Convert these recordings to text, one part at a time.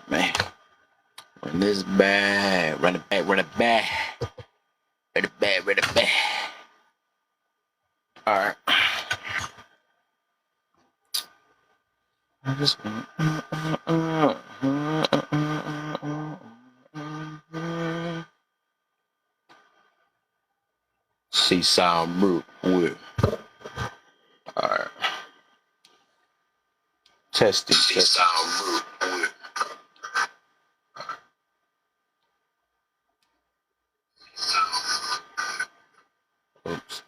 Man. Run this back. Run it back. Run it back. Run it back. Run it back. Alright. I just see sound root with. Alright. Testing. See sound root with. Oops.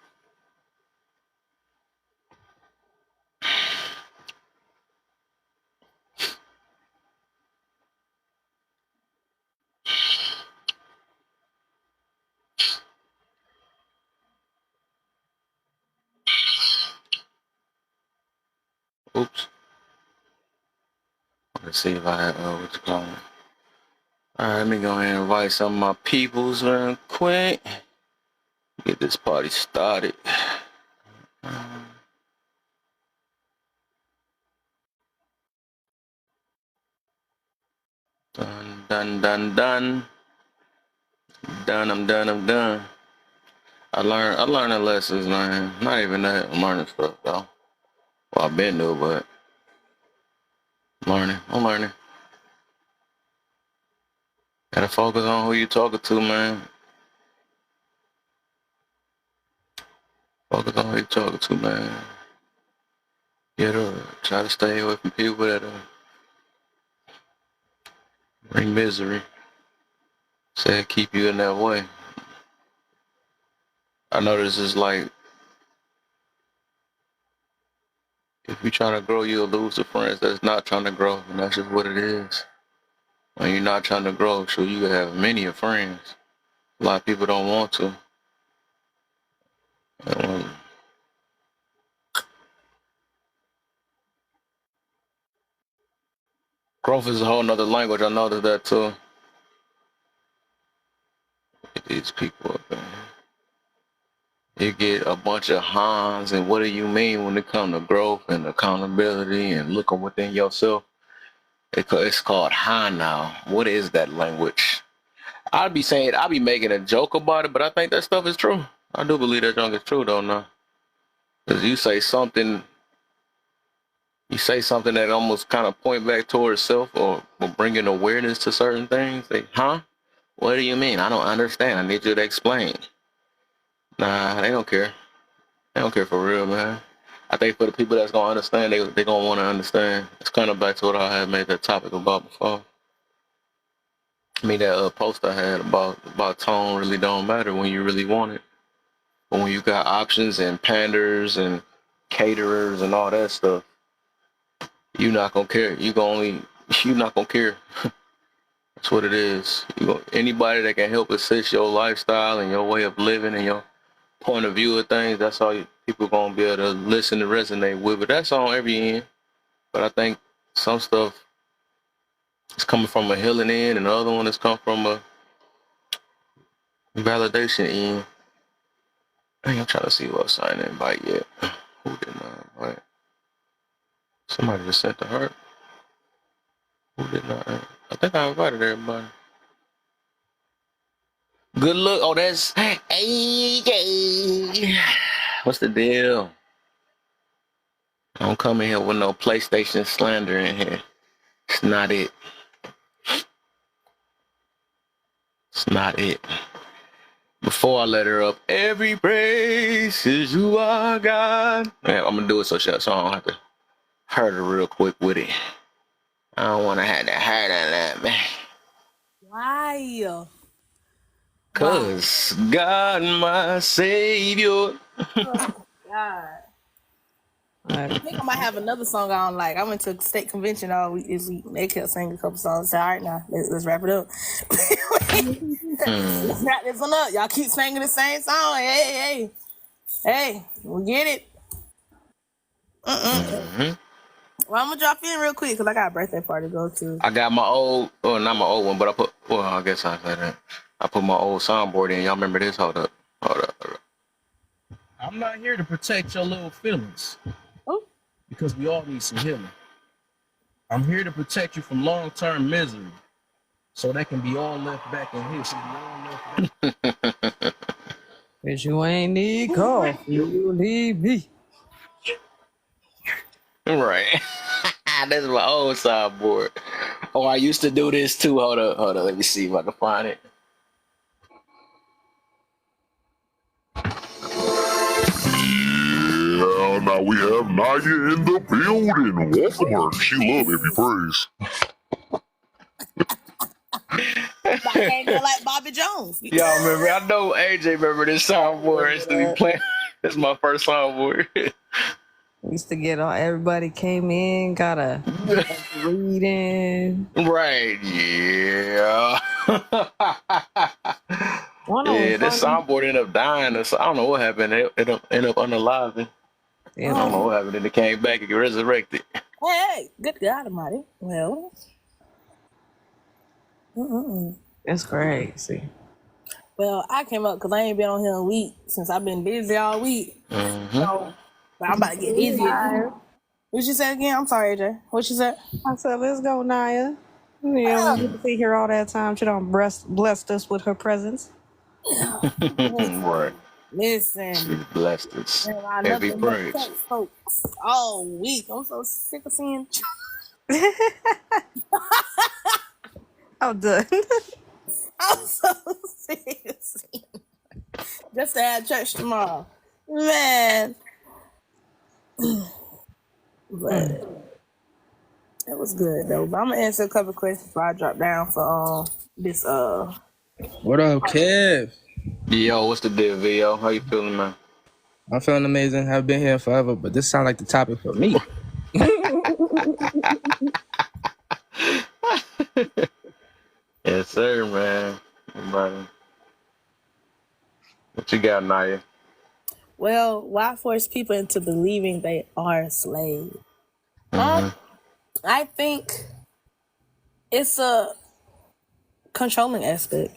Oops. Let's see if I have what you call it. Alright, let me go ahead and invite some of my peoples real quick. Get this party started. Done. Done. Done. I'm done. I learned the lessons, man. Not even that. I'm learning stuff though. Well, I've been new, but I'm learning. Gotta focus on who you talking to, man. Focus on who you talking to, man. Try to stay away from people that bring misery. Say keep you in that way. I know this is like, if you're trying to grow, you'll lose the friends that's not trying to grow, and that's just what it is. When you're not trying to grow, sure, you can have many of friends. A lot of people don't want to. Growth is a whole nother language. I noticed that too. Get these people up in here. You get a bunch of Hans, and what do you mean when it comes to growth and accountability and looking within yourself? It's called Han now. What is that language? I'd be making a joke about it, but I think that stuff is true. I do believe that junk is true though now. Because you say something that almost kind of point back towards self or bringing awareness to certain things. Like, huh? What do you mean? I don't understand. I need you to explain. Nah, they don't care. They don't care for real, man. I think for the people that's gonna understand, they gonna want to understand. It's kind of back to what I had made that topic about before. I mean, that post I had about tone really don't matter when you really want it. But when you got options and panders and caterers and all that stuff, you're not gonna care. You're not gonna care. That's what it is. Anybody that can help assist your lifestyle and your way of living and your point of view of things, that's all people gonna be able to listen and resonate with. But that's on every end. But I think some stuff is coming from a healing end, and the other one is come from a validation end. I'm trying to see who else I didn't invite yet. Who did not invite? Somebody just sent the heart. Who did not? I think I invited everybody. Good look. Oh, that's AJ. What's the deal? I don't come in here with no PlayStation slander in here. It's not it. It's not it. Before I let her up, every praise is you are God. Man, I'm gonna do it so I don't have to hurt her real quick with it. I don't want to have to hurt on that, man. Why? Cause God, my Savior. Oh, God. I think I might have another song I don't like. I went to a state convention all week this week. They kept singing a couple songs. I said, all right, now let's wrap it up. Let's wrap this one up. Y'all keep singing the same song. Hey, we'll get it. Well, I'm gonna drop in real quick because I got a birthday party to go to. I got my old, not my old one, but I guess I said that. I put my old soundboard in. Y'all remember this? Hold up. I'm not here to protect your little feelings Oh, because we all need some healing. I'm here to protect you from long-term misery, so that can be all left back in history. Cause you ain't need coffee, you need me. Right. That's my old soundboard. Oh, I used to do this too. Hold up. Let me see if I can find it. Yeah, now we have Naya in the building. Welcome her. She love every praise. I came there like Bobby Jones. Y'all remember? I know AJ remember this soundboard. Used to be playing. This is my first soundboard. Used to get all everybody came in, got a reading. Right. Yeah. One of Yeah, them this funny. soundboard ended up dying. I don't know what happened. It ended up unaliving. I don't know what happened. Then it came back and got resurrected. Hey, good God Almighty. Well, It's crazy. well, I came up because I ain't been on here a week since I've been busy all week. So, but I'm about to get busy. What you said again? I'm sorry, AJ. What you said? I said, let's go, Naya. Yeah, we get to see her all that time. She done blessed us with her presence. Right. Listen, She's blessed us. man, I Heavy nothing but praise. text folks all week. I'm so sick of seeing. I'm done. I'm so sick of seeing. Just to have church tomorrow, man. But it was good though. But I'm gonna answer a couple questions before I drop down for this What up, Kev? Yo, what's the deal, VO? How you feeling, man? I'm feeling amazing. I've been here forever, but this sounds like the topic for me. Yes, sir, man. Everybody. What you got, Naya? well, why force people into believing they are a slave? I think it's a controlling aspect.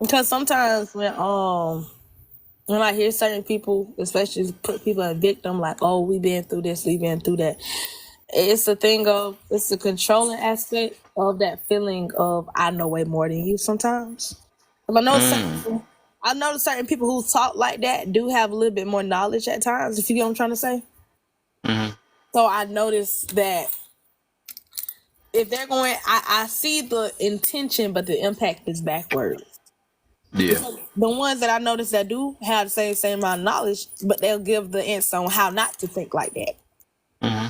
Because sometimes when I hear certain people, especially put people in victim, like, oh, we been through this, we been through that. It's a thing of, it's a controlling aspect of that feeling of I know way more than you sometimes. I know certain people who talk like that do have a little bit more knowledge at times, if you get what I'm trying to say. So I noticed that if they're going, I see the intention, but the impact is backwards. Yeah. The ones that I noticed that do have the same amount of knowledge, but they'll give the answer on how not to think like that.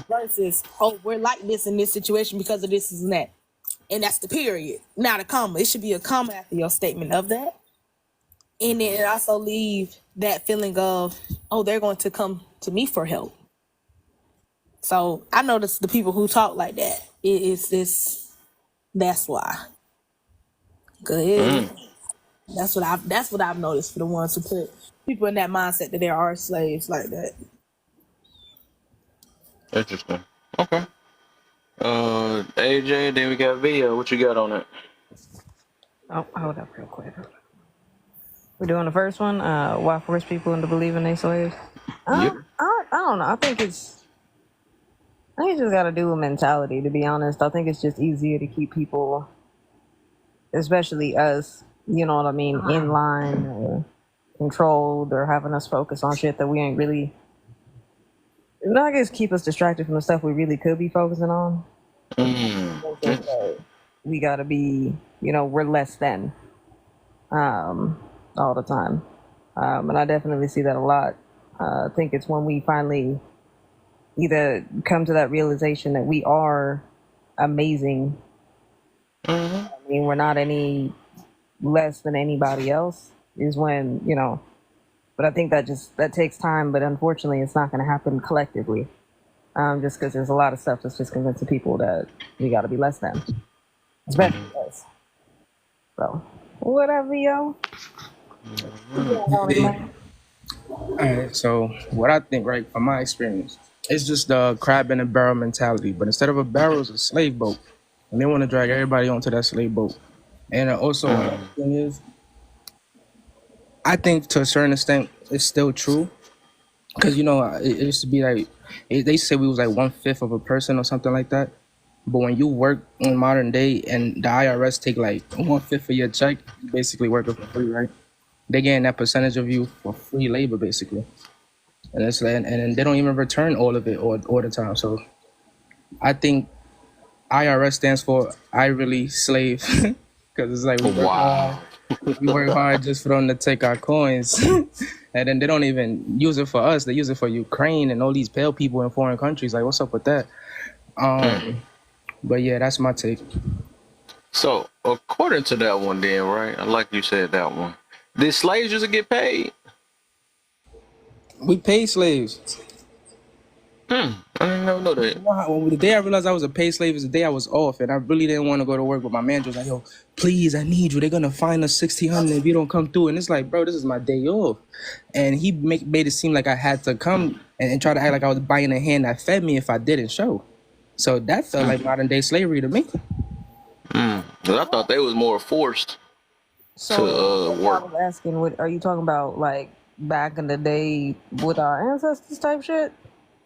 Versus, oh, we're like this in this situation because of this and that. And that's the period, not a comma. It should be a comma after your statement of that. And then it also leave that feeling of, oh, they're going to come to me for help. So I notice the people who talk like that, that's why. Good. That's what I've noticed for the ones who put people in that mindset that they are slaves like that. Interesting. Okay. AJ, then we got VO. What you got on it? Oh, hold up real quick. We're doing the first one. Why force people into believing they slaves? Yep. I don't know. I think it just got to do with mentality, to be honest. I think it's just easier to keep people, especially us, you know what I mean, in line or controlled or having us focus on shit that we ain't really, I guess, keep us distracted from the stuff we really could be focusing on. We got to be, we're less than all the time. And I definitely see that a lot. I think it's when we finally either come to that realization that we are amazing. I mean, we're not any less than anybody else is when, but I think that takes time, but unfortunately it's not going to happen collectively. Just because there's a lot of stuff that's just convincing people that we got to be less than, especially us. So, whatever, yo. Alright, so what I think, right, from my experience, it's just the crab in a barrel mentality. But instead of a barrel, it's a slave boat. And they want to drag everybody onto that slave boat. And also, another thing is, I think to a certain extent it's still true, because it used to be like they used to say we was like 1/5 of a person or something like that. But when you work in modern day and the IRS take like 1/5 of your check, you basically working for free, right? They getting that percentage of you for free labor basically, and it's and then they don't even return all of it all the time. So I think IRS stands for I really slave, because it's like Wow. we work hard just for them to take our coins, and then they don't even use it for us. They use it for Ukraine and all these pale people in foreign countries. Like, what's up with that? But yeah, that's my take. So according to that one, then right, like you said that one, did slaves used to get paid? We pay slaves. I didn't never know that. The day I realized I was a paid slave is the day I was off, and I really didn't want to go to work. But my manager was like, "Yo, please, I need you. They're gonna fine us $1,600 if you don't come through." And it's like, bro, this is my day off, and he made it seem like I had to come and try to act like I was buying a hand that fed me if I didn't show. So that felt like modern day slavery to me. 'Cause I thought they was more forced So to I work. was asking, what are you talking about? Like back in the day with our ancestors type shit?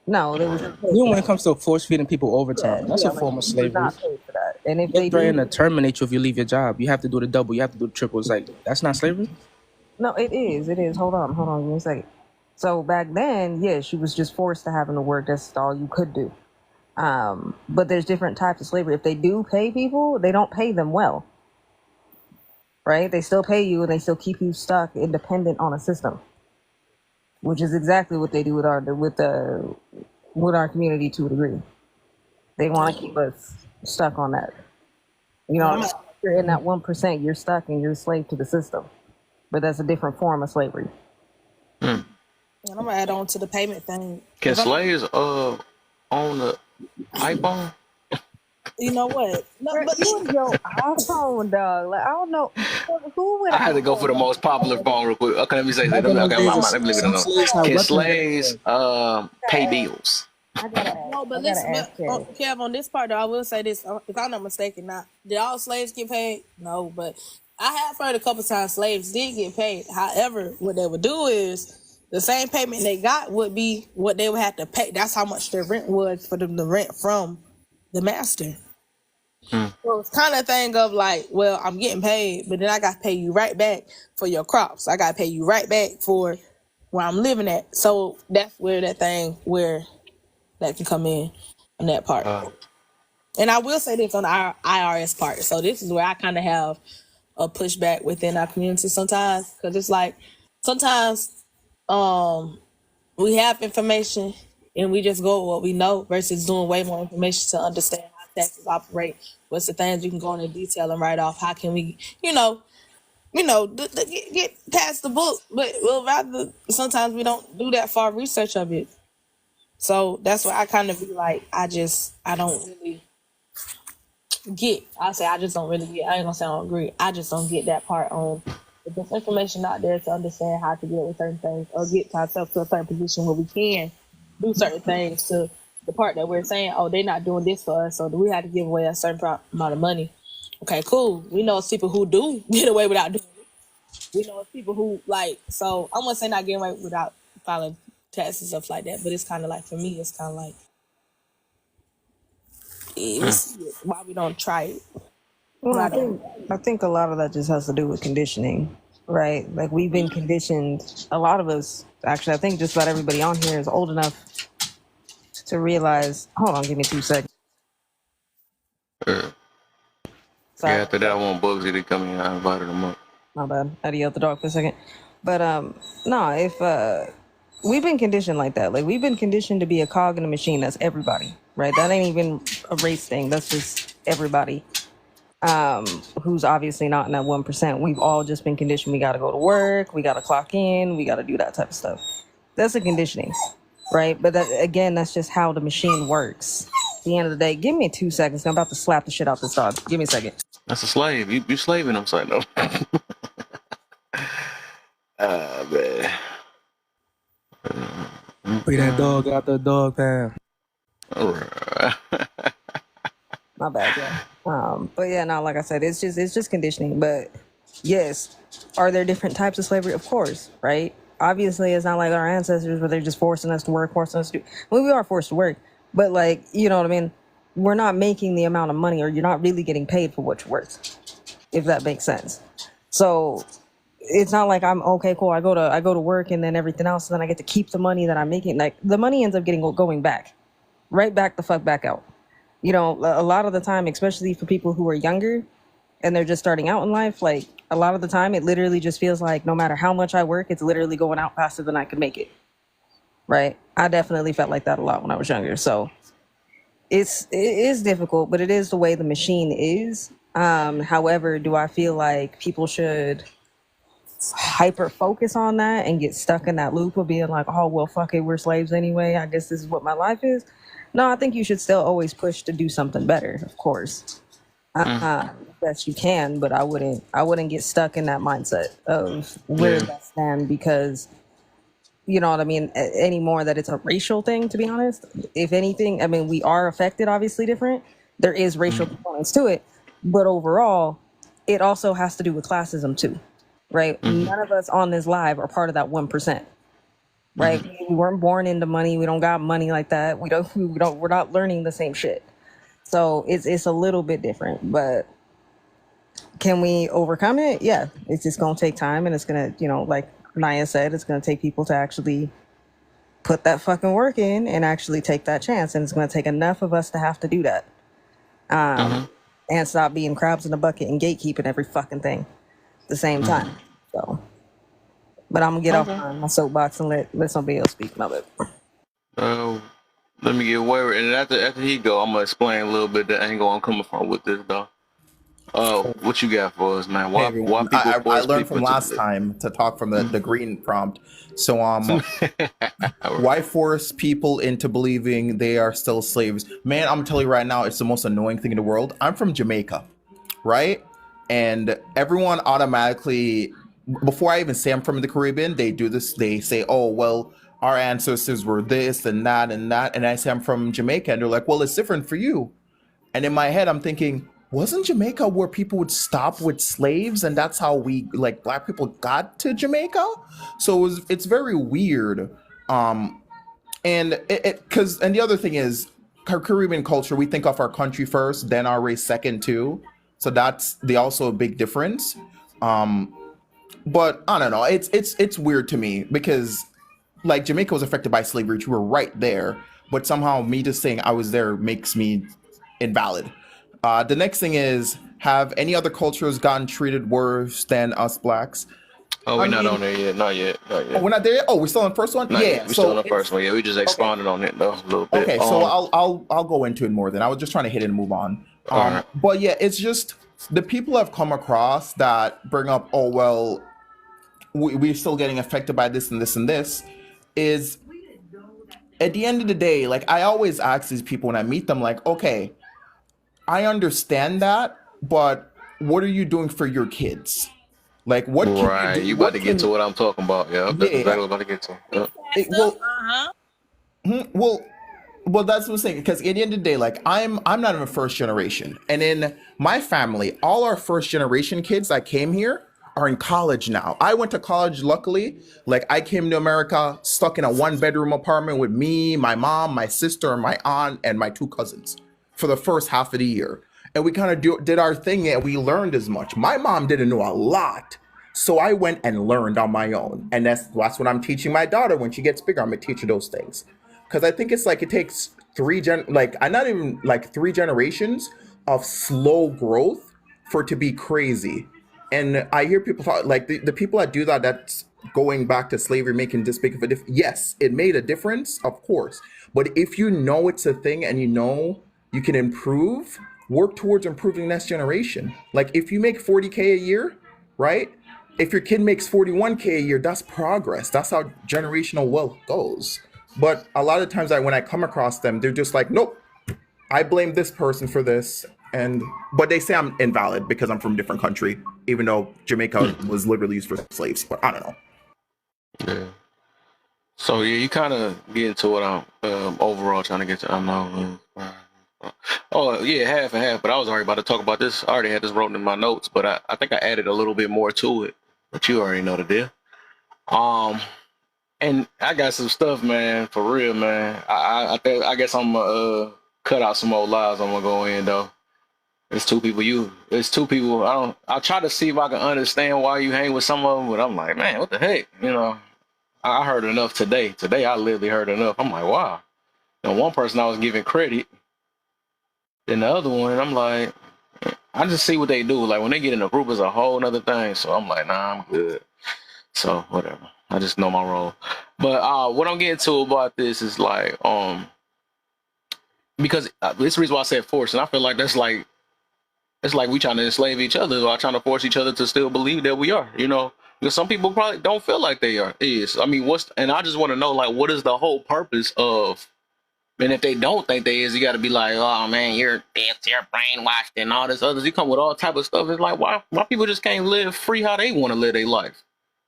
No, there was. When it comes to force feeding people overtime, that's a form of you slavery. not paid for that. And if They're they threatening do, to terminate you if you leave your job. You have to do the double. You have to do the triple. It's like, that's not slavery. no, it is. It is. Hold on, give me a second. So back then, yes, you was just forced to having to work. That's all you could do. But there's different types of slavery. If they do pay people, they don't pay them well. Right? They still pay you and they still keep you stuck independent on a system. Which is exactly what they do with our community to a degree. They want to keep us stuck on that. You know, if you're in that 1%, you're stuck and you're a slave to the system. But that's a different form of slavery. And I'm gonna add on to the payment thing. Can slaves own the iPhone? You know what? No, but You and your iPhone, dog. Like, I don't know who would. I had to go for the most popular phone real quick. Okay, let me say that. Let me leave it alone. Can slaves pay bills? I gotta ask. no, but listen, Kev, on this part though, I will say this: if I'm not mistaken, not did all slaves get paid? No, but I have heard a couple times slaves did get paid. However, what they would do is the same payment they got would be what they would have to pay. That's how much their rent was for them to rent from the master. So it's kind of thing of like, well, I'm getting paid, but then I got to pay you right back for your crops. I got to pay you right back for where I'm living at. So that's where that can come in on that part. And I will say this on our IRS part. So this is where I kind of have a pushback within our community sometimes, because it's like sometimes we have information and we just go with what we know versus doing way more information to understand how taxes operate. What's the things you can go into detail and write off? How can we, get past the book? But we'll rather sometimes we don't do that far research of it. So that's why I kind of be like, I don't really get. I say I just don't really get. I ain't gonna say I don't agree. I just don't get that part on. If there's information out there to understand how to deal with certain things or get ourselves to a certain position where we can do certain things to the part that we're saying, oh, they're not doing this for us, so we have to give away a certain amount of money. Okay, cool. We know it's people who do get away without doing it. We know it's people who so I'm gonna say not getting away without filing taxes and stuff like that, but it's kind of like, for me, it's kind of like, why we don't try it. Well, I think a lot of that just has to do with conditioning, right? Like we've been conditioned. A lot of us, actually, I think just about everybody on here is old enough to realize. Hold on, give me 2 seconds. Yeah, after that, I want Bugsy to come in. I invited him up. My bad. I had to yell at the dog for a second. But no, if we've been conditioned like that. Like we've been conditioned to be a cog in a machine. That's everybody, right? That ain't even a race thing. That's just everybody. Who's obviously not in that 1%. We've all just been conditioned. We got to go to work. We got to clock in. We got to do that type of stuff. That's a conditioning, right? But that, again, that's just how the machine works. At the end of the day, give me 2 seconds. I'm about to slap the shit out this dog. Give me a second. That's a slave. You slaving him, son. No. Man. Free that dog out the dog pound. My bad, yeah. But yeah, no, like I said, it's just conditioning. But Yes. Are there different types of slavery? Of course, right? Obviously, it's not like our ancestors where they're just forcing us to work, forcing us to do. Well, we are forced to work, but like, you know what I mean? We're not making the amount of money, or you're not really getting paid for what you're worth, if that makes sense. So it's not like I'm okay, cool. I go to work and then everything else, and then I get to keep the money that I'm making. Like the money ends up going back, right back the fuck back out. You know, a lot of the time, especially for people who are younger and they're just starting out in life, like a lot of the time, it literally just feels like no matter how much I work, it's literally going out faster than I could make it. Right? I definitely felt like that a lot when I was younger. So it is difficult, but it is the way the machine is. However, do I feel like people should hyper focus on that and get stuck in that loop of being like, oh, well, fuck it, we're slaves anyway. I guess this is what my life is. No, I think you should still always push to do something better, of course. Best you can, but I wouldn't get stuck in that mindset of where Yeah. that's stand because you know what I mean, anymore that it's a racial thing, to be honest. If anything, I mean, we are affected obviously different. There is racial components to it, but overall, it also has to do with classism too, right? Mm-hmm. None of us on this live are part of that 1%, right? Mm-hmm. We weren't born into money. We don't got money like that. We're not learning the same shit. So it's a little bit different, but can we overcome it? Yeah, it's just gonna take time, and it's gonna, you know, like Naya said, it's gonna take people to actually put that fucking work in and actually take that chance, and it's gonna take enough of us to have to do that, Mm-hmm. and stop being crabs in a bucket and gatekeeping every fucking thing at the same time. So, but I'm gonna get off Okay. my soapbox and let somebody else speak. My bad. Uh, let me get where, and after he go, I'm gonna explain a little bit the angle I'm coming from with this, though. What you got for us, man? Hey Why everyone, people I force learned people from to last believe? time to talk from the green prompt. So All why right. force people into believing they are still slaves? Man, I'm telling you right now, it's the most annoying thing in the world. I'm from Jamaica, right? And everyone automatically, before I even say I'm from the Caribbean, they do this. They say, "Oh, well, our ancestors were this and that and that," and I say I'm from Jamaica, and they're like, "Well, it's different for you." And in my head, I'm thinking, wasn't Jamaica where people would stop with slaves, and that's how we, like, black people got to Jamaica? So it's very weird. Um, and because and the other thing is, Caribbean culture, we think of our country first, then our race second too. So that's also a big difference. Um, but I don't know. It's weird to me because like Jamaica was affected by slavery. You were right there, but somehow me just saying I was there makes me invalid. The next thing is, have any other cultures gotten treated worse than us blacks? Oh, I we're not on mean, there yet. Not yet. Not oh, yet. we're not there yet. Oh, we're still on the first one. Not yet. Yeah. We still on So the first it's one. Yeah, we just okay. expanded on it though a little bit. Okay. So I'll go into it more. Then I was just trying to hit it and move on. All right. But yeah, it's just the people I've come across that bring up, oh well, we're still getting affected by this and this and this. Is at the end of the day, like I always ask these people when I meet them, like, okay, I understand that, but what are you doing for your kids? Like, what can you Right. do? You about What to get to can, what I'm talking about. Yeah, that's yeah, exactly what I'm about to get to. Yep. well, Uh-huh. well, that's what I'm saying. Because at the end of the day, like I'm not even first generation, and in my family, all our first generation kids that came here are in college now. I went to college, luckily. Like I came to America stuck in a one bedroom apartment with me, my mom, my sister, my aunt, and my two cousins for the first half of the year. And we kind of did our thing and we learned as much. My mom didn't know a lot. So I went and learned on my own. And that's what I'm teaching my daughter when she gets bigger. I'm gonna teach her those things. Because I think it's like it takes like I not even like 3 generations of slow growth for it to be crazy. And I hear people talk like the people that do that, that's going back to slavery, making this big of a difference. Yes, it made a difference, of course. But if you know it's a thing and you know you can improve, work towards improving next generation. Like if you make 40K a year, right? If your kid makes 41K a year, that's progress. That's how generational wealth goes. But a lot of times when I come across them, they're just like, nope, I blame this person for this. And but they say I'm invalid because I'm from a different country, even though Jamaica was literally used for slaves. But I don't know. Yeah. So yeah, you kind of get into what I'm overall trying to get to. I know. Oh yeah, half and half. But I was already about to talk about this. I already had this wrote in my notes, but I think I added a little bit more to it. But you already know the deal. Um, and I got some stuff, man, for real, man. I guess I'm gonna cut out some old lies. I'm gonna go in though. It's two people. It's two people. I'll try to see if I can understand why you hang with some of them, but I'm like, man, what the heck? I heard enough today. Today I literally heard enough. I'm like, wow. And one person I was giving credit, then the other one, I'm like, I just see what they do. Like when they get in a group, it's a whole nother thing. So I'm like, nah, I'm good. So whatever. I just know my role. But what I'm getting to about this is like, because this is the reason why I said force, and I feel like that's like it's like we trying to enslave each other or trying to force each other to still believe that we are, because some people probably don't feel like they are. I mean, and I just want to know, like, what is the whole purpose of, and if they don't think they is, you got to be like, oh man, you're deaf, you're brainwashed and all this others. You come with all type of stuff. It's like, why people just can't live free how they want to live their life?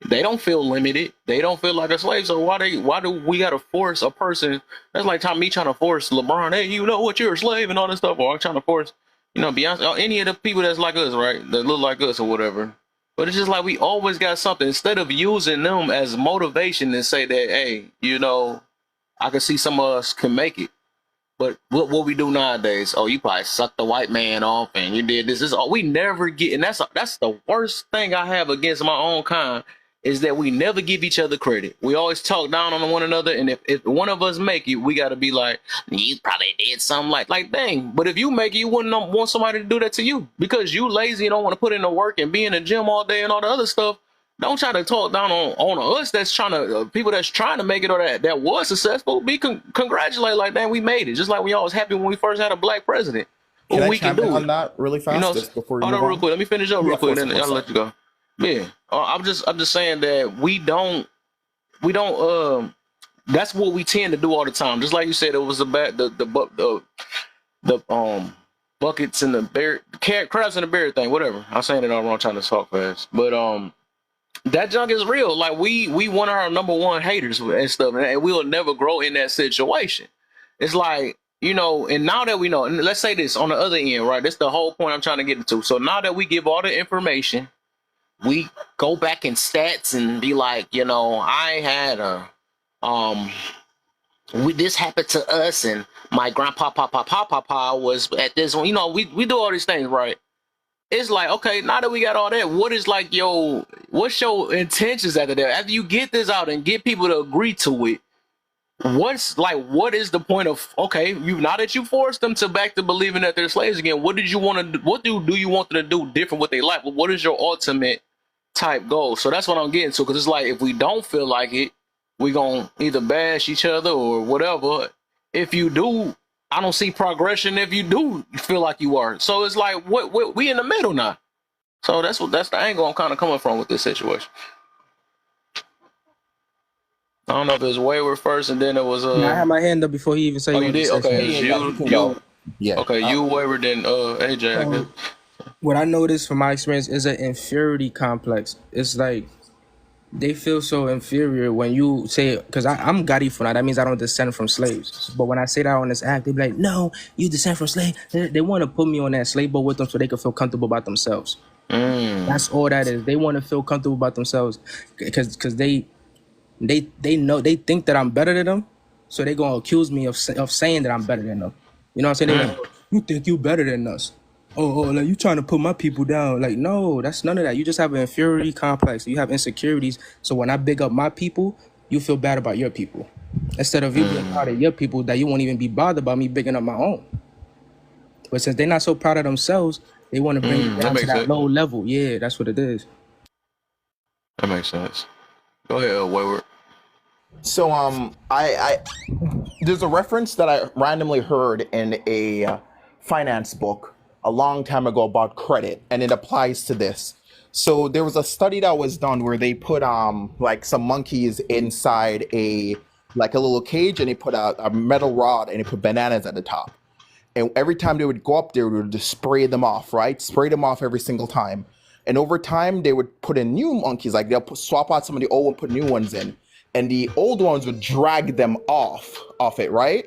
They don't feel limited. They don't feel like a slave. So why do we got to force a person? That's like me trying to force LeBron, hey, you know what, you're a slave and all this stuff. Or I'm trying to force, Beyonce, or any of the people that's like us, right? That look like us or whatever. But it's just like we always got something. Instead of using them as motivation and say that, hey, I can see some of us can make it. But what we do nowadays, oh, you probably sucked the white man off and you did this. This is all we never get. And that's the worst thing I have against my own kind is that we never give each other credit. We always talk down on one another. And if one of us make it, we got to be like, you probably did something like, dang. But if you make it, you wouldn't want somebody to do that to you because you lazy and don't want to put in the work and be in the gym all day and all the other stuff. Don't try to talk down on us that's trying to people that's trying to make it or that was successful. Congratulate like, damn, we made it. Just like we all was happy when we first had a black president. Can I We can chime in do on it. that really fast just before you Hold move on real on? quick. Let me finish up real quick, Of then course, I'll let you go. Yeah, I'm just saying that we don't. That's what we tend to do all the time. Just like you said, it was about the buckets and the bear, crabs and the bear thing. Whatever. I'm saying it all wrong, trying to talk fast, but that junk is real. Like we one of our number one haters and stuff, and we'll never grow in that situation. It's like, and now that we know, and let's say this on the other end, right? That's the whole point I'm trying to get into. So now that we give all the information, we go back in stats and be like, I had this happened to us, and my grandpa, papa was at this one. We do all these things, right? It's like, okay, now that we got all that, what's your intentions after that? After you get this out and get people to agree to it, what is the point of, okay, now that you forced them back to believing that they're slaves again, what do you want you want them to do different with their life? What is your ultimate type goal? So that's what I'm getting to, because it's like, if we don't feel like it, we're going to either bash each other or whatever. If you do, I don't see progression if you do feel like you are. So it's like, what we in the middle now. So that's the angle I'm kind of coming from with this situation. I don't know if it was Wayward first and then it was I had my hand up before he even said. Oh, you did? Okay, you. Yeah. Okay, you Wayward then AJ. I guess. What I noticed from my experience is an inferiority complex. It's like they feel so inferior when you say, because I'm Garifuna, that means I don't descend from slaves. But when I say that on this act, they be like, no, you descend from slaves. They want to put me on that slave boat with them so they can feel comfortable about themselves. That's all that is. They want to feel comfortable about themselves because they know, they think that I'm better than them, so they gonna accuse me of saying that I'm better than them. You know what I'm saying? They're like, you think you better than us? Oh, like you trying to put my people down? Like, no, that's none of that. You just have an inferiority complex. You have insecurities. So when I big up my people, you feel bad about your people, instead of you being proud of your people, that you won't even be bothered about me bigging up my own. But since they're not so proud of themselves, they want to bring it down to that low level. Yeah, that's what it is. That makes sense. Go ahead, Wayward. So I there's a reference that I randomly heard in a finance book a long time ago about credit, and it applies to this. So there was a study that was done where they put like some monkeys inside a little cage, and they put a metal rod and they put bananas at the top. And every time they would go up there, they would just spray them off, right? Spray them off every single time. And over time, they would put in new monkeys, like they'll swap out some of the old and put new ones in. And the old ones would drag them off it, right?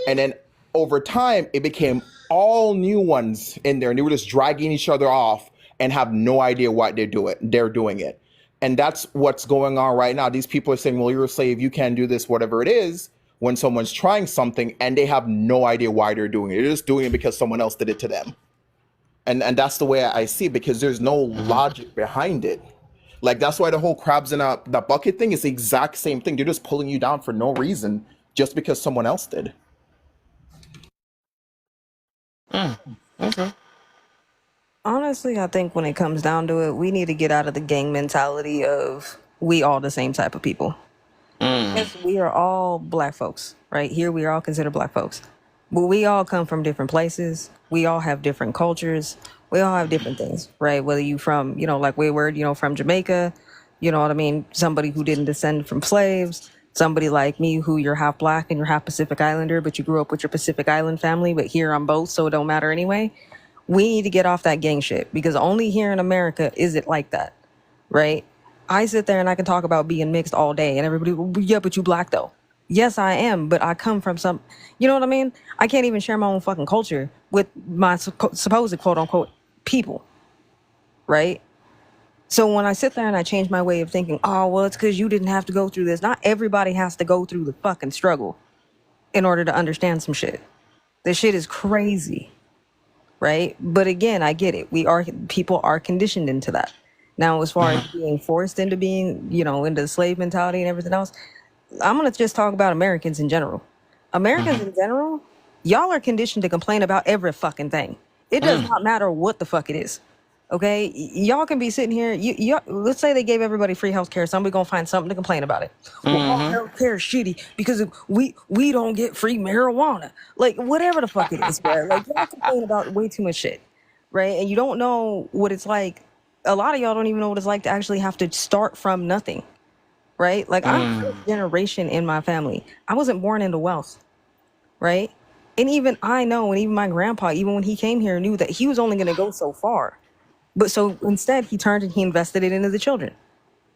And then over time, it became all new ones in there, and they were just dragging each other off and have no idea why they're doing it. And that's what's going on right now. These people are saying, well, you're a slave, you can't do this, whatever it is, when someone's trying something and they have no idea why they're doing it. They're just doing it because someone else did it to them. And that's the way I see it, because there's no logic behind it. Like, that's why the whole crabs in the bucket thing is the exact same thing. They're just pulling you down for no reason, just because someone else did. Okay. Honestly, I think when it comes down to it, we need to get out of the gang mentality of we all the same type of people. Yes, we are all black folks, right? Here we are all considered black folks. But we all come from different places. We all have different cultures. We all have different things, right? Whether you from, like Wayward, from Jamaica, you know what I mean? Somebody who didn't descend from slaves. Somebody like me who you're half black and you're half Pacific Islander, but you grew up with your Pacific Island family, but here I'm both, so it don't matter anyway. We need to get off that gang shit, because only here in America is it like that, right? I sit there and I can talk about being mixed all day, and everybody, "Well, yeah, but you black though." Yes, I am, but I come from some, you know what I mean? I can't even share my own fucking culture with my supposed quote unquote people, right? So when I sit there and I change my way of thinking, oh, well, it's because you didn't have to go through this. Not everybody has to go through the fucking struggle in order to understand some shit. This shit is crazy, right? But again, I get it. People are conditioned into that. Now, as far as being forced into being, into the slave mentality and everything else, I'm going to just talk about Americans in general. Americans in general, y'all are conditioned to complain about every fucking thing. It does not matter what the fuck it is. Okay? Y'all can be sitting here. Let's say they gave everybody free health care. Somebody going to find something to complain about it. Well, all health care is shitty because we don't get free marijuana. Like, whatever the fuck it is, bro. Like, y'all complain about way too much shit. Right? And you don't know what it's like. A lot of y'all don't even know what it's like to actually have to start from nothing. Right? Like, I'm first generation in my family. I wasn't born into wealth. Right? And even I know, and even my grandpa, even when he came here, knew that he was only going to go so far. But so instead, he turned and he invested it into the children,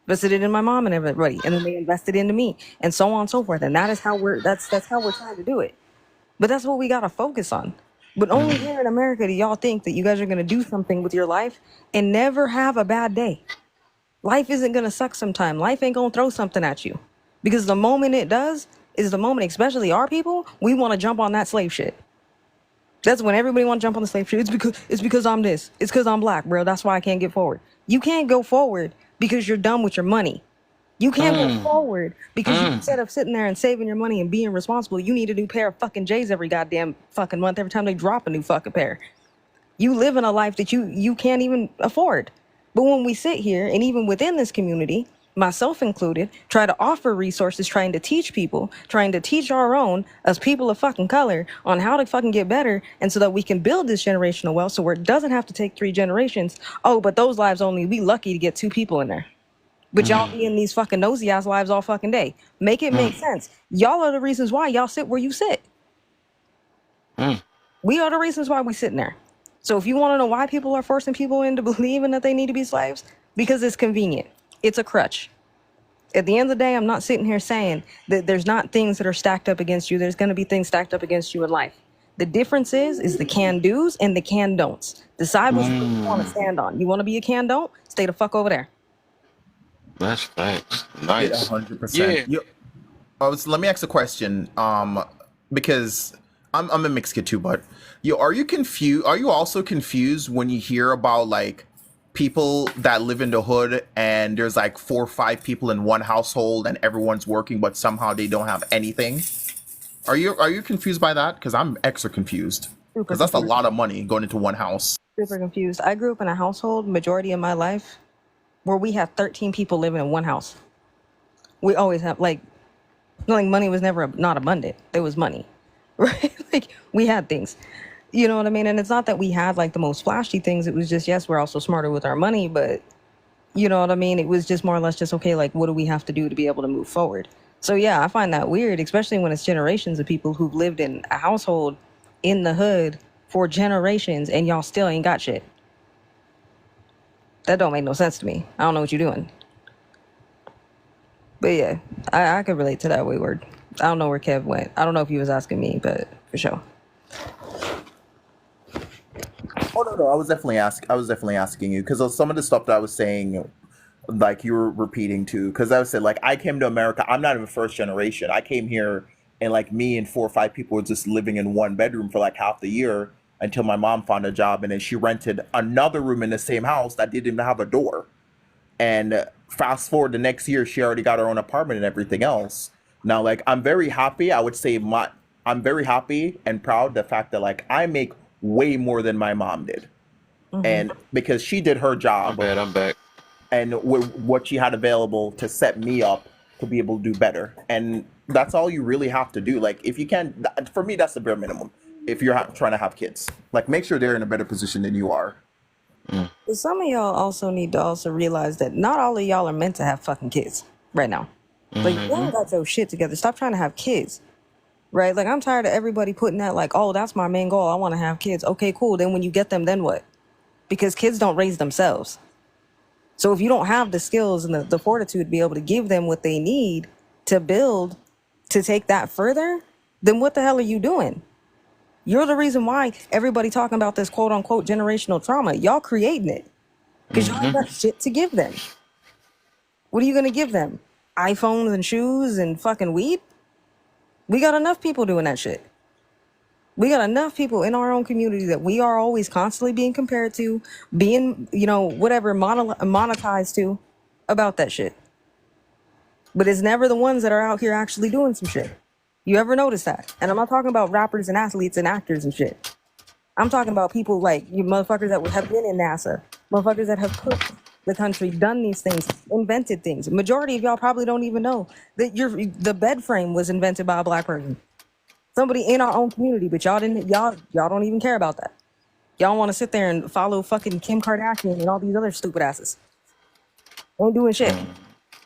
invested it in my mom and everybody, and then they invested into me, and so on and so forth. And that is how that's how we're trying to do it. But that's what we got to focus on. But only here in America do y'all think that you guys are going to do something with your life and never have a bad day. Life isn't going to suck sometime. Life ain't going to throw something at you. Because the moment it does is the moment, especially our people, we want to jump on that slave shit. That's when everybody want to jump on the slave shit. It's because I'm this. It's because I'm black, bro. That's why I can't get forward. You can't go forward because you're done with your money. You can't go forward because instead of sitting there and saving your money and being responsible, you need a new pair of fucking J's every goddamn fucking month every time they drop a new fucking pair. You live in a life that you can't even afford. But when we sit here, and even within this community, myself included, try to offer resources, trying to teach people, trying to teach our own as people of fucking color on how to fucking get better, and so that we can build this generational wealth so where it doesn't have to take 3 generations. Oh, but those lives only, we lucky to get 2 people in there. But y'all be in these fucking nosy ass lives all fucking day. Make it make sense. Y'all are the reasons why y'all sit where you sit. We are the reasons why we sit in there. So if you want to know why people are forcing people into believing that they need to be slaves, because it's convenient. It's a crutch. At the end of the day, I'm not sitting here saying that there's not things that are stacked up against you. There's going to be things stacked up against you in life. The difference is the can do's and the can don'ts. Decide what you want to stand on. You want to be a can don't? Stay the fuck over there. That's facts. Yeah, Nice. 100%. Yeah. Let me ask a question. Because I'm a mixed kid too, but are you confused? Are you also confused when you hear about like people that live in the hood and there's like 4 or 5 people in one household and everyone's working, but somehow they don't have anything? Are you confused by that? Because I'm extra confused. Because that's a lot of money going into one house. Super confused. I grew up in a household majority of my life where we had 13 people living in one house. We always have like money was never not abundant. There was money, right? Like we had things, you know what I mean? And it's not that we had like the most flashy things. It was just, yes, we're also smarter with our money, but you know what I mean? It was just more or less just, okay, like what do we have to do to be able to move forward? So yeah, I find that weird, especially when it's generations of people who've lived in a household in the hood for generations and y'all still ain't got shit. That don't make no sense to me. I don't know what you're doing. But yeah, I could relate to that, Wayward. I don't know where Kev went. I don't know if he was asking me, but for sure. no. I was definitely asking you because some of the stuff that I was saying, like you were repeating too. Because I was saying, like, I came to America. I'm not even first generation. I came here, and like me and 4 or 5 people were just living in one bedroom for like half the year until my mom found a job, and then she rented another room in the same house that didn't even have a door. And fast forward the next year, she already got her own apartment and everything else. Now, like, I'm very happy. I would say I'm very happy and proud the fact that like I make way more than my mom did, Mm-hmm. and because she did her My job bad. I'm back. and what she had available to set me up to be able to do better, and that's all you really have to do. Like, if you can, for me, that's the bare minimum. If you're trying to have kids, like, make sure they're in a better position than you are. Mm. Some of y'all also need to also realize that not all of y'all are meant to have fucking kids right now. Like, you Mm-hmm. ain't got your shit together. Stop trying to have kids, right? Like, I'm tired of everybody putting that, like, oh, that's my main goal. I want to have kids. Okay, cool. Then when you get them, then what? Because kids don't raise themselves. So if you don't have the skills and the fortitude to be able to give them what they need to build, to take that further, then what the hell are you doing? You're the reason why everybody talking about this quote unquote generational trauma. Y'all creating it because y'all ain't Mm-hmm. got shit to give them. What are you gonna give them? iPhones and shoes and fucking weed? We got enough people doing that shit. We got enough people in our own community that we are always constantly being compared to, being, whatever, monetized to about that shit. But it's never the ones that are out here actually doing some shit. You ever notice that? And I'm not talking about rappers and athletes and actors and shit. I'm talking about people like you motherfuckers that have been in NASA, motherfuckers that have cooked the country, done these things, invented things. Majority of y'all probably don't even know that the bed frame was invented by a black person. Somebody in our own community, but y'all don't even care about that. Y'all want to sit there and follow fucking Kim Kardashian and all these other stupid asses. Ain't doing shit.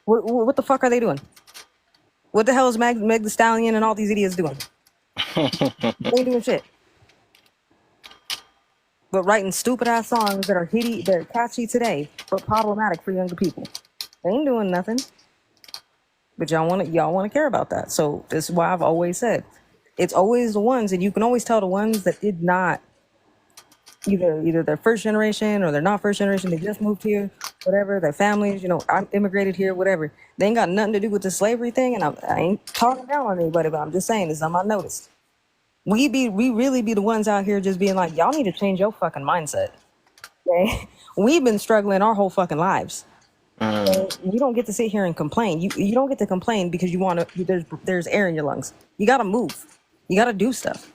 What the fuck are they doing? What the hell is Meg the Stallion and all these idiots doing? They ain't doing shit. But writing stupid ass songs that are they're catchy today, but problematic for younger people. They ain't doing nothing. But y'all want to care about that. So this is why I've always said, it's always the ones, and you can always tell the ones that did not either they're first generation or they're not first generation. They just moved here, whatever. Their families, I immigrated here, whatever. They ain't got nothing to do with the slavery thing. And I ain't talking down on anybody, but I'm just saying this. I'm noticed. We really be the ones out here just being like, y'all need to change your fucking mindset. Okay? We've been struggling our whole fucking lives. Mm. Okay? You don't get to sit here and complain. You don't get to complain because you want to. There's air in your lungs. You got to move. You got to do stuff.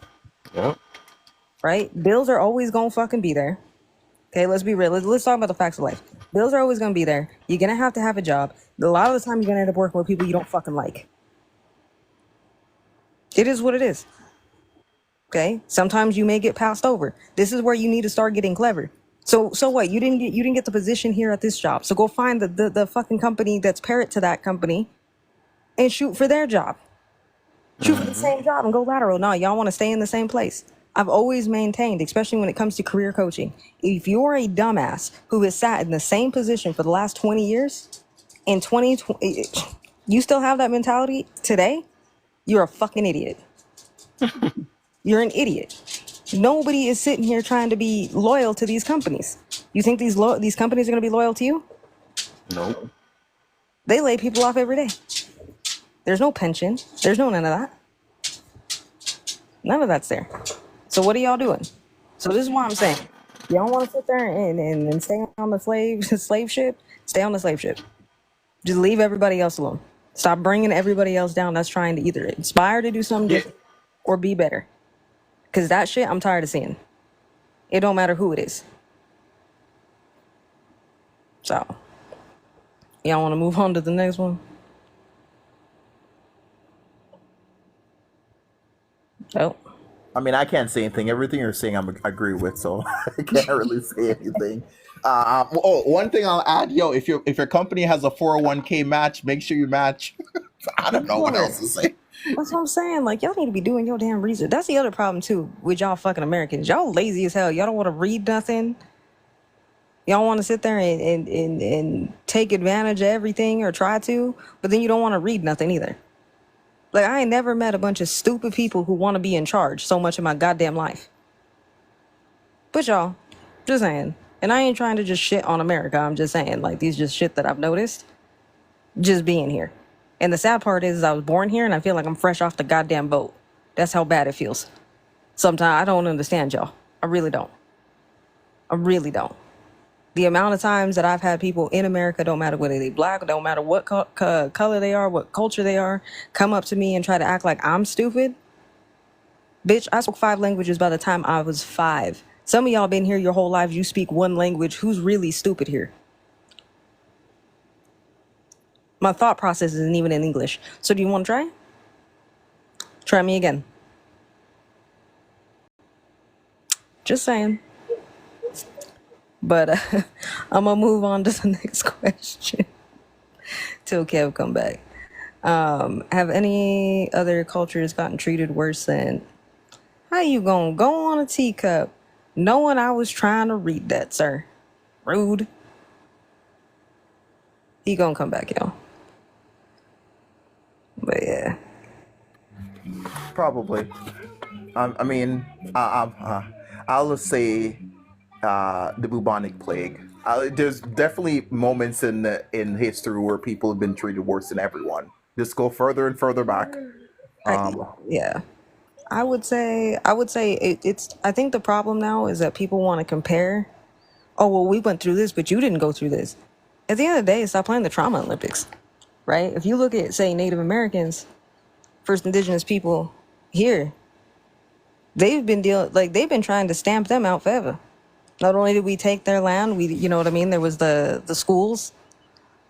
Yep. Right? Bills are always gonna fucking be there. Okay, let's be real. Let's talk about the facts of life. Bills are always gonna be there. You're gonna have a job. A lot of the time, you're gonna end up working with people you don't fucking like. It is what it is. Okay. Sometimes you may get passed over. This is where you need to start getting clever. So what? You didn't get the position here at this job. So go find the fucking company that's parent to that company and shoot for their job. Shoot for the Mm-hmm. same job and go lateral. No, y'all want to stay in the same place. I've always maintained, especially when it comes to career coaching, if you're a dumbass who has sat in the same position for the last 20 years, in 2020, you still have that mentality today, you're a fucking idiot. You're an idiot. Nobody is sitting here trying to be loyal to these companies. You think these companies are going to be loyal to you? Nope. They lay people off every day. There's no pension. There's no none of that. None of that's there. So what are y'all doing? So this is what I'm saying. Y'all want to sit there and stay on the slave ship? Stay on the slave ship. Just leave everybody else alone. Stop bringing everybody else down that's trying to either inspire to do something Yeah. different or be better. Because that shit, I'm tired of seeing. It don't matter who it is. So, y'all want to move on to the next one? Oh. I mean, I can't say anything. Everything you're saying, I agree with, so I can't really say anything. One thing I'll add, yo, if your company has a 401k match, make sure you match. I don't know what else to say. That's what I'm saying. Like, y'all need to be doing your damn research. That's the other problem, too, with y'all fucking Americans. Y'all lazy as hell. Y'all don't want to read nothing. Y'all want to sit there and take advantage of everything or try to, but then you don't want to read nothing either. Like, I ain't never met a bunch of stupid people who want to be in charge so much in my goddamn life. But y'all, Just saying. And I ain't trying to just shit on America. I'm just saying, like, these just shit that I've noticed just being here. And the sad part is I was born here and I feel like I'm fresh off the goddamn boat. That's how bad it feels. Sometimes I don't understand y'all. I really don't. I really don't. The amount of times that I've had people in America, don't matter whether they black, don't matter what color they are, what culture they are, come up to me and try to act like I'm stupid. Bitch, I spoke 5 languages by the time I was 5. Some of y'all been here your whole lives. You speak 1 language. Who's really stupid here? My thought process isn't even in English. So do you want to try? Try me again. Just saying. But I'm going to move on to the next question till Kev come back. Have any other cultures gotten treated worse than... How you gonna go on a teacup knowing I was trying to read that, sir? Rude. He gonna come back, y'all. But yeah. Probably. I mean, I'll just say the bubonic plague. There's definitely moments in history where people have been treated worse than everyone. Just go further and further back. Yeah. I would say it's I think the problem now is that people want to compare. Oh, well, we went through this, but you didn't go through this. At the end of the day, stop playing the trauma Olympics, right? If you look at, say, Native Americans, first indigenous people here, they've been trying to stamp them out forever. Not only did we take their land, you know what I mean? There was the schools,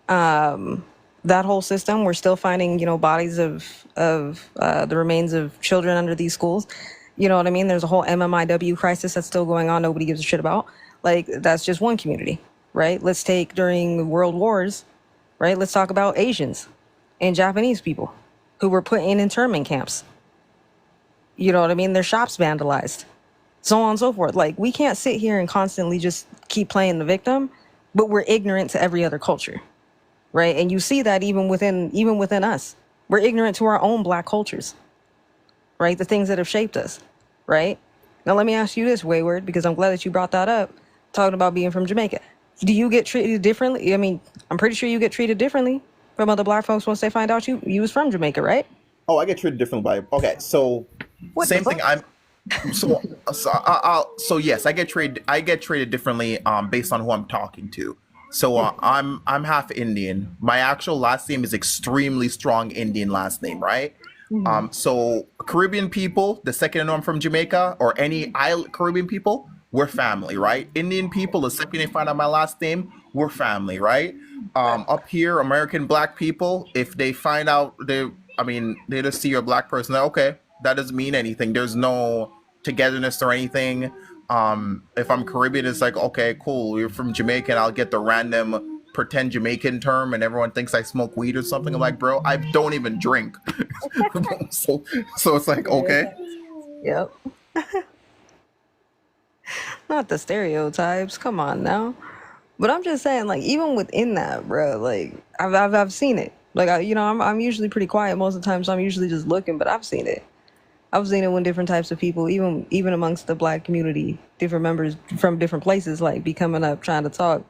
that whole system. We're still finding, bodies of the remains of children under these schools. You know what I mean? There's a whole MMIW crisis that's still going on. Nobody gives a shit about. Like, that's just one community, right? Let's take during World Wars, right? Let's talk about Asians and Japanese people who were put in internment camps. You know what I mean? Their shops vandalized, so on and so forth. Like, we can't sit here and constantly just keep playing the victim, but we're ignorant to every other culture, right? And you see that even within us. We're ignorant to our own black cultures, right? The things that have shaped us, right? Now, let me ask you this, Wayward, because I'm glad that you brought that up, talking about being from Jamaica. Do you get treated differently? I mean, I'm pretty sure you get treated differently from other black folks once they find out you was from Jamaica, right? Oh, I get treated differently by. Okay, so What same the thing. fuck? So yes, I get treated. I get treated differently based on who I'm talking to. So I'm half Indian. My actual last name is extremely strong Indian last name, right? So Caribbean people, the second I know I'm from Jamaica or any island Caribbean people, we're family, right? Indian people, the second they find out my last name, we're family, right? Up here, American black people, if they find out they just see you're a black person, they're, okay, that doesn't mean anything. There's no togetherness or anything. If I'm Caribbean, it's like, okay, cool, you're from Jamaica, and I'll get the random pretend Jamaican term, and everyone thinks I smoke weed or something. I'm like, bro, I don't even drink. so, so it's like, okay. Yep. Not the stereotypes. Come on now. But I'm just saying, like, even within that, bro, like, I've seen it. Like, I'm usually pretty quiet most of the time, so I'm usually just looking. But I've seen it. I've seen it when different types of people, even amongst the black community, different members from different places, like, be coming up trying to talk.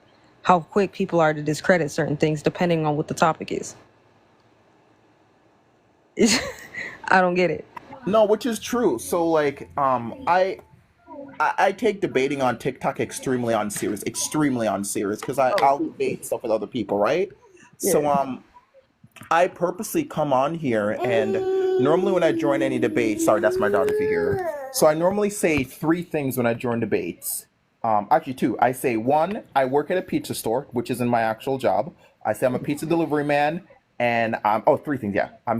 How quick people are to discredit certain things depending on what the topic is. I don't get it. No, which is true. So like, I take debating on TikTok extremely unserious, because I'll debate stuff with other people, right? So Yeah. I purposely come on here, and normally when I join any debate, sorry, that's my daughter if you hear her. So I normally say 3 things when I join debates. Actually 2. I say 1, I work at a pizza store, which isn't my actual job. I say I'm a pizza delivery man, and 3 things, yeah. I'm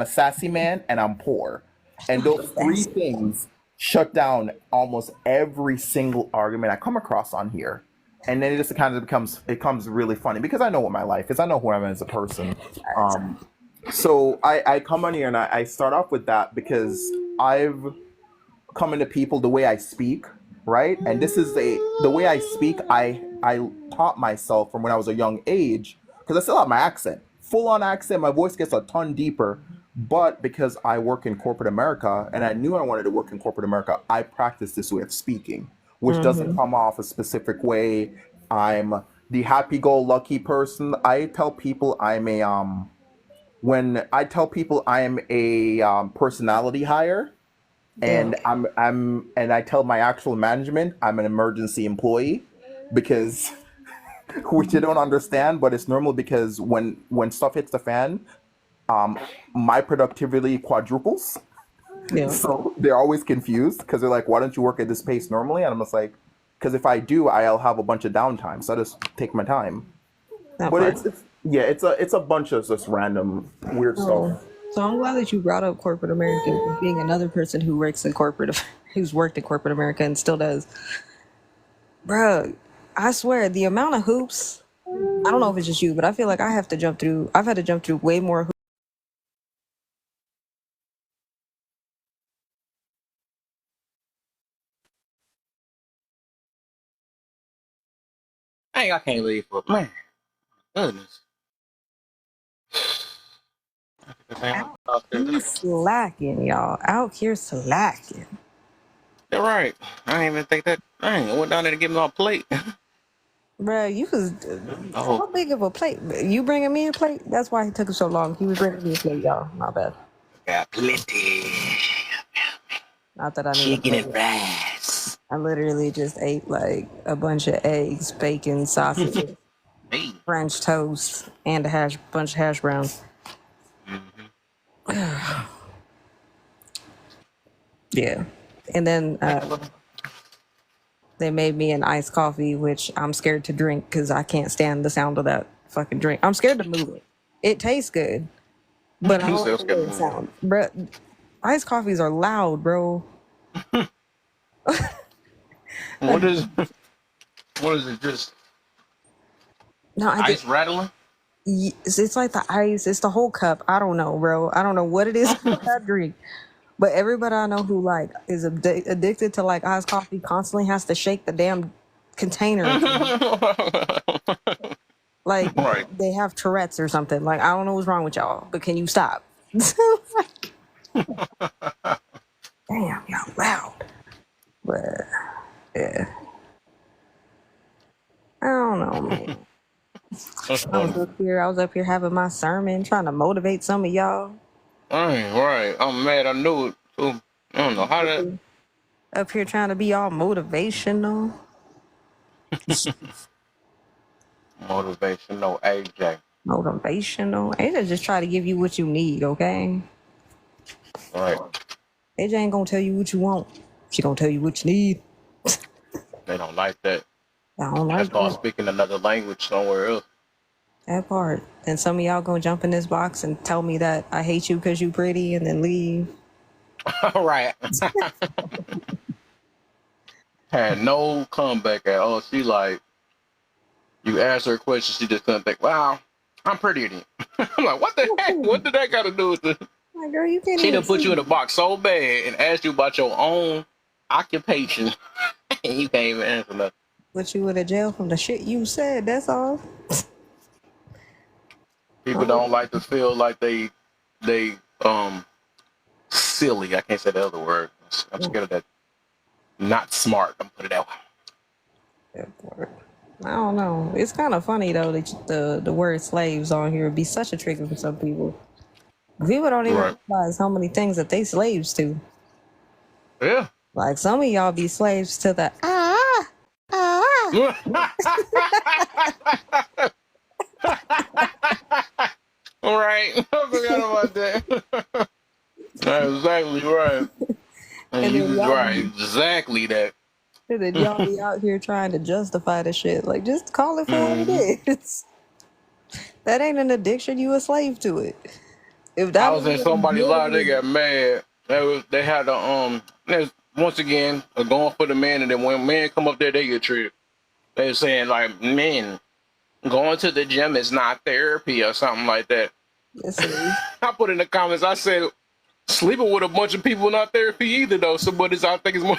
a sassy man, and I'm poor. And those 3 things shut down almost every single argument I come across on here. And then it just kind of becomes really funny, because I know what my life is. I know who I am as a person. So I come on here and I start off with that because I've come into people the way I speak, right? And this is the way I speak. I taught myself from when I was a young age, because I still have my accent, full on accent. My voice gets a ton deeper, but because I work in corporate America and I knew I wanted to work in corporate America, I practiced this way of speaking. which doesn't come off a specific way. I'm the happy-go-lucky person. I tell people I'm a when I tell people I am a personality hire, Yeah. and and I tell my actual management I'm an emergency employee, because which they don't understand, but it's normal because when stuff hits the fan, um, my productivity quadruples. Yeah. So they're always confused because they're like, "Why don't you work at this pace normally?" And I'm just like, "Because if I do, I'll have a bunch of downtime. So I just take my time." That But part. it's yeah, it's a bunch of just random weird stuff. Oh, so I'm glad that you brought up corporate America, being another person who works in corporate, who's worked in corporate America and still does. Bruh, I swear the amount of hoops. I don't know if it's just you, but I feel like I have to jump through. I've had to jump through way more hoops. I can't leave for man. Goodness. Out here slacking, y'all. Out here slacking. You're right. I didn't even think that. I went down there to get me my plate. Bruh, you was Oh, how big of a plate? You bringing me a plate? That's why he took so long. He was bringing me a plate, y'all. My bad. got plenty. Not that I need a Chicken plate. and fries. I literally just ate like a bunch of eggs, bacon, sausage, Hey. French toast, and a bunch of hash browns. Yeah. And then they made me an iced coffee, which I'm scared to drink because I can't stand the sound of that fucking drink. I'm scared to move it. It tastes good, but I Who don't like says the way it good? sounds. Bro, iced coffees are loud, bro. What is? What is it? Just No, ice rattling? it's like the ice. It's the whole cup. I don't know, bro. I don't know what it is about that drink. But everybody I know who like is addicted to like iced coffee constantly has to shake the damn container. Like Right. they have Tourette's or something. Like I don't know what's wrong with y'all, but can you stop? Damn, y'all loud. But yeah, I don't know, man. That's funny. I was up here having my sermon, trying to motivate some of y'all. Right. I'm mad. I knew it. Too. I don't know how that Up here trying to be all motivational. motivational AJ. Motivational. AJ just try to give you what you need, okay? Right. AJ ain't gonna tell you what you want. She gonna tell you what you need. They don't like that. I don't They like start that. speaking another language somewhere else. That part. And some of y'all gonna jump in this box and tell me that I hate you because you pretty and then leave. All right. Had no comeback at all. She like, you asked her a question, she just couldn't think. Wow, I'm prettier than you. I'm like, what the heck? What did that got to do with the? My girl, you can't She even done put see you in me. a box so bad and asked you about your own occupation, and you can't even answer nothing. Put you in a jail from the shit you said, that's all. People don't like to feel like they silly. I can't say the other word. I'm scared of that. Not smart. I'm put it that way. That part. I don't know. It's kind of funny though that the word slaves on here would be such a trigger for some people. People don't even Right. realize how many things that they slaves to. Yeah. Like some of y'all be slaves to the All right. I forgot about that. That's exactly right. And and you then was y'all right. be Exactly that. and then y'all be out here trying to justify the shit. Like just call it for what Hmm. it is. That ain't an addiction, you a slave to it. If I that was was in what somebody's live. They motivated got mad. They had there's once again a going for the man, and then when men come up there, they get tripped. They're saying like, men going to the gym is not therapy or something like that. yes, it is. I put in the comments. I said, sleeping with a bunch of people not therapy either though. So, but I think it's more.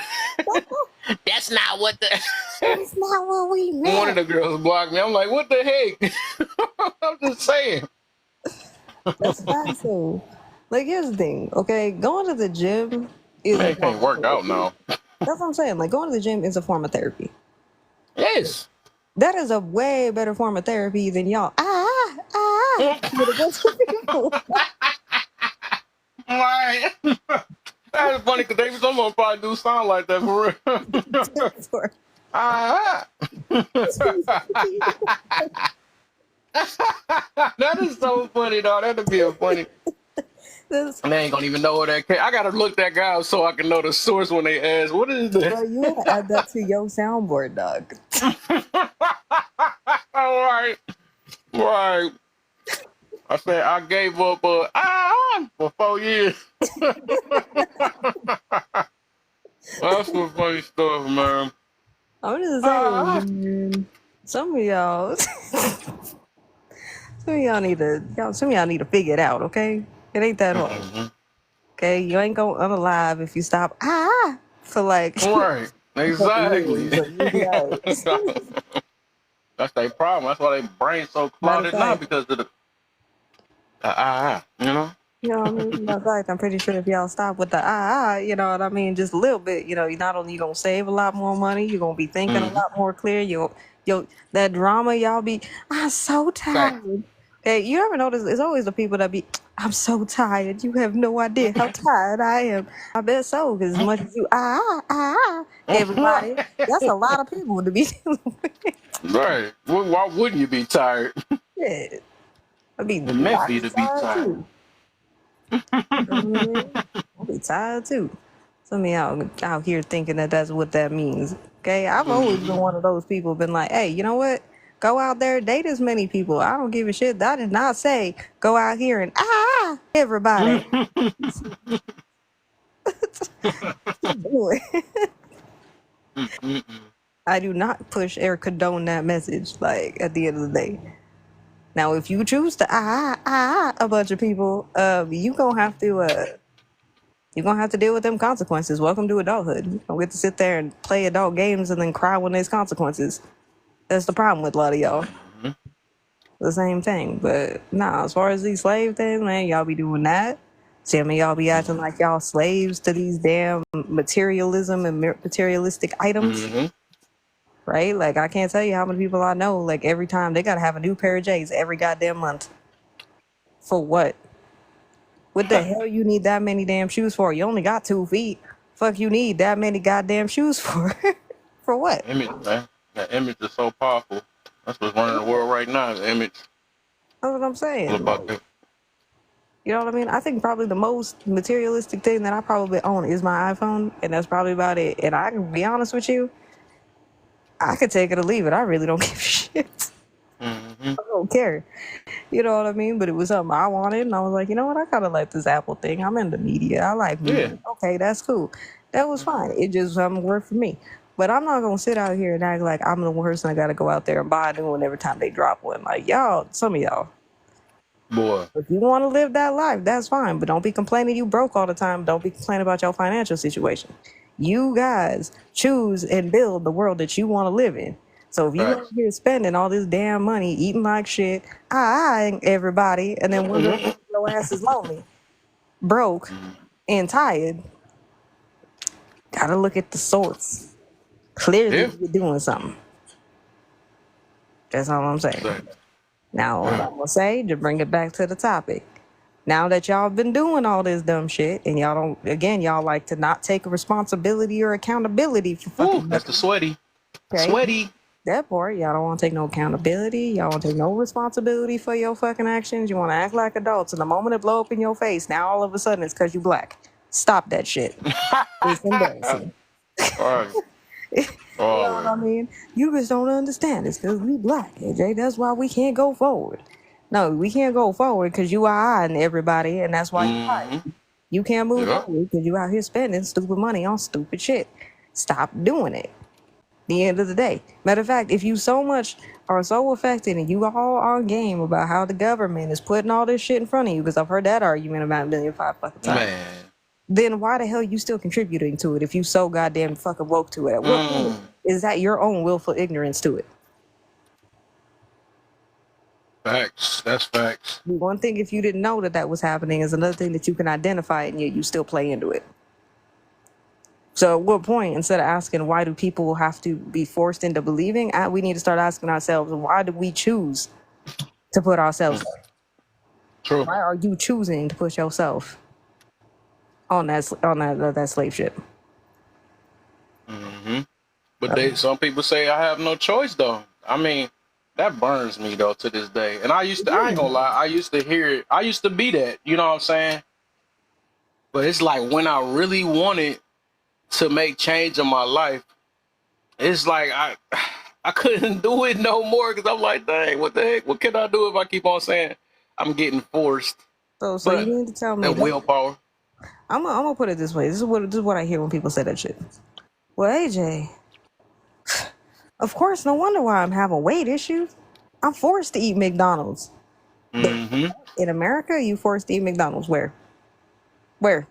That's not what the. That's not what we One of meant. the girls blocked me. I'm like, what the heck? I'm just saying. That's not so. Like here's the thing, okay? Going to the gym is Man, can't work out accountability. now. That's what I'm saying. Like going to the gym is a form of therapy. Yes. That is a way better form of therapy than y'all. With a bunch of people. Right. That's funny because they someone probably do sound like that for real. For- Ah. That is so funny, dog. That'd be a funny. this, And they ain't gonna even know what that came. I gotta look that guy up so I can know the source when they ask, "What is bro, that?" you gotta add that to your soundboard, dog. All right, right. I said I gave up for 4 years. That's some funny stuff, man. I'm just Ah. saying, man, some of y'all, some of y'all need to figure it out, okay? It ain't that hard. Mhm. Okay, you ain't gonna unalive if you stop for like Right. a couple Exactly. years. So you'll be alright. That's their problem. That's why their brain's so Matter of clouded now fact, because of the you know. you know what I mean? Matter of fact, I'm pretty sure if y'all stop with the you know what I mean, just a little bit, you know, you not only you gonna save a lot more money, you're gonna be thinking a Mm-hmm. lot more clear. That drama y'all be, I'm so Fact. tired. Okay, you ever notice it's always the people that be, I'm so tired. You have no idea how tired I am. I bet so, because as much as you everybody, that's a lot of people to be dealing with. Right. Why wouldn't you be tired? Shit. I be It meant for I you be to be tired tired. too. You know what I mean? I be tired too. Some of y'all out here thinking that that's what that means. Okay, I've always been Mm-hmm. one of those people. Been like, hey, you know what? Go out there, date as many people. I don't give a shit. I did not say go out here and everybody. I do not push or condone that message. Like at the end of the day. Now, if you choose to a bunch of people, you gonna have to you're gonna have to deal with them consequences. Welcome to adulthood. You don't get to sit there and play adult games and then cry when there's consequences. That's the problem with a lot of y'all. Mm-hmm. The same thing. But nah, as far as these slave things, man, y'all be doing that. Some of y'all be acting like y'all slaves to these damn materialism and materialistic items, Mm-hmm. right? Like I can't tell you how many people I know. Like every time they gotta have a new pair of J's every goddamn month. For what? What the hell you need that many damn shoes for? You only got 2 feet. Fuck you need that many goddamn shoes for? For what? Image, man. That image is so powerful. That's what's running the world right now. The image. That's what I'm All saying. about Like, that. you know what I mean? I think probably the most materialistic thing that I probably own is my iPhone, and that's probably about it. And I can be honest with you, I could take it or leave it. I really don't give a shit. Mm-hmm. I don't care. You know what I mean? But it was something I wanted, and I was like, you know what? I kind of like this Apple thing. I'm into media. I like Yeah. music. Okay, that's cool. That was fine. It just worked for me. But I'm not gonna sit out here and act like I'm the person that got to go out there and buy a new one every time they drop one. Like y'all, some of y'all, Boy. if you want to live that life, that's fine. But don't be complaining you broke all the time. Don't be complaining about your financial situation. You guys choose and build the world that you want to live in. So if you out Facts. here spending all this damn money, eating like shit, everybody, and then wondering Mm-hmm. why your ass is lonely, broke, and tired, gotta look at the source. Yeah. Clearly, you're doing something. That's all I'm saying. Facts. Now, what Yeah. I'm gonna say to bring it back to the topic. Now that y'all been doing all this dumb shit, and y'all don't, again, y'all like to not take responsibility or accountability for Woo, fucking that's the nothing. sweaty. Okay, Sweaty. that part, y'all don't want to take no accountability. Y'all want to take no responsibility for your fucking actions. You want to act like adults, and the moment it blow up in your face, now all of a sudden it's because you black. Stop that shit. It's embarrassing. Alright. You know what I Alright. mean? You just don't understand. It's because we black, AJ. That's why we can't go forward. No, we can't go forward because you are eyeing everybody, and that's why you're Mm-hmm. tired. You can't move Yeah. forward because you out here spending stupid money on stupid shit. Stop doing it. The end of the day. Matter of fact, if you so much are so affected and you all on game about how the government is putting all this shit in front of you, because I've heard that argument about a million five fucking times, Man. then why the hell you still contributing to it if you so goddamn fucking woke to it? At what point Mm. is that your own willful ignorance to it? Facts. That's facts. One thing if you didn't know that that was happening is another thing that you can identify it and yet you still play into it. So at what point, instead of asking why do people have to be forced into believing, we need to start asking ourselves, why do we choose to put ourselves there? True. Why are you choosing to put yourself on that slave ship? Hmm. But some people say I have no choice though. I mean, that burns me though to this day. And I ain't gonna lie, I used to hear it. I used to be that, you know what I'm saying? But it's like when I really wanted to make change in my life, it's like I couldn't do it no more because I'm like, dang, what the heck? What can I do if I keep on saying I'm getting forced? So you But mean to tell me that that willpower. I'm gonna put it this way. This is what I hear when people say that shit. Well, AJ, of course, no wonder why I'm having weight issues. I'm forced to eat McDonald's. But Mm-hmm. in America, you forced to eat McDonald's. Where? Where?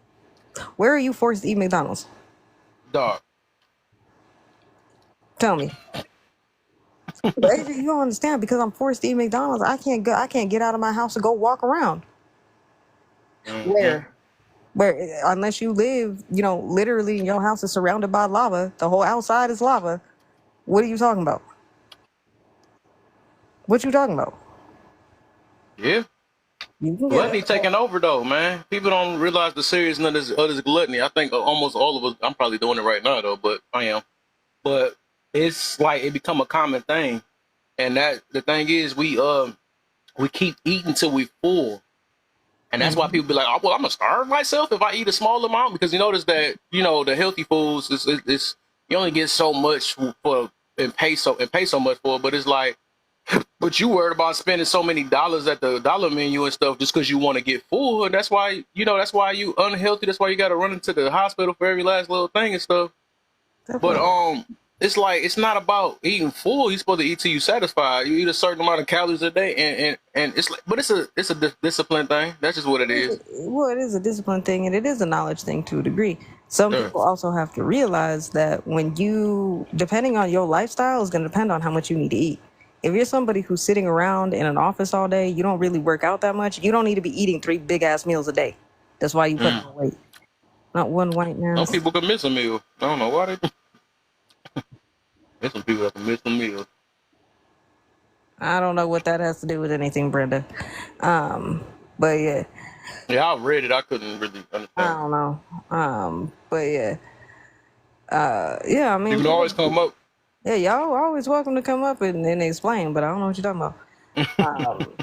Where are you forced to eat McDonald's? Dog. Tell me. But AJ, you don't understand, because I'm forced to eat McDonald's. I can't go. I can't get out of my house and go walk around. Mm-hmm. Where? Where? Unless you live, literally, your house is surrounded by lava. The whole outside is lava. What are you talking about? What you talking about? Yeah. You can get Gluttony taking over though, man. People don't realize the seriousness of this gluttony. I think almost all of us. I'm probably doing it right now though, but I am. But it's like it become a common thing, and that the thing is we keep eating till we full, and that's why Mhm. people be like, oh, well, I'm gonna starve myself if I eat a small amount, because you notice that the healthy foods is you only get so much for and pay so much for it, but it's like. But you worried about spending so many dollars at the dollar menu and stuff just because you want to get full, and that's why you unhealthy. That's why you got to run into the hospital for every last little thing and stuff. But Definitely. it's like it's not about eating full. You're supposed to eat till you satisfied. You eat a certain amount of calories a day, and it's like, but it's a discipline thing. That's just what it is. Well, it is a discipline thing, and it is a knowledge thing to a degree. Some Yeah. people also have to realize that depending on your lifestyle, is going to depend on how much you need to eat. If you're somebody who's sitting around in an office all day, you don't really work out that much. You don't need to be eating 3 big ass meals a day. That's why you put Mm. on weight. Not one white Some man's. people can miss a meal. I don't know why they. There's some people that can miss a meal. I don't know what that has to do with anything, Brenda. But yeah, Yeah, I read it. I couldn't really I understand it. don't know. But yeah, yeah. I You mean, can always people. come up. Yeah, y'all always welcome to come up and explain, but I don't know what you're talking about.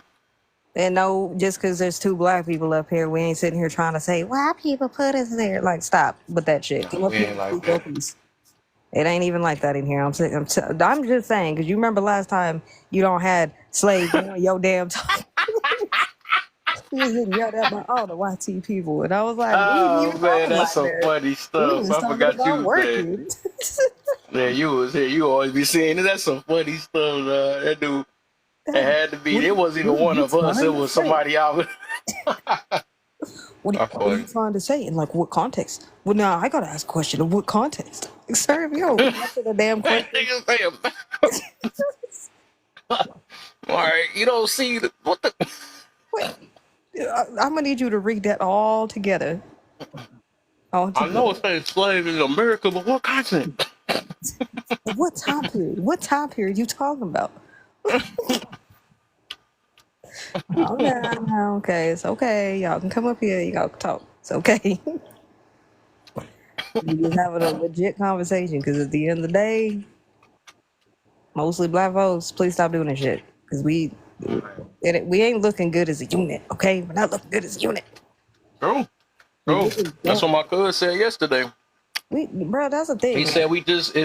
And no, just because there's 2 black people up here, we ain't sitting here trying to say why people put us there. Like, stop with that shit. Come No, up we here ain't and like speak your that. piece. It ain't even like that in here. I'm just saying, because you remember last time you don't had slaves on your damn time. You was getting yelled at by all the YT people, and I was like, we ain't Oh even man, talking that's like some that. funny We stuff. was I talking forgot you about was there. working. Yeah, you was here. You always be seeing it. That's some funny stuff. That dude, it had to be. It wasn't What even are one you of us. It trying to was say? somebody out. That's What are you funny. trying to say? In like what context? Well, now I gotta ask a question. In what context? Sir, if you don't answer the damn That question. nigga say, all right, you don't see what the. Wait, I'm gonna need you to read that all together. All I know together. it says slave in America, but what content? What time period? What time period you talking about? Okay, it's okay. Y'all can come up here. Y'all can talk. It's okay. We just having a legit conversation, because at the end of the day, mostly black folks, please stop doing this shit. Because we ain't looking good as a unit, okay? We're not looking good as a unit. True, We true. really That's don't. what my cousin said yesterday. Bro, that's the He thing. said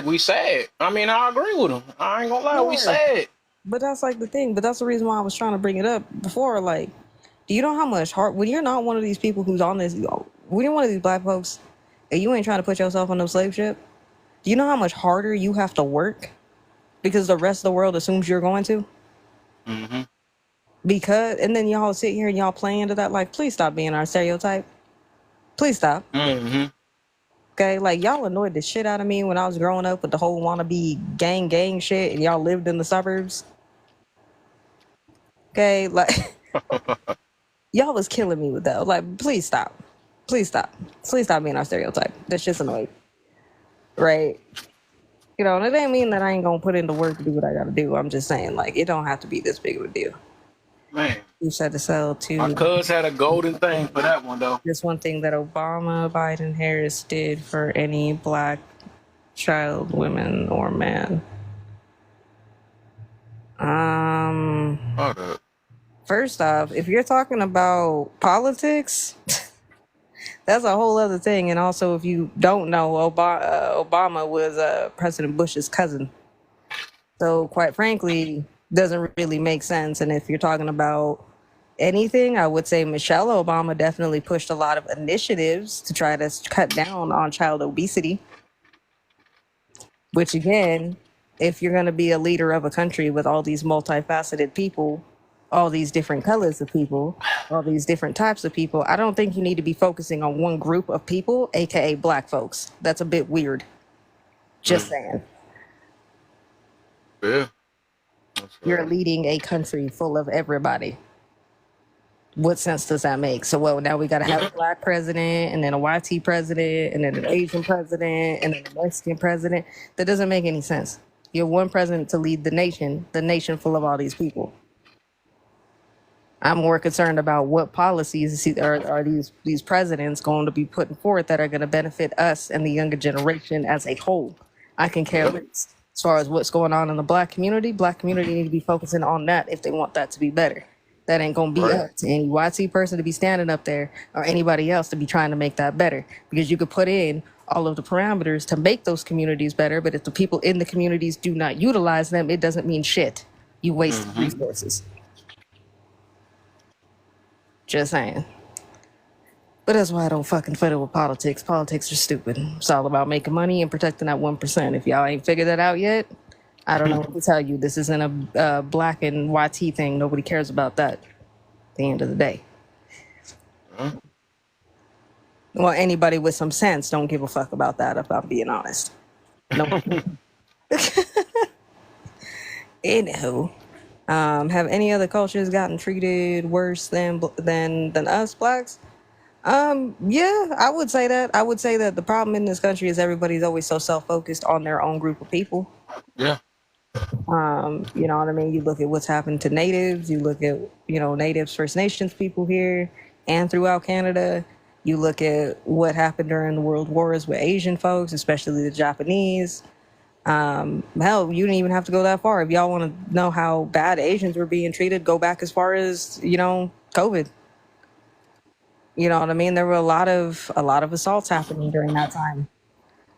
we sad. I mean, I agree with him. I ain't gonna lie, we Yeah, sad. but that's like the thing. But that's the reason why I was trying to bring it up before. Like, do you know how much hard, when you're not one of these people who's on this, when you're one of these black folks, and you ain't trying to put yourself on no slave ship, do you know how much harder you have to work because the rest of the world assumes you're going to? Mm-hmm. And then y'all sit here and y'all play into that. Like, please stop being our stereotype. Please stop. Mm-hmm. Okay, like y'all annoyed the shit out of me when I was growing up with the whole wannabe gang shit, and y'all lived in the suburbs. Okay, like y'all was killing me with that. Like, please stop. Please stop. Please stop being our stereotype. That's just annoying. right? You know, and it ain't mean that I ain't gonna put in the work to do what I gotta do. I'm just saying, like, it don't have to be this big of a deal. Man, You said to sell my to cuz had a golden thing for that one though. just one thing that Obama, Biden, Harris did for any black child, women, or man. Hold up. First off, if you're talking about politics, that's a whole other thing. And also, if you don't know, Obama was President Bush's cousin. So, quite frankly, doesn't really make sense. And if you're talking about anything, I would say Michelle Obama definitely pushed a lot of initiatives to try to cut down on child obesity. Which, again, if you're going to be a leader of a country with all these multifaceted people, all these different colors of people, all these different types of people, I don't think you need to be focusing on one group of people, aka black folks. That's a bit weird. Just saying. Yeah. That's You're right. leading a country full of everybody. What sense does that make? So, well, now we got to have a black president, and then a YT president, and then an Asian president, and then a Mexican president. That doesn't make any sense. You're one president to lead the nation full of all these people. I'm more concerned about what policies are these presidents going to be putting forth that are going to benefit us and the younger generation as a whole. I can care less. As far as what's going on in the black community need to be focusing on that if they want that to be better. That ain't going to be Right. up to any YT person to be standing up there or anybody else to be trying to make that better. Because you could put in all of the parameters to make those communities better, but if the people in the communities do not utilize them, it doesn't mean shit. You waste resources. Just saying. But that's why I don't fucking fiddle with politics. Politics are stupid. It's all about making money and protecting that 1%. If y'all ain't figured that out yet, I don't know what to tell you. This isn't a black and YT thing. Nobody cares about that at the end of the day. Well, anybody with some sense don't give a fuck about that, if I'm being honest. No. Anywho, have any other cultures gotten treated worse than us blacks? Yeah, I would say that. I would say that the problem in this country is everybody's always so self-focused on their own group of people. Yeah. You know what I mean? You look at what's happened to natives, you look at, natives, First Nations people here and throughout Canada. You look at what happened during the world wars with Asian folks, especially the Japanese. Hell, you didn't even have to go that far. If y'all want to know how bad Asians were being treated, go back as far as, COVID. You know what I mean? There were a lot of assaults happening during that time.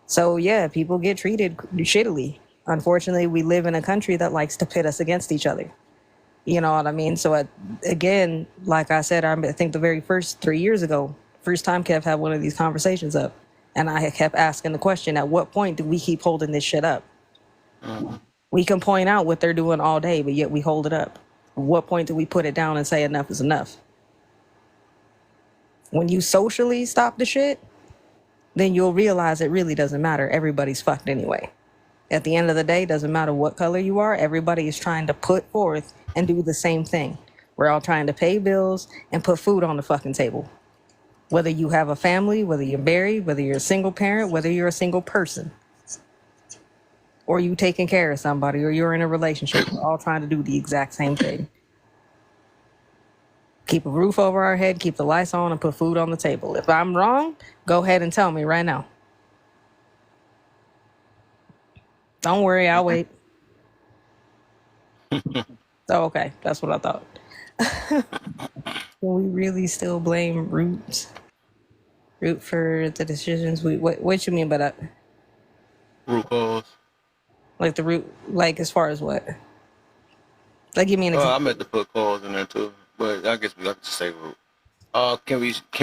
So yeah, people get treated shittily. Unfortunately, we live in a country that likes to pit us against each other. You know what I mean? So again, like I said, I think the very first 3 years ago, first time Kev had one of these conversations up, and I had kept asking the question: at what point do we keep holding this shit up? We can point out what they're doing all day, but yet we hold it up. At what point do we put it down and say enough is enough? When you socially stop the shit, then you'll realize it really doesn't matter. Everybody's fucked anyway. At the end of the day, doesn't matter what color you are, everybody is trying to put forth and do the same thing. We're all trying to pay bills and put food on the fucking table. Whether you have a family, whether you're married, whether you're a single parent, whether you're a single person, or you taking care of somebody, or you're in a relationship, we're all trying to do the exact same thing. Keep a roof over our head, keep the lights on, and put food on the table. If I'm wrong, go ahead and tell me right now. Don't worry, I'll wait. Oh, okay, that's what I thought. Can we really still blame Root for the decisions? What you mean by that? Root cause. Like the root, like as far as what? Like give me an example. I meant to put cause in there too, but I guess we like to say root. Can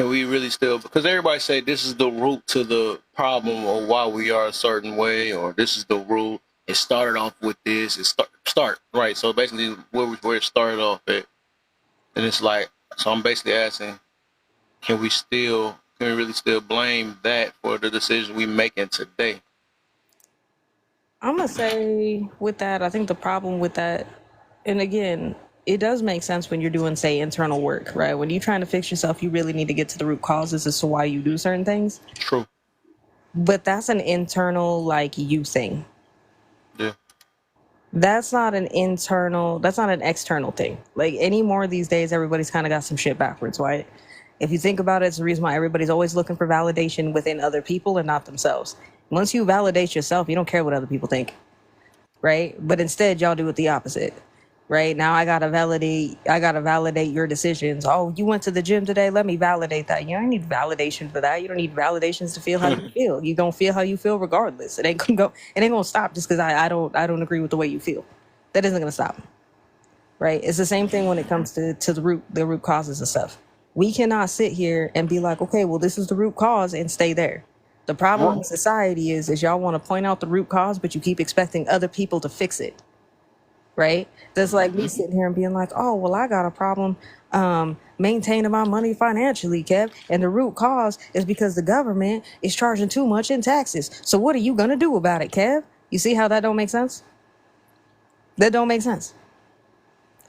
we really still, because everybody say this is the root to the problem or why we are a certain way, or this is the root. It started off with this. It start right. So basically, where it started off at, and it's like, so I'm basically asking, can we really still blame that for the decision we making today? I'm gonna say with that, I think the problem with that, and again, it does make sense when you're doing, say, internal work, right? When you're trying to fix yourself, you really need to get to the root causes as to why you do certain things. True. But that's an internal, like, you thing. Yeah. That's not an external thing. Like, anymore these days, everybody's kind of got some shit backwards, right? If you think about it, it's the reason why everybody's always looking for validation within other people and not themselves. Once you validate yourself, you don't care what other people think, right? But instead, y'all do it the opposite, right? Now I gotta validate your decisions. Oh, you went to the gym today? Let me validate that. You don't need validation for that. You don't need validations to feel how you feel. You don't feel how you feel regardless. It ain't gonna stop just because I don't agree with the way you feel. That isn't gonna stop, right? It's the same thing when it comes to the root causes of stuff. We cannot sit here and be like, okay, well, this is the root cause and stay there. The problem with society is y'all want to point out the root cause, but you keep expecting other people to fix it, right? That's like me sitting here and being like, oh, well, I got a problem maintaining my money financially, Kev, and the root cause is because the government is charging too much in taxes. So what are you gonna do about it, Kev? You see how that don't make sense? That don't make sense.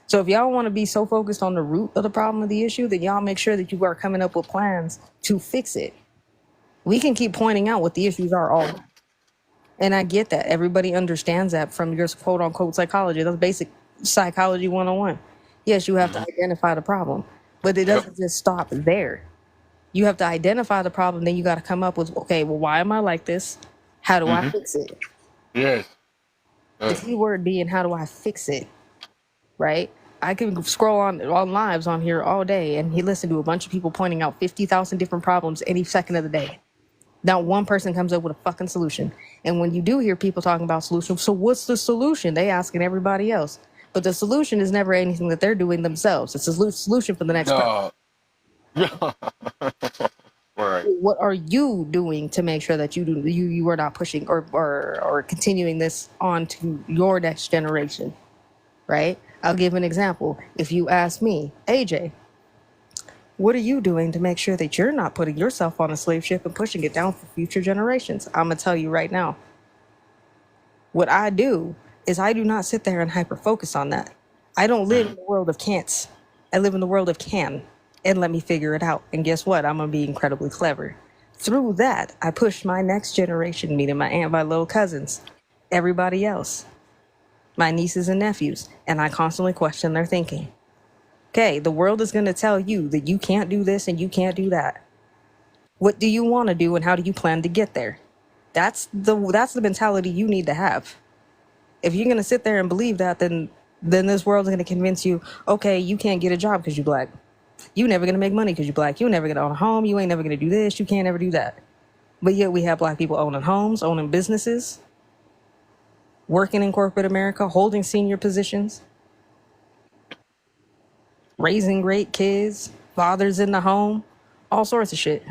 So if y'all want to be so focused on the root of the problem of the issue, then y'all make sure that you are coming up with plans to fix it. We can keep pointing out what the issues are all day. And I get that. Everybody understands that from your quote unquote psychology. That's basic psychology 101. Yes, you have to identify the problem, but it doesn't just stop there. You have to identify the problem, then you got to come up with, okay, well, why am I like this? How do I fix it? Yes. The key word being, how do I fix it? Right? I can scroll on lives on here all day and he listen to a bunch of people pointing out 50,000 different problems any second of the day. Not one person comes up with a fucking solution. And when you do hear people talking about solutions, so what's the solution? They asking everybody else. But the solution is never anything that they're doing themselves. It's a solution for the next person. Right. What are you doing to make sure that you are not pushing or continuing this on to your next generation? Right? I'll give an example. If you ask me, AJ, what are you doing to make sure that you're not putting yourself on a slave ship and pushing it down for future generations? I'm going to tell you right now. What I do is I do not sit there and hyper focus on that. I don't live in the world of can'ts. I live in the world of can. And let me figure it out. And guess what? I'm going to be incredibly clever. Through that, I push my next generation, meaning my aunt, my little cousins, everybody else, my nieces and nephews, and I constantly question their thinking. Okay, the world is going to tell you that you can't do this and you can't do that. What do you want to do and how do you plan to get there? That's the mentality you need to have. If you're going to sit there and believe that, then this world's going to convince you, okay, you can't get a job because you're black. You never going to make money because you're black. You'll never get on a home. You ain't never going to do this. You can't ever do that. But yet we have black people owning homes, owning businesses, working in corporate America, holding senior positions, raising great kids, fathers in the home, all sorts of shit.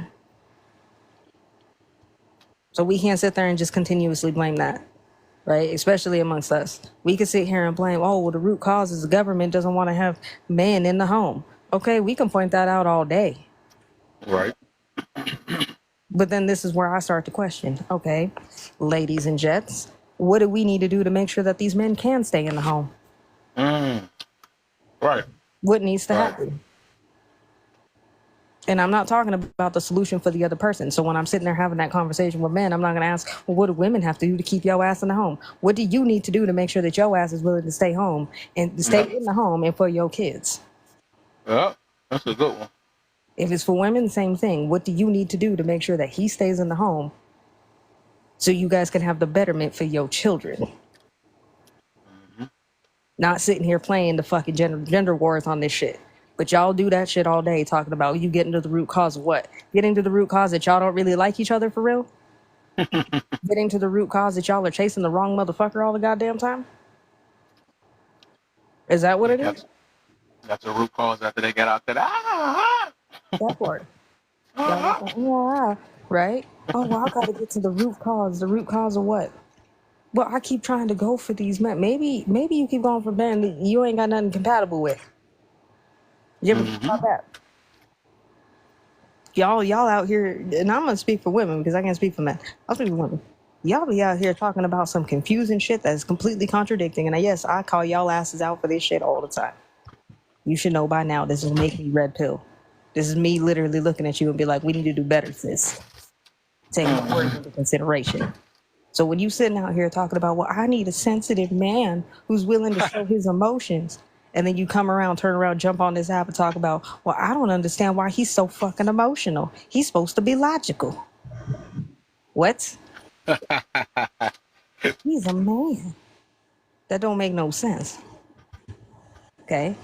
So we can't sit there and just continuously blame that, right? Especially amongst us. We could sit here and blame, oh, well, the root cause is the government doesn't want to have men in the home. Okay, we can point that out all day. Right. But then this is where I start to question, okay, ladies and gents, what do we need to do to make sure that these men can stay in the home? Right. What needs to happen? And I'm not talking about the solution for the other person. So when I'm sitting there having that conversation with men, I'm not going to ask, well, what do women have to do to keep your ass in the home? What do you need to do to make sure that your ass is willing to stay home and stay in the home and for your kids? Yeah, that's a good one. If it's for women, same thing. What do you need to do to make sure that he stays in the home so you guys can have the betterment for your children? Not sitting here playing the fucking gender wars on this shit. But y'all do that shit all day talking about you getting to the root cause of what? Getting to the root cause that y'all don't really like each other for real? Getting to the root cause that y'all are chasing the wrong motherfucker all the goddamn time? Is that what it is? That's a root cause after they got out there. That part. Right? Oh, well, I gotta get to the root cause. The root cause of what? Well, I keep trying to go for these men. Maybe you keep going for men that you ain't got nothing compatible with. You ever think about that? Y'all out here, and I'm gonna speak for women because I can't speak for men. I'll speak for women. Y'all be out here talking about some confusing shit that's completely contradicting. And yes, I call y'all asses out for this shit all the time. You should know by now this is making me red pill. This is me literally looking at you and be like, we need to do better, sis. Take my words into consideration. So when you sitting out here talking about, well, I need a sensitive man who's willing to show his emotions, and then you come around, turn around, jump on this app and talk about, well, I don't understand why he's so fucking emotional. He's supposed to be logical. What? He's a man. That don't make no sense. Okay.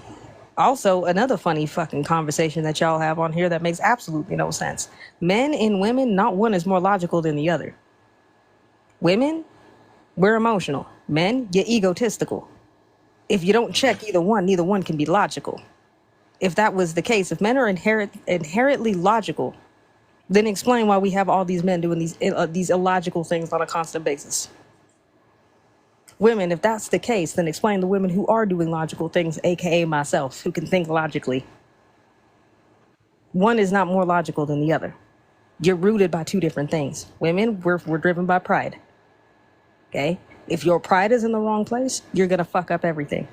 Also, another funny fucking conversation that y'all have on here that makes absolutely no sense. Men and women, not one is more logical than the other. Women, we're emotional. Men, you're egotistical. If you don't check either one, neither one can be logical. If that was the case, if men are inherently logical, then explain why we have all these men doing these illogical things on a constant basis. Women, if that's the case, then explain the women who are doing logical things, aka myself, who can think logically. One is not more logical than the other. You're rooted by two different things. Women, we're driven by pride. Okay? If your pride is in the wrong place, you're gonna fuck up everything.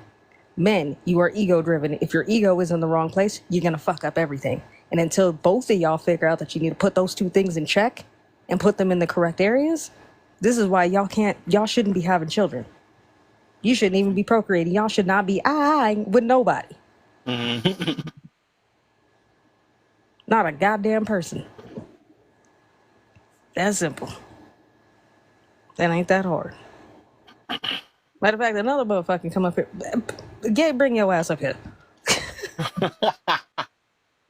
Men, you are ego driven. If your ego is in the wrong place, you're gonna fuck up everything. And until both of y'all figure out that you need to put those two things in check and put them in the correct areas, this is why y'all shouldn't be having children. You shouldn't even be procreating. Y'all should not be with nobody. Not a goddamn person. That's simple. That ain't that hard. Matter of fact, another motherfucker come up here. Gabe, bring your ass up here.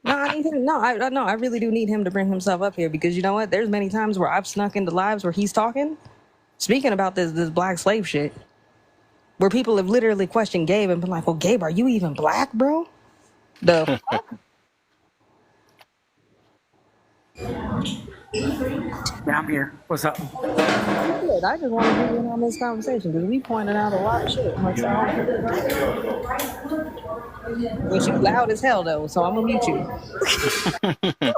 No, I need him. No, I really do need him to bring himself up here, because you know what? There's many times where I've snuck into lives where he's talking, speaking about this black slave shit, where people have literally questioned Gabe and been like, "Well, Gabe, are you even black, bro?" The fuck? Yeah, I'm here. What's up? Good. I just want to get in on this conversation because we pointed out a lot of shit. But you loud as hell though, so I'm gonna mute you.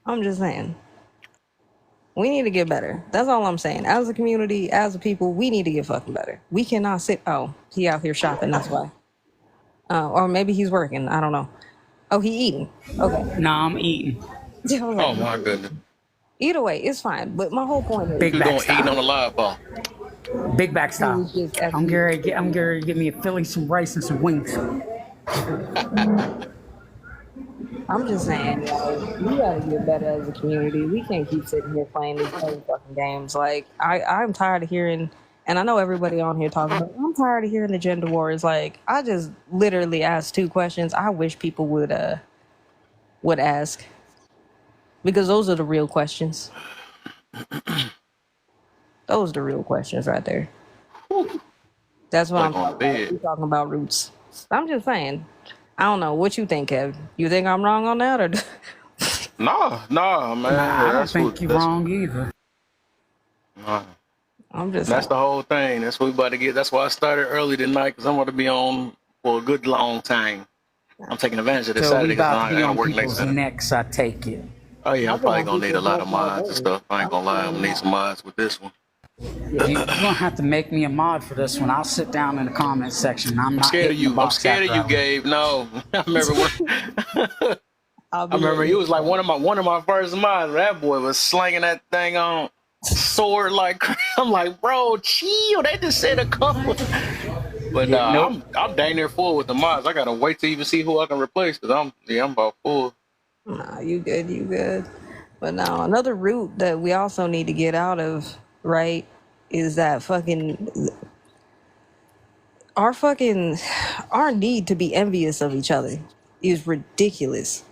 I'm just saying, we need to get better. That's all I'm saying. As a community, as a people, we need to get fucking better. We cannot sit. Oh, he out here shopping. That's why. Or maybe he's working. I don't know. Oh, he eating. Okay. Nah, I'm eating. Okay. Oh my goodness. Either way, it's fine. But my whole point is, Big You back going eating on the style. live ball? Big back style. I'm going to get me a Philly, some rice, and some wings. I'm just saying, like, we gotta get better as a community. We can't keep sitting here playing these same fucking games. Like, I'm tired of hearing, and I know everybody on here talking about, I'm tired of hearing the gender wars. Like, I just literally asked 2 questions. I wish people would ask, because those are the real questions. Those are the real questions right there. That's what Like I'm on talking about. bed. We're talking about roots. I'm just saying. I don't know what you think, Kev. You think I'm wrong on that, or? Nah, man. Nah, I don't think you're wrong either. Nah. I'm just. That's saying. the whole thing. That's what we about to get. That's why I started early tonight, because I'm going to be on for a good long time. I'm taking advantage of this So Saturday we because about I to be gotta on work next people's Saturday. necks, I take it. Oh yeah, I'm I've been probably on gonna need a people's lot of necks all mods and day. stuff. I ain't gonna lie, I'm gonna need some mods with this one. You're going to have to make me a mod for this one. I'll sit down in the comment section. I'm I'm not scared of hitting the you. I'm box scared of after you, hours. Gabe. No, I remember when. I'll I be remember in he was like one of my first mods. That boy was slinging that thing on sword like I'm like, bro, chill. They just said a couple. But Yeah, nope. I'm dang near full with the mods. I gotta wait to even see who I can replace because I'm about full. Nah, you good. But now another route that we also need to get out of, right, is that our need to be envious of each other is ridiculous.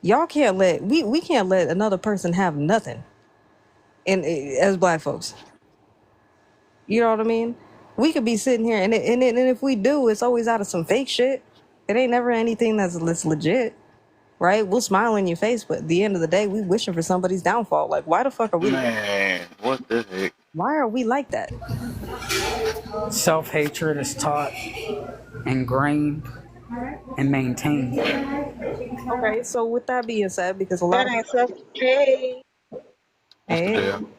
Y'all can't we can't let another person have nothing. And as black folks, you know what I mean? We could be sitting here, and if we do, it's always out of some fake shit. It ain't never anything that's legit. Right? We'll smile in your face, but at the end of the day, we wishing for somebody's downfall. Like, why the fuck are we? Man, what the heck? Why are we like that? Self-hatred is taught, ingrained, and maintained. Okay, so with that being said, because a lot That of ain't self. Hey, What's the hey, deal?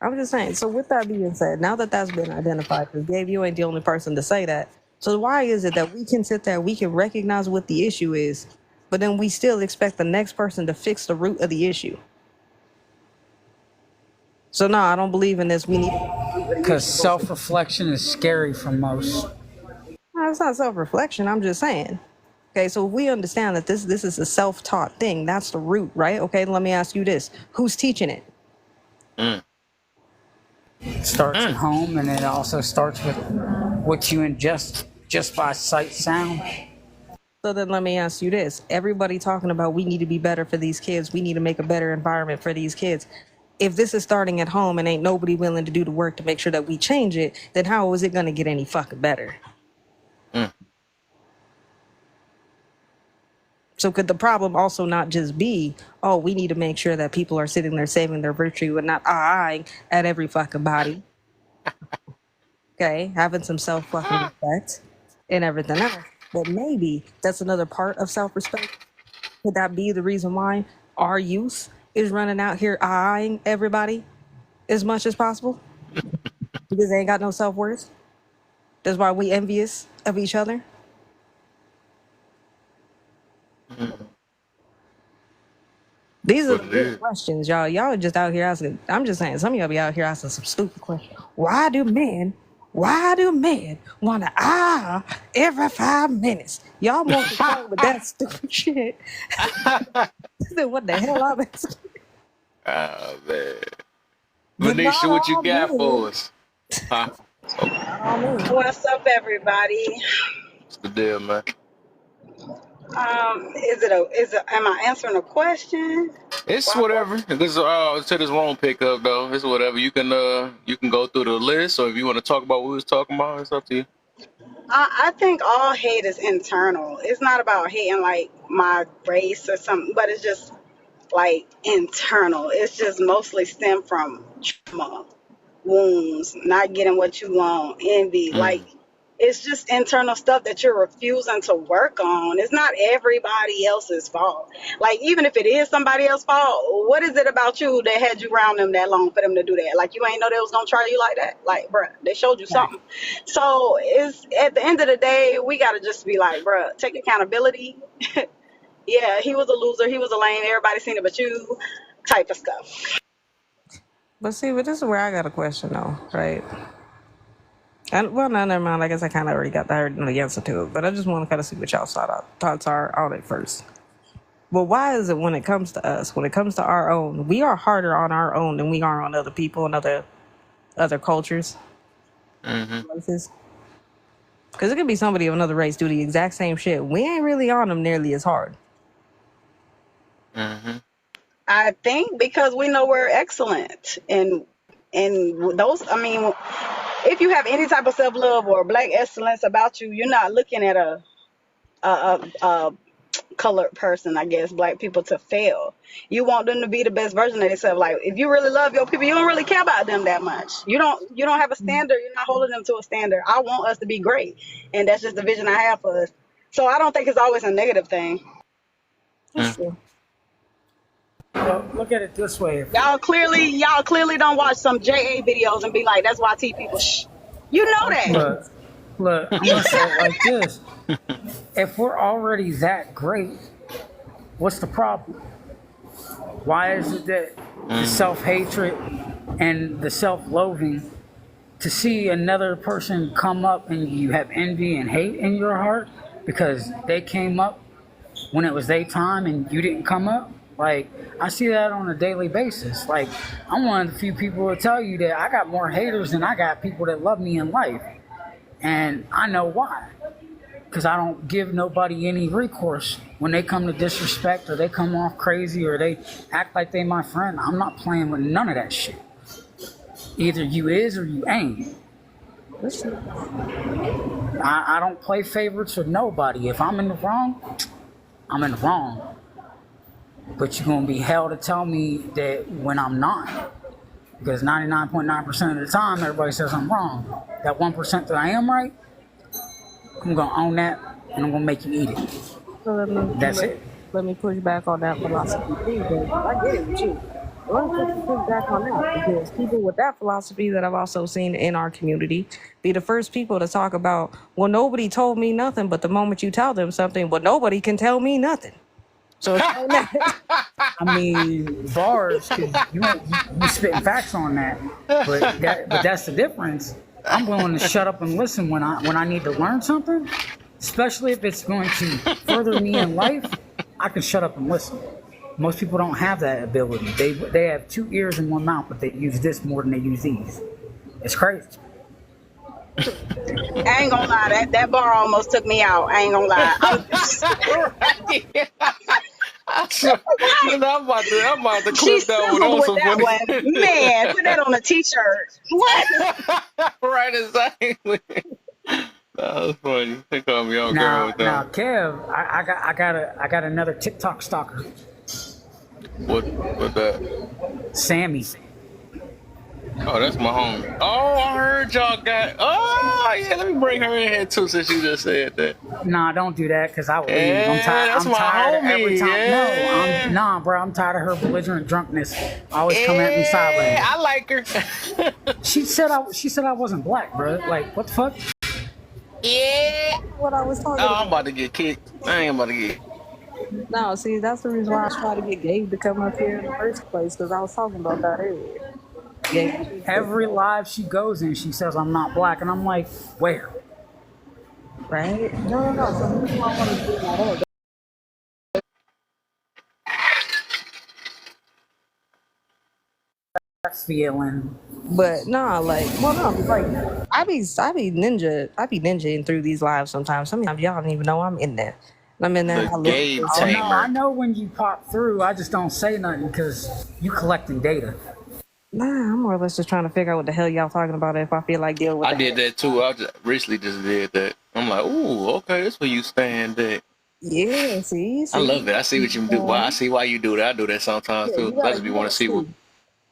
I'm just saying. So with that being said, now that that's been identified, because Gabe, you ain't the only person to say that. So why is it that we can sit there, we can recognize what the issue is, but then we still expect the next person to fix the root of the issue. So no, I don't believe in this. We need Because self-reflection is scary for most. no, it's not self-reflection. I'm just saying. Okay, so if we understand that this is a self-taught thing, that's the root, right? Okay, let me ask you this: who's teaching it? It starts at home, and it also starts with what you ingest just by sight, sound. So then let me ask you this: everybody talking about we need to be better for these kids, we need to make a better environment for these kids. If this is starting at home and ain't nobody willing to do the work to make sure that we change it, then how is it going to get any fucking better? So could the problem also not just be, oh, we need to make sure that people are sitting there saving their virtue and not eyeing at every fucking body? Okay, having some self fucking respect and everything else. But maybe that's another part of self respect. Could that be the reason why our youth is running out here eyeing everybody as much as possible? Because they ain't got no self worth. That's why we envious of each other. These are the good questions, y'all. Y'all are just out here asking. I'm just saying, some of y'all be out here asking some stupid questions. Why do men want to every 5 minutes? Y'all want to play with that stupid shit. What the hell I'm asking? Oh, man. Venetia, what you got for us? Huh? What's up, everybody? What's the deal, man? Am I answering a question? It's Well, whatever. This to this wrong pickup though. It's whatever. You can go through the list, or if you want to talk about what we was talking about, it's up to you. I think all hate is internal. It's not about hating like my race or something, but it's just like internal. It's just mostly stem from trauma, wounds, not getting what you want, envy. Like it's just internal stuff that you're refusing to work on. It's not everybody else's fault. Like even if it is somebody else's fault, what is it about you that had you around them that long for them to do that? Like you ain't know they was gonna try you like that. Like, bruh, they showed you something. So it's at the end of the day, we gotta just be like, bruh, take accountability. Yeah, he was a loser. He was a lame. Everybody seen it but you, type of stuff. But see, but this is where I got a question though, right? And well, no, never mind. I guess I kind of already got the answer to it, but I just want to kind of see what y'all thoughts are on it first. Well, why is it when it comes to us, when it comes to our own, we are harder on our own than we are on other people and other cultures, races? Because it could be somebody of another race do the exact same shit. We ain't really on them nearly as hard. I think because we know we're excellent and those. I mean, if you have any type of self-love or black excellence about you, you're not looking at a colored person, I guess, black people to fail. You want them to be the best version of themselves. Like if you really love your people, you don't really care about them that much. You don't have a standard. You're not holding them to a standard. I want us to be great, and that's just the vision I have for us. So I don't think it's always a negative thing. That's true. Well, look at it this way. Y'all clearly don't watch some JA videos and be like, that's why T people you know that. Look, I'm gonna say it like this. If we're already that great, what's the problem? Why is it that the self-hatred and the self-loathing, to see another person come up and you have envy and hate in your heart because they came up when it was their time and you didn't come up? Like, I see that on a daily basis. Like, I'm one of the few people to tell you that I got more haters than I got people that love me in life. And I know why. Because I don't give nobody any recourse when they come to disrespect or they come off crazy or they act like they my friend. I'm not playing with none of that shit. Either you is or you ain't. I don't play favorites with nobody. If I'm in the wrong, I'm in the wrong. But you're going to be held to tell me that when I'm not. Because 99.9% of the time, everybody says I'm wrong. That 1% that I am right, I'm going to own that, and I'm going to make you eat it. So That's it. Let me push back on that philosophy too, because I get it with you. Let me push back on that, because people with that philosophy that I've also seen in our community be the first people to talk about, well, nobody told me nothing, but the moment you tell them something, well, nobody can tell me nothing. So explain that. I mean, bars, because you spitting facts on that. But that's the difference. I'm willing to shut up and listen when I need to learn something, especially if it's going to further me in life. I can shut up and listen. Most people don't have that ability. They have 2 ears and 1 mouth, but they use this more than they use these. It's crazy. I ain't gonna lie, that bar almost took me out. I ain't gonna lie. I'm about to She clip that one. That sizzled was with so that funny. one. Man, put that on a t-shirt. What? Right, exactly. That was funny. They call me on camera with Now, that. Kev, I got another TikTok stalker, What that? Sammy. Oh, that's my homie. Oh, I heard y'all got. Oh, yeah. Let me bring her in here too, since you just said that. Nah, don't do that because I will leave. Yeah, that's I'm my tired of every homie. time. Yeah. Nah, bro. I'm tired of her belligerent drunkenness. Always come at me Yeah, sideways. I like her. She said I wasn't black, bro. Like, what the fuck? Yeah. What I was talking Oh, about. I'm about to get kicked. I ain't about to get. No, see, that's the reason why I tried to get Gabe to come up here in the first place, because I was talking about that earlier. Gabe, Every live she goes in, she says I'm not black, and I'm like, where? right? No. So the reason why I wanted to bring that up. That feeling. But nah, like, well, no, like, I be ninjaing through these lives sometimes. Sometimes y'all don't even know I'm in there. And I'm in there. The I look at Gabe this. Oh no, I Tamer. know when you pop through. I just don't say nothing because you collecting data. Nah, I'm more or less just trying to figure out what the hell y'all talking about. If I feel like dealing with I the did that too. I just recently just did that. I'm like, ooh, okay, that's where you stand at. yeah, see, I love it. I see what you do. Why I um, see why you do that. I do that sometimes yeah, too. I just be you want gotta to see what. see.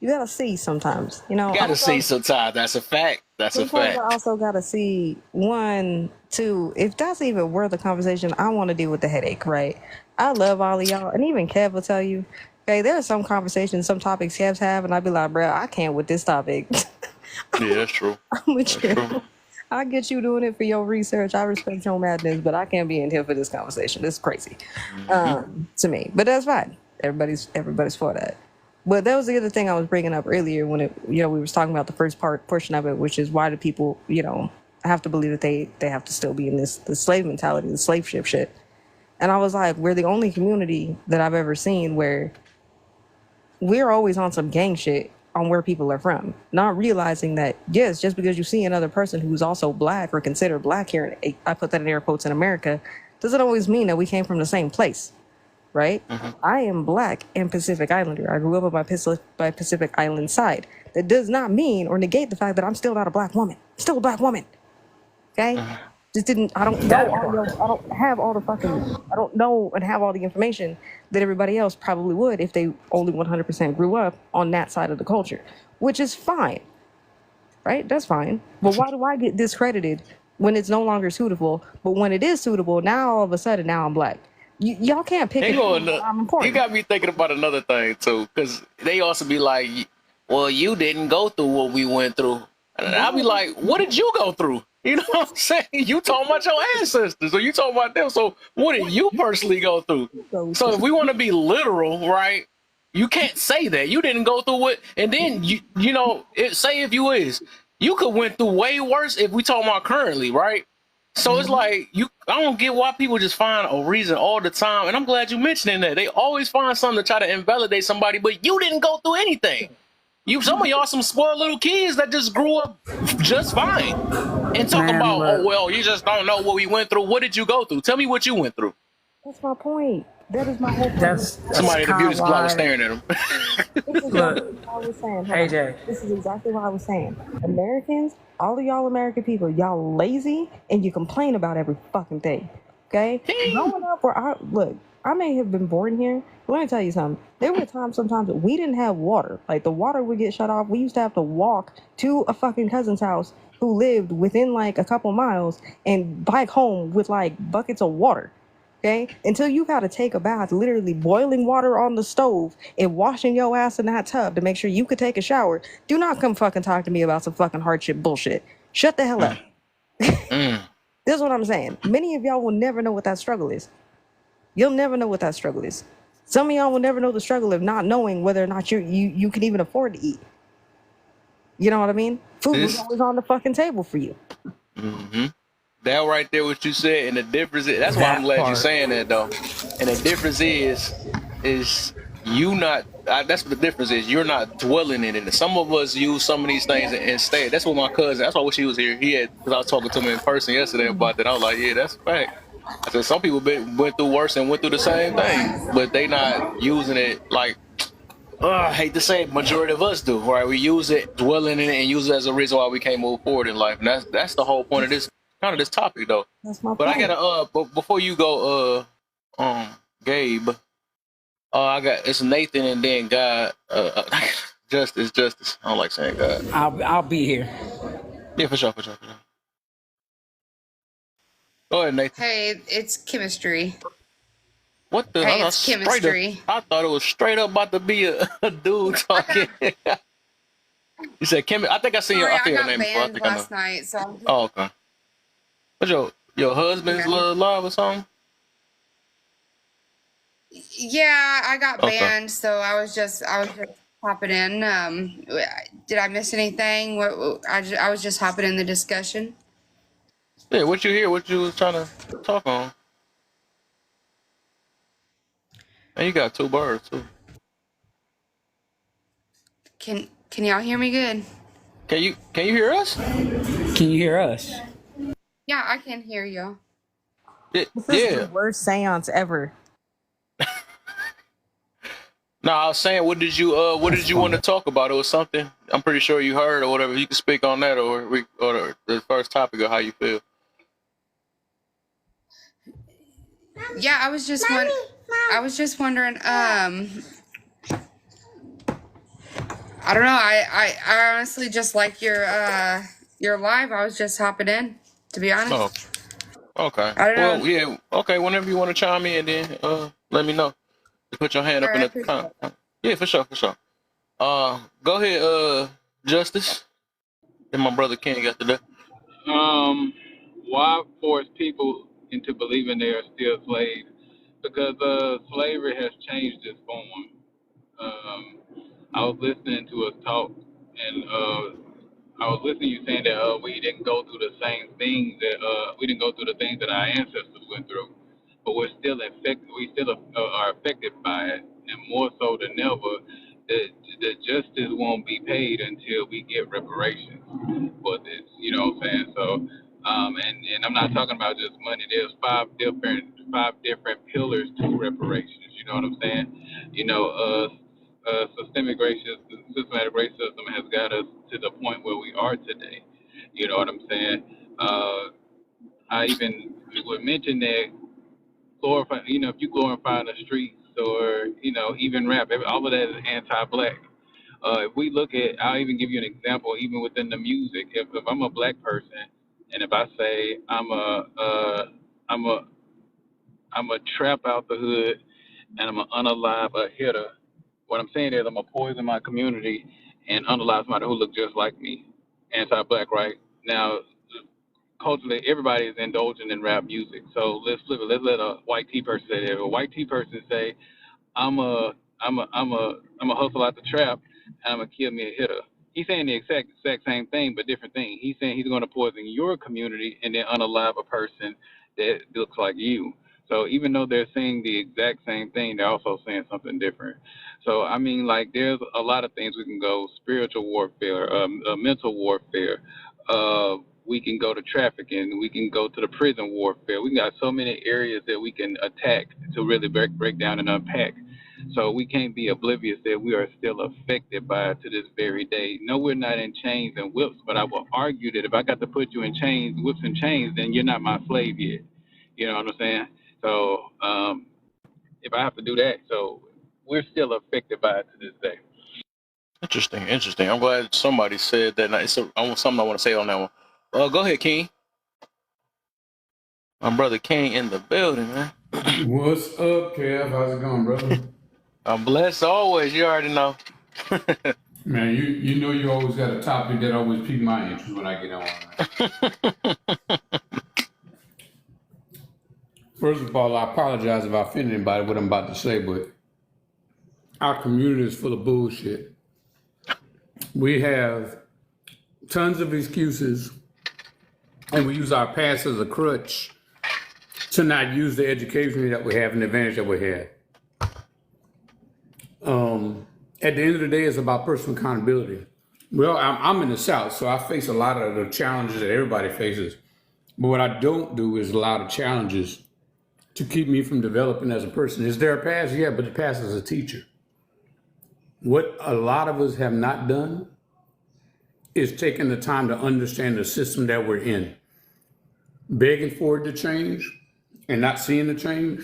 You gotta see sometimes. You know, You gotta see sometimes. That's a fact. That's a sometimes I fact. also gotta see one, two. If that's even worth the conversation, I want to deal with the headache, right? I love all of y'all, and even Kev will tell you. Okay, there are some conversations, some topics Kev's have, and I'd be like, bro, I can't with this topic. Yeah, that's true. I'm with That's true. you. I get you doing it for your research. I respect your madness, but I can't be in here for this conversation. This is crazy Hmm. to me. But that's fine. Everybody's for that. But that was the other thing I was bringing up earlier when we was talking about the first portion of it, which is why do people, have to believe that they have to still be in the slave mentality, the slave ship shit. And I was like, we're the only community that I've ever seen where we're always on some gang shit on where people are from, not realizing that, yes, just because you see another person who's also black or considered black here, I put that in air quotes, in America, doesn't always mean that we came from the same place, right? Hmm. I am black and Pacific Islander. I grew up on my Pacific Island side. That does not mean or negate the fact that I'm still not a black woman. Still a black woman. Okay? Just didn't, I don't know That all part. I don't have all the fucking, I don't know and have all the information that everybody else probably would if they only 100% grew up on that side of the culture, which is fine, right? That's fine. But why do I get discredited when it's no longer suitable? But when it is suitable, now all of a sudden, now I'm black. Y'all can't pick Hang and choose on. when I'm You important. got me thinking about another thing too, because they also be like, well, you didn't go through what we went through. And I'll be like, what did you go through? You know what I'm saying? You talking about your ancestors, or you talking about them. So what did you personally go through? So if we want to be literal, right? You can't say that. You didn't go through it. And then say if you is, you could went through way worse if we talking about currently, right? So it's like I don't get why people just find a reason all the time. And I'm glad you mentioning that. They always find something to try to invalidate somebody, but you didn't go through anything. Some of y'all some spoiled little kids that just grew up just fine. And talk Man, about, oh look, well, you just don't know what we went through. What did you go through? Tell me what you went through. That's my point. That is my whole point. that's Somebody at the kind beauty of supply was why. staring at him. This is exactly Look, what I was saying. Hold on. AJ, This is exactly what I was saying. Americans, all of y'all American people, y'all lazy and you complain about every fucking thing. Okay? Growing up I may have been born here, but let me tell you something. There were times sometimes that we didn't have water. Like the water would get shut off. We used to have to walk to a fucking cousin's house who lived within like a couple miles and bike home with like buckets of water. Okay? Until you got to take a bath, literally boiling water on the stove and washing your ass in that tub to make sure you could take a shower. Do not come fucking talk to me about some fucking hardship bullshit. Shut the hell up. Mm. This is what I'm saying. Many of y'all will never know what that struggle is. You'll never know what that struggle is. Some of y'all will never know the struggle of not knowing whether or not you can even afford to eat. You know what I mean? Food was This always on the fucking table for you. that right there, what you said, and the difference is that's why I'm That glad you're part. saying that though. And the difference is you not. That's what the difference is. You're not dwelling in it. Some of us use some of these things and stay. That's what my cousin. That's why I wish he was here. He had because I was talking to him in person yesterday about that. I was like, yeah, that's a fact. I said some people went through worse and went through the same thing, but they not using it like. I hate to say it, majority of us do, right? We use it, dwelling in it, and use it as a reason why we can't move forward in life. And that's the whole point of this kind of this topic, though. That's my But I point. gotta before you go, Gabe, I got it's Nathan and then God, Justice. I don't like saying God. I'll be here. Yeah, for sure. Go ahead, Nathan. Hey, it's chemistry. What the? Hey, it's chemistry. I thought it was straight up about to be a dude talking. You said Kim. I think I seen your. Sorry, I I think her got name before. I banned think I know. last night, so I'm Oh, okay. What's your husband's Okay. live or something? yeah, I got Okay. banned, so I was just hopping in. Did I miss anything? I was just hopping in the discussion. Yeah, what you hear? What you was trying to talk on? And you got two birds too. Can y'all hear me good? Can you hear us? Can you hear us? Yeah, I can hear you. Yeah. This is the worst seance ever. No, I was saying, what did you want to talk about? It was something I'm pretty sure you heard or whatever. You can speak on that or the first topic of how you feel. Yeah, I was just wondering. I don't know. I honestly just like your live. I was just hopping in, to be honest. Oh, okay. I don't know. Well, yeah. Okay. Whenever you want to chime in, then let me know. Just put your hand All up in right, I the appreciate comment. Yeah, for sure. Go ahead, Justice. Then my brother Ken got to that. Why force people into believing they are still slaves? Because slavery has changed its form. I was listening to us talk, and I was listening to you saying that we didn't go through the same things that we didn't go through the things that our ancestors went through, but we're still affected. We still are affected by it, and more so than ever, the justice won't be paid until we get reparations for this. You know what I'm saying? So, and I'm not talking about just money. There's five different pillars to reparations. You know what I'm saying? You know, systematic racism has got us to the point where we are today. You know what I'm saying? I even would mention that glorify, if you glorify in the streets or, even rap, all of that is anti-black. If we look at, I'll even give you an example, even within the music. If I'm a black person, and if I say I'm a I'm a trap out the hood, and I'm a unalive a hitter. What I'm saying is I'm gonna poison my community and unalive somebody who look just like me. Anti-black, right? Now, culturally, everybody is indulging in rap music. So let's flip it. Let's let a white T person say that. If a white T person say, I'm a hustle out the trap, and I'm gonna kill me a hitter. He's saying the exact same thing, but different thing. He's saying he's gonna poison your community and then unalive a person that looks like you. So even though they're saying the exact same thing, they're also saying something different. So I mean, like, there's a lot of things we can go: spiritual warfare, mental warfare. We can go to trafficking. We can go to the prison warfare. We got so many areas that we can attack to really break down and unpack. So we can't be oblivious that we are still affected by it to this very day. No, we're not in chains and whips, but I will argue that if I got to put you in chains, whips and chains, then you're not my slave yet. You know what I'm saying? So if I have to do that, so we're still affected by it to this day. Interesting. I'm glad somebody said that. It's something I want to say on that one. Go ahead, King. My brother King in the building, man. What's up, Kev? How's it going, brother? I'm blessed always. You already know. Man, you know you always got a topic that always piques my interest when I get on. First of all, I apologize if I offend anybody with what I'm about to say, but our community is full of bullshit. We have tons of excuses, and we use our past as a crutch to not use the education that we have and the advantage that we had. At the end of the day, it's about personal accountability. Well, I'm in the South, so I face a lot of the challenges that everybody faces. But what I don't do is a lot of challenges to keep me from developing as a person. Is there a past? Yeah, but the past is a teacher. What a lot of us have not done is taking the time to understand the system that we're in. Begging for it to change and not seeing the change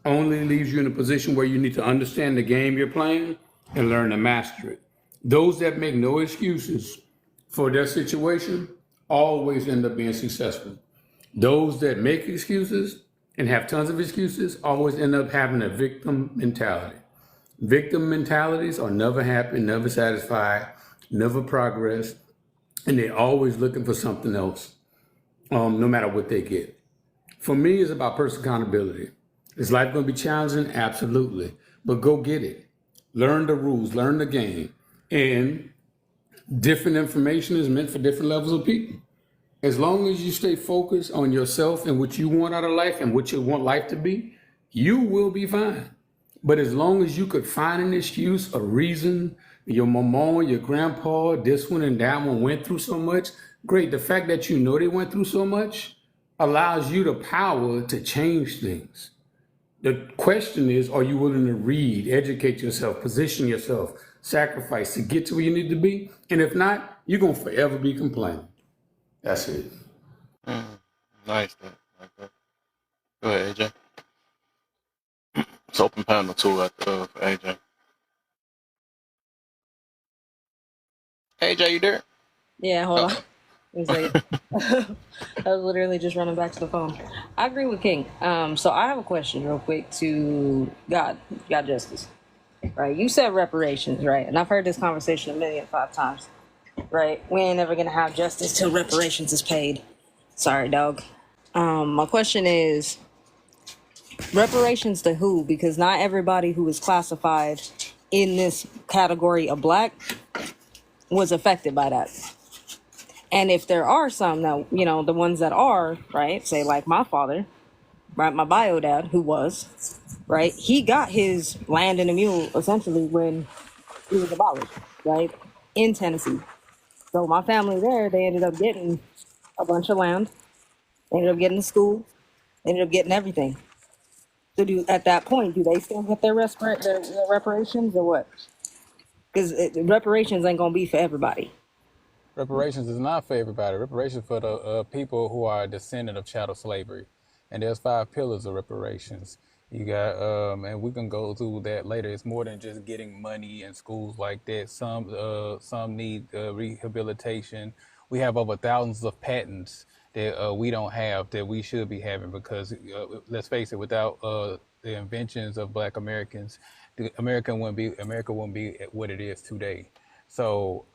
only leaves you in a position where you need to understand the game you're playing and learn to master it. Those that make no excuses for their situation always end up being successful. Those that make excuses and have tons of excuses always end up having a victim mentality. Victim mentalities are never happy, never satisfied, never progress, and they're always looking for something else, no matter what they get. For me, it's about personal accountability. Is life going to be challenging? Absolutely. But go get it. Learn the rules, learn the game. And different information is meant for different levels of people. As long as you stay focused on yourself and what you want out of life and what you want life to be, you will be fine. But as long as you could find an excuse, a reason, your mama, your grandpa, this one and that one went through so much, great. The fact that you know they went through so much allows you the power to change things. The question is, are you willing to read, educate yourself, position yourself, sacrifice to get to where you need to be? And if not, you're going to forever be complaining. That's it. Nice. Like that. Go ahead, AJ. It's open panel too for AJ. AJ, you there? Yeah, hold on. One second. I was literally just running back to the phone. I agree with King. So I have a question real quick to God Justice. Right? You said reparations, right? And I've heard this conversation 1,000,005 times. Right? We ain't never gonna have justice till reparations is paid. Sorry, dog. My question is reparations to who? Because not everybody who is classified in this category of black was affected by that. And if there are some that, you know, the ones that are, right, say like my father, right, my bio dad, who was, right, he got his land and a mule essentially when he was abolished, right, in Tennessee. So my family there, they ended up getting a bunch of land, they ended up getting a school, they ended up getting everything. So at that point, do they still get their reparations or what? Because reparations ain't going to be for everybody. Reparations is not for everybody. Reparations for the people who are a descendant of chattel slavery. And there's 5 pillars of reparations. You got, and we can go through that later. It's more than just getting money in schools like that. Some need rehabilitation. We have over thousands of patents that we don't have that we should be having because, let's face it, without the inventions of Black Americans, America wouldn't be what it is today. So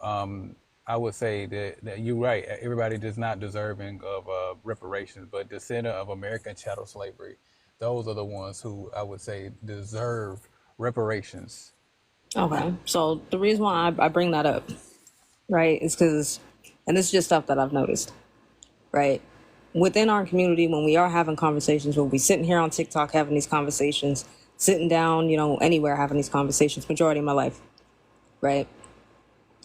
I would say that you're right. Everybody is not deserving of reparations, but descendant of American chattel slavery, those are the ones who I would say deserve reparations. Okay. So the reason why I bring that up, right, is because, and this is just stuff that I've noticed, right? Within our community, when we are having conversations, when we sitting here on TikTok having these conversations, sitting down, you know, anywhere having these conversations, majority of my life, right?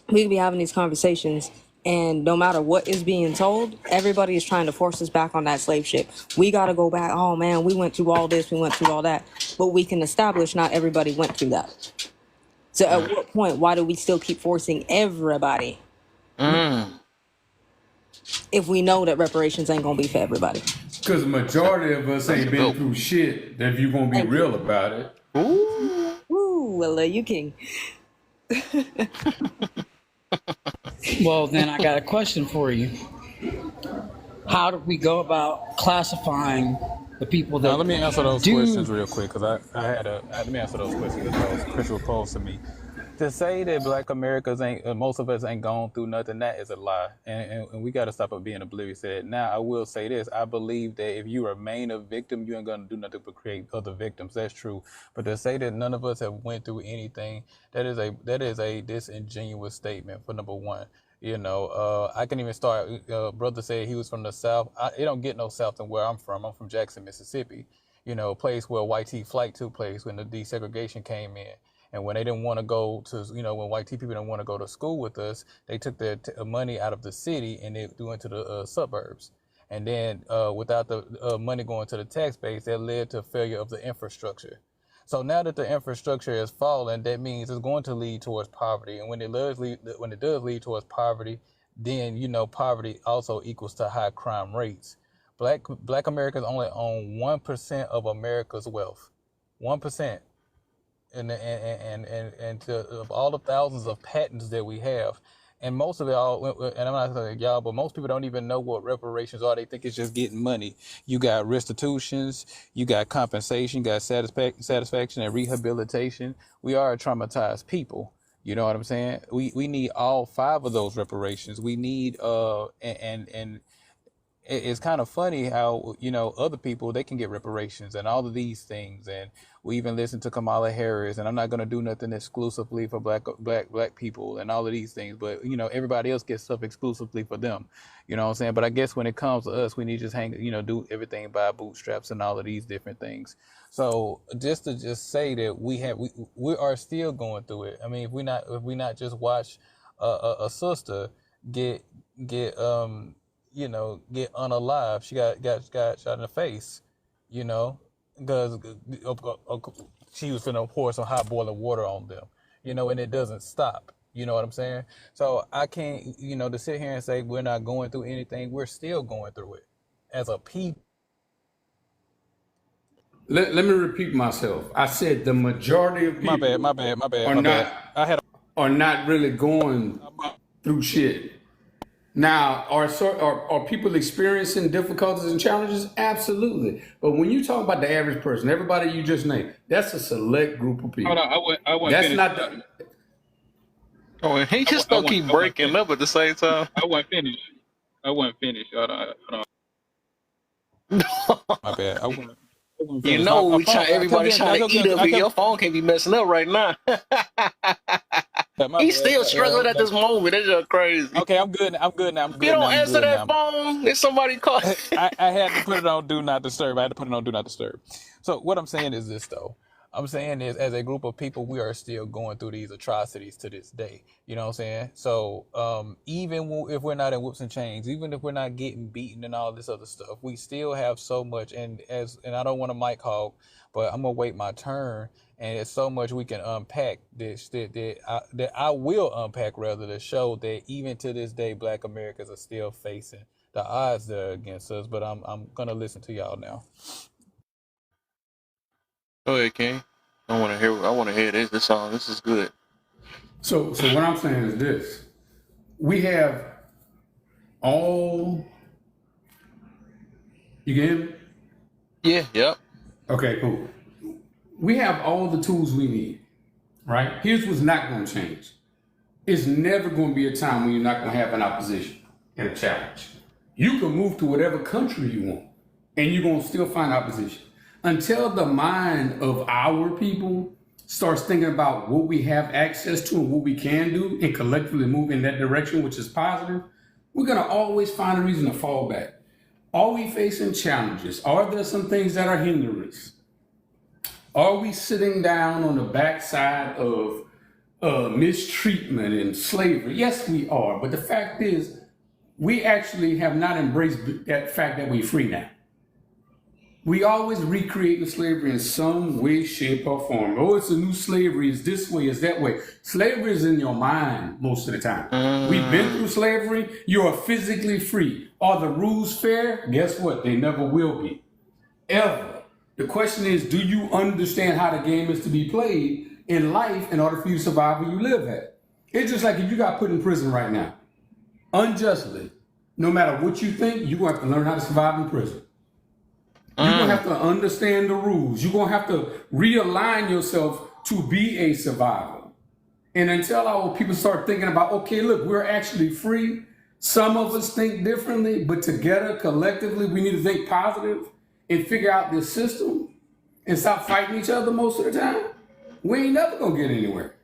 We could be having these conversations, and no matter what is being told, everybody is trying to force us back on that slave ship. We got to go back. Oh, man, we went through all this. We went through all that. But we can establish not everybody went through that. So at what point, why do we still keep forcing everybody if we know that reparations ain't going to be for everybody? Because the majority of us ain't been through shit, if you're going to be real about it. Ooh, well, you king. Well, then I got a question for you. How do we go about classifying the people that Let me answer those questions real quick because let me answer those questions that Chris posed to me. to say that Black Americans ain't, most of us ain't gone through nothing, that is a lie, and we got to stop being oblivious to that. Now, I will say this: I believe that if you remain a victim, you ain't gonna do nothing but create other victims. That's true. But to say that none of us have went through anything, that is a disingenuous statement. For number one. I can even start. Brother said he was from the South. It don't get no South than where I'm from. I'm from Jackson, Mississippi. A place where white tea flight took place when the desegregation came in. And when they didn't want to go to, when white tea people didn't want to go to school with us, they took their money out of the city and they went to the suburbs. And then without the money going to the tax base, that led to failure of the infrastructure. So now that the infrastructure has fallen, that means it's going to lead towards poverty. And when it does lead towards poverty, then poverty also equals to high crime rates. Black Americans only own 1% of America's wealth, 1%. And of all the thousands of patents that we have, and most of it all, and I'm not saying y'all, but most people don't even know what reparations are. They think it's just getting money. You got restitutions, you got compensation, you got satisfaction and rehabilitation. We are a traumatized people. You know what I'm saying? We need all 5 of those reparations. We need and it's kind of funny how other people, they can get reparations and all of these things, and we even listen to Kamala Harris, and I'm not going to do nothing exclusively for black people and all of these things, but everybody else gets stuff exclusively for them. You know what I'm saying? But I guess when it comes to us, we need to just do everything by bootstraps and all of these different things. So just to say that we are still going through it. I mean, if we not just watch a sister get get unalive. She got shot in the face, because she was finna pour some hot boiling water on them, and it doesn't stop. You know what I'm saying? So I can't, to sit here and say we're not going through anything. We're still going through it as a people. Let me repeat myself. I said the majority of people My bad. are not really going through shit. Now, are people experiencing difficulties and challenges? Absolutely. But when you talk about the average person, everybody you just named, that's a select group of people. Hold on, I wasn't That's finished. not the. Oh, and he just don't keep breaking up at the same time. I wasn't finished. Hold on. My bad. Everybody's trying to eat up, and your phone can't be messing up right now. He's still struggling at this moment. It's just crazy. Okay, I'm good now. You don't answer that phone. If somebody calls. I had to put it on Do Not Disturb. So what I'm saying is this, though. I'm saying is, as a group of people, we are still going through these atrocities to this day. You know what I'm saying? So even if we're not in whoops and chains, even if we're not getting beaten and all this other stuff, we still have so much. And I don't want to mic hog, but I'm gonna wait my turn. And it's so much we can unpack that I will unpack, rather, to show that even to this day, Black Americans are still facing the odds that are against us. But I'm gonna listen to y'all now. Go ahead, King. I want to hear this song. This is good. So what I'm saying is this: we have all. You get him? Yeah. Yep. Okay. Cool. We have all the tools we need, right? Here's what's not going to change. It's never going to be a time when you're not going to have an opposition and a challenge. You can move to whatever country you want, and you're going to still find opposition. Until the mind of our people starts thinking about what we have access to and what we can do and collectively move in that direction, which is positive, we're going to always find a reason to fall back. Are we facing challenges? Are there some things that are hindrance? Are we sitting down on the backside of mistreatment and slavery? Yes, we are. But the fact is, we actually have not embraced that fact that we're free now. We always recreate the slavery in some way, shape, or form. Oh, it's a new slavery. It's this way. It's that way. Slavery is in your mind most of the time. We've been through slavery. You are physically free. Are the rules fair? Guess what? They never will be. Ever. The question is, do you understand how the game is to be played in life in order for you to survive where you live at? It's just like if you got put in prison right now, unjustly, no matter what you think, you're going to have to learn how to survive in prison. You're going to have to understand the rules. You're going to have to realign yourself to be a survivor. And until our people start thinking about, okay, look, we're actually free. Some of us think differently, but together, collectively, we need to think positive and figure out this system and stop fighting each other most of the time. We ain't never gonna get anywhere.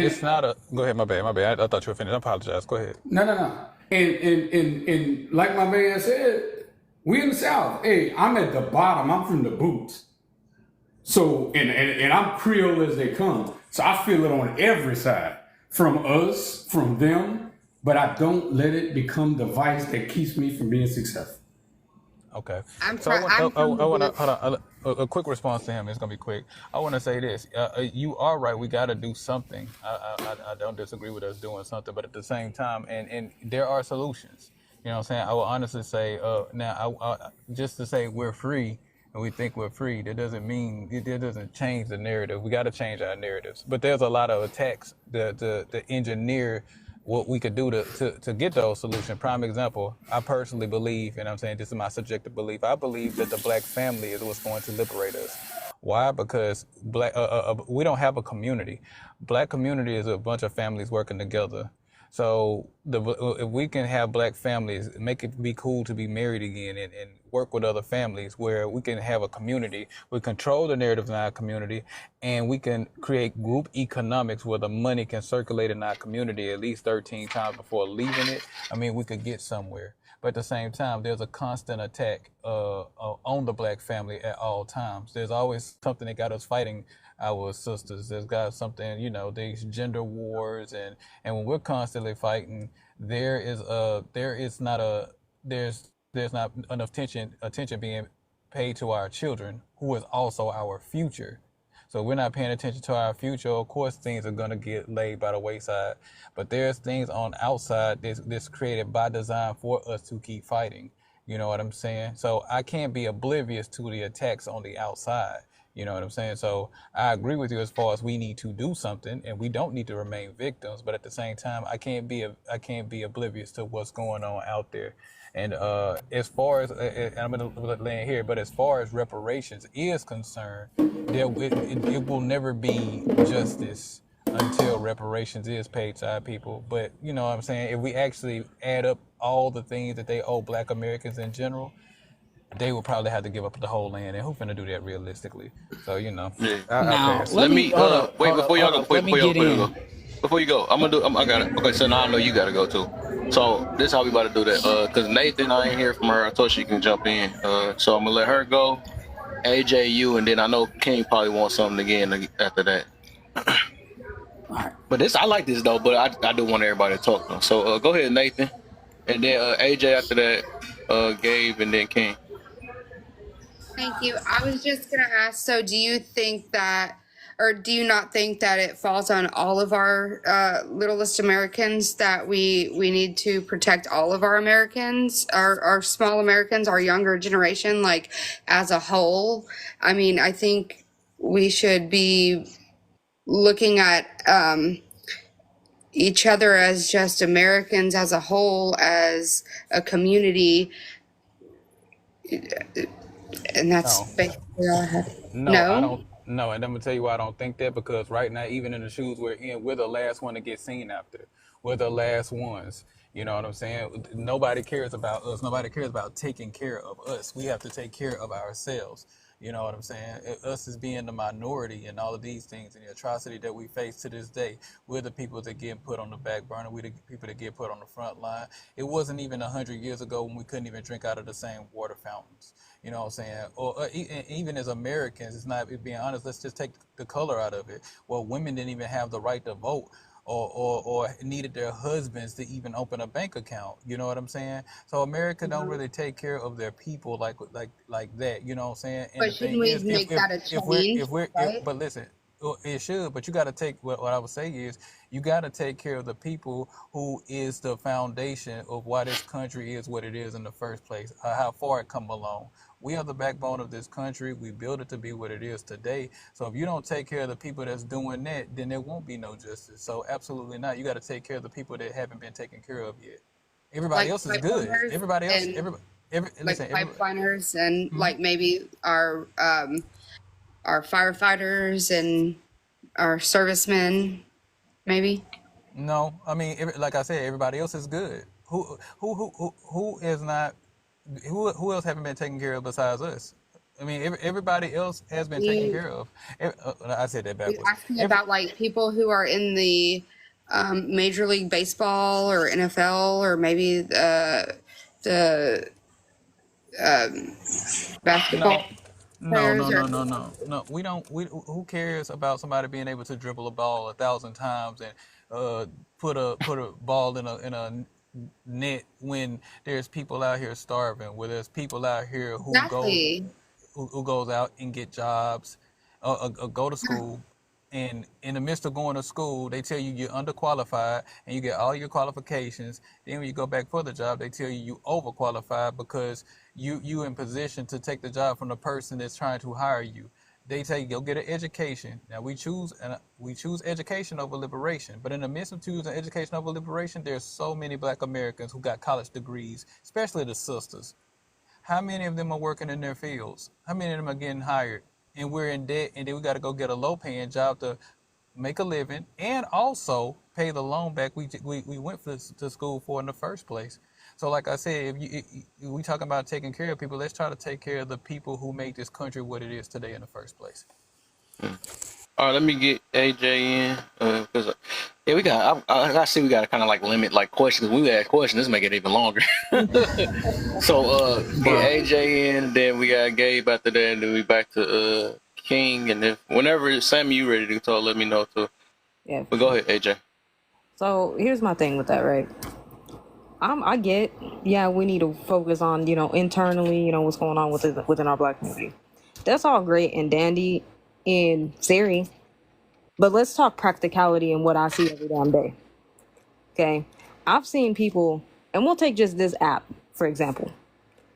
It's And not a. Go ahead, my bad, my bad. I thought you were finished. I apologize. Go ahead. no. And like my man said, we in the South. Hey, I'm at the bottom. I'm from the boots. So and I'm Creole as they come. So I feel it on every side. From us, from them, but I don't let it become the vice that keeps me from being successful. Okay. I'm So I want, I'm from the I want to booth. hold on. A quick response to him. It's gonna be quick. I want to say this. You are right. We got to do something. I don't disagree with us doing something, but at the same time, and there are solutions. You know what I'm saying? I will honestly say, now, just to say we're free and we think we're free, that doesn't mean it doesn't change the narrative. We got to change our narratives. But there's a lot of attacks to engineer what we could do to get those solutions. Prime example, I personally believe, and I'm saying this is my subjective belief, I believe that the black family is what's going to liberate us. Why? Because we don't have a community. Black community is a bunch of families working together. So if we can have black families, make it be cool to be married again and work with other families where we can have a community, we control the narratives in our community, and we can create group economics where the money can circulate in our community at least 13 times before leaving it. I mean, we could get somewhere. But at the same time, there's a constant attack on the black family at all times. There's always something that got us fighting our sisters. There's got something, these gender wars, and when we're constantly fighting, there's not enough attention being paid to our children, who is also our future. So we're not paying attention to our future. Of course, things are gonna get laid by the wayside, but there's things on outside that's created by design for us to keep fighting. You know what I'm saying? So I can't be oblivious to the attacks on the outside. You know what I'm saying? So I agree with you as far as we need to do something, and we don't need to remain victims. But at the same time, I can't be oblivious to what's going on out there. And as far as and I'm going to land here, but as far as reparations is concerned, it will never be justice until reparations is paid to our people. But you know what I'm saying? If we actually add up all the things that they owe Black Americans in general, they will probably have to give up the whole land, and who's finna do that realistically? So Yeah. I Now, pass. let Let me me wait before y'all hold go. up. Wait Let me before y'all get before you in. go. Before you go, I got it. Okay, so now I know you gotta go too. So this how we about to do that. Cause Nathan, I ain't hear from her. I told she can jump in. So I'm gonna let her go. AJ, you, and then I know King probably wants something again after that. All right. But I like this though. But I do want everybody to talk though. So go ahead, Nathan, and then AJ after that. Gabe, and then King. Thank you. I was just going to ask, so do you think that, or do you not think that it falls on all of our littlest Americans that we need to protect all of our Americans, our small Americans, our younger generation, like as a whole? I mean, I think we should be looking at each other as just Americans as a whole, as a community, and that's No. basically all I have. No, I No? don't. No, and I'm gonna tell you why I don't think that, because right now, even in the shoes we're in, we're the last one to get seen after. We're the last ones. You know what I'm saying? Nobody cares about us. Nobody cares about taking care of us. We have to take care of ourselves. You know what I'm saying? Us as being the minority and all of these things and the atrocity that we face to this day, we're the people that get put on the back burner. We're the people that get put on the front line. It wasn't even 100 years ago when we couldn't even drink out of the same water fountains. You know what I'm saying? Or even as Americans, it's not being honest. Let's just take the color out of it. Well, women didn't even have the right to vote, or needed their husbands to even open a bank account. You know what I'm saying? So America don't really take care of their people like that. You know what I'm saying? And But the shouldn't thing we is, make that a change, right? but listen. It should, but you got to take what I would say is you got to take care of the people who is the foundation of why this country is what it is in the first place, how far it come along. We are the backbone of this country. We built it to be what it is today. So if you don't take care of the people that's doing that, then there won't be no justice. So absolutely not. You got to take care of the people that haven't been taken care of yet. Everybody Like else is good. pipeliners Everybody else, and listen, like pipeliners and hmm? like maybe our firefighters and our servicemen. maybe. No, I mean, like I said, everybody else is good. Who is not? Who else haven't been taken care of besides us? I mean, everybody else has been taken You care of. I said that you backwards. asking about like people who are in the Major League Baseball or NFL or maybe the basketball No, no, players no, or no, no, no, no. We don't. Who cares about somebody being able to dribble a ball 1,000 times and put a ball in a net when there's people out here starving, where there's people out here exactly. who goes out and get jobs, go to school, and in the midst of going to school, they tell you you're underqualified and you get all your qualifications. Then when you go back for the job, they tell you you overqualified because you in position to take the job from the person that's trying to hire you. They tell you go get an education. Now we choose education over liberation. But in the midst of choosing education over liberation, there's so many Black Americans who got college degrees, especially the sisters. How many of them are working in their fields? How many of them are getting hired? And we're in debt, and then we got to go get a low-paying job to make a living and also pay the loan back we went to school for in the first place. So, like I said, if we talking about taking care of people, let's try to take care of the people who make this country what it is today in the first place. All right, let me get AJ in because yeah, we got. I see we got to kind of like limit like questions. When we ask questions, this make it even longer. So get AJ in, then we got Gabe after that, and then we back to King, and then whenever Sammy you ready to talk, let me know too. Yeah. But go ahead, AJ. So here's my thing with that, right? I get, yeah, we need to focus on, internally, what's going on within our Black community. That's all great and dandy in theory, but let's talk practicality and what I see every damn day. Okay, I've seen people, and we'll take just this app for example,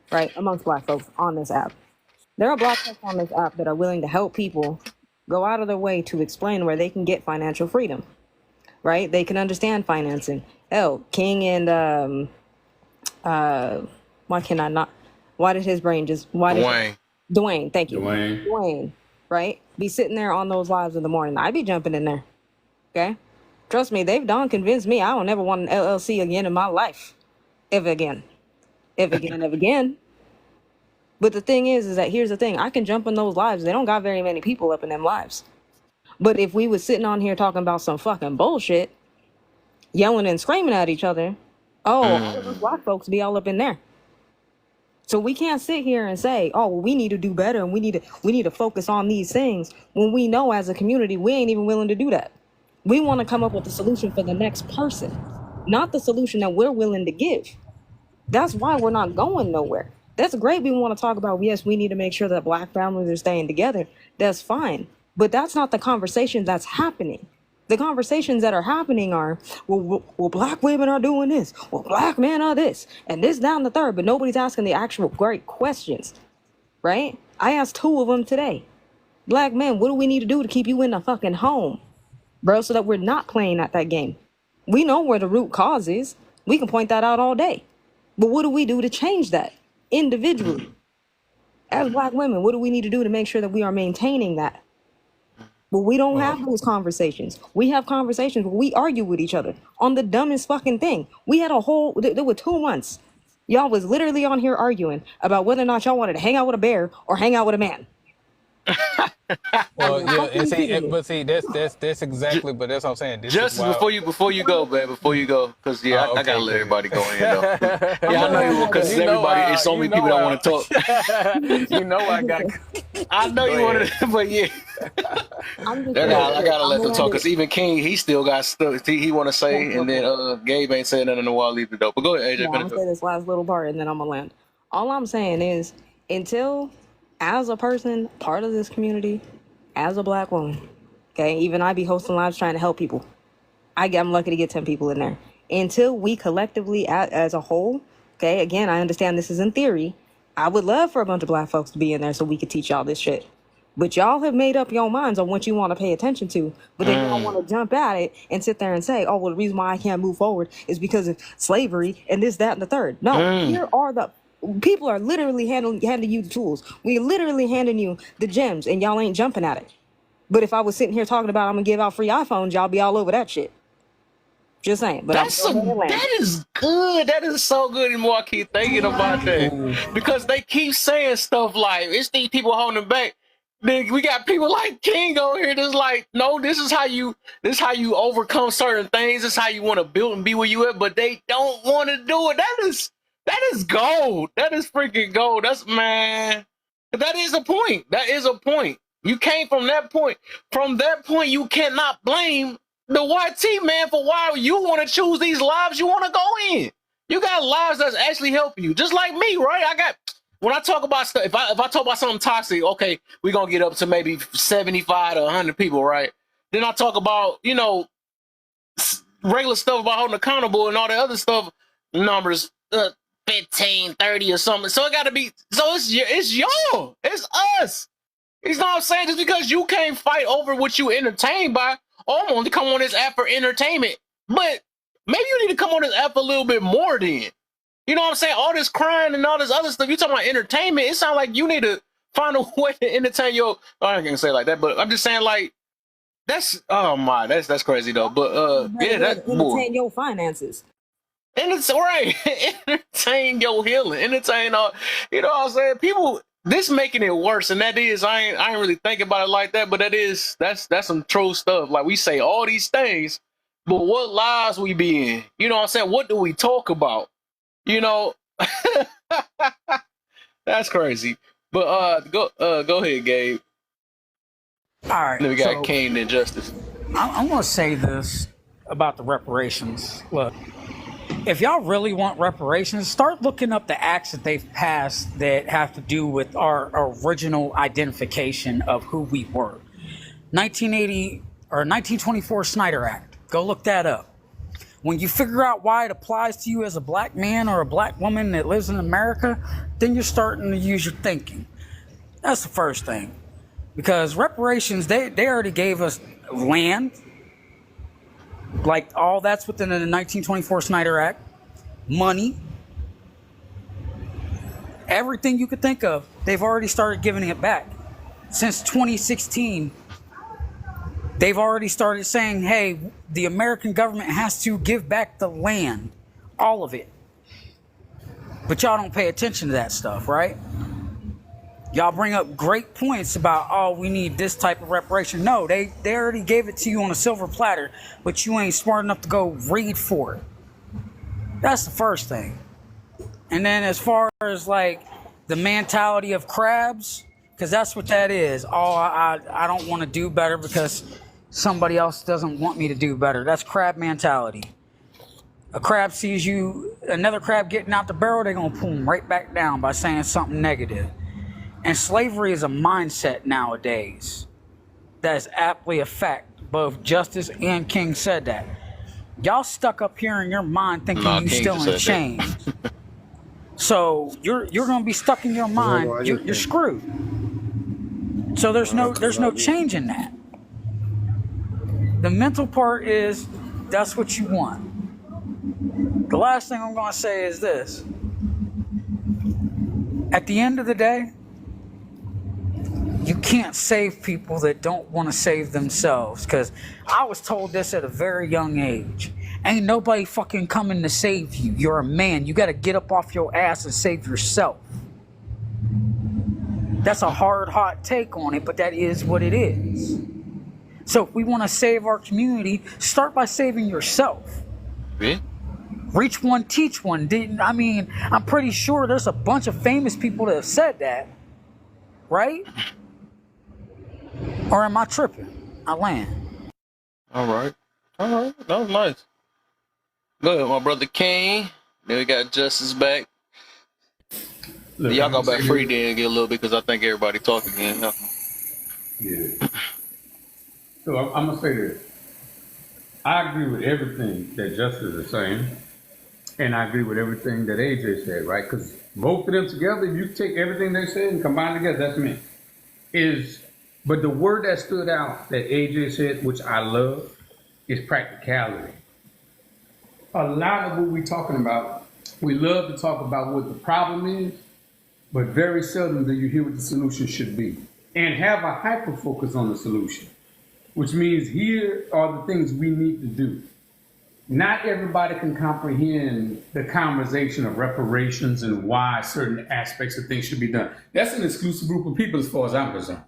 right? Amongst Black folks on this app, there are Black folks on this app that are willing to help people go out of their way to explain where they can get financial freedom, right? They can understand financing. Hell, King and why can I not? Why did his brain just? Why did Dwayne. Dwayne? Thank you, Dwayne. Dwayne. Right? Be sitting there on those lives in the morning. I be jumping in there. Okay, trust me, they've done convinced me I don't ever want an LLC again in my life, ever again, ever again, ever again. But the thing is that here's the thing: I can jump in those lives. They don't got very many people up in them lives. But if we was sitting on here talking about some fucking bullshit, yelling and screaming at each other, oh, all of us Black folks be all up in there. So we can't sit here and say, oh, well, we need to do better and we need to focus on these things when we know as a community we ain't even willing to do that. We want to come up with a solution for the next person, not the solution that we're willing to give. That's why we're not going nowhere. That's great. We want to talk about, yes, we need to make sure that Black families are staying together. That's fine. But that's not the conversation that's happening. The conversations that are happening are, well, Black women are doing this. Well, Black men are this. And this, down the third. But nobody's asking the actual great questions, right? I asked 2 of them today. Black men, what do we need to do to keep you in the fucking home, bro, so that we're not playing at that game? We know where the root cause is. We can point that out all day. But what do we do to change that individually? As Black women, what do we need to do to make sure that we are maintaining that? But we don't have those conversations. We have conversations where we argue with each other on the dumbest fucking thing. We had there were 2 months. Y'all was literally on here arguing about whether or not y'all wanted to hang out with a bear or hang out with a man. Well, yeah, and see, that's exactly, but that's what I'm saying. This Justice, is why, before you go, man, before you go, because yeah, I gotta let everybody go in though. Yeah, I know you because everybody. It's so many people that want to talk. You know, I got. I know you want to, but yeah, I gotta let them talk because even King, he still got stuff he want to say, and then Gabe ain't saying nothing while I leave the door. But go ahead, AJ. I'm gonna say this last little part, and then I'm gonna land. All I'm saying is, until, as a person, part of this community, as a Black woman, okay, even I be hosting lives trying to help people. I'm lucky to get 10 people in there. Until we collectively, as a whole, okay, again, I understand this is in theory. I would love for a bunch of Black folks to be in there so we could teach y'all this shit. But y'all have made up your minds on what you want to pay attention to. But then y'all want to jump at it and sit there and say, oh, well, the reason why I can't move forward is because of slavery and this, that, and the third. No, here are the people are literally handing you the tools. We literally handing you the gems and y'all ain't jumping at it. But if I was sitting here talking about I'm going to give out free iPhones, y'all be all over that shit. Just saying. But I'm That's going to land. that is good. That is so good. And more I keep thinking about that because they keep saying stuff like it's these people holding back. Then we got people like King over here that's like, no, this is how you overcome certain things. This is how you want to build and be where you at, but they don't want to do it. That is gold. That is freaking gold. That's man. That is a point. That is a point. You came from that point. From that point, you cannot blame the YT man for why you want to choose these lives you want to go in. You got lives that's actually helping you, just like me, right? When I talk about stuff, if I talk about something toxic, okay, we're gonna get up to maybe 75 to 100 people, right? Then I talk about, regular stuff about holding accountable and all the other stuff, numbers, 15, 30 or something. So it gotta be, so it's y'all, it's us. You know what I'm saying? Just because you can't fight over what you entertained by, I'm only come on this app for entertainment. But maybe you need to come on this app a little bit more then. You know what I'm saying? All this crying and all this other stuff. You talking about entertainment. It sounds like you need to find a way to entertain your, I can't say it like that, but I'm just saying like, that's crazy though. But yeah, that entertain your finances. And it's right. Entertain your healing. Entertain all, you know what I'm saying? People, this making it worse, and that is, I ain't really thinking about it like that, but that's some true stuff. Like we say all these things, but what lives we be in? You know what I'm saying? What do we talk about? You know, that's crazy. But go ahead, Gabe. All right. Then we got Kane and Justice. I'm going to say this about the reparations. Look, if y'all really want reparations, start looking up the acts that they've passed that have to do with our original identification of who we were. 1980 or 1924 Snyder Act. Go look that up. When you figure out why it applies to you as a black man or a black woman that lives in America, then you're starting to use your thinking. That's the first thing. Because reparations, they already gave us land. Like all that's within the 1924 Snyder Act. Money. Everything you could think of, they've already started giving it back. Since 2016, they've already started saying, hey, the American government has to give back the land. All of it. But y'all don't pay attention to that stuff, right? Y'all bring up great points about, oh, we need this type of reparation. No, they already gave it to you on a silver platter, but you ain't smart enough to go read for it. That's the first thing. And then as far as like the mentality of crabs, because that's what that is. Oh, I don't want to do better because somebody else doesn't want me to do better. That's crab mentality. A crab sees you, another crab getting out the barrel, they're going to pull them right back down by saying something negative. And slavery is a mindset nowadays that is aptly a fact. Both Justice and King said that. Y'all stuck up here in your mind thinking you still in chains. So you're going to be stuck in your mind. You're screwed. So there's no change in that. The mental part is that's what you want. The last thing I'm going to say is this. At the end of the day, you can't save people that don't want to save themselves. Because I was told this at a very young age. Ain't nobody fucking coming to save you. You're a man. You got to get up off your ass and save yourself. That's a hard, hot take on it, but that is what it is. So if we want to save our community, start by saving yourself. Yeah. Reach one, teach one. I'm pretty sure there's a bunch of famous people that have said that. Right? Or am I tripping? I land. All right. That was nice. Go ahead, my brother King. Then we got Justice back. Look, y'all go back free then get a little bit because I think everybody talk again. Huh? Yeah. So I'm going to say this. I agree with everything that Justice is saying. And I agree with everything that AJ said, right? Because both of them together, if you take everything they said and combine together, that's me. But the word that stood out that AJ said, which I love, is practicality. A lot of what we're talking about, we love to talk about what the problem is, but very seldom do you hear what the solution should be. And have a hyper focus on the solution, which means here are the things we need to do. not everybody can comprehend the conversation of reparations and why certain aspects of things should be done. That's an exclusive group of people as far as I'm concerned.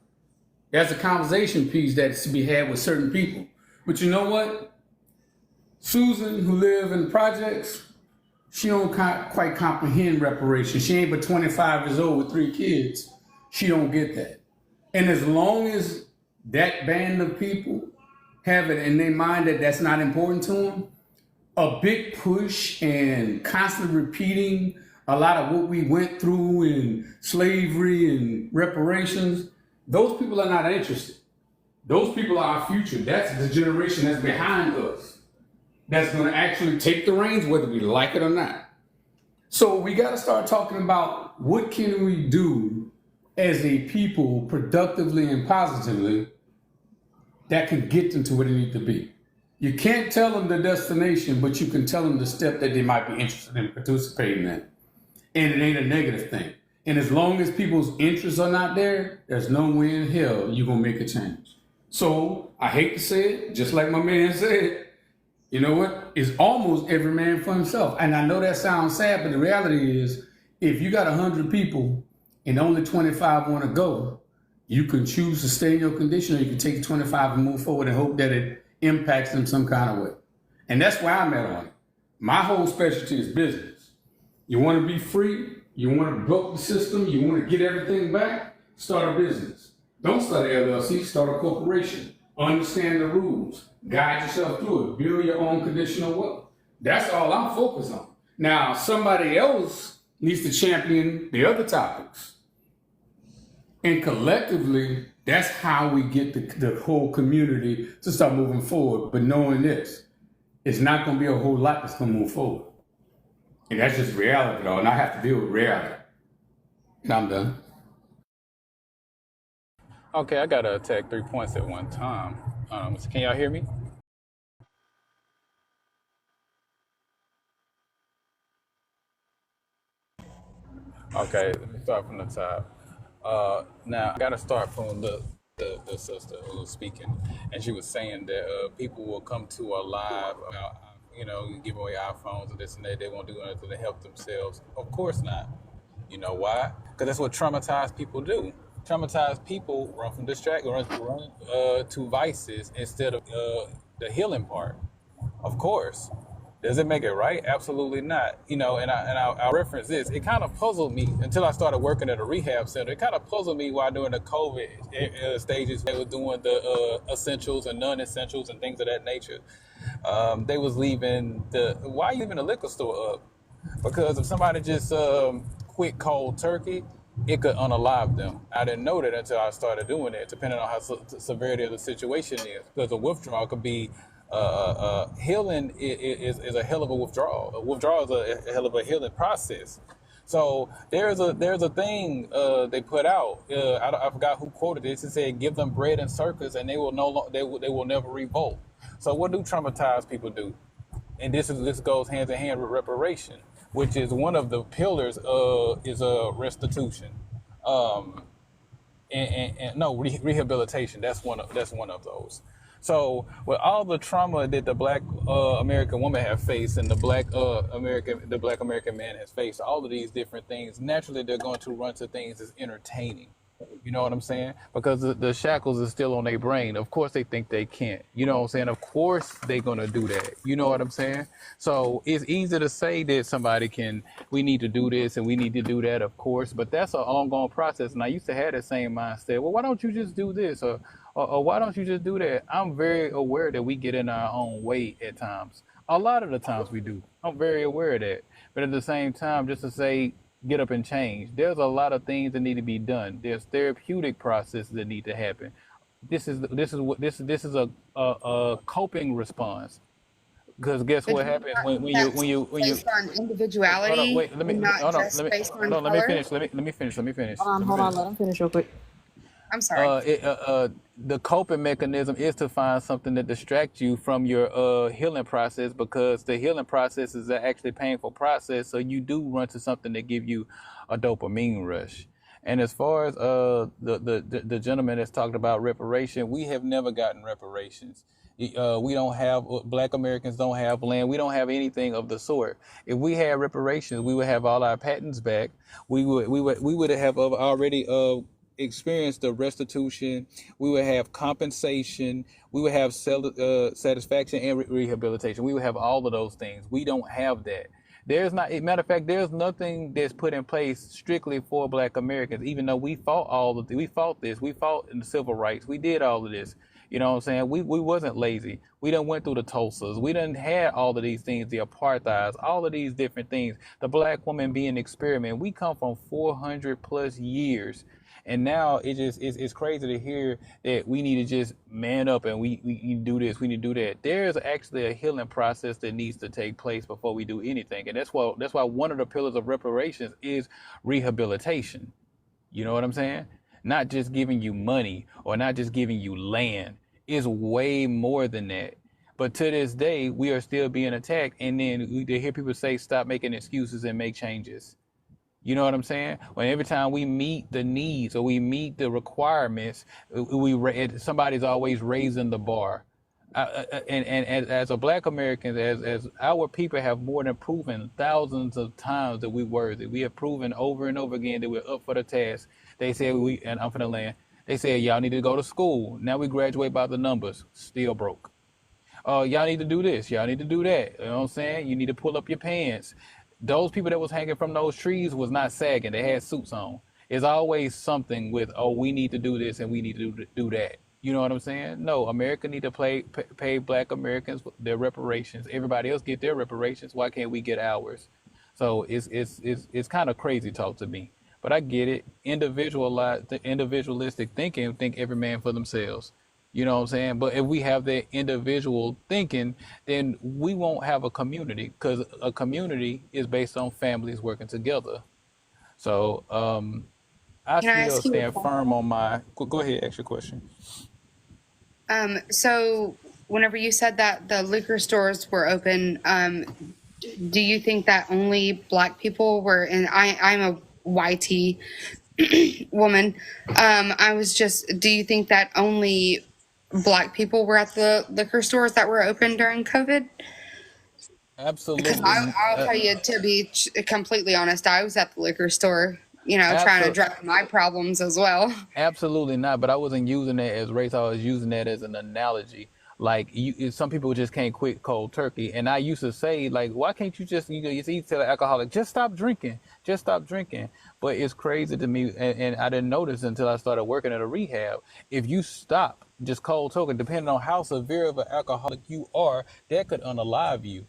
That's a conversation piece that's to be had with certain people. But you know what? Susan, who live in projects, she don't quite comprehend reparations. She ain't but 25 years old with 3 kids. She don't get that. And as long as that band of people have it in their mind that that's not important to them, a big push and constantly repeating a lot of what we went through in slavery and reparations, those people are not interested. Those people are our future. That's the generation that's behind us, that's going to actually take the reins whether we like it or not. So we got to start talking about what can we do as a people productively and positively that can get them to where they need to be. You can't tell them the destination, but you can tell them the step that they might be interested in participating in. And it ain't a negative thing. And as long as people's interests are not there, there's no way in hell you're going to make a change. So I hate to say it, just like my man said, you know what? It's almost every man for himself. And I know that sounds sad, but the reality is if you got 100 people and only 25 want to go, you can choose to stay in your condition, or you can take 25 and move forward and hope that it impacts them some kind of way. And that's where I'm at on it. My whole specialty is business. You want to be free, you want to build the system, you want to get everything back, start a business. Don't start an LLC, start a corporation. Understand the rules, guide yourself through it, build your own conditional wealth. That's all I'm focused on. Now, somebody else needs to champion the other topics. And collectively, that's how we get the whole community to start moving forward. But knowing this, it's not going to be a whole lot that's going to move forward. And that's just reality, though. And I have to deal with reality. And I'm done. Okay, I gotta attack 3 points at one time. So can y'all hear me? Okay, let me start from the top. Now I gotta start from the sister who was speaking, and she was saying that people will come to a live about, give away iPhones and this and that. They won't do anything to help themselves. Of course not. You know why? Because that's what traumatized people do. Traumatized people run from run to vices instead of the healing part. Of course. Does it make it right? Absolutely not. And I'll reference this. It kind of puzzled me until I started working at a rehab center. It kind of puzzled me why during the COVID stages they were doing the essentials and non-essentials and things of that nature. They was leaving why leaving the liquor store up? Because if somebody just quit cold turkey, it could unalive them. I didn't know that until I started doing it, depending on how severity of the situation is. Because a withdrawal could be healing is a hell of a withdrawal. A withdrawal is a hell of a healing process. So there's a thing they put out. I forgot who quoted this. It said, "Give them bread and circus, and they will never revolt." So what do traumatized people do? And this goes hand in hand with reparation, which is one of the pillars is restitution, and no rehabilitation. That's one of those. So with all the trauma that the Black American woman have faced and the Black American man has faced, all of these different things, naturally they're going to run to things as entertaining. You know what I'm saying? Because the shackles are still on their brain. Of course they think they can't. You know what I'm saying? Of course they're going to do that. You know what I'm saying? So it's easy to say that we need to do this and we need to do that, of course, but that's an ongoing process. And I used to have that same mindset. Well, why don't you just do this? Or why don't you just do that? I'm very aware that we get in our own way at times. A lot of the times we do. I'm very aware of that. But at the same time, just to say, get up and change. There's a lot of things that need to be done. There's therapeutic processes that need to happen. This is a coping response. Because guess But what do you happens not when think you that's when you when you based on hold on, individuality wait, and not just based on let me color? finish. Let me finish. Let me finish. Hold on, let him finish real quick. I'm sorry. The coping mechanism is to find something that distracts you from your healing process, because the healing process is an actually painful process. So you do run to something that give you a dopamine rush. And as far as the gentleman that's talked about reparation, we have never gotten reparations. We don't have Black Americans don't have land. We don't have anything of the sort. If we had reparations, we would have all our patents back. We would have already experienced the restitution. We would have compensation. We would have satisfaction and rehabilitation. We would have all of those things. We don't have that. There's not, a matter of fact, there's nothing that's put in place strictly for Black Americans, even though we fought we fought this, we fought in the civil rights, we did all of this. You know what I'm saying? We wasn't lazy. We done went through the Tulsas. We done had all of these things, the apartheids, all of these different things. The Black woman being an experiment. We come from 400 plus years. And now it's crazy to hear that we need to just man up and we need to do this, we need to do that. There's actually a healing process that needs to take place before we do anything. And that's why one of the pillars of reparations is rehabilitation. You know what I'm saying? Not just giving you money or not just giving you land. It's way more than that. But to this day, we are still being attacked. And then we hear people say, stop making excuses and make changes. You know what I'm saying? When every time we meet the needs or we meet the requirements, somebody's always raising the bar. And as a Black American, as our people have more than proven thousands of times that we're worthy. We have proven over and over again that we're up for the task. They said and I'm from the land. They said y'all need to go to school. Now we graduate by the numbers, still broke. Y'all need to do this. Y'all need to do that. You know what I'm saying? You need to pull up your pants. Those people that was hanging from those trees was not sagging. They had suits on. It's always something with, we need to do this and we need to do that. You know what I'm saying? No, America need to pay Black Americans their reparations. Everybody else get their reparations. Why can't we get ours? So it's kind of crazy talk to me. But I get it. Individualistic thinking, think every man for themselves. You know what I'm saying? But if we have that individual thinking, then we won't have a community, because a community is based on families working together. So I Can I still ask you a stand firm question? on my. Go ahead, ask your question. So whenever you said that the liquor stores were open, do you think that only Black people were? And I'm a YT woman. Do you think that only Black people were at the liquor stores that were open during COVID? Because Absolutely, I'll tell you, to be completely honest, I was at the liquor store, trying to absolutely. drown my problems as well. Absolutely not. But I wasn't using that as race. I was using that as an analogy. Like some people just can't quit cold turkey, and I used to say, like, why can't you just you see tell an alcoholic just stop drinking, just stop drinking. But it's crazy to me, and I didn't notice until I started working at a rehab. If you stop just cold turkey, depending on how severe of an alcoholic you are, that could unalive you.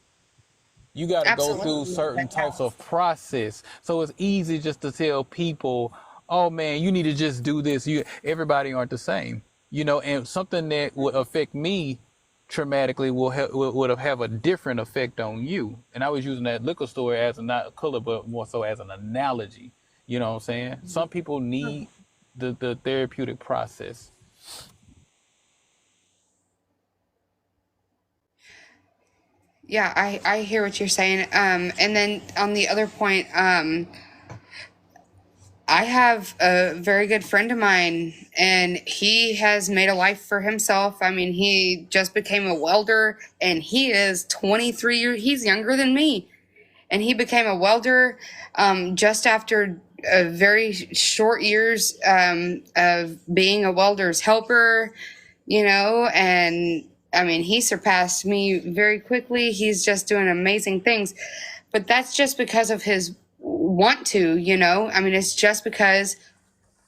You got to go through Absolutely. certain types of process. So it's easy just to tell people, "Oh man, you need to just do this." Everybody aren't the same, and something that would affect me traumatically would have a different effect on you. And I was using that liquor store as not a color, but more so as an analogy. You know what I'm saying? Some people need the therapeutic process. Yeah, I hear what you're saying. And then on the other point, I have a very good friend of mine, and he has made a life for himself. I mean, he just became a welder, and he is 23 years. He's younger than me, and he became a welder just after a very short years of being a welder's helper, and I mean, he surpassed me very quickly. He's just doing amazing things, but that's just because of his want to, I mean, it's just because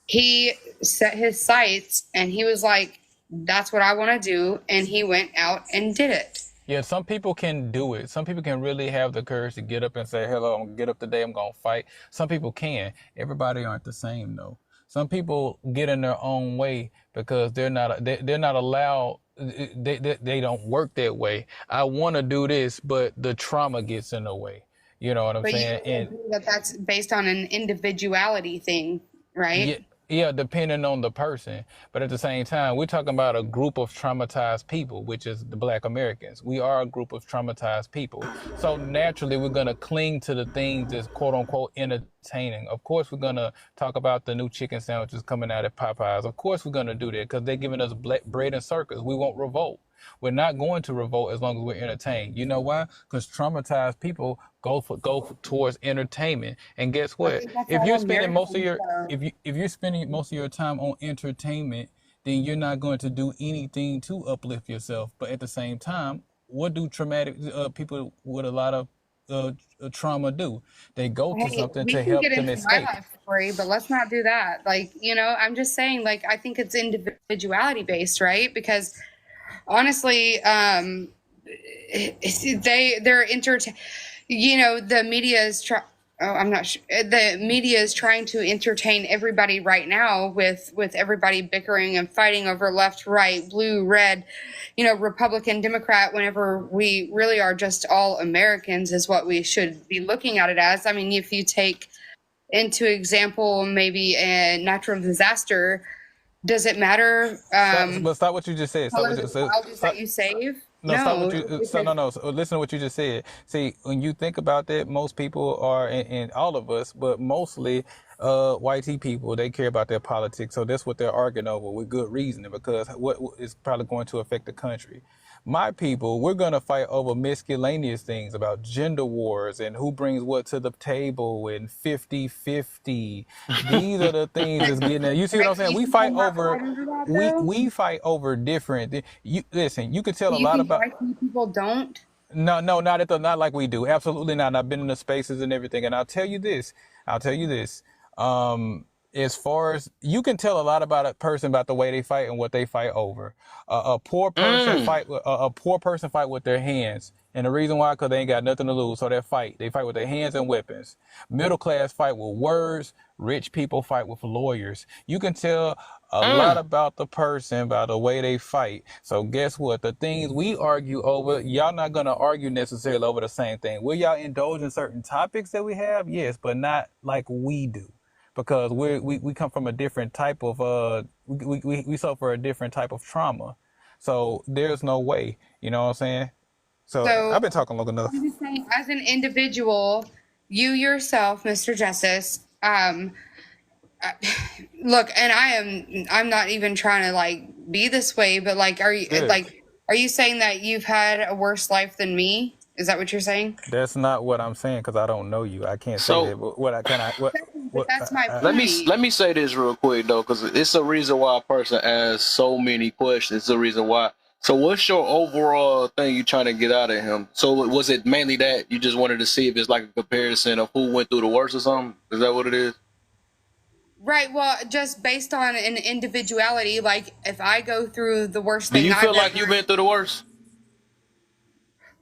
he set his sights and he was like, that's what I want to do. And he went out and did it. Yeah, some people can do it. Some people can really have the courage to get up and say, "Hello, I'm gonna get up today. I'm gonna fight." Some people can. Everybody aren't the same though. Some people get in their own way because they're not allowed. They don't work that way. I want to do this, but the trauma gets in the way. You know what I'm But you saying? And agree that that's based on an individuality thing, yeah, right? Yeah, depending on the person. But at the same time, we're talking about a group of traumatized people, which is the Black Americans. We are a group of traumatized people. So naturally, we're going to cling to the things that's quote unquote entertaining. Of course, we're going to talk about the new chicken sandwiches coming out at Popeyes. Of course, we're going to do that because they're giving us bread and circus. We won't revolt. We're not going to revolt as long as we're entertained. You know why? Because traumatized people towards entertainment. And guess I what? think that's If all you're spending most of Americans, your though. if you're spending most of your time on entertainment, then you're not going to do anything to uplift yourself. But at the same time, what do traumatic people with a lot of trauma do? They go to Hey, something we to can help get them into my escape. life story, but let's not do that. Like, I'm just saying, like, I think it's individuality based, right? Because honestly, they're the media is I'm not sure. The media is trying to entertain everybody right now with everybody bickering and fighting over left, right, blue, red, Republican, Democrat. Whenever we really are just all Americans, is what we should be looking at it as. I mean, if you take into example maybe a natural disaster, does it matter? But stop what you just said. Stop Color what the you said. child is that you save? No, stop what No, you. because No. So listen to what you just said. See, when you think about that, most people are, and all of us, but mostly, white people, they care about their politics. So that's what they're arguing over with good reasoning because what is probably going to affect the country. My people, we're gonna fight over miscellaneous things about gender wars and who brings what to the table and 50-50. These are the things that's getting there. You see what I'm right. saying? You We think fight we're not over fighting for that we though? we fight over different. You listen. You could tell Do a you lot think about. white people don't? No, no, not like we do. Absolutely not. And I've been in the spaces and everything, and I'll tell you this. I'll tell you this. Um, as far as you can tell a lot about a person about the way they fight and what they fight over. A poor person Mm. fight. A poor person fight with their hands, and the reason why, because they ain't got nothing to lose, so they fight. They fight with their hands and weapons. Middle class fight with words. Rich people fight with lawyers. You can tell a lot Mm. about the person by the way they fight. So guess what? The things we argue over, y'all not gonna argue necessarily over the same thing. Will y'all indulge in certain topics that we have? Yes, but not like we do. Because we come from a different type of we suffer a different type of trauma. So there's no way, you know what I'm saying? So I've So been talking long enough. I'm just saying, as an individual, you yourself, Mr. Justice, look, and I'm not even trying to like be this way, but like, Good. are you saying that you've had a worse life than me? Is that what you're saying? That's not what I'm saying because I don't know you. I can't say So that. But what I can I But what that's my let me point. let me say this real quick though, because it's a reason why a person asks so many questions. It's a reason why. So what's your overall thing you trying to get out of him? So was it mainly that you just wanted to see if it's like a comparison of who went through the worst or something? Is that what it is? Right. Well, just based on an individuality, like if I go through the worst Do thing you I've feel like you've ever, been through the worst?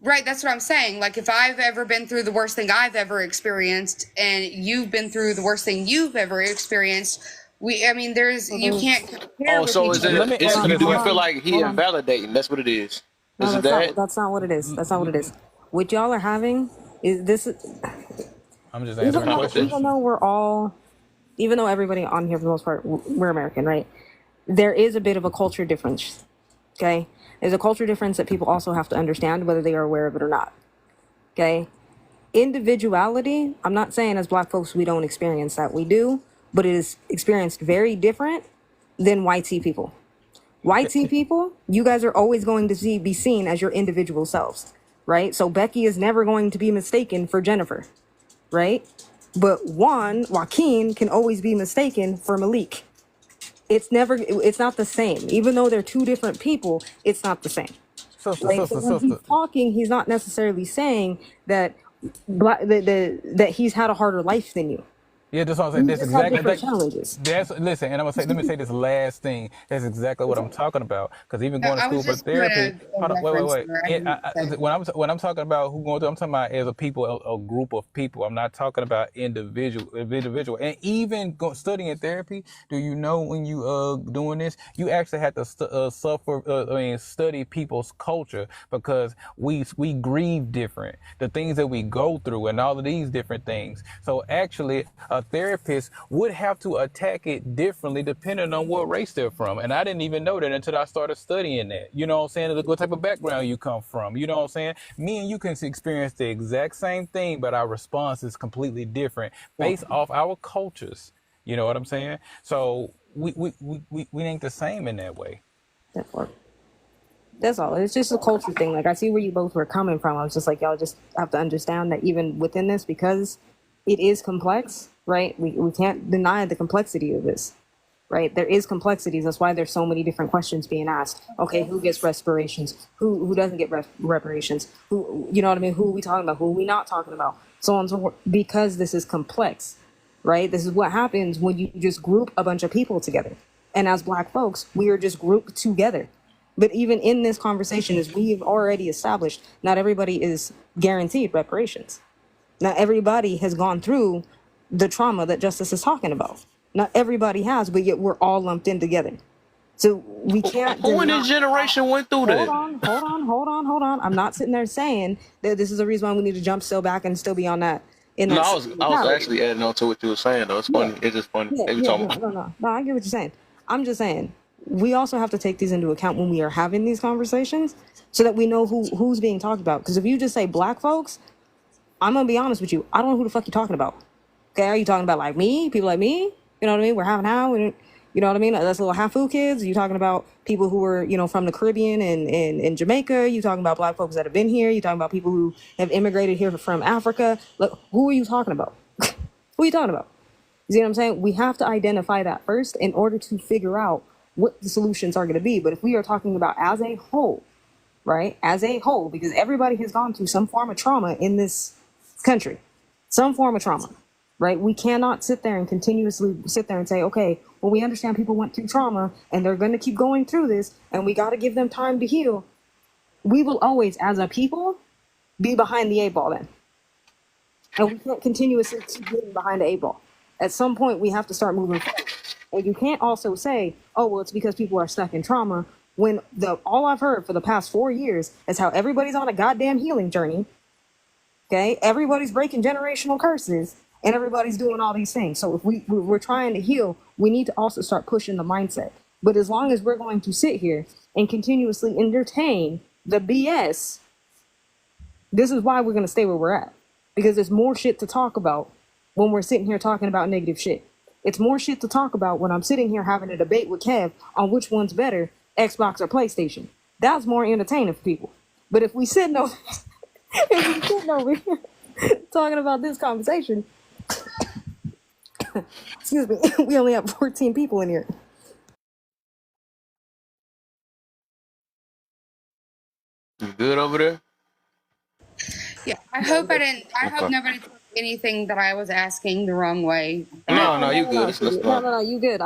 right, that's what I'm saying. Like if I've ever been through the worst thing I've ever experienced and you've been through the worst thing you've ever experienced, I mean, you Mhm. can't compare Oh, with so each is other. let it? me Hold Is answer on, you this do hold you way. feel on, like he hold on. invalidating? That's what it is. No, Is it that? that's not what it is. That's not what it is. What y'all are having is this. I'm just It's a answering Even questions. competition. though we're all, even though everybody on here for the most part, we're American, right? There is a bit of a culture difference. Okay, there's a culture difference that people also have to understand, whether they are aware of it or not. Okay, individuality. I'm not saying as Black folks we don't experience that. We do, but it is experienced very different than white people. White people, you guys are always going to be seen as your individual selves, right? So Becky is never going to be mistaken for Jennifer, right? But Joaquin can always be mistaken for Malik. It's not the same. Even though they're two different people, it's not the same. Sister, Right? So sister, when he's sister. talking, he's not necessarily saying that that he's had a harder life than you. Yeah, that's what I'm saying. You That's just have exactly different like challenges. that's listen, and I'm gonna say. Let me say this last thing. That's exactly what I'm talking about. Because even No, going to I school was for just doing therapy. a Hold on, wait, wait, reference wait. there. I didn't say. When I'm talking about who going through, I'm talking about as a people, a group of people. I'm not talking about individual. And even studying therapy. Do you know when you doing this, you actually have to study people's culture because we grieve different. The things that we go through and all of these different things. So actually, a therapist would have to attack it differently depending on what race they're from. And I didn't even know that until I started studying that. You know what I'm saying? What type of background you come from. You know what I'm saying? Me and you can experience the exact same thing, but our response is completely different based off our cultures. You know what I'm saying? So we ain't the same in that way. That part. That's all. It's just a culture thing. Like I see where you both were coming from. I was just like, y'all just have to understand that even within this, because it is complex, right? We can't deny the complexity of this, right? There is complexities. That's why there's so many different questions being asked. Okay, who gets reparations? Who doesn't get reparations? Who, you know what I mean? Who are we talking about? Who are we not talking about? So on and so forth. Because this is complex, right? This is what happens when you just group a bunch of people together. And as Black folks, we are just grouped together. But even in this conversation, as we've already established, not everybody is guaranteed reparations. Not everybody has gone through the trauma that Justice is talking about. Not everybody has, but yet we're all lumped in together. So we can't Who in deny. this generation went through Hold that? on. I'm not sitting there saying that this is the reason why we need to jump still back and still be on that in No, that I was mentality. actually adding on to what you were saying though. It's Yeah. funny. It's just funny. Yeah, They be yeah, talking no. I get what you're saying. I'm just saying we also have to take these into account when we are having these conversations, so that we know who's being talked about. Because if you just say Black folks, I'm gonna be honest with you. I don't know who the fuck you're talking about. Okay, are you talking about like me, people like me? You know what I mean? We're having how, you know what I mean? That's little Hafu kids. You talking about people who were, from the Caribbean and Jamaica? You talking about Black folks that have been here? You talking about people who have immigrated here from Africa? Look, who are you talking about? Who are you talking about? You see what I'm saying? We have to identify that first in order to figure out what the solutions are going to be. But if we are talking about as a whole, right? As a whole, because everybody has gone through some form of trauma in this country, some form of trauma, right? We cannot sit there and continuously sit there and say, okay, well, we understand people went through trauma and they're going to keep going through this and we got to give them time to heal. We will always, as a people, be behind the eight ball then. And we can't continuously keep getting behind the eight ball. At some point, we have to start moving forward. And you can't also say, oh, well, it's because people are stuck in trauma, when all I've heard for the past 4 years is how everybody's on a goddamn healing journey. Okay? Everybody's breaking generational curses and everybody's doing all these things. So if we're trying to heal, we need to also start pushing the mindset. But as long as we're going to sit here and continuously entertain the BS, this is why we're going to stay where we're at. Because there's more shit to talk about when we're sitting here talking about negative shit. It's more shit to talk about when I'm sitting here having a debate with Kev on which one's better, Xbox or PlayStation. That's more entertaining for people. But if we sitting over, here talking about this conversation, excuse me, we only have 14 people in here. You good over there? Yeah, I hope Okay. nobody took anything that I was asking the wrong way. No, you good. It's not. No, you good.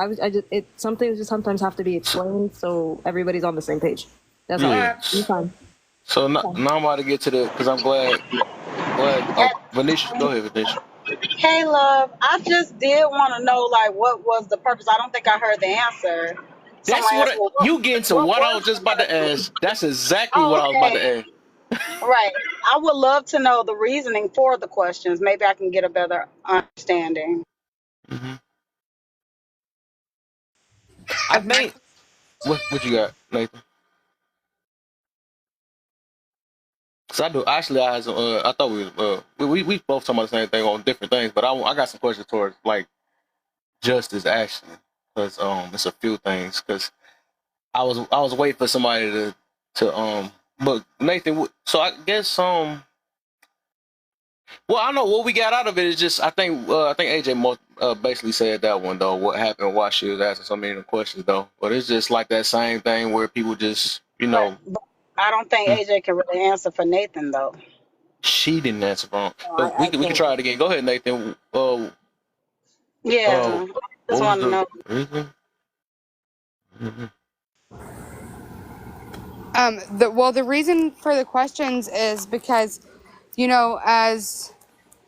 Some things just sometimes have to be explained so everybody's on the same page. That's all. Yeah. You fine. So now I'm about to get to the, because I'm glad. Venetia, go ahead, Venetia. Hey, love. I just did want to know, like, what was the purpose? I don't think I heard the answer. That's Someone asked, what well, you get into. What I was just about to ask. That's exactly what I was about okay. to ask. Right. I would love to know the reasoning for the questions. Maybe I can get a better understanding. Mm-hmm. I think. What you got, Nathan? Cause I do. Actually, I thought we both talking about the same thing on different things, but I got some questions towards like justice actually, cause it's a few things. Cause I was waiting for somebody to. But Nathan, so I guess well, I know what we got out of it is just I think AJ basically said that one though. What happened? Why she was asking so many questions though. But it's just like that same thing where people just But I don't think AJ can really answer for Nathan, though. she didn't answer wrong. No, But I we can can't. try it again. Go ahead, Nathan. Yeah. I just What was want to the know. reason? Mm-hmm. The reason for the questions is because, as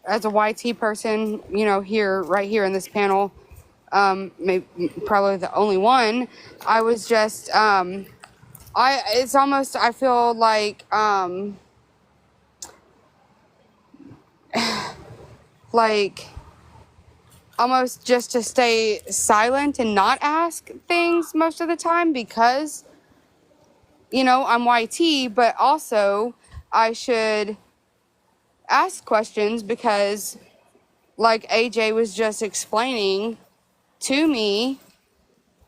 a YT person, right here in this panel, maybe probably the only one, I was just, it's almost, I feel like almost just to stay silent and not ask things most of the time because, you know, I'm YT, but also I should ask questions because, like AJ was just explaining to me,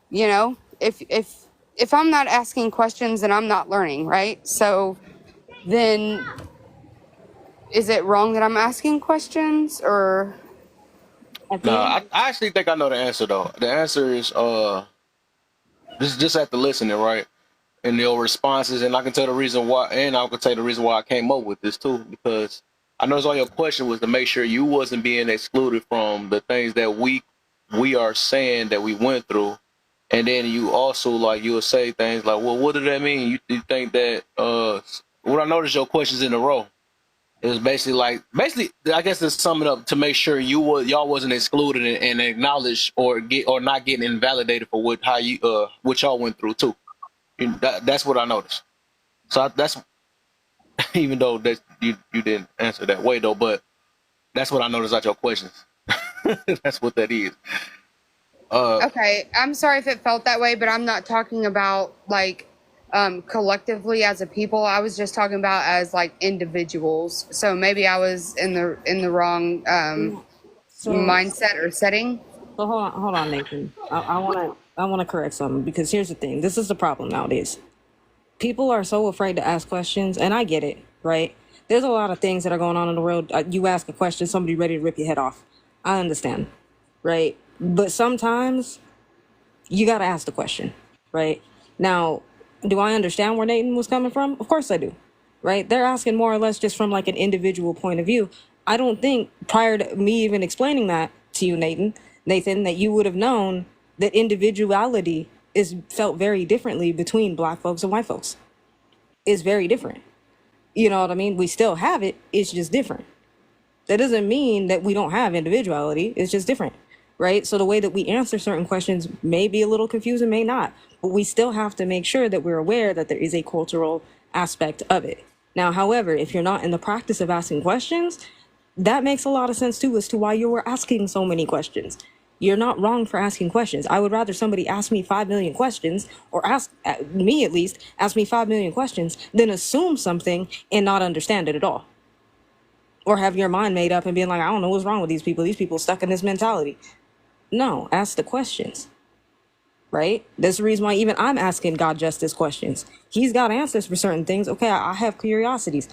you know, if I'm not asking questions, then I'm not learning, right? So then is it wrong that I'm asking questions, or At No, the end, I actually think I know the answer though. The answer is just after listening, right? And your responses, and I can tell the reason why, and I can tell you the reason why I came up with this too, because I noticed all your question was to make sure you wasn't being excluded from the things that we are saying that we went through, and then you also like you will say things like, well, what does that mean? You think that what I noticed your questions in a row. It was basically I guess to sum it up to make sure y'all wasn't excluded and acknowledged or not getting invalidated for what y'all went through too. And that's what I noticed. So that's even though that you didn't answer that way though, but that's what I noticed out your questions. That's what that is. okay, I'm sorry if it felt that way, but I'm not talking about like collectively as a people. I was just talking about as like individuals. So maybe I was in the wrong So, mindset or setting. so hold on, Nathan. I wanna correct something because here's the thing. This is the problem nowadays. People are so afraid to ask questions, and I get it, right? There's a lot of things that are going on in the world. You ask a question, somebody ready to rip your head off. I understand, right? But sometimes you got to ask the question, right? Now, do I understand where Nathan was coming from? Of course I do, right? They're asking more or less just from like an individual point of view. I don't think prior to me even explaining that to you, Nathan, that you would have known that individuality is felt very differently between black folks and white folks. It's very different. You know what I mean? We still have it. It's just different. That doesn't mean that we don't have individuality. It's just different, right? So the way that we answer certain questions may be a little confusing, may not, but we still have to make sure that we're aware that there is a cultural aspect of it. Now, however, if you're not in the practice of asking questions, that makes a lot of sense too as to why you were asking so many questions. You're not wrong for asking questions. I would rather somebody ask me 5 million questions, or ask me at least, ask me 5 million questions, than assume something and not understand it at all, or have your mind made up and being like, I don't know what's wrong with these people. These people stuck in this mentality. No, ask the questions, right? That's the reason why even I'm asking God Justice questions. He's got answers for certain things. Okay, I have curiosities.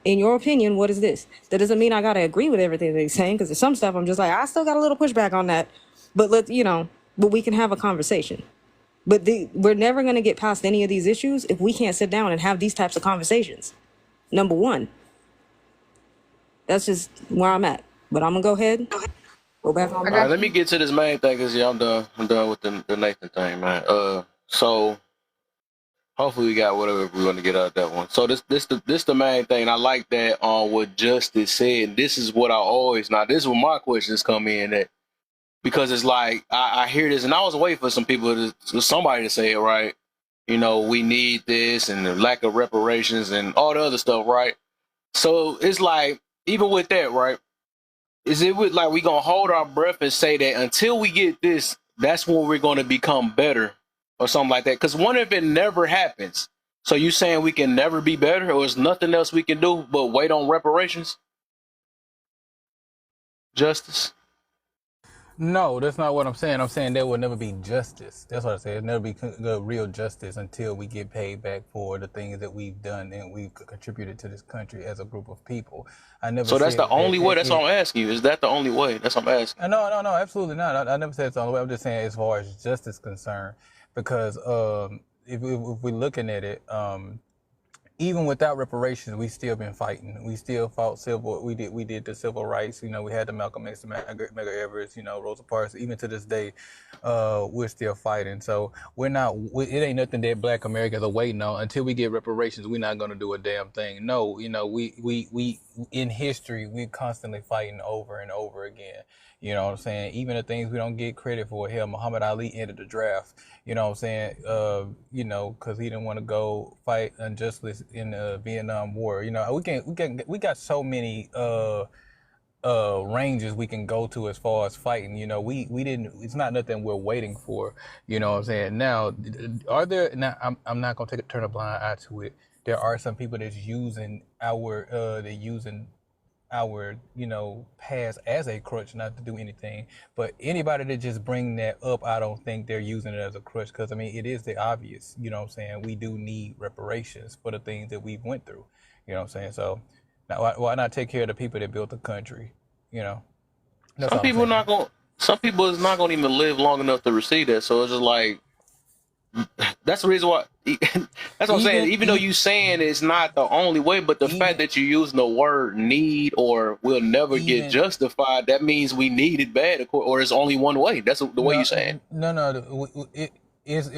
In your opinion, what is this? That doesn't mean I got to agree with everything that he's saying, because there's some stuff I'm just like, I still got a little pushback on that. But but we can have a conversation. But we're never going to get past any of these issues if we can't sit down and have these types of conversations. Number one. That's just where I'm at. But I'm gonna go ahead, go back on I All right, got let me you. get to this main thing because I'm done. I'm done with the Nathan thing, man. So hopefully we got whatever we're gonna get out of that one. So this the main thing. I like that on what Justice said. This is what I always this is where my questions come in at, because it's like I hear this and I was waiting for somebody to say it, right. You know, we need this and the lack of reparations and all the other stuff, right? So it's like even with that, right? Is it with like we gonna hold our breath and say that until we get this, that's when we're gonna become better or something like that? Because what if it never happens? So you saying we can never be better, or is nothing else we can do but wait on reparations, justice? No, that's not what I'm saying. I'm saying there will never be justice. That's what I said. There'll never be real justice until we get paid back for the things that we've done and we've contributed to this country as a group of people. I never So that's the said that only way. That's what I'm asking you. Is that the only way? That's what I'm asking. no, absolutely not. I never said it's the only way. I'm just saying as far as justice is concerned, because if we're looking at it, even without reparations, we still been fighting. We still fought civil. We did the civil rights. You know, we had the Malcolm X, the Medgar Evers. You know, Rosa Parks. Even to this day, we're still fighting. So we're not. It ain't nothing that Black Americans are waiting on. Until we get reparations, we're not gonna do a damn thing. No, you know, we in history, we're constantly fighting over and over again. You know what I'm saying? Even the things we don't get credit for. Hell, Muhammad Ali ended the draft. You know what I'm saying? You know, because he didn't want to go fight unjustly in the Vietnam War. You know, we got so many ranges we can go to as far as fighting. You know, we didn't. It's not nothing we're waiting for. You know what I'm saying? Now, are there? Now, I'm not gonna turn a blind eye to it. There are some people that's using they're using our past as a crutch, not to do anything. But anybody that just bring that up, I don't think they're using it as a crutch, because I mean it is the obvious. You know what I'm saying? We do need reparations for the things that we've went through. You know what I'm saying? So now why not take care of the people that built the country? You know, that's Some all I'm people saying. not going. Some people is not going to even live long enough to receive that. So it's just like that's the reason why. That's what I'm saying. Even though you saying it's not the only way, but the fact Even that you use the word need or will never get even justified, that means we need it bad, or it's only one way. That's the way you No, saying. it is.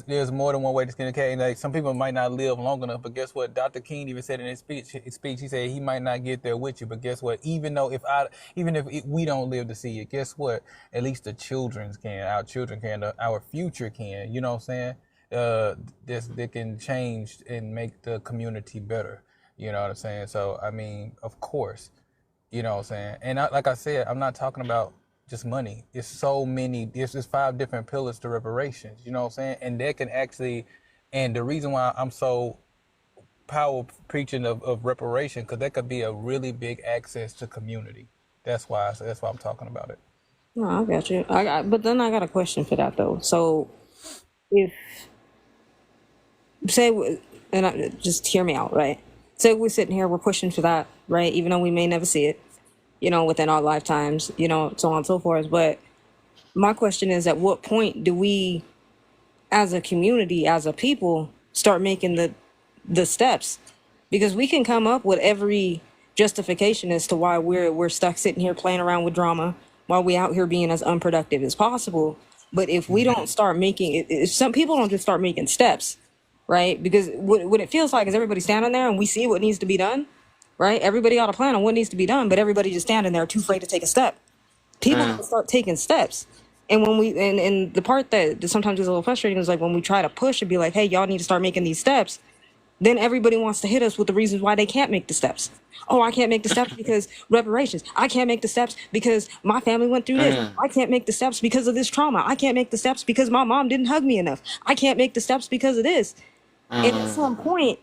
There's more than one way to skin a cat. And like some people might not live long enough, but guess what? Dr. King even said in his speech, he said he might not get there with you, but guess what? Even if we don't live to see it, guess what? At least the children's can. Our children can. Our future can. You know what I'm saying? This they can change and make the community better. You know what I'm saying? So I mean, of course. You know what I'm saying? And like I said, I'm not talking about just money. It's so many, it's just 5 different pillars to reparations. You know what I'm saying? And they can actually, and the reason why I'm so power preaching of reparation, because that could be a really big access to community. That's why I'm talking about it. No, I got you. But then I got a question for that though. So if just hear me out, right? Say we're sitting here, we're pushing for that, right? Even though we may never see it, within our lifetimes, so on and so forth. But my question is, at what point do we, as a community, as a people, start making the steps? Because we can come up with every justification as to why we're stuck sitting here playing around with drama while we out here being as unproductive as possible. But if we don't start making, if some people don't just start making steps, right? Because what it feels like is everybody standing there and we see what needs to be done, right? Everybody got a plan on what needs to be done, but everybody just standing there too afraid to take a step. People have to start taking steps. And when and the part that sometimes is a little frustrating is like when we try to push and be like, hey, y'all need to start making these steps, then everybody wants to hit us with the reasons why they can't make the steps. Oh, I can't make the steps because reparations. I can't make the steps because my family went through this. I can't make the steps because of this trauma. I can't make the steps because my mom didn't hug me enough. I can't make the steps because of this. And at some point,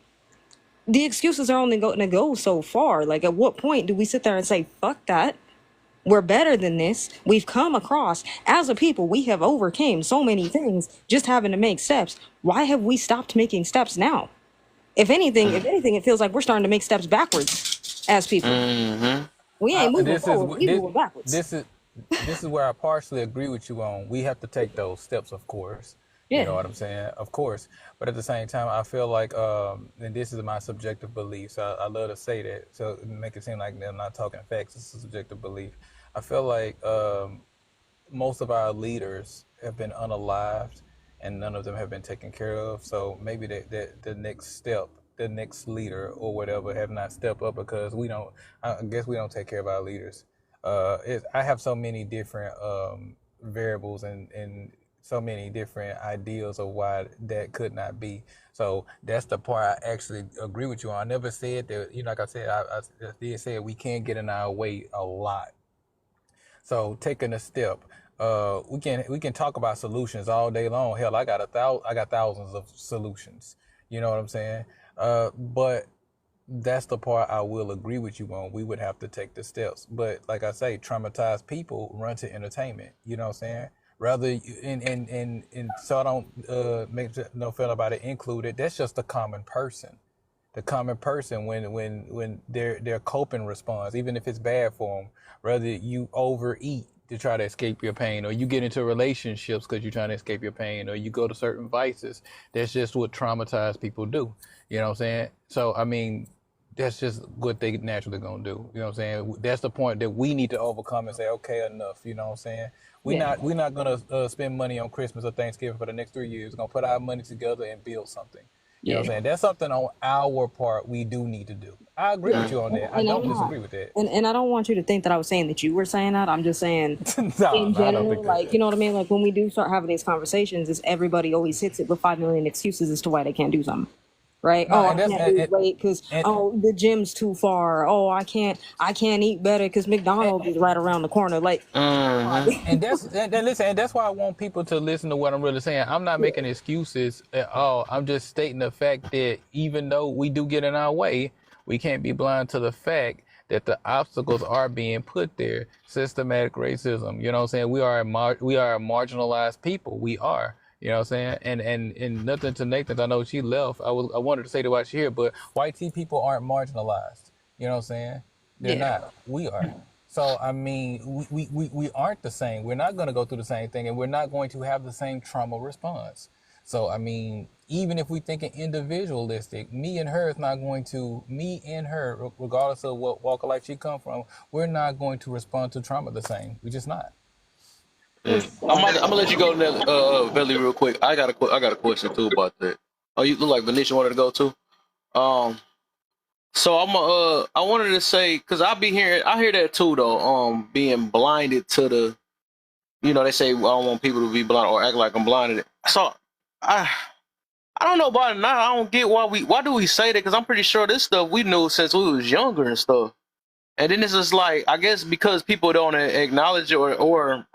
the excuses are only going to go so far. Like, at what point do we sit there and say, fuck that? We're better than this. We've come across, as a people, we have overcame so many things just having to make steps. Why have we stopped making steps now? If anything, it feels like we're starting to make steps backwards as people. We ain't moving forward. We moving backwards. This is where I partially agree with you on. We have to take those steps, of course. You Yeah. know what I'm saying? Of course. But at the same time, I feel like, and this is my subjective belief, so I love to say that, so make it seem like I'm not talking facts, it's a subjective belief. I feel like most of our leaders have been unalived and none of them have been taken care of. So maybe the next step, the next leader or whatever have not stepped up because I guess we don't take care of our leaders. I have so many different variables and so many different ideas of why that could not be. So that's the part I actually agree with you on. I never said that, like I said, I did say we can get in our way a lot. So taking a step, we can talk about solutions all day long. Hell, I got thousands of solutions. You know what I'm saying? But that's the part I will agree with you on. We would have to take the steps. But like I say, traumatized people run to entertainment. You know what I'm saying? Rather, and so I don't make no feel about it included. That's just the common person. The common person when their coping response, even if it's bad for them, whether you overeat to try to escape your pain, or you get into relationships because you're trying to escape your pain, or you go to certain vices. That's just what traumatized people do. You know what I'm saying? So I mean, that's just what they naturally gonna do. You know what I'm saying? That's the point that we need to overcome and say, okay, enough. You know what I'm saying? Yeah. We're not gonna spend money on Christmas or Thanksgiving for the next 3 years. We're gonna put our money together and build something. You know what Yeah. I'm saying? That's something on our part we do need to do. I agree with you on that. I And I'm don't not, disagree with that. and I don't want you to think that I was saying that you were saying that. I'm just saying No, in I don't general, think that. like, you know what I mean? Like, when we do start having these conversations, is everybody always hits it with 5 million excuses as to why they can't do something. right? No, Oh, and I that's can't lose weight because and, the gym's too far. Oh, I can't eat better because McDonald's is right around the corner. Like, come on. Mm-hmm. listen, and that's why I want people to listen to what I'm really saying. I'm not making excuses at all. I'm just stating the fact that even though we do get in our way, we can't be blind to the fact that the obstacles are being put there. Systematic racism. You know what I'm saying? We are a marginalized people. We are. You know what I'm saying? And nothing to Nathan. I know she left. I wanted to say that while she's here, but white tea people aren't marginalized. You know what I'm saying? They're Yeah. not. We are. So I mean, we aren't the same. We're not going to go through the same thing, and we're not going to have the same trauma response. So I mean, even if we thinking individualistic, me and her, regardless of what walk of life she come from, we're not going to respond to trauma the same. We're just not. Yeah. I'm gonna let you go, Belly, real quick. I got a question too about that. Oh, you look like Venetia wanted to go too. Um, so I wanted to say because I hear that too though. Being blinded to the, they say I don't want people to be blind or act like I'm blinded. So I I don't know about it now. I don't get why do we say that? Because I'm pretty sure this stuff we knew since we was younger and stuff. And then it's just like I guess because people don't acknowledge it or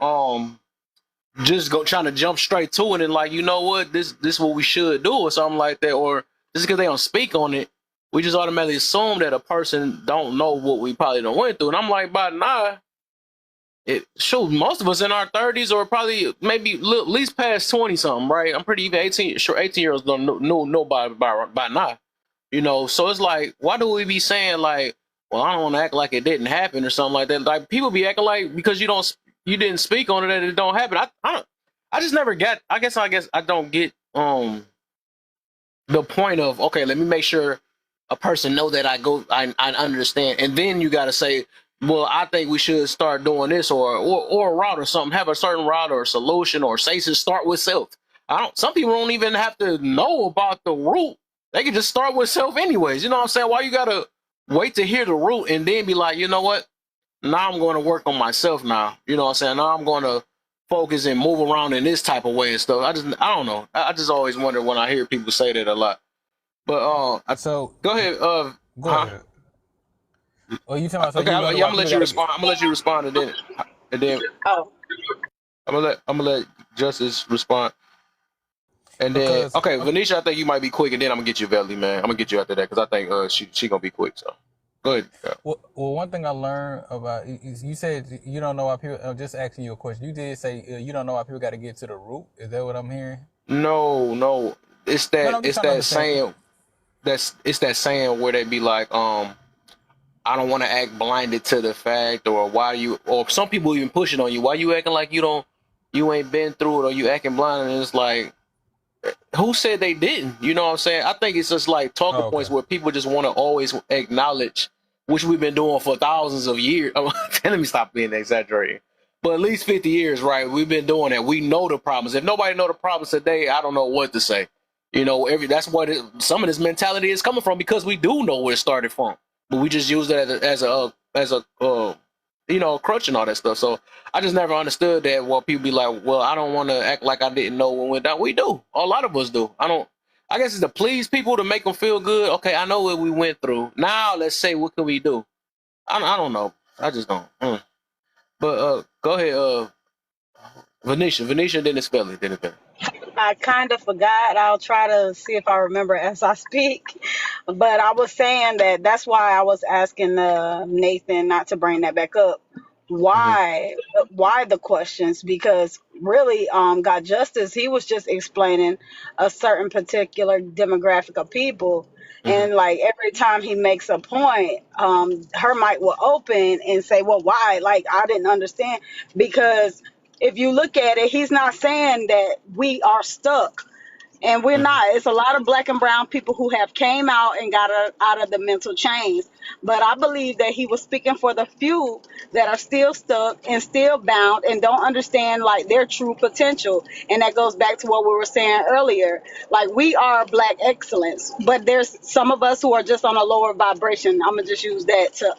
just go trying to jump straight to it and like you know what this is what we should do or something like that or just because they don't speak on it, we just automatically assume that a person don't know what we probably don't went through. And I'm like, by now, it shows most of us in our 30s or probably maybe at least past 20 something, right? I'm pretty even 18 years old don't know by now, So it's like, why do we be saying like, well, I don't want to act like it didn't happen or something like that? Like people be acting like because you didn't speak on it that it don't happen. I just never get. I guess I don't get the point of okay. Let me make sure a person know that I understand, and then you got to say, well, I think we should start doing this or a route or something. Have a certain route or a solution or say to start with self. I don't. Some people don't even have to know about the root. They can just start with self anyways. You know what I'm saying? Why you gotta wait to hear the root and then be like, you know what? Now I'm going to work on myself now. You know what I'm saying? Now I'm going to focus and move around in this type of way and stuff. I don't know. I just always wonder when I hear people say that a lot. But So go ahead. go ahead. Oh, you talking about so Okay, you I'm wonder gonna why let people you gotta respond. I'm gonna let you respond and then Oh, I'm gonna let Justice respond. And then because okay, Venetia, I think you might be quick, and then I'm gonna get you Valley, man. I'm gonna get you after that because I think she gonna be quick. So go ahead. well, one thing I learned about is you said you don't know why people. I'm just asking you a question. You did say you don't know why people got to get to the root. Is that what I'm hearing? No, No, I'm just it's trying to that understand. saying it's that saying where they be like I don't want to act blinded to the fact, or some people even push it on you. Why you acting like you ain't been through it, or you acting blind? And it's like, who said they didn't? You know what I'm saying? I think it's just like talking Oh, okay. points where people just want to always acknowledge, which we've been doing for thousands of years. Let me stop being exaggerating. But at least 50 years, right? We've been doing that. We know the problems. If nobody know the problems today, I don't know what to say. That's what some of this mentality is coming from because we do know where it started from, but we just use that as a crutch and all that stuff. So I just never understood that. Well, people be like, "Well, I don't want to act like I didn't know when we went down." We do. A lot of us do. I don't. I guess it's to please people to make them feel good. Okay, I know what we went through. Now let's say what can we do. I don't know. I just don't. But go ahead, Venetia, then it's Philly, I kind of forgot. I'll try to see if I remember as I speak. But I was saying that's why I was asking Nathan not to bring that back up. Mm-hmm. Why the questions? Because really, God Justice, he was just explaining a certain particular demographic of people. Mm-hmm. And like every time he makes a point, her mic will open and say, well, why? Like, I didn't understand. Because if you look at it, he's not saying that we are stuck. And we're Mm-hmm. not. It's a lot of black and brown people who have came out and got out of the mental chains. But I believe that he was speaking for the few that are still stuck and still bound and don't understand like their true potential. And that goes back to what we were saying earlier. Like we are black excellence, but there's some of us who are just on a lower vibration. I'm gonna just use that to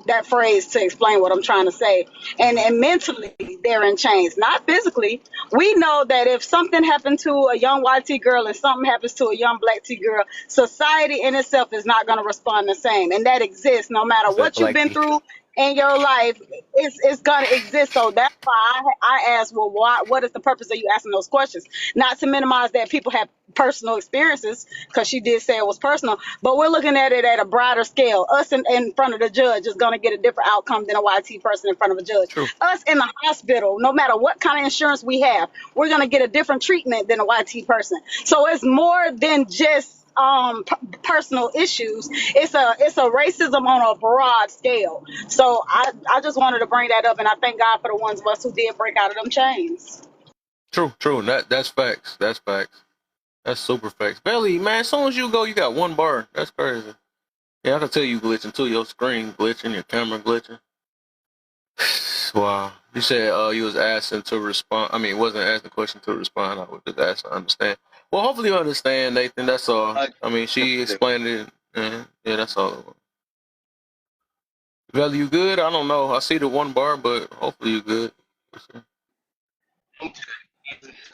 that phrase to explain what I'm trying to say. And mentally, they're in chains, not physically. We know that if something happened to a young white T girl and something happens to a young black T girl, society in itself is not going to respond the same, and that exists no matter what you've been Exactly. through in your life. It's gonna exist. So that's why I asked, well, what is the purpose of you asking those questions? Not to minimize that people have personal experiences, because she did say it was personal, but we're looking at it at a broader scale. Us in front of the judge is gonna get a different outcome than a YT person in front of a judge. True. Us in the hospital, no matter what kind of insurance we have, we're gonna get a different treatment than a YT person. So it's more than just personal issues. It's a racism on a broad scale. So I just wanted to bring that up, and I thank God for the ones of us who did break out of them chains. True. True. That's facts. That's facts. That's super facts. Belly, man, as soon as you go, you got one bar. That's crazy. Yeah, I can tell you glitching too. Your screen glitching, your camera glitching. Wow. You said you was asking to respond. I mean, it wasn't asking a question to respond. I was just asking to understand. Well, hopefully you understand, Nathan. That's all. I mean, she explained it. And yeah, that's all. Belly, you good? I don't know. I see the one bar, but hopefully you good.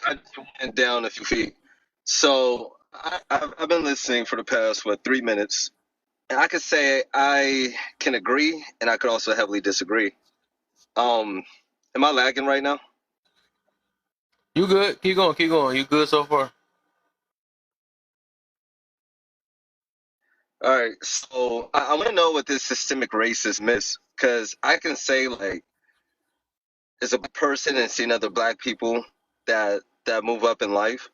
I went down a few feet. So I've been listening for the past 3 minutes, and I could say I can agree, and I could also heavily disagree. Am I lagging right now? You good? Keep going. Keep going. You good so far? All right. So I want to know what this systemic racism is, because I can say, like, as a black person and seeing other black people that move up in life,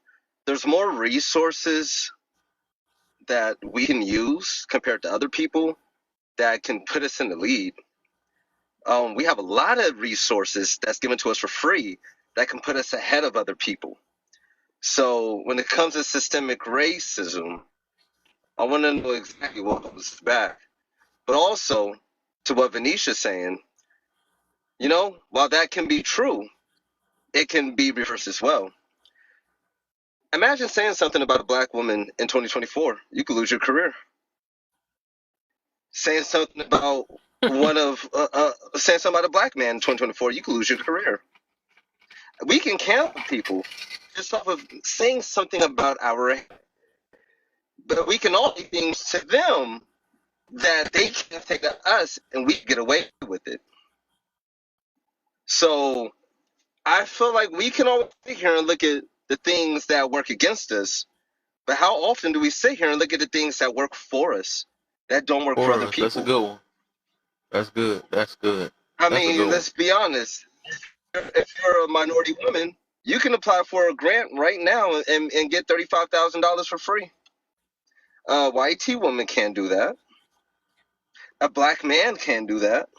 there's more resources that we can use compared to other people that can put us in the lead. We have a lot of resources that's given to us for free that can put us ahead of other people. So when it comes to systemic racism, I want to know exactly what goes back. But also, to what Venetia's saying, while that can be true, it can be reversed as well. Imagine saying something about a black woman in 2024. You could lose your career. Saying something about saying something about a black man in 2024, you could lose your career. We can cancel people just off of saying something about but we can all do things to them that they can't say to us, and we get away with it. So I feel like we can always sit here and look at the things that work against us, but how often do we sit here and look at the things that work for us, that don't work for For other us. That's a people? good one. That's good. That's good. I That's a mean, good one. let's be honest. If you're a minority woman, you can apply for a grant right now and get $35,000 for free. A YT woman can't do that. A black man can't do that.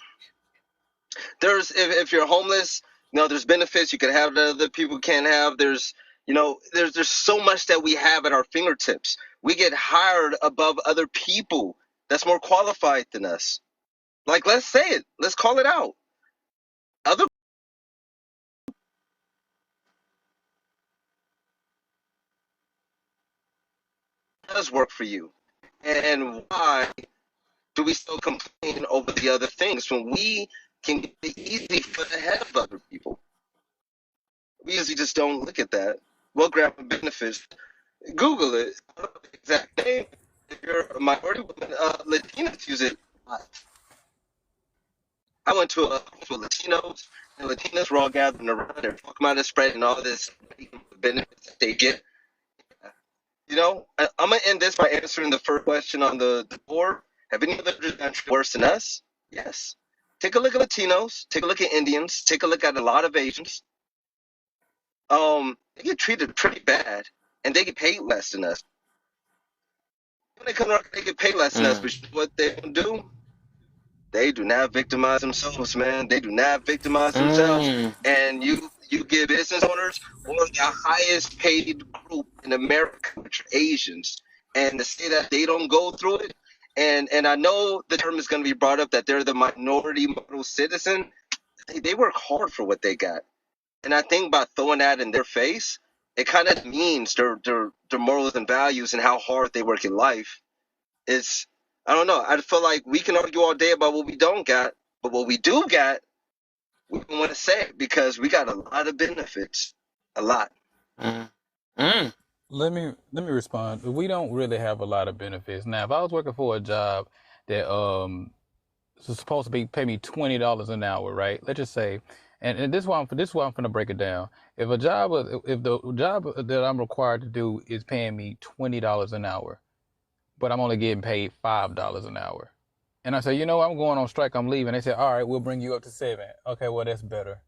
If you're homeless, there's benefits you can have that other people can't have. There's so much that we have at our fingertips. We get hired above other people that's more qualified than us. Like, let's say it. Let's call it out. Other does work for you. And why do we still complain over the other things when we can get the easy foot ahead of other people? We usually just don't look at that. We'll grab the benefits. Google it. I don't know the exact name. If you're a minority woman, Latinos use it a lot. I went to a Latinos, and Latinos were all gathering around. They're talking about the spread and all this benefits that they get. I'm going to end this by answering the first question on the board. Have any other country worse than us? Yes. Take a look at Latinos. Take a look at Indians. Take a look at a lot of Asians. They get treated pretty bad, and they get paid less than us. When they come around, they get paid less than us, but what they don't do, they do not victimize themselves, man. They do not victimize themselves. And you give business owners one of the highest paid group in America, which are Asians, and to say that they don't go through it, and I know the term is going to be brought up that they're the minority model citizen. They work hard for what they got, and I think by throwing that in their face, it kind of means their morals and values and how hard they work in life. It's I don't know. I feel like we can argue all day about what we don't got, but what we do got, we don't want to say it because we got a lot of benefits. A lot. Mm. Mm. Let me respond. We don't really have a lot of benefits. Now, if I was working for a job that was supposed to be pay me $20 an hour, right? Let's just say, and this is why I'm gonna break it down. If the job that I'm required to do is paying me $20 an hour, but I'm only getting paid $5 an hour, and I say, you know, I'm going on strike, I'm leaving. They say, all right, we'll bring you up to 7. Okay, well that's better.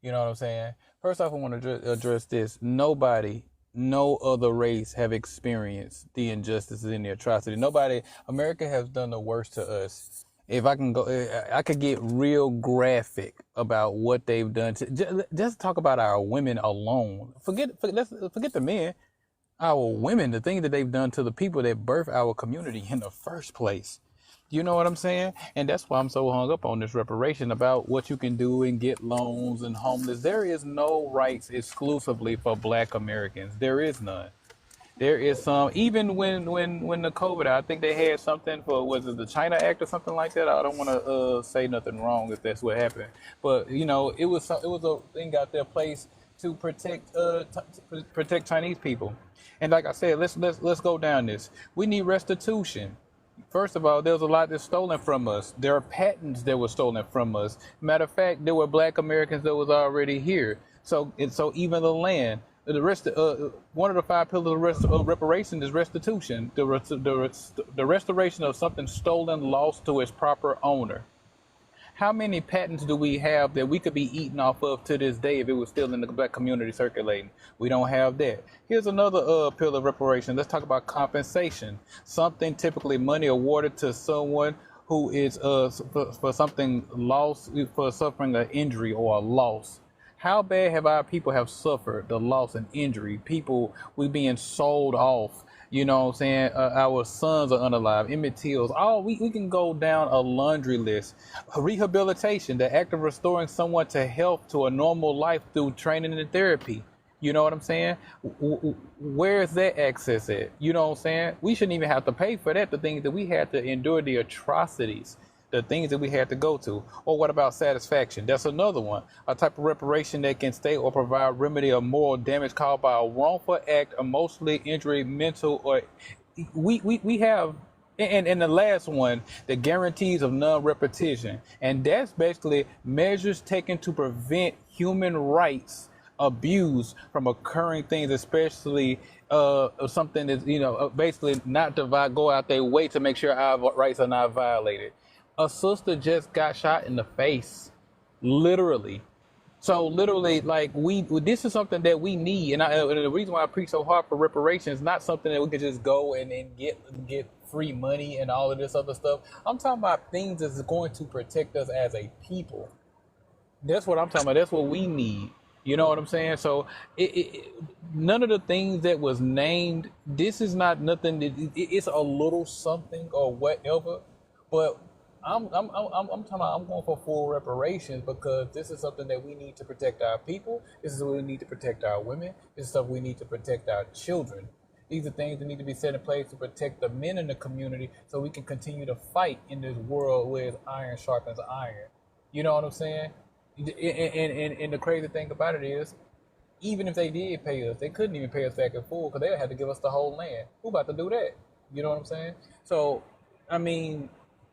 You know what I'm saying? First off, I want to address this. Nobody, no other race have experienced the injustices and the atrocity. Nobody, America has done the worst to us. If I can go, I could get real graphic about what they've done. Just talk about our women alone. Forget the men. Our women, the things that they've done to the people that birth our community in the first place. You know what I'm saying? And that's why I'm so hung up on this reparation about what you can do and get loans and homeless. There is no rights exclusively for Black Americans. There is none. There is some, even when the COVID, I think they had something for, was it the China Act or something like that? I don't want to say nothing wrong if that's what happened, but you know, it was a thing out there placed to protect Chinese people. And like I said, let's go down this. We need restitution. First of all, there's a lot that's stolen from us. There are patents that were stolen from us. Matter of fact, there were Black Americans that was already here. So even the land, one of the 5 pillars of reparation is restitution. The restoration of something stolen, lost to its proper owner. How many patents do we have that we could be eating off of to this day if it was still in the Black community circulating? We don't have that. Here's another pillar of reparation. Let's talk about compensation. Something, typically money awarded to someone who is for something lost, for suffering an injury or a loss. How bad have our people have suffered the loss and injury? People, we being sold off. You know what I'm saying? Our sons are unalive. Emmett Till's. We can go down a laundry list. Rehabilitation, the act of restoring someone to health, to a normal life through training and therapy. You know what I'm saying? Where is that access at? You know what I'm saying? We shouldn't even have to pay for that. The things that we had to endure, the atrocities, the things that we had to go to. Or what about satisfaction? That's another one. A type of reparation that can stay or provide remedy of moral damage caused by a wrongful act, emotionally injury, mental, or we have. And the last one, the guarantees of non-repetition. And that's basically measures taken to prevent human rights abuse from occurring things, especially something that's, basically not to go out their way to make sure our rights are not violated. A sister just got shot in the face, literally. So literally, like this is something that we need, and the reason why I preach so hard for reparations is not something that we can just go and get free money and all of this other stuff. I'm talking about things that's going to protect us as a people. That's what I'm talking about. That's what we need. You know what I'm saying? So none of the things that was named, this is not nothing. It's a little something or whatever, but I'm talking about, I'm going for full reparations because this is something that we need to protect our people. This is what we need to protect our women. This is stuff we need to protect our children. These are things that need to be set in place to protect the men in the community so we can continue to fight in this world where iron sharpens iron. You know what I'm saying? And the crazy thing about it is, even if they did pay us, they couldn't even pay us back in full because they had to give us the whole land. Who about to do that? You know what I'm saying? So, I mean,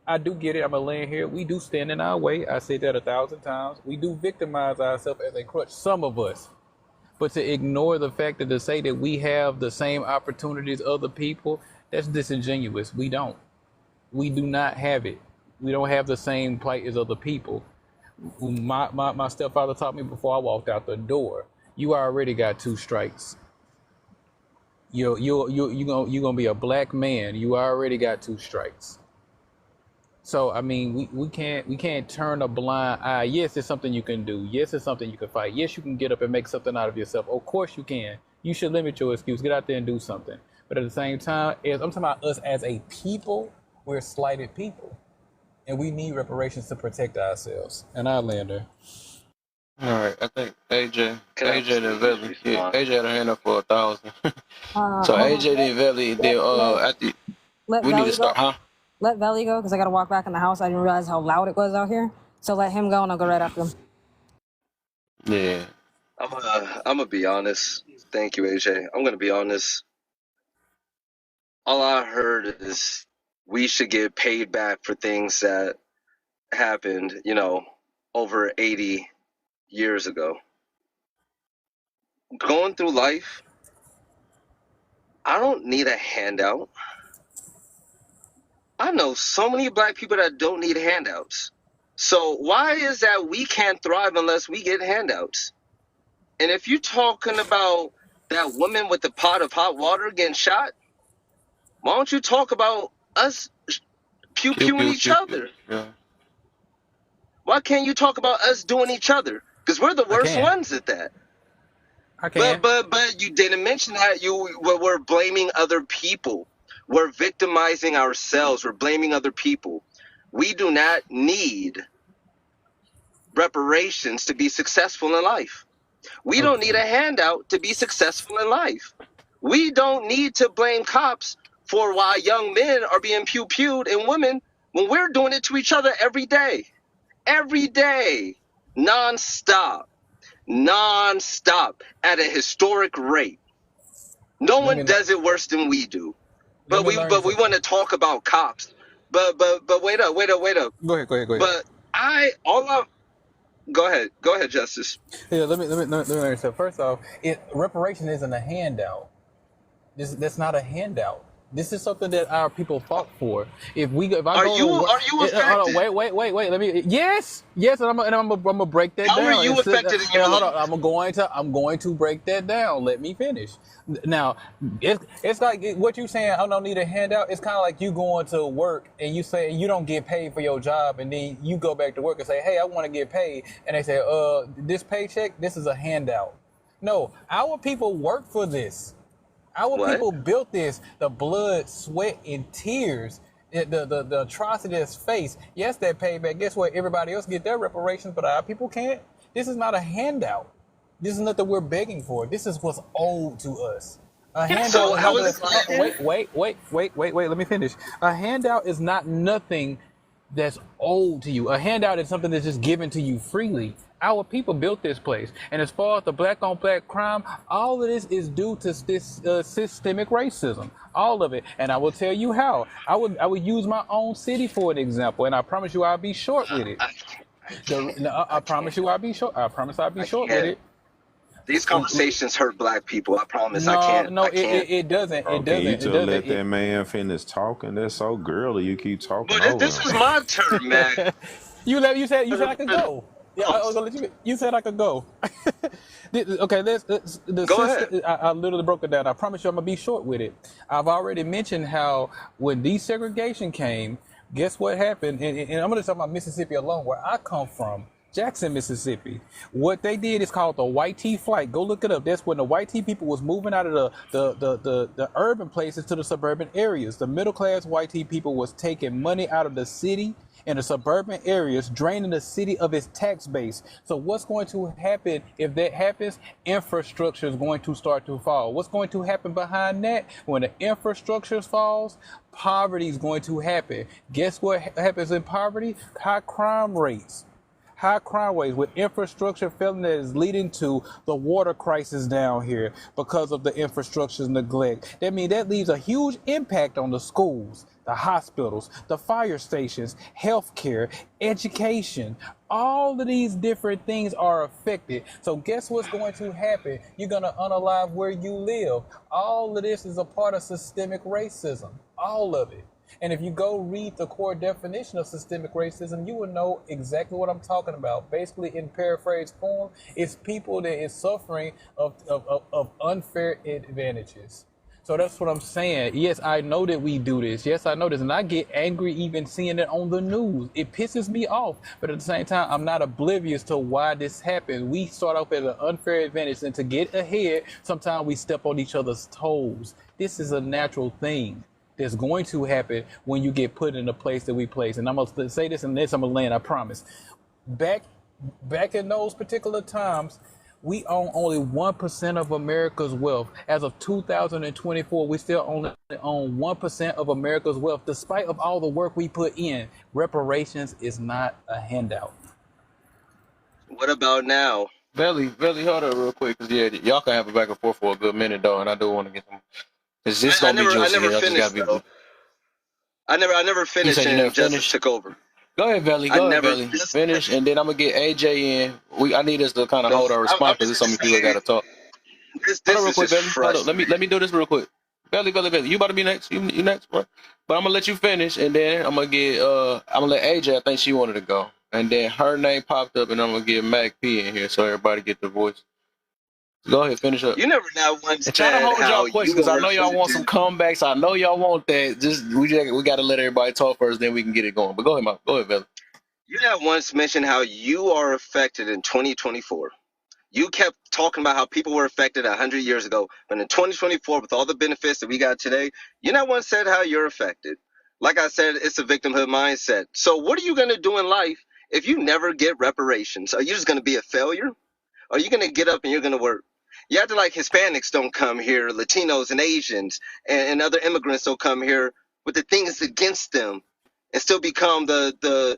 I do get it. I'm going to land here. We do stand in our way. I said that 1,000 times. We do victimize ourselves as a crutch, some of us. But to ignore the fact that to say that we have the same opportunities other people, that's disingenuous. We don't. We do not have it. We don't have the same plight as other people. My stepfather taught me before I walked out the door. You already got 2 strikes. You're gonna be a black man. You already got 2 strikes. So I mean, we can't turn a blind eye. Yes, it's something you can do. Yes, it's something you can fight. Yes, you can get up and make something out of yourself. Of course you can. You should limit your excuse. Get out there and do something. But at the same time, I'm talking about us as a people. We're slighted people, and we need reparations to protect ourselves. And I land there. All right, I think AJ Can I and Velly. Yeah, respond? AJ had a hand up for 1,000. So Hold on. AJ and Velly, then Let after let we need to Valley start, go. huh? let Belly go because I got to walk back in the house. I didn't realize how loud it was out here. So let him go and I'll go right after him. Yeah. I'm gonna be honest. Thank you, AJ. I'm gonna be honest. All I heard is we should get paid back for things that happened, over 80 years ago. Going through life, I don't need a handout. I know so many black people that don't need handouts. So why is that we can't thrive unless we get handouts? And if you're talking about that woman with the pot of hot water getting shot, why don't you talk about us pew Pew pewing pew each pew pew. other? Yeah. Why can't you talk about us doing each other? Because we're the I worst can. ones at that. I can. But you didn't mention that we're blaming other people. We're victimizing ourselves. We're blaming other people. We do not need reparations to be successful in life. We don't need Okay. a handout to be successful in life. We don't need to blame cops for why young men are being pew-pewed and women when we're doing it to each other every day. Every day. Non-stop at a historic rate. No Let one me does it worse than we do. let But me we learn but we want something. to talk about cops. But wait up. Go ahead. Go ahead. Go ahead. But go ahead, Justice. Yeah. Let me learn something. First off, reparation isn't a handout. That's not a handout. This is something that our people fought for. If I Are go you to work, are you hold on, affected? wait. Let me. Yes, and I'm gonna break that How are down. you affected in your Hold on, life? I'm going to break that down. Let me finish. Now, it's like what you saying. I don't need a handout. It's kind of like you going to work and you say you don't get paid for your job, and then you go back to work and say, hey, I want to get paid, and they say, this paycheck, this is a handout. No, our people work for this. Our What? people built this, the blood, sweat, and tears, the atrocity that's faced. Yes, that payback. Guess what? Everybody else get their reparations, but our people can't. This is not a handout. This is nothing we're begging for. This is what's owed to us. A handout So is how not is gonna. it different? Wait. Let me finish. A handout is not nothing that's owed to you. A handout is something that's just given to you freely. Our people built this place, and as far as the black on black crime, all of this is due to this systemic racism, all of it. And I will tell you how. I would use my own city for an example, and I promise you I'll be short with it. I can't. I I promise can't. you I'll be short. I promise I'll be I short with can't. it. These conversations hurt black people. I promise. I No, can't. no, I can't. it doesn't. Bro, It can you doesn't. It just doesn't. let that man finish talking? That's so girly. You keep talking But over this him. was my turn, man. You said I could go. Yeah, I was Pause. gonna let you. You said I could go. Okay, the Go ahead. system. I literally broke it down. I promise you, I'm gonna be short with it. I've already mentioned how when desegregation came, guess what happened? And I'm gonna talk about Mississippi alone, where I come from. Jackson, Mississippi. What they did is called the white tea flight. Go look it up. That's when the white tea people was moving out of the urban places to the suburban areas. The middle class white tea people was taking money out of the city and the suburban areas, draining the city of its tax base. So what's going to happen if that happens? Infrastructure is going to start to fall. What's going to happen behind that? When the infrastructure falls, poverty is going to happen. Guess what happens in poverty? High crime rates. High crime rates with infrastructure failing that is leading to the water crisis down here because of the infrastructure neglect. That means that leaves a huge impact on the schools, the hospitals, the fire stations, healthcare, education. All of these different things are affected. So guess what's going to happen? You're going to unalive where you live. All of this is a part of systemic racism. All of it. And if you go read the core definition of systemic racism, you will know exactly what I'm talking about. Basically, in paraphrased form, it's people that is suffering of unfair advantages. So that's what I'm saying. Yes, I know that we do this. Yes, I know this. And I get angry even seeing it on the news. It pisses me off. But at the same time, I'm not oblivious to why this happens. We start off at an unfair advantage. And to get ahead, sometimes we step on each other's toes. This is a natural thing that's going to happen when you get put in the place that we place. And I'm gonna say this and this I'm gonna land, I promise. Back in those particular times, We own only 1% of America's wealth. As of 2024, we still only own 1% of America's wealth, despite of all the work we put in. Reparations is not a handout. What about now? Belly, hold up real quick, cause yeah, y'all can have it back and forth for a good minute though, and I do want to get them. Cause this I gonna be I juicy. never Y'all just gotta finished be. though. I never You finished, said you never and Justice finished. took over. Go ahead, Belly. I Go ahead, never Belly. just Finish, and then I'm gonna get AJ in. I need us to kind of go. hold our I'm response because just there's gonna so many people that say gotta talk. Hold on, this real is quick, just Belly. Hold up. frustrating. Let me do this real quick. Belly. You about to be next? You next, bro? But I'm gonna let you finish, and then I'm gonna let AJ. I think she wanted to go, and then her name popped up, and I'm gonna get Mac P in here so everybody get the voice. Go ahead, finish up. You never not once And try to said hold y'all how questions you because I are know y'all want affected. some comebacks. I know y'all want that. We got to let everybody talk first, then we can get it going. But go ahead, Go ahead, Belly. You not once mentioned how you are affected in 2024. You kept talking about how people were affected 100 years ago, but in 2024, with all the benefits that we got today, you not once said how you're affected. Like I said, it's a victimhood mindset. So what are you going to do in life if you never get reparations? Are you just going to be a failure? Are you going to get up and you're going to work? You have to like Hispanics don't come here, Latinos and Asians and other immigrants don't come here with the things against them and still become the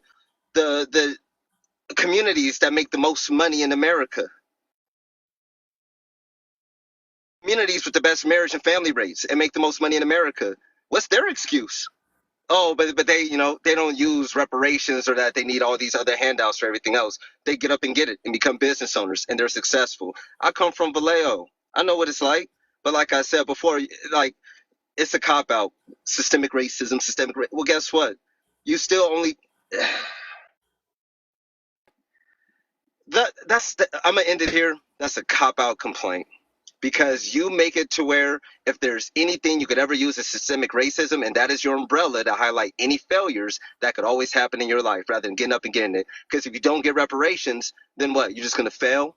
communities that make the most money in America. Communities with the best marriage and family rates and make the most money in America. What's their excuse? Oh, but they they don't use reparations or that they need all these other handouts for everything else. They get up and get it and become business owners and they're successful. I come from Vallejo. I know what it's like. But like I said before, like it's a cop out. Systemic racism, well, guess what? You still only I'm gonna end it here. That's a cop out complaint because you make it to where if there's anything you could ever use as systemic racism, and that is your umbrella to highlight any failures that could always happen in your life rather than getting up and getting it. Because if you don't get reparations, then what? You're just gonna fail.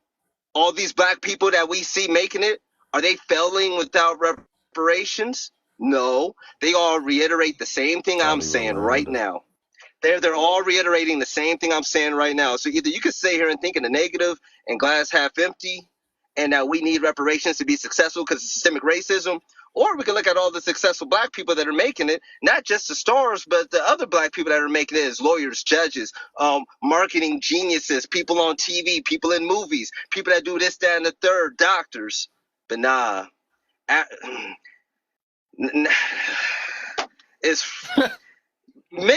All these black people that we see making it, are they failing without reparations? No, they all reiterate the same thing I'm Tony saying right Rolanda. now. They're all reiterating the same thing I'm saying right now. So either you could sit here and think in the negative and glass half empty, and that we need reparations to be successful because of systemic racism, or we can look at all the successful black people that are making it, not just the stars, but the other black people that are making it as lawyers, judges, marketing geniuses, people on TV, people in movies, people that do this, that, and the third, doctors. But nah, it's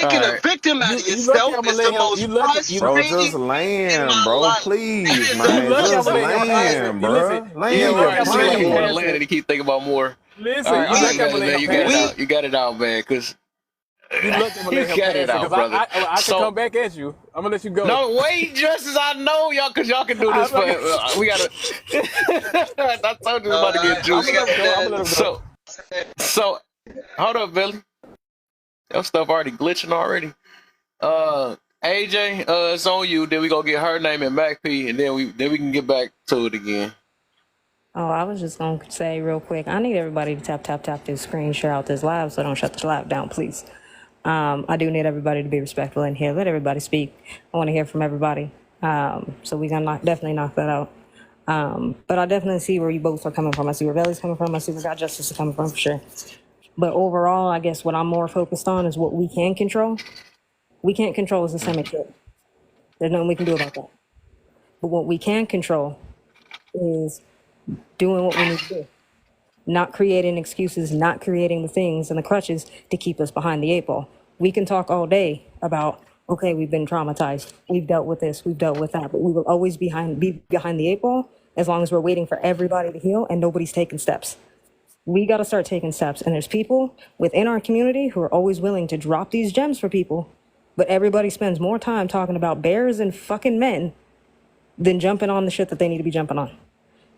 All making a right. victim out of You lucky yourself I'm gonna is let the him. most Bro, just frustrating thing in land, my bro. life. That Please, is the You man. lucky I'm Just gonna frustrating let him part. pass it. land, You listen. bro. Yeah, Yeah, Land your lucky right. I'm It gonna seems let like him you want to pass plane. land it. and keep thinking about more. All Listen, right, you all right, lucky I'm We, gonna Belly, let man. him You got it pass we, it. out. You got it out, man. Because You lucky I'm gonna you let him got it pass it out, because brother. I could So come back at you. I'm gonna let you go. no, wait, Justice. I know y'all, because y'all can do this I'm for. not gonna. We gotta. I told you it's about to get I'm juicy. gonna let him go. I'm gonna let him go. So, so hold up, Belly. Your stuff already glitching already. AJ, it's on you. Then we gonna get her name and Mac P, and then we can get back to it again. Oh, I was just gonna say real quick. I need everybody to tap this screen, share out this live, so don't shut the live down, please. I do need everybody to be respectful in here. Let everybody speak. I want to hear from everybody. So we gonna definitely knock that out. But I definitely see where you both are coming from. I see where Belly's coming from. I see where God Justice is coming from for sure. But overall, I guess what I'm more focused on is what we can control. We can't control systemic shit. There's nothing we can do about that. But what we can control is doing what we need to do. Not creating excuses, not creating the things and the crutches to keep us behind the eight ball. We can talk all day about, okay, we've been traumatized, we've dealt with this, we've dealt with that, but we will always be behind the eight ball as long as we're waiting for everybody to heal and nobody's taking steps. We got to start taking steps. And there's people within our community who are always willing to drop these gems for people, but everybody spends more time talking about bears and fucking men than jumping on the shit that they need to be jumping on.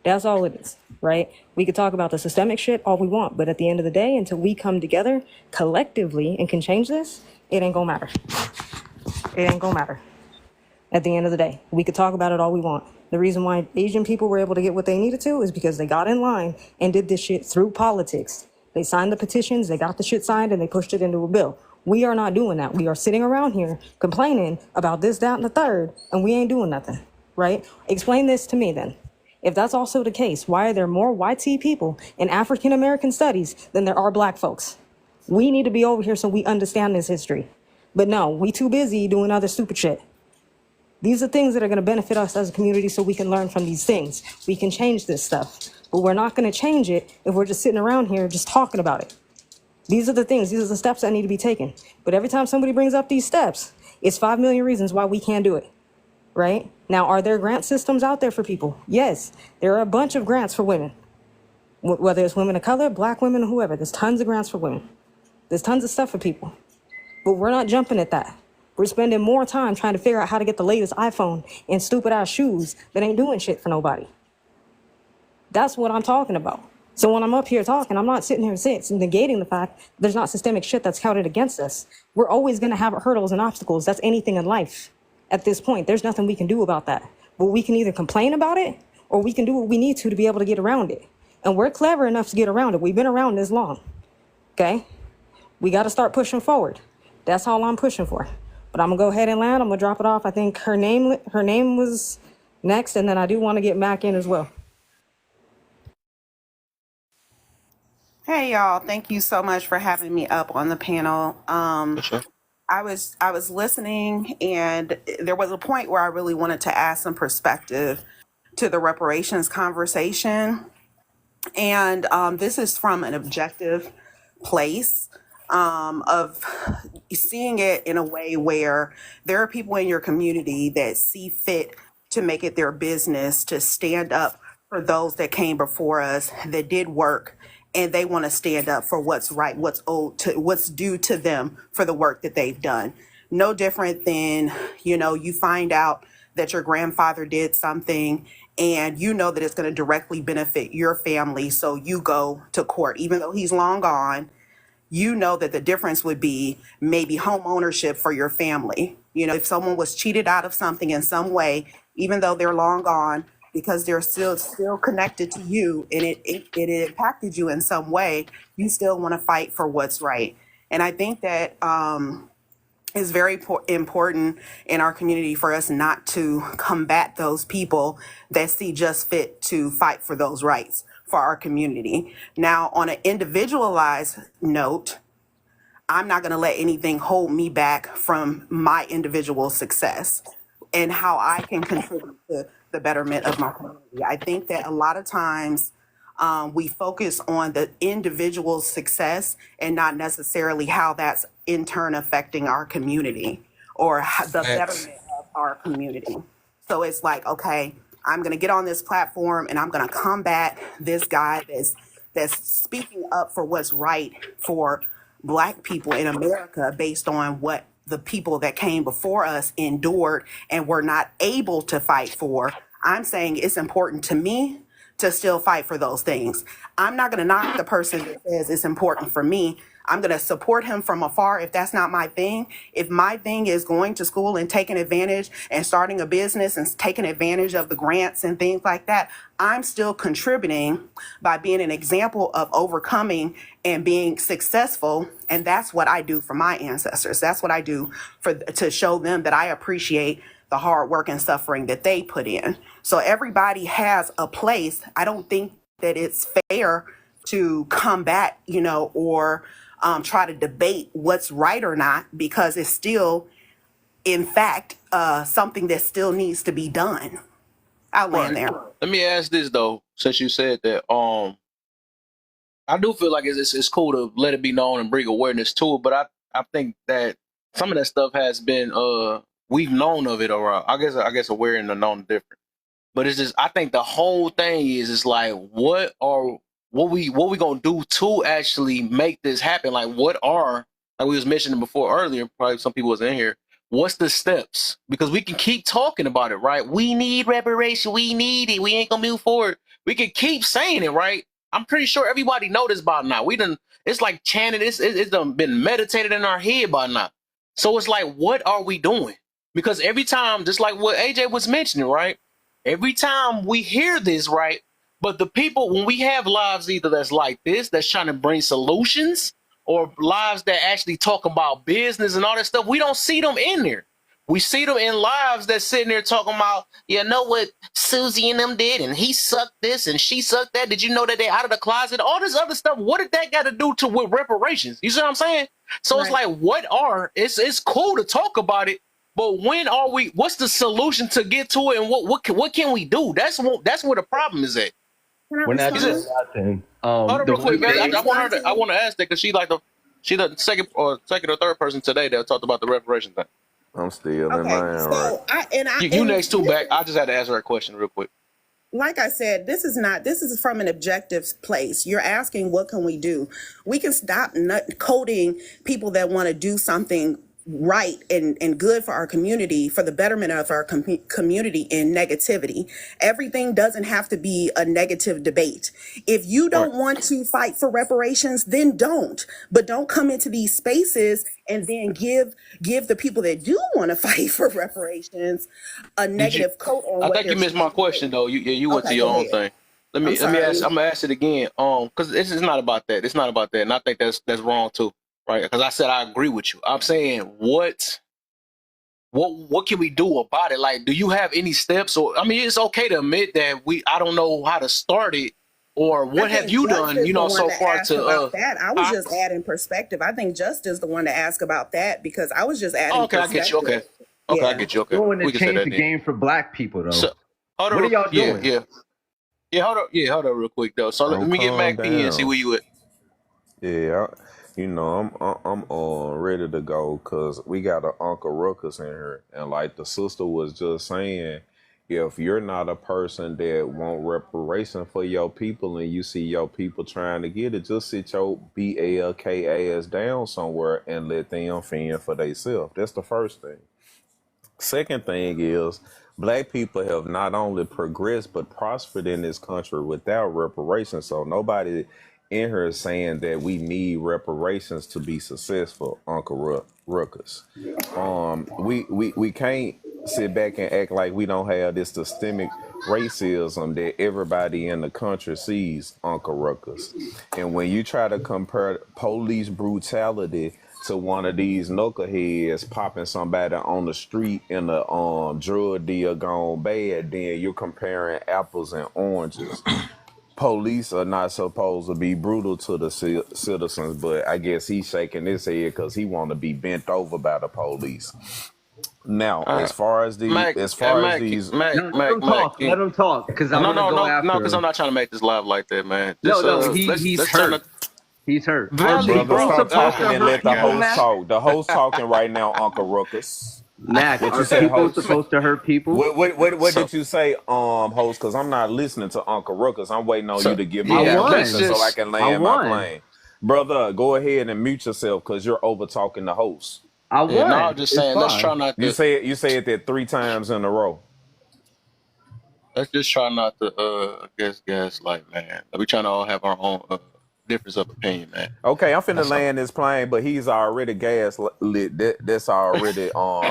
That's all it is, right? We could talk about the systemic shit all we want, but at the end of the day, until we come together collectively and can change this, it ain't gonna matter. It ain't gonna matter. At the end of the day, we could talk about it all we want. The reason why Asian people were able to get what they needed to is because they got in line and did this shit through politics. They signed the petitions, they got the shit signed, and they pushed it into a bill. We are not doing that. We are sitting around here complaining about this, that, and the third, and we ain't doing nothing, right? Explain this to me then. If that's also the case, why are there more white people in African American studies than there are black folks? We need to be over here so we understand this history. But no, we too busy doing other stupid shit. These are things that are going to benefit us as a community so we can learn from these things. We can change this stuff. But we're not going to change it if we're just sitting around here just talking about it. These are the things, these are the steps that need to be taken. But every time somebody brings up these steps, it's 5 million reasons why we can't do it, right? Now, are there grant systems out there for people? Yes, there are a bunch of grants for women. Whether it's women of color, black women, whoever, there's tons of grants for women. There's tons of stuff for people. But we're not jumping at that. We're spending more time trying to figure out how to get the latest iPhone and stupid ass shoes that ain't doing shit for nobody. That's what I'm talking about. So when I'm up here talking, I'm not sitting here negating the fact there's not systemic shit that's counted against us. We're always going to have hurdles and obstacles. That's anything in life. At this point, there's nothing we can do about that. But we can either complain about it or we can do what we need to be able to get around it. And we're clever enough to get around it. We've been around this long. Okay? We got to start pushing forward. That's all I'm pushing for. But I'm going to go ahead and land. I'm going to drop it off. I think her name was next, and then I do want to get Mac in as well. Hey y'all, thank you so much for having me up on the panel. For sure. I was listening, and there was a point where I really wanted to add some perspective to the reparations conversation. And this is from an objective place of seeing it in a way where there are people in your community that see fit to make it their business to stand up for those that came before us, that did work, and they want to stand up for what's right, what's owed to, what's due to them for the work that they've done. No different than, you find out that your grandfather did something and you know that it's going to directly benefit your family. So you go to court, even though he's long gone. You know that the difference would be maybe home ownership for your family. If someone was cheated out of something in some way, even though they're long gone, because they're still connected to you and it impacted you in some way, you still want to fight for what's right. And I think that is very important in our community for us not to combat those people that see just fit to fight for those rights for our community. Now, on an individualized note, I'm not going to let anything hold me back from my individual success and how I can contribute to the betterment of my community. I think that a lot of times we focus on the individual success and not necessarily how that's in turn affecting our community or the betterment of our community. So it's like, okay, I'm going to get on this platform and I'm going to combat this guy that's speaking up for what's right for Black people in America based on what the people that came before us endured and were not able to fight for. I'm saying it's important to me to still fight for those things. I'm not going to knock the person that says it's important for me. I'm going to support him from afar if that's not my thing. If my thing is going to school and taking advantage and starting a business and taking advantage of the grants and things like that, I'm still contributing by being an example of overcoming and being successful. And that's what I do for my ancestors. That's what I do to show them that I appreciate the hard work and suffering that they put in. So everybody has a place. I don't think that it's fair to combat, or try to debate what's right or not, because it's still, in fact, something that still needs to be done. I'll land there. Let me ask this though, since you said that, I do feel like it's cool to let it be known and bring awareness to it, but I think that some of that stuff has been we've known of it, or I guess aware and known different. But it's just, I think the whole thing is like what we gonna do to actually make this happen? Like like we was mentioning before earlier, probably some people wasn't in here. What's the steps? Because we can keep talking about it, right? We need reparation. We need it. We ain't gonna move forward. We can keep saying it, right? I'm pretty sure everybody know this by now. It's like chanted. It's done been meditated in our head by now. So it's like, what are we doing? Because every time, just like what AJ was mentioning, right? Every time we hear this, right? But the people, when we have lives either that's like this, that's trying to bring solutions, or lives that actually talk about business and all that stuff, we don't see them in there. We see them in lives that sitting there talking about, you know what Susie and them did, and he sucked this and she sucked that. Did you know that they out of the closet? All this other stuff. What did that got to do to with reparations? You see what I'm saying? So it's like, it's cool to talk about it, but when are we? What's the solution to get to it, and what can we do? That's where the problem is at. We're not doing nothing. Hold on, real quick, guys. I I want to ask that because she's the second or third person today that talked about the reparations thing. I'm still in line, right? You next two back. I just had to ask her a question real quick. Like I said, this is from an objective place. You're asking, what can we do? We can stop coding people that want to do something right and good for our community, for the betterment of our community, in negativity. Everything doesn't have to be a negative debate. If you don't want to fight for reparations, then don't. But don't come into these spaces and then give the people that do want to fight for reparations a negative coat on. I think you missed my question though. You went to your own thing. Let me ask. I'm gonna ask it again. Because this is not about that. It's not about that, and I think that's wrong too. Right, because I said I agree with you. I'm saying what can we do about it? Like, do you have any steps? Or I mean, it's okay to admit that I don't know how to start it, or what have you done? So far to that. I was just adding perspective. I think Just is the one to ask about that because I was just adding. Okay, I get you. Okay, I get you. Okay, we want to change the game for Black people though. So, what are y'all doing? Hold on, real quick though. So let me get Mac P and see where you at. Yeah. I'm ready to go because we got an Uncle Ruckus in here. And like the sister was just saying, if you're not a person that want reparation for your people and you see your people trying to get it, just sit your BALK ass down somewhere and let them fend for themselves. That's the first thing. Second thing is, Black people have not only progressed but prospered in this country without reparations. So nobody in here is saying that we need reparations to be successful, Uncle Ruckus. We can't sit back and act like we don't have this systemic racism that everybody in the country sees, Uncle Ruckus. And when you try to compare police brutality to one of these knuckleheads popping somebody on the street in a drug deal gone bad, then you're comparing apples and oranges. Police are not supposed to be brutal to the citizens, but I guess he's shaking his head because he want to be bent over by the police. Now, as far as these, let them talk, because I'm gonna go after. No, because I'm not trying to make this live like that, man. He's hurt. He's hurt. Brother, stop talking and let the host talk. The host talking right now, Uncle Ruckus. Mac, are people supposed to hurt people? What did you say, host? Because I'm not listening to Uncle Ruckus. I'm waiting on you to give me a question so I can land my plane. Brother, go ahead and mute yourself because you're over talking the host. I won. No, I'm just saying, let's try not to. You say it that 3 times in a row. Let's just try not to gaslight, man. We trying to all have our own difference of opinion, man. Okay, I'm finna land this plane, but he's already gaslit. That's already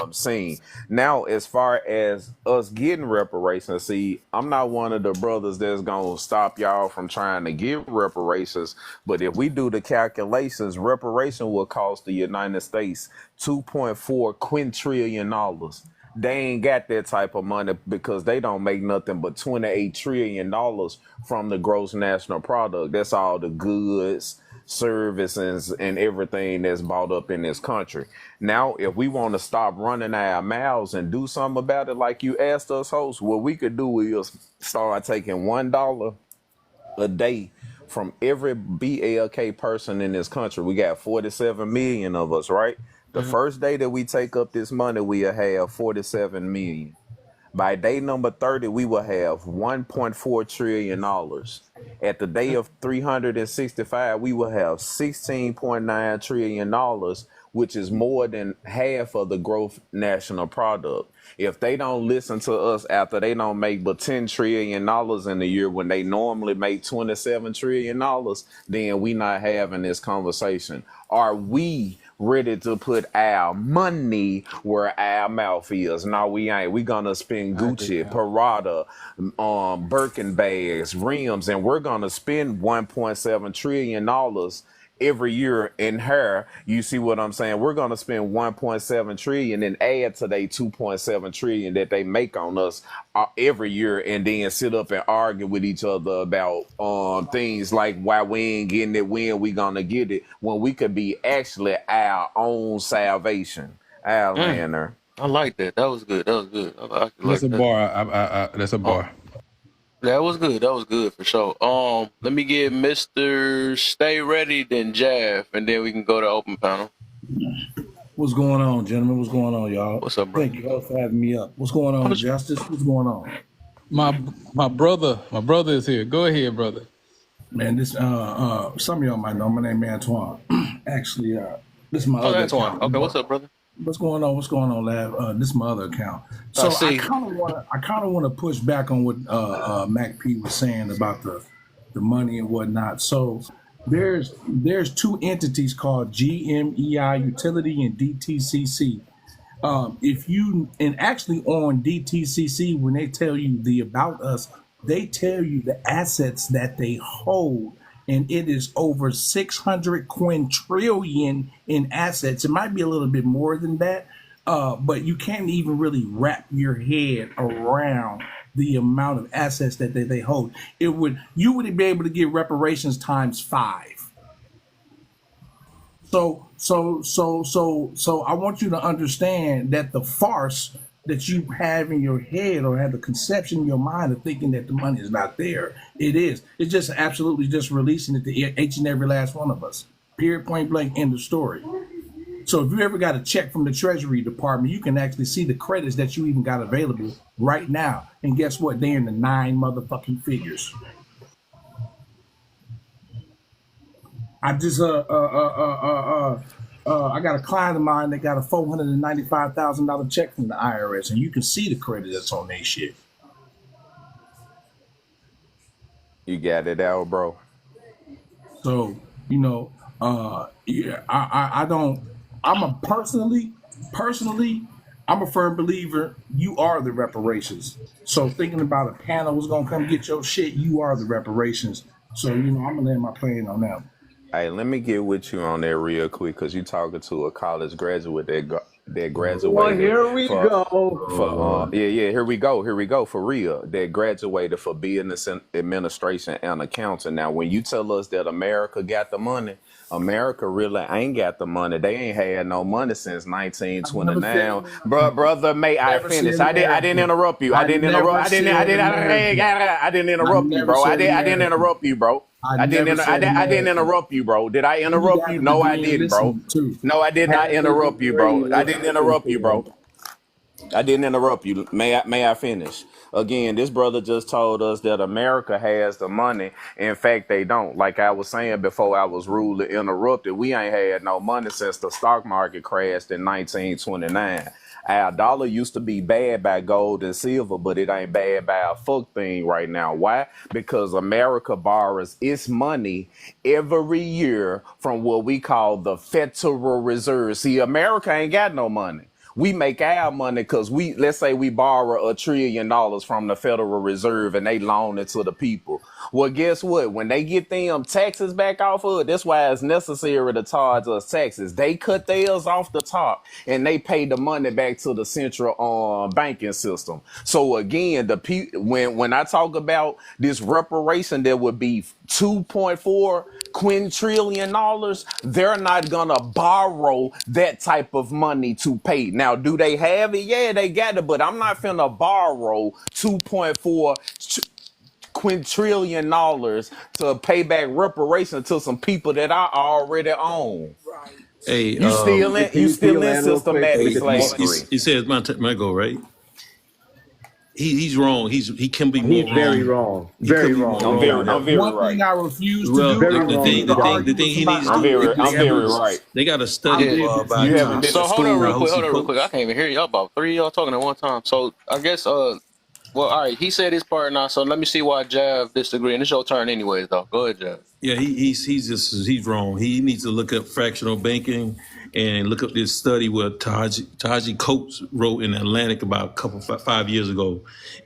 seen. Now, as far as us getting reparations, see, I'm not one of the brothers that's gonna stop y'all from trying to get reparations. But if we do the calculations, reparation will cost the United States $2.4 quintillion. They ain't got that type of money because they don't make nothing but $28 trillion from the gross national product. That's all the goods, services, and everything that's bought up in this country. Now, if we want to stop running our mouths and do something about it, like you asked us, hosts, what we could do is start taking $1 a day from every BLK person in this country. We got 47 million of us, right? The first day that we take up this money, we'll have 47 million. By day number 30, we will have $1.4 trillion. At the day of 365, we will have $16.9 trillion, which is more than half of the gross national product. If they don't listen to us after they don't make but $10 trillion in a year when they normally make $27 trillion, then we not having this conversation. Are we ready to put our money where our mouth is? No, we ain't. We gonna spend Gucci, Prada, Birkin bags, rims, and we're gonna spend $1.7 trillion every year in her, you see what I'm saying? We're gonna spend 1.7 trillion and add to they 2.7 trillion that they make on us every year, and then sit up and argue with each other about things like why we ain't getting it, when we gonna get it, when we could be actually our own salvation. Our lander. I like that. That was good. That was good. I actually That's like a that. bar. That's a bar. That was good. That was good for sure. Let me get Mr. Stay Ready, then Jav, and then we can go to open panel. What's going on, gentlemen? What's going on, y'all? What's up, bro? Thank you all for having me up. What's going on, Justice? What's going on? My brother is here. Go ahead, brother. Man, this some of y'all might know my name is Antoine. Actually, this is my other Antoine. account. Okay, what's up, brother? What's going on? What's going on, Lav? This is my other account. So I kind of want to push back on what Mac P was saying about the money and whatnot. So there's two entities called GMEI Utility and DTCC. If you and actually on DTCC, when they tell you the about us, they tell you the assets that they hold, and it is over 600 quintillion in assets. It might be a little bit more than that, but you can't even really wrap your head around the amount of assets that they hold. You would be able to get reparations times 5. So I want you to understand that the farce that you have in your head or have the conception in your mind of thinking that the money is not there, it is. It's just absolutely just releasing it to each and every last one of us. Period, point blank, end of story. So if you ever got a check from the Treasury Department, you can actually see the credits that you even got available right now. And guess what? They're in the 9 motherfucking figures. I just I got a client of mine that got a $495,000 check from the IRS, and you can see the credit that's on their shit. You got it out, bro. So yeah, I don't. Personally, I'm a firm believer. You are the reparations. So thinking about a panel was gonna come get your shit, you are the reparations. So I'm gonna land my plane on that. Hey, let me get with you on that real quick, because you talking to a college graduate that graduated. Well, here we go. Here we go for real. That graduated for business administration and accounting. Now, when you tell us that America got the money, America really ain't got the money. They ain't had no money since 1929. Brother, may I finish? I didn't interrupt you. I didn't interrupt you, bro. I didn't interrupt you, bro. I didn't interrupt you, bro. Did I interrupt you? No, I didn't, bro. No, I did not interrupt you, bro. I didn't interrupt you, bro. I didn't interrupt you. May I finish? Again, this brother just told us that America has the money. In fact, they don't. Like I was saying before I was rudely interrupted, we ain't had no money since the stock market crashed in 1929. Our dollar used to be bad by gold and silver, but it ain't bad by a fuck thing right now. Why? Because America borrows its money every year from what we call the Federal Reserve. See, America ain't got no money. We make our money because let's say we borrow $1 trillion from the Federal Reserve and they loan it to the people. Well, guess what? When they get them taxes back off of it, that's why it's necessary to charge us taxes. They cut theirs off the top and they pay the money back to the central banking system. So again, when I talk about this reparation, there would be 2.4 quintillion, they're not gonna borrow that type of money to pay. Now, do they have it? Yeah, they got it, but I'm not finna borrow 2.4 quintillion to pay back reparations to some people that I already own. Hey, you still in systematic slavery. You said it's my go, right? He's wrong. He can be more wrong. Very wrong. Very wrong. I'm very One right. thing I refuse to do. The thing he needs to do. I'm very right. They got to study. So hold on real quick. I can't even hear y'all. About 3 of y'all talking at one time. So I guess Well, all right. He said his part now, so let me see why Jav disagreeing. It's your turn, anyways, though. Go ahead, Jav. Yeah, he's wrong. He needs to look up fractional banking and look up this study what Taji Coates wrote in Atlantic about 5 years ago.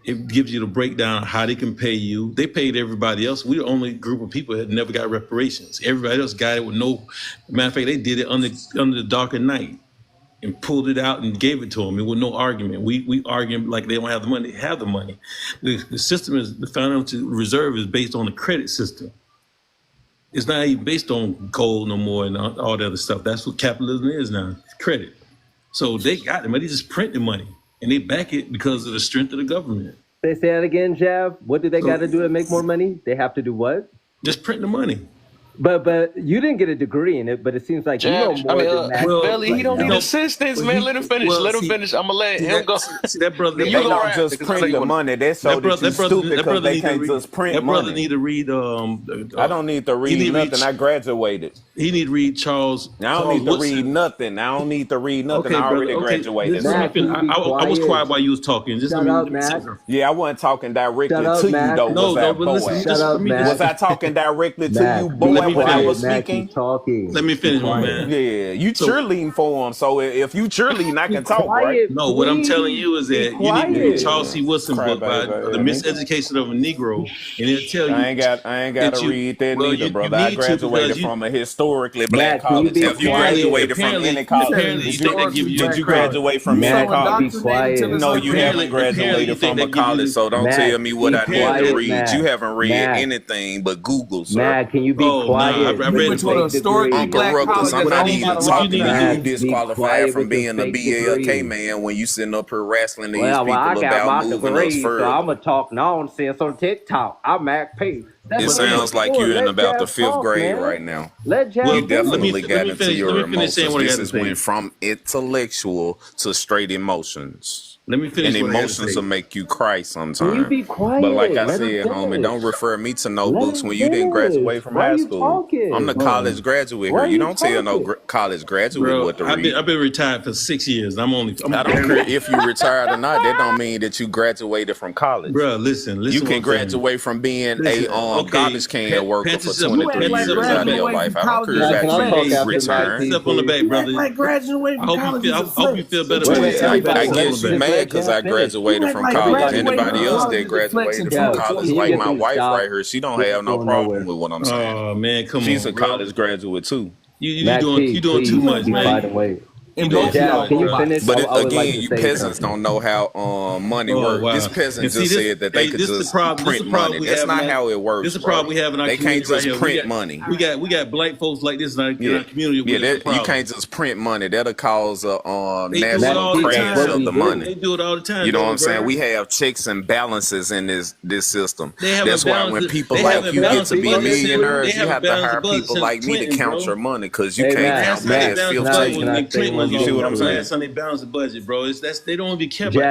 It gives you the breakdown of how they can pay you. They paid everybody else. We're the only group of people that never got reparations. Everybody else got it with no. Matter of fact, they did it under the dark of night and pulled it out and gave it to them. It was no argument. We arguing like they don't have the money. They have the money. The system is the financial reserve is based on the credit system. It's not even based on gold no more and all the other stuff. That's what capitalism is now, credit. So they got the money, they just print the money, and they back it because of the strength of the government. They say that again, Jav. What do they got to do to make more money? They have to do what? Just print the money. But you didn't get a degree in it, but it seems like you know more than that. Belly, he don't need assistance, man. Let him finish. Let him finish. I'm gonna let him go. See that brother. They don't just print the money. That's so that you stupid because they can't just print money. That brother need to read. I don't need to read nothing. I graduated. He need to read Charles. I don't need to read nothing. I don't need to read nothing. I already graduated. I was quiet while you was talking. Just Shut up, Matt. Yeah, I wasn't talking directly to you though. Shut up, Matt. Was I talking directly to you, boy, when I was speaking? Let me finish, my man. Yeah, you cheerleading for him. So if you cheerleading, I can talk, right? No, what I'm telling you is that you need to read Charles C. Wilson book by The Miseducation of a Negro, and it'll tell you. I ain't got to read that neither, brother. I graduated from a historically black college. If you graduated from any college, did you graduate from any college? No, you haven't graduated from a college, so don't tell me what I need to read. You haven't read anything but Google, sir. Matt, can you be quiet? I read Uncle Ruckus, I'm not even talking to you disqualified from being a BLK man when you sitting up here wrestling these people about moving us further. So I'm going to talk nonsense on TikTok. I'm Mac P. It sounds like you're in about the 5th grade right now. You definitely got into your emotions. This went from intellectual to straight emotions. Let me finish. And emotions will make you cry sometimes. Can you be quiet? But like I said, homie, don't refer me to no books when you didn't graduate from high school. I'm the college graduate here. You don't tell no college graduate what to read. I've been retired for 6 years. I don't care if you retired or not. That don't mean that you graduated from college. Bro, listen. You can graduate from being a garbage can worker for 23 years out of your life. I don't care if you retire. Up on the back, brother. Like graduating from college. I hope you feel better. I guess you mad because I graduated from college. Anybody else that graduated from college, like my wife right here, she don't have no problem with what I'm saying. Oh man, come on. She's a college graduate too. You doing too much, man. Can you finish? But again, you peasants don't know how money works. Wow. This peasant just said that they could just print money. That's not how it works. This is the problem we have in our community. They can't just print money. We got black folks like this in our community. Yeah, you can't just print money. That'll cause a national crash of the money. They do it all the time. You know what I'm saying? We have checks and balances in this system. That's why when people like you get to be millionaires, you have to hire people like me to count your money because you can't count that 15. You see what I'm saying? They balance the budget, bro. They don't be careful.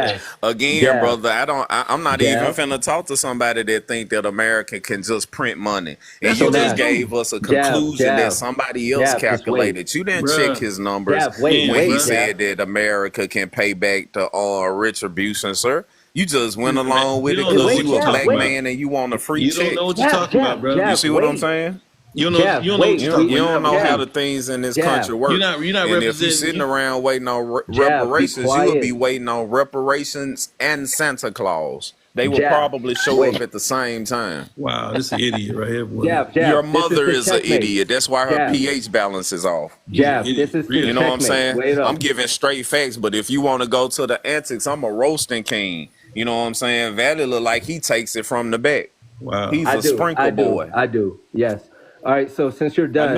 Again, brother, I'm not even finna talk to somebody that think that America can just print money. And you just gave us a conclusion that somebody else calculated. You didn't check his numbers when he said that America can pay back the retribution, sir. You just went along with it because you a black man and you want a free check. You don't know what you're talking about, bro. You see what I'm saying? You don't know how the things in this country work. You're not and if you're sitting around waiting on reparations, you would be waiting on reparations and Santa Claus. They will probably show up at the same time. Wow, this is an idiot right here, boy. Your mother is an idiot. That's why her pH balance is off. You know what I'm saying? I'm giving straight facts, but if you want to go to the antics, I'm a roasting king. You know what I'm saying? Valley look like he takes it from the back. Wow. He's a sprinkle boy. I do, yes. All right, so since you're done,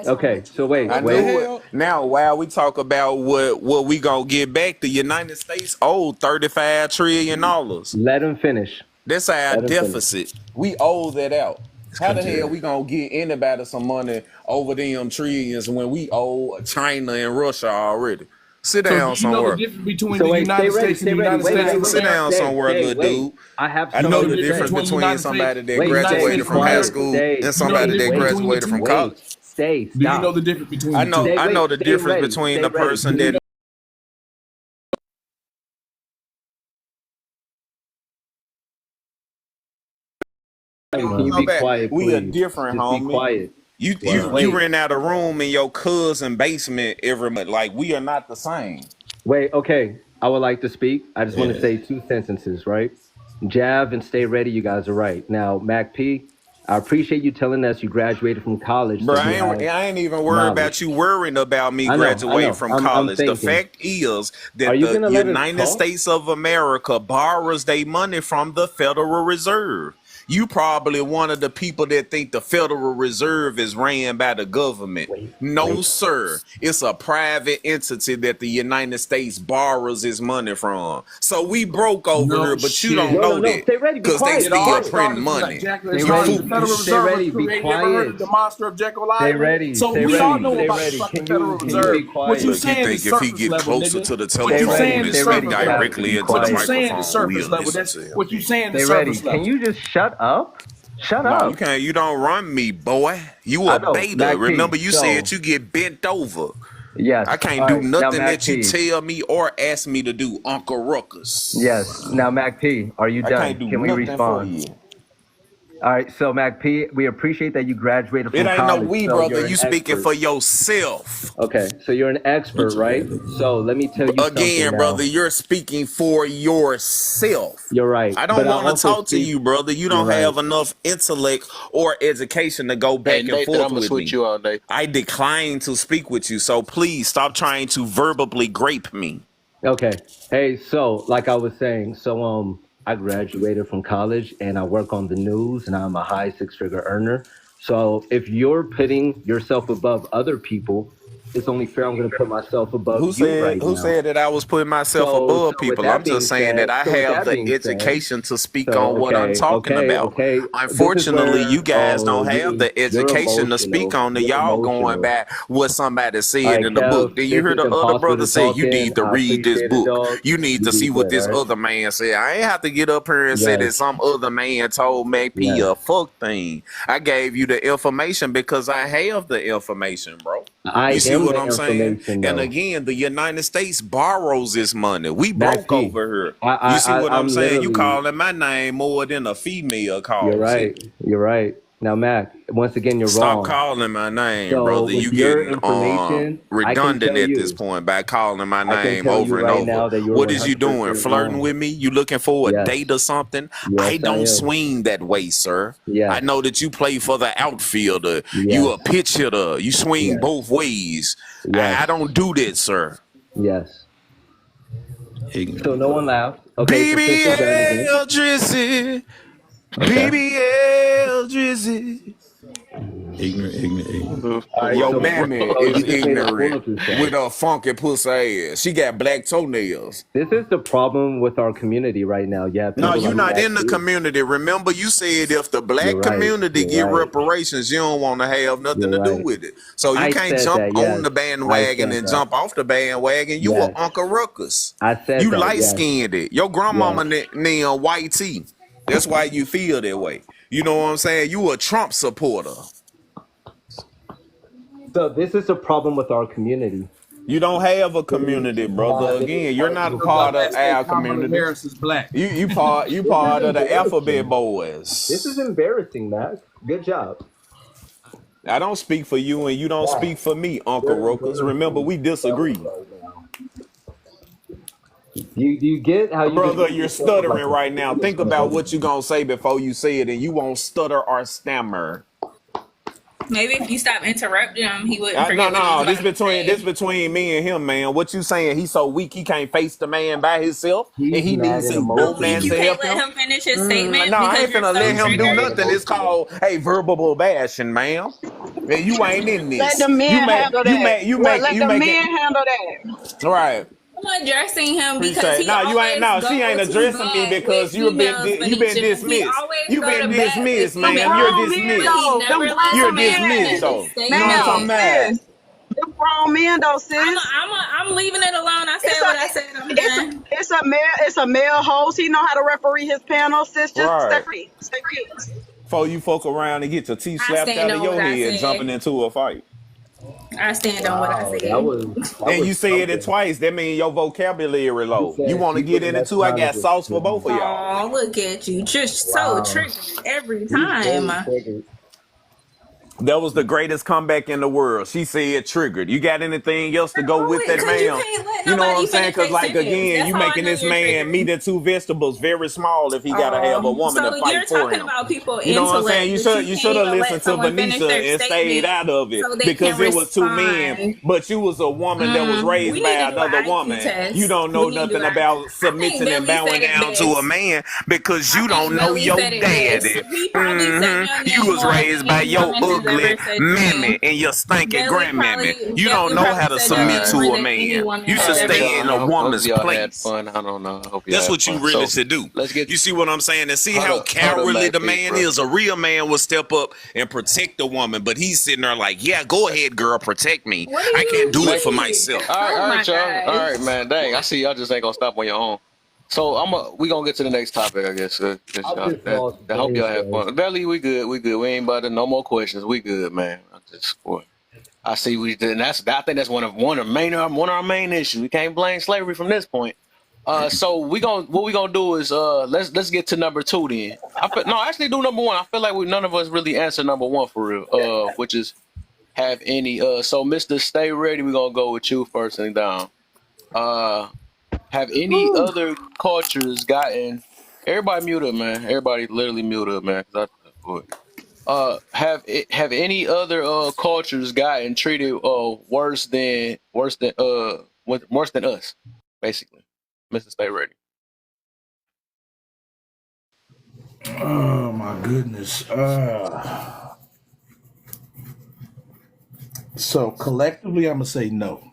okay. So wait. Now, while we talk about what we gonna get back, the United States owed $35 trillion. Let him finish. That's our deficit. We owe that out. How the hell we gonna get anybody some money over them trillions when we owe China and Russia already? Sit down somewhere. Between the United States and the United States. Sit down somewhere, little dude. I know the difference between somebody that graduated from high school and somebody that graduated from college. Do you know the difference between? I know the difference between the person that Can you Come be back. quiet, We are please? different, Just be homie. quiet. You rent out a room in your cousin basement every month. Like we are not the same. Wait, okay. I would like to speak. I just want to Yeah. say 2 sentences, right? Jav and stay ready. You guys are right. Now, Mac P, I appreciate you telling us you graduated from college, Bro, so you have I ain't even worried knowledge. about you worrying about me I graduating know. from I'm college. The thinking. fact is Are that you the gonna let us United talk? States of America borrows their money from the Federal Reserve. You probably one of the people that think the Federal Reserve is ran by the government. No, sir. It's a private entity that the United States borrows its money from. So we broke over No here, but you don't shit. know No. that Stay ready. Be because they quiet. It Be still all quiet. print started from that money. Jack. It Stay You started. ready. The Federal foolish. Stay Reserve was ready. Be created. You ever heard of quiet. the monster of Jekyll Stay Island? ready. So Stay we all ready. know Stay about the ready. fucking Federal Can you Reserve. be What you quiet? Look, he saying think is if he surface get level, closer nigga. to the What Stay you telephone ready. saying and is Stay speak ready, surface level. Jav. directly Be into the What you quiet. saying is microphone, surface we'll level. listen That's to him. what you saying Stay is ready. surface Can level. you just shut up? Shut No, you up. can't. You don't run me, boy. You I a know. beta. Mac P. Remember, you said So, you get bent over. yes. I can't All do right. Now, nothing Mac that you P. tell me or ask me to do, Uncle Ruckus. Yes. Now, Mac P, are you I can't done? do Can we nothing for respond? you. All right. So, Mac P, we appreciate that you graduated It from ain't no college, we, so brother. you're You an speaking expert. for yourself. Okay. So, you're an expert, right? So, let me tell you something Again, brother, now. you're speaking for yourself. You're right. I But don't I want to also talk to speak. you, brother. You You're don't right. have enough intellect or education to go Hey, back and Nathan, I'm forth gonna with switch me. you all day. I decline to speak with you, so please stop trying to verbally grape me. Okay. Hey, so like I was saying, I graduated from college and I work on the news and I'm a high six-figure earner. So if you're putting yourself above other people, it's only fair I'm going to put myself above you right Who now. said that I was putting myself So above so with people? I'm that just being saying that said, I so with have that the being said, education to speak so on what I'm talking about. okay. This is Unfortunately, you where guys don't have you're the education to speak emotional. on it. You're Y'all going emotional. back what somebody All said right, in the book. Kev, Then you this hear is the other impossible brother to say talk you in. need to I read this appreciate it, book. dog. You need You to be see what good, all this right? other man said. I ain't have to get up here and say Yes, that some other man told P yes. a fuck thing. I gave you the information because I have the information, bro. I You see am what the I'm saying? information, And though. again, the United States borrows this money. We Mac broke P, over here. You see what I'm I'm saying? You literally. calling my name more than a female You're calls it. right. You're right. Now, Mac, once again, you're Stop wrong. calling my name, So brother. You with your getting information, I can redundant tell at this you. point by calling my I can name tell you over and right over. now that you're What is you doing? 100% Flirting wrong. with me? You looking for a Yes. date or something? I Yes, I don't am. swing that way, sir. Yes. I know that you play for the outfielder. You Yes. a pitch hitter. You swing Yes. both ways. Yes. I don't do that, sir. Yes. Ignorant. So no one laughed. Okay, so since you're done BBL again. Drizzy. Okay. BBL Drizzy. Ignorant. All right, Yo, so mammy you is just made a fool ignorant of yourself. with her funky pussy ass. She got black toenails. This is the problem with our community right now. Yeah, No, people you're like not Mac in the P. community. Remember, you said if the You're black right. community You're get right. reparations, you don't want to have nothing You're to do right. with it. So you I can't said jump that, on yes. the I bandwagon said and that. jump off the bandwagon. You Yes. a Uncle Ruckus. I said You that, light yes. skinned it. Your grandmama named White Tea. That's why you feel that way. You know what I'm saying? You a Trump supporter. So this is a problem with our community. You don't have a community, brother. Again, you're not a part of Let's say our Kamala community. Harris is black. You part This of is the alphabet embarrassing. boys. This is embarrassing, Mac. Good job. I don't speak for you and you don't speak for me, Uncle You're Ruckus. Remember, we disagree. right now. You get how you just Brother, made you're yourself look like stuttering a right now. fool in Think front of about what you're everybody. going to say before you say it, and you won't stutter or stammer. Maybe if you stop interrupting him, he wouldn't No, forget what he was this about to say. between me and him, man. What you saying? He's so weak he can't face the man by himself, and He's he mad needs and a So both weak man you to emotional. can't help let him. him finish his statement No, I because ain't you're finna let so him He's do mad triggered. and nothing. It's emotional. called, hey, verbal bashing, ma'am. And you ain't in Let this. the men handle that. Well, let You the make it men handle that. right. I'm addressing him because Appreciate. he No, you ain't. always No, she ain't go to addressing me bat with because you've been females, but you've been he dismissed. always You've go been to bat with dismissed, Them ma'am. You're females, grown men but dismissed. he though. Them never lets You're a grown man dismissed, finish men. his though. You know what I'm talking statement. about? Sis. Them grown men though, sis. I'm leaving it alone. I It's said a what I said. I'm done. it's a male host. He know how to referee his panel. Sis, just stay Right. free. Stay free. Before you fuck around and get your teeth I slapped stand out of on what your I head jumping said. into a fight. I stand on what I Wow, said. that And you was said it something. twice. That means your vocabulary She low. You said want to she get was in it less too? I got knowledgeable sauce for than both of me. y'all. Oh, look at you. Just so Wow, triggered every he's time. very triggered. That was the greatest comeback in the world. She said triggered. You got anything else to go with that, Because you ma'am? can't let You know what I'm nobody saying? finish Because, their like, sentence. again, That's you how I making know this you're man meat triggered. and two vegetables very small if he got to have a woman to So you're fight for talking him. about people You know what I'm intellect, saying? but you You can't should have even listened let to someone finish Venetia their and stayed statement out of it so they can because it was two men, respond. but you was a woman that was We raised by need to do an another IQ woman. You test. don't We know need to do nothing that. about I think submitting and Billy bowing said it down to a best. man because I you think don't know Billy your said it best. daddy. He probably said your You name was more than raised by any your woman has ugly ever said your name. mammy and your stinking grandmammy. You don't Billy know how probably to said your submit name to more All a than any man. woman You has should right, ever stay y'all. in said a I your hope woman's y'all had place. fun. I don't know. I hope y'all That's had what you fun. really So should do. let's get You see what I'm saying? And see how hold up, cowardly Mac the P, man bro. is. A real man will step up and protect the woman, but he's sitting there like, yeah, go ahead, girl, protect me. What do I can't you do it for mean? myself. Oh All my right, y'all. All right, gosh. man. Dang, I see y'all just ain't gonna stop on your own. So we gonna get to the next topic, I guess. I Y'all, just lost I hope brain y'all have cells. fun. Valley, we good. We good. We ain't about to no more questions. We good, man. Boy, I see we did. And I think that's one of our main issues. We can't blame slavery from this point. So what we gonna do is let's get to number two then. No, actually do number one. I feel like none of us really answered number one for real. Which is have any. So Mr. Stay Ready, we're gonna go with you first and down. Have any other cultures gotten everybody mute up, man? Everybody literally mute up, man. Have any other cultures gotten treated worse than us, basically? Mr. Stay Ready. Oh my goodness. So collectively, I'm gonna say no.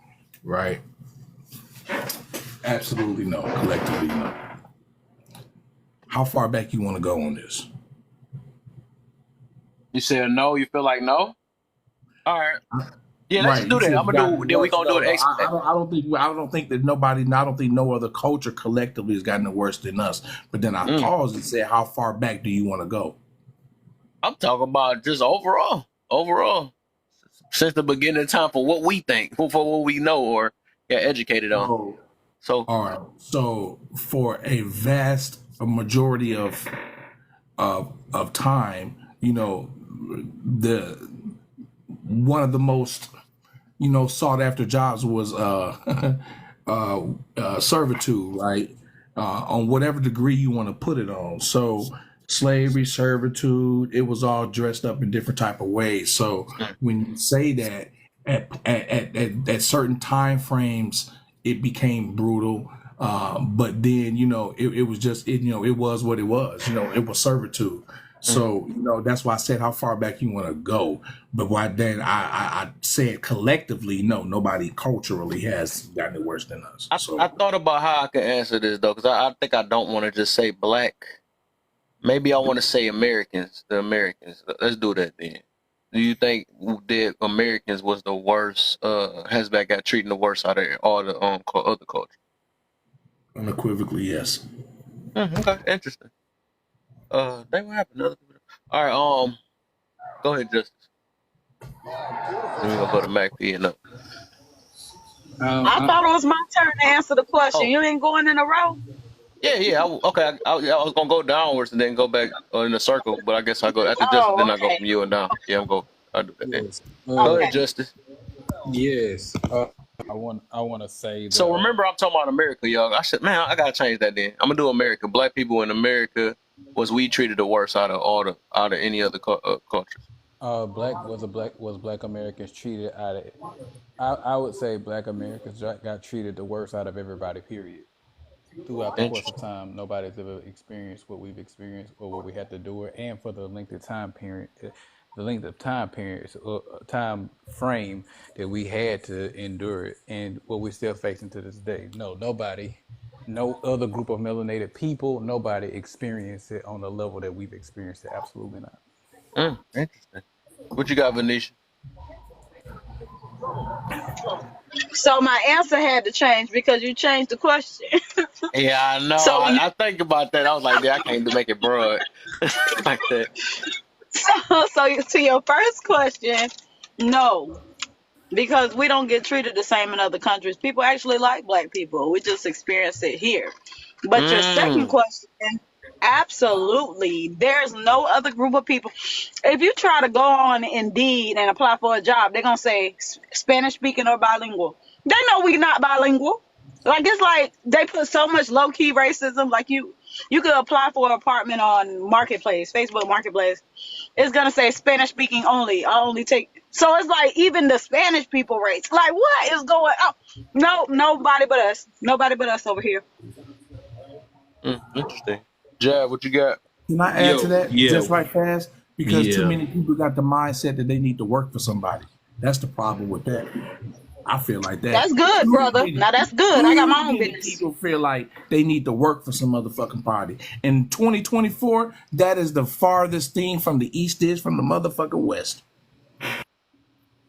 Right? Absolutely no. Collectively no. How far back you want to go on this? You said no. You feel like no? All right. Yeah, let's just Right. do You that. said I'm gonna do. gotten Then we worse. gonna do No, it. no. I don't think that nobody. I don't think no other culture collectively has gotten it worse than us. But then I paused and said, how far back do you want to go? I'm talking about just overall, since the beginning of time for what we think, for what we know or get educated on. So, all right. So for a vast majority of time, the one of the most sought after jobs was servitude, right? On whatever degree you want to put it on. So slavery, servitude, it was all dressed up in different type of ways. So when you say that at certain time frames, it became brutal. But then, it was just, it was what it was, it was servitude. So, that's why I said how far back you want to go. But why then I said collectively, no, nobody culturally has gotten it worse than us. I thought about how I could answer this though, because I think I don't want to just say black. Maybe I want to say Americans, the Americans. Let's do that then. Do you think the Americans was the worst, has got treating the worst out of all the other cultures? Unequivocally, yes. Okay, interesting. Think what happened? All right, go ahead, Justice. Then we gonna go to Mac P and up. I thought it was my turn to answer the question. You ain't going in a row? Yeah. Okay, I was gonna go downwards and then go back in a circle, but I guess I go after Justice, then Oh, I go okay. from you and down. Yeah, I'll do that then. Yes. Go ahead, Justice. Yes. I want to say So that. remember, I'm talking about America, y'all. I said, man, I gotta change that. Then I'm gonna do America. Black people in America we treated the worst out of any other cultures. Black Americans treated out of. I would say Black Americans got treated the worst out of everybody. Period. Throughout the course of time, nobody's ever experienced what we've experienced or what we had to do, and for the length of time period, time frame that we had to endure it, and what we're still facing to this day. No other group of melanated people, nobody experienced it on the level that we've experienced it. Absolutely not. Interesting. What you got, Venetia? So my answer had to change because you changed the question. Yeah, I know. So I think about that. I was like, I can't make it broad like that. so to your first question, no. because we don't get treated the same in other countries. People actually like black people. We just experience it here. But your second question, absolutely. There's no other group of people. If you try to go on Indeed and apply for a job, they're going to say Spanish speaking or bilingual. They know we're not bilingual. Like, it's like they put so much low key racism. Like, you could apply for an apartment on Marketplace, Facebook Marketplace. It's going to say Spanish speaking only. I'll only take. So it's like even the Spanish people rates. Like, what is going on? No, nobody but us. Nobody but us over here. Interesting. Jab, what you got? Can I add to that just right fast? Because too many people got the mindset that they need to work for somebody. That's the problem with that. I feel like that. That's good, brother. Now that's good. I got my own business. People feel like they need to work for some motherfucking party. In 2024, that is the farthest thing from the East is from the motherfucking West.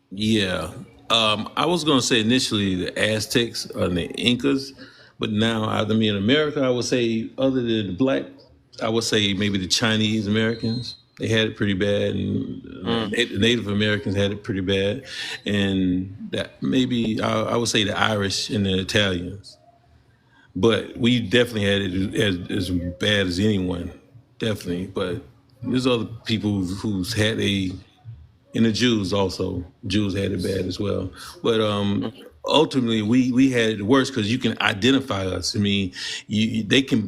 Yeah. I was going to say initially the Aztecs and the Incas, but now, I mean, in America, I would say other than the black, I would say maybe the Chinese Americans. They had it pretty bad, and the Native Americans had it pretty bad, and that maybe I would say the Irish and the Italians. But we definitely had it as bad as anyone, definitely. But there's other people who's had and the Jews also. Jews had it bad as well. But ultimately, we had it worse because you can identify us. I mean,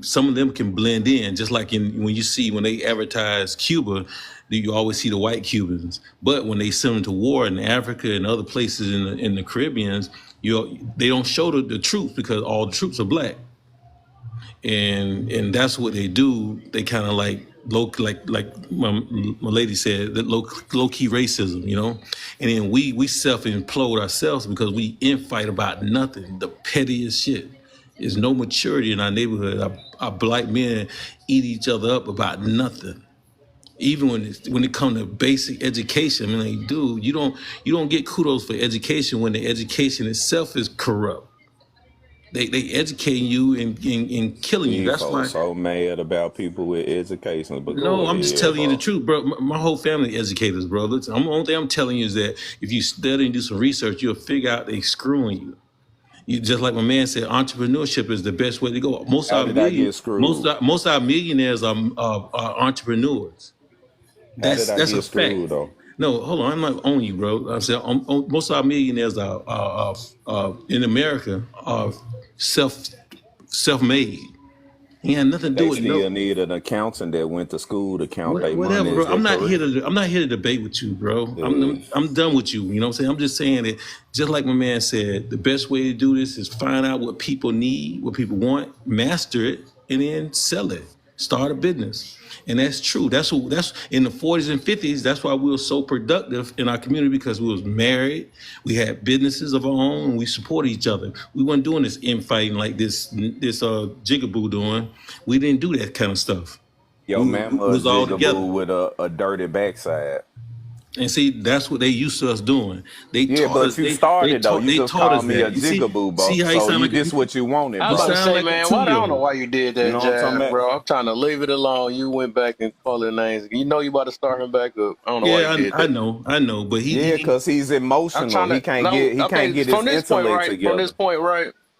some of them can blend in, just like when they advertise Cuba, you always see the white Cubans. But when they send them to war in Africa and other places in the Caribbeans, they don't show the truth because all the troops are black. And that's what they do. They kind of like my lady said, that low key racism, you know. And then we self implode ourselves because we infight about nothing, the pettiest shit. There's no maturity in our neighborhood. Our black men eat each other up about nothing. Even when it comes to basic education, I mean, like, dude, you don't get kudos for education when the education itself is corrupt. They educating you and killing you. That's why. So mad about people with education. But no, I'm just telling you the truth, bro. My whole family educators, bro. The only thing I'm telling you is that if you study and do some research, you'll figure out they screwing you. You just like my man said, entrepreneurship is the best way to go. Most of our millionaires are entrepreneurs. That's a fact. Though? No, hold on. I'm not on you, bro. I said most of our millionaires are in America are self-made. He had nothing to do with. They still need an accountant that went to school to count their money. Whatever, bro. I'm not here to debate with you, bro. I'm done with you. You know what I'm saying? I'm just saying that, just like my man said, the best way to do this is find out what people need, what people want, master it, and then sell it. Start a business. And that's true. That's in the 40s and 50s. That's why we were so productive in our community, because we was married, we had businesses of our own, and we supported each other. We weren't doing this infighting like this jigaboo doing. We didn't do that kind of stuff. Yo, man, was all together with a dirty backside. And see, that's what they used to us doing. They taught but us. You started though. You just called me a jigaboo, bro. See how you sound like this? What you wanted? I was about to say, man. I don't know why you did that, you know Jab, bro. I'm trying to leave it alone. You went back and called their names. You know you about to start him back up. I don't know why you did that. I know, but because he's emotional. He can't get his intellect together.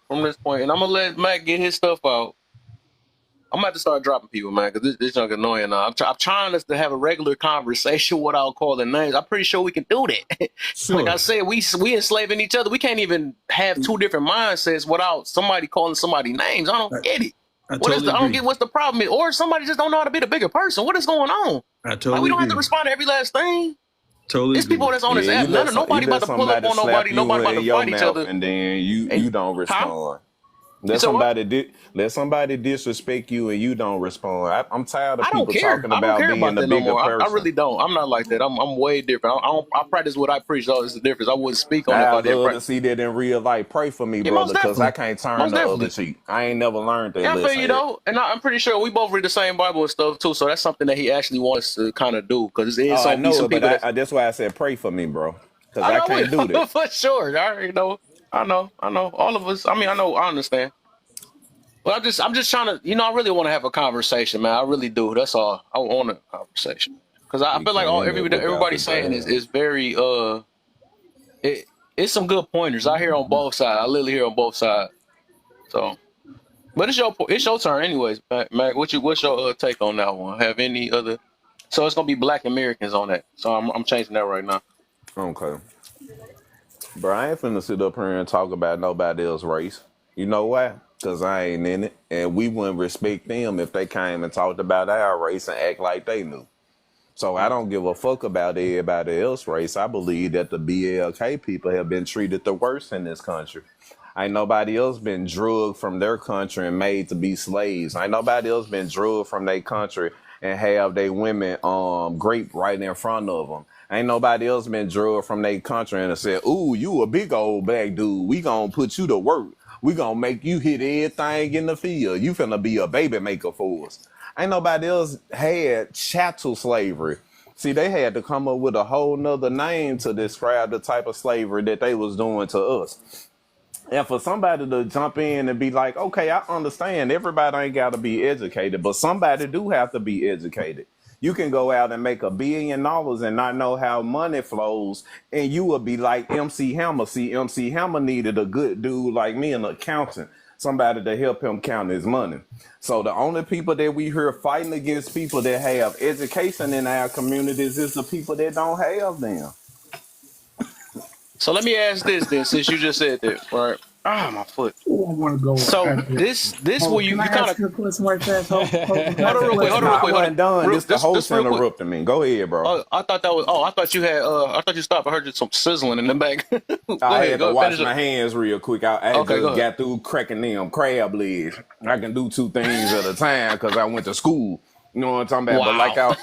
From this point, and I'm gonna let Mac get his stuff out. I'm about to start dropping people, man, because this junk annoying now. I'm trying us to have a regular conversation without calling names. I'm pretty sure we can do that. Sure. Like I said, we enslaving each other. We can't even have two different mindsets without somebody calling somebody names. I don't get it. I don't get what's the problem is. Or somebody just don't know how to be the bigger person. What is going on? We don't have to respond to every last thing. Totally. There's people that's on this app. Nobody about to pull up on nobody. Nobody about to fight each other. And then you don't respond. Let somebody disrespect you and you don't respond. I'm tired of people talking about being a bigger person. I really don't. I'm not like that. I'm way different. I practice what I preach. So it's the difference. I wouldn't speak on it. I love to see that in real life. Pray for me, brother, because I can't turn the other cheek. I ain't never learned that. Yeah, I feel you though, and I'm pretty sure we both read the same Bible and stuff too. So that's something that he actually wants to kind of do, because it's I know it, but that's why I said pray for me, bro, because I can't do that for sure. I already know. I know. All of us. I mean, I understand. Well, I'm just trying to, I really want to have a conversation, man. I really do. That's all. I want a conversation, because I feel like everybody's saying is very it's it's some good pointers. I hear on both sides. I literally hear on both sides. So, but it's your turn, anyways, Mac. What's your take on that one? Have any other? So it's gonna be Black Americans on that. So I'm changing that right now. Okay. Bro, I ain't finna sit up here and talk about nobody else's race. You know why? Because I ain't in it. And we wouldn't respect them if they came and talked about our race and act like they knew. So I don't give a fuck about everybody else's race. I believe that the BLK people have been treated the worst in this country. Ain't nobody else been drugged from their country and made to be slaves. Ain't nobody else been drugged from their country and have they women raped right in front of them. Ain't nobody else been drugged from their country and said, "Ooh, you a big old black dude. We gonna put you to work. We gonna make you hit everything in the field. You finna be a baby maker for us." Ain't nobody else had chattel slavery. See, they had to come up with a whole nother name to describe the type of slavery that they was doing to us. And for somebody to jump in and be like, okay, I understand everybody ain't got to be educated, but somebody do have to be educated. You can go out and make $1 billion and not know how money flows, and you will be like MC Hammer. See, MC Hammer needed a good dude like me, an accountant, somebody to help him count his money. So the only people that we hear fighting against people that have education in our communities is the people that don't have them. So let me ask this then, since you just said that, right? Ah, my foot. Who I want to go So after? this Oh, where can you I kind ask of you a question right fast? Hold on real quick. Hold on real quick. I wasn't done. This the host Real quick. interrupting me. Go ahead, bro. Oh, I thought that was. Oh, I thought you had. I thought you stopped. I heard you some sizzling in the back. Go I ahead. had to Go wash finish my it. hands real quick. I Okay, go just ahead. got through cracking them crab legs. I can do two things at a time because I went to school. You know what I'm talking about? Wow.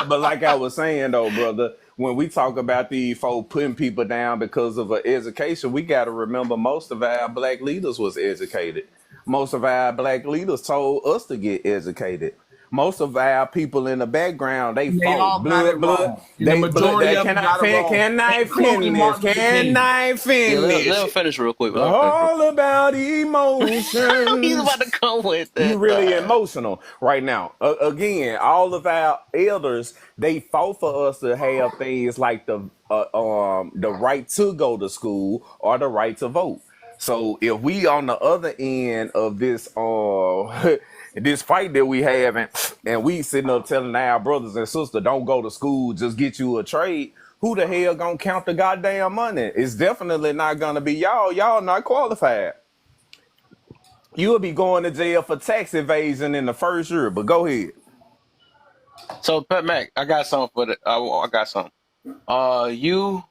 But like I was saying though, brother, when we talk about these folk putting people down because of education, we got to remember most of our black leaders was educated. Most of our black leaders told us to get educated. Most of our people in the background, they And they fought all got it blood. wrong. And the majority They of them got it wrong, can I including finish? Martin Luther Can King. I Yeah, let finish? him finish real quick. All about He's emotions. about to come with You that. really emotional right now. Again, all of our elders, they fought for us to have things like the right to go to school or the right to vote. So if we on the other end of this this fight that we having, and we sitting up telling our brothers and sisters, don't go to school, just get you a trade. Who the hell gonna count the goddamn money? It's definitely not gonna be y'all. Y'all not qualified. You'll be going to jail for tax evasion in the first year, but go ahead. So, Pat Mac, I got something for the. I got something. You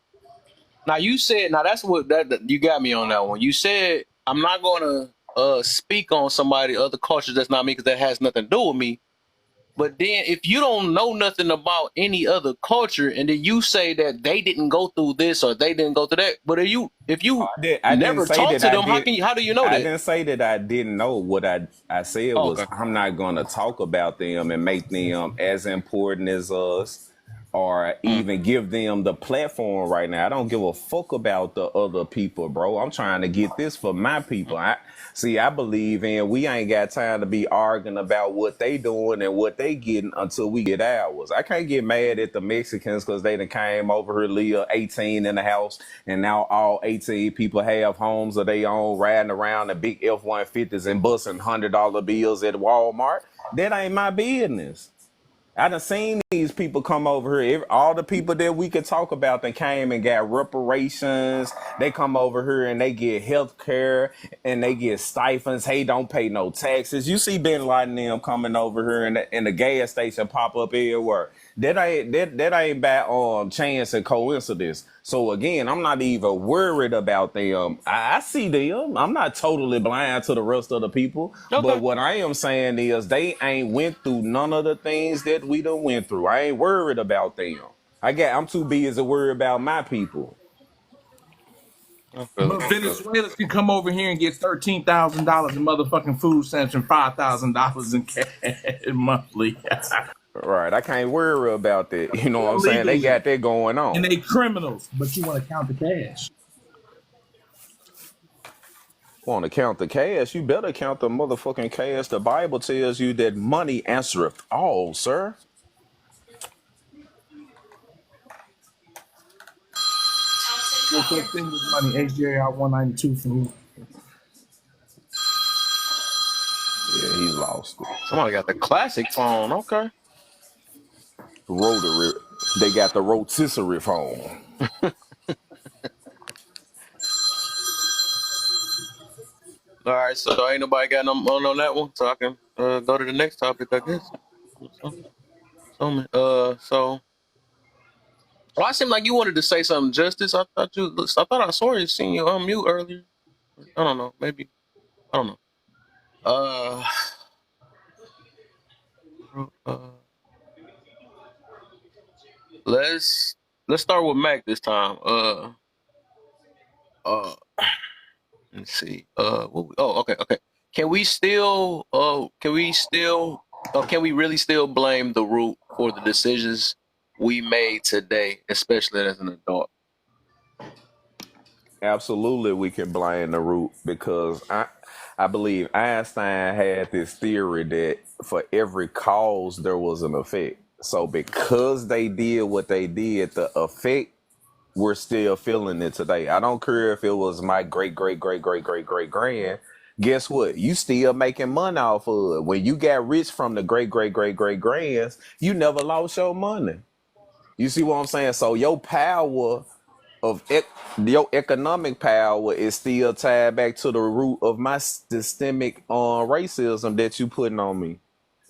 now you said now that's what that you got me on that one. You said I'm not gonna speak on somebody other cultures that's not me because that has nothing to do with me. But then if you don't know nothing about any other culture and then you say that they didn't go through this or they didn't go through that, but if you I didn't never say talk that to I them, did. how do you know I that? didn't say that I didn't know. What I said Oh, was okay. I'm not gonna talk about them and make them as important as us or even give them the platform right now. I don't give a fuck about the other people, bro. I'm trying to get this for my people. I believe in we ain't got time to be arguing about what they doing and what they getting until we get ours. I can't get mad at the Mexicans because they done came over here, live 18 in the house, and now all 18 people have homes of their own, riding around in big F-150s and busting $100 bills at Walmart. That ain't my business. I done seen these people come over here. All the people that we could talk about that came and got reparations. They come over here and they get health care and they get stipends. Hey, don't pay no taxes. You see Bin Laden them coming over here and the gas station pop up everywhere. That ain't by chance and coincidence. So again, I'm not even worried about them. I see them. I'm not totally blind to the rest of the people. Okay. But what I am saying is they ain't went through none of the things that we done went through. I ain't worried about them. I'm too busy to worry about my people. But Venezuela can come over here and get $13,000 in motherfucking food stamps and $5,000 in cash monthly. Right. I can't worry about that. You know what I'm saying? They Illegally. got that going on. And they criminals, but you want to count the cash. Want to count the cash? You better count the motherfucking cash. The Bible tells you that money answereth all, sir. no such thing as money. HJR 192 for me. Yeah, he lost it. Somebody got the classic phone. Okay. Rotary. They got the rotisserie phone. All right, so ain't nobody got no on that one, so I can go to the next topic, I guess. So, well, I seemed like you wanted to say something, Justice. I thought I saw you, seen you unmute earlier. I don't know, maybe I don't know. Let's start with Mac this time. Let's see. Okay. Can we really still blame the root for the decisions we made today, especially as an adult? Absolutely, we can blame the root because I believe Einstein had this theory that for every cause there was an effect. So because they did what they did, the effect we're still feeling it today. I don't care if it was my great great great great great great grand. Guess what? You still making money off of it. When you got rich from the great great great great grands, you never lost your money. You see what I'm saying? So your power your economic power is still tied back to the root of my systemic racism that you putting on me.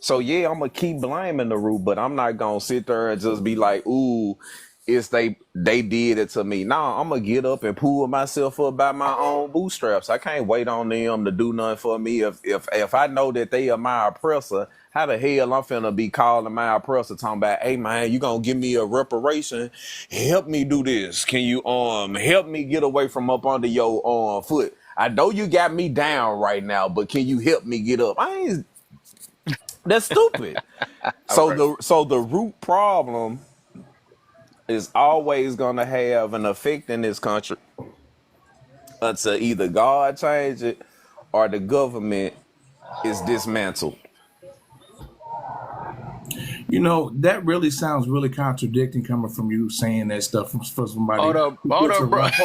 So yeah, I'm gonna keep blaming the root, but I'm not gonna sit there and just be like, "Ooh, it's they did it to me." Nah, I'm gonna get up and pull myself up by my own bootstraps. I can't wait on them to do nothing for me. If I know that they are my oppressor, how the hell I'm finna be calling my oppressor talking about, "Hey man, you gonna give me a reparation? Help me do this. Can you help me get away from up under your foot? I know you got me down right now, but can you help me get up?" That's stupid. So the root problem is always gonna have an effect in this country until either God change it or the government is dismantled. You know, that really sounds really contradicting coming from you saying that stuff for somebody Hold up, bro.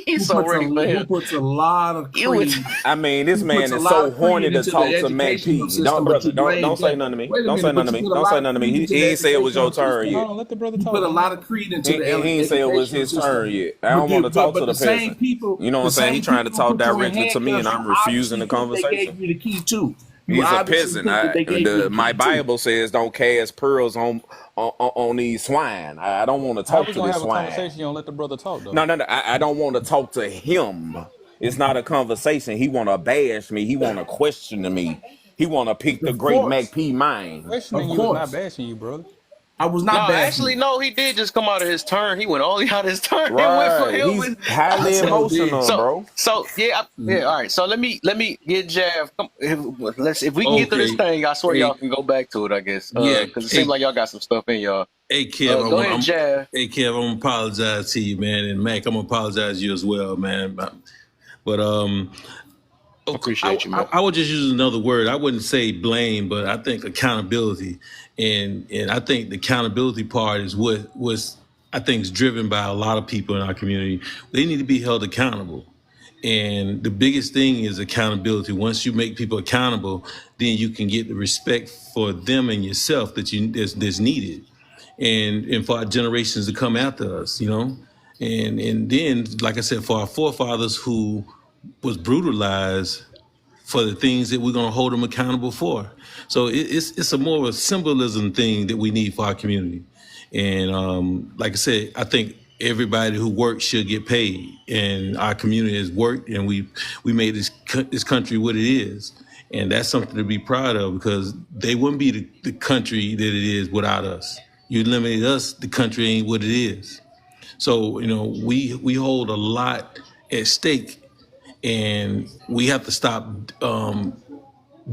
He's so ready for who him. puts a lot of creed. I mean, this Who man puts a is lot so of creed horny to into the talk to Mac educational P. Don't, system, but brother, you blame don't say that. nothing to me. Wait a Don't say minute, but nothing to you me. put a Don't say lot of nothing to me. creed He into the ain't say it was your educational turn system. yet. Hold on, let the brother You talk, put a man. lot of creed into He the ain't say it was educational his turn system. yet. I don't want to talk to But the peasant. You know what I'm the saying? He same trying to people who talk put you in directly to me, and handcuffs, you I'm refusing obviously the think they conversation. gave you the key too. You He's a obviously peasant. think that they gave you the My key too. Bible says don't cast pearls on these swine. I don't want to How talk we to gonna this have a swine. conversation? You don't let the brother talk though. No. I don't want to talk to him. It's not a conversation. He want to bash me. He want to question me. He want to pick the Of great course. Mac P mind. Questioning Of you is not course. bashing you, brother. I was No, not bashing actually, you. no. He did just come out of his turn. He went only out his turn and went for Right. him. He's highly I sure did. emotional, bro. Yeah. All right. So let me get Jav. If we can get to this Okay. thing, I swear Hey, y'all can go back to it. I guess yeah. because it seems Hey, like y'all got some stuff in y'all. hey, Kev. Go ahead, Jav. Hey, Kev. I'm gonna apologize to you, man, and Mac. I'm gonna apologize to you as well, man. But Appreciate you, man. I would just use another word. I wouldn't say blame, but I think accountability, and I think the accountability part is what was I think is driven by a lot of people in our community. They need to be held accountable. And the biggest thing is accountability. Once you make people accountable, then you can get the respect for them and yourself that's needed, and for our generations to come after us, and then, like I said, for our forefathers who was brutalized for the things that we're going to hold them accountable for. So it's a more of a symbolism thing that we need for our community. And like I said, I think everybody who works should get paid. And our community has worked, and we made this country what it is. And that's something to be proud of, because they wouldn't be the country that it is without us. You eliminate us, the country ain't what it is. So, we hold a lot at stake, and we have to stop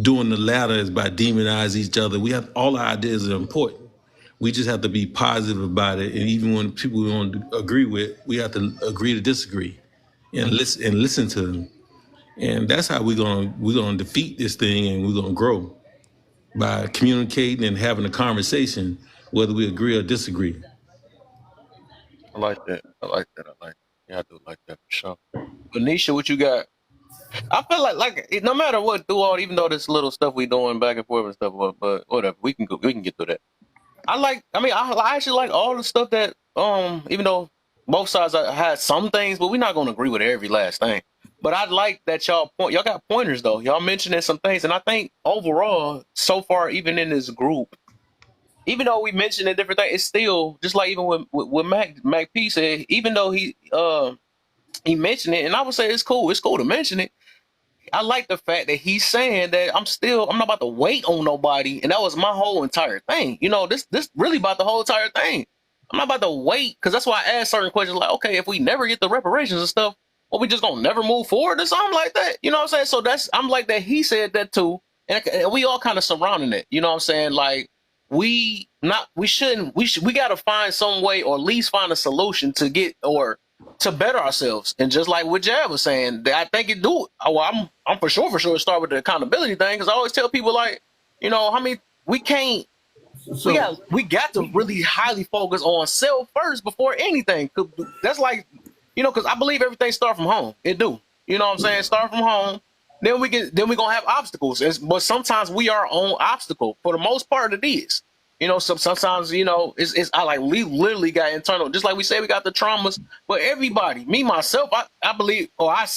doing the latter is by demonizing each other. We have all our ideas are important. We just have to be positive about it, and even when people we don't agree with, we have to agree to disagree, and listen to them. And that's how we're gonna defeat this thing, and we're gonna grow by communicating and having a conversation, whether we agree or disagree. I like that. Yeah, I do like that for sure. Anisha, what you got? I feel no matter what, through all, even though this little stuff we doing back and forth and stuff, but whatever, we can get through that. I actually like all the stuff that even though both sides had some things, but we're not gonna agree with every last thing. But I like that y'all got pointers though. Y'all mentioning some things, and I think overall, so far, even in this group, even though we mentioned a different thing, it's still just like even with Mac P said, even though he mentioned it, and I would say it's cool to mention it. I like the fact that he's saying that I'm not about to wait on nobody, and that was my whole entire thing. This really about the whole entire thing. I'm not about to wait, because that's why I asked certain questions like, okay, if we never get the reparations and stuff, well, we just gonna never move forward or something like that. You know what I'm saying? So I'm like that. He said that too, and we all kind of surrounding it. You know what I'm saying? Like we gotta find some way, or at least find a solution to get or to better ourselves. And just like what Jab was saying, that I think it do. Well, I'm for sure start with the accountability thing, because I always tell people like, we can't. We got to really highly focus on self first before anything. That's like, because I believe everything start from home. It do. You know what I'm saying? Start from home. Then we gonna have obstacles. But sometimes we are our own obstacle. For the most part, it is. Sometimes we literally got internal. Just like we say, we got the traumas. But everybody, me myself, I believe, or I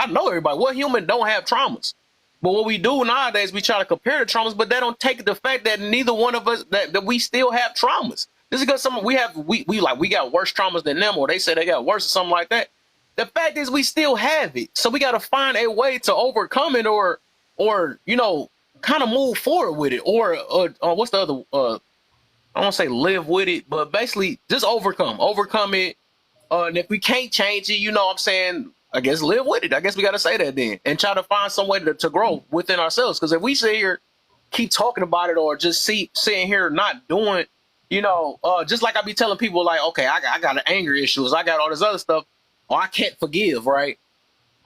know everybody. What human don't have traumas? But what we do nowadays, we try to compare the traumas, but that don't take the fact that neither one of us that we still have traumas. This is because we got worse traumas than them, or they say they got worse or something like that. The fact is we still have it. So we got to find a way to overcome it, or kind of move forward with it, or what's the other I don't want to say live with it, but basically just overcome it. And if we can't change it, you know what I'm saying, I guess live with it. I guess we got to say that then, and try to find some way to grow within ourselves. Because if we sit here, keep talking about it, or just sitting here not doing, just like I be telling people like, okay, I got anger issues, I got all this other stuff, or I can't forgive, right?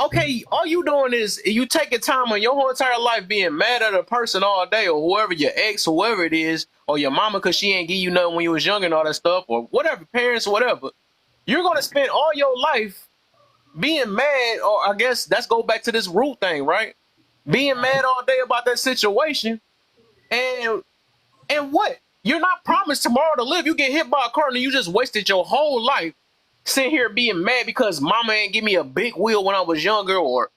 Okay, all you doing is you taking time on your whole entire life being mad at a person all day, or whoever, your ex, whoever it is, or your mama because she ain't give you nothing when you was young and all that stuff, or whatever, parents, whatever. You're gonna spend all your life being mad, or I guess that's go back to this root thing, right? Being mad all day about that situation, and what? You're not promised tomorrow to live. You get hit by a car and you just wasted your whole life sitting here being mad because mama ain't give me a big wheel when I was younger, or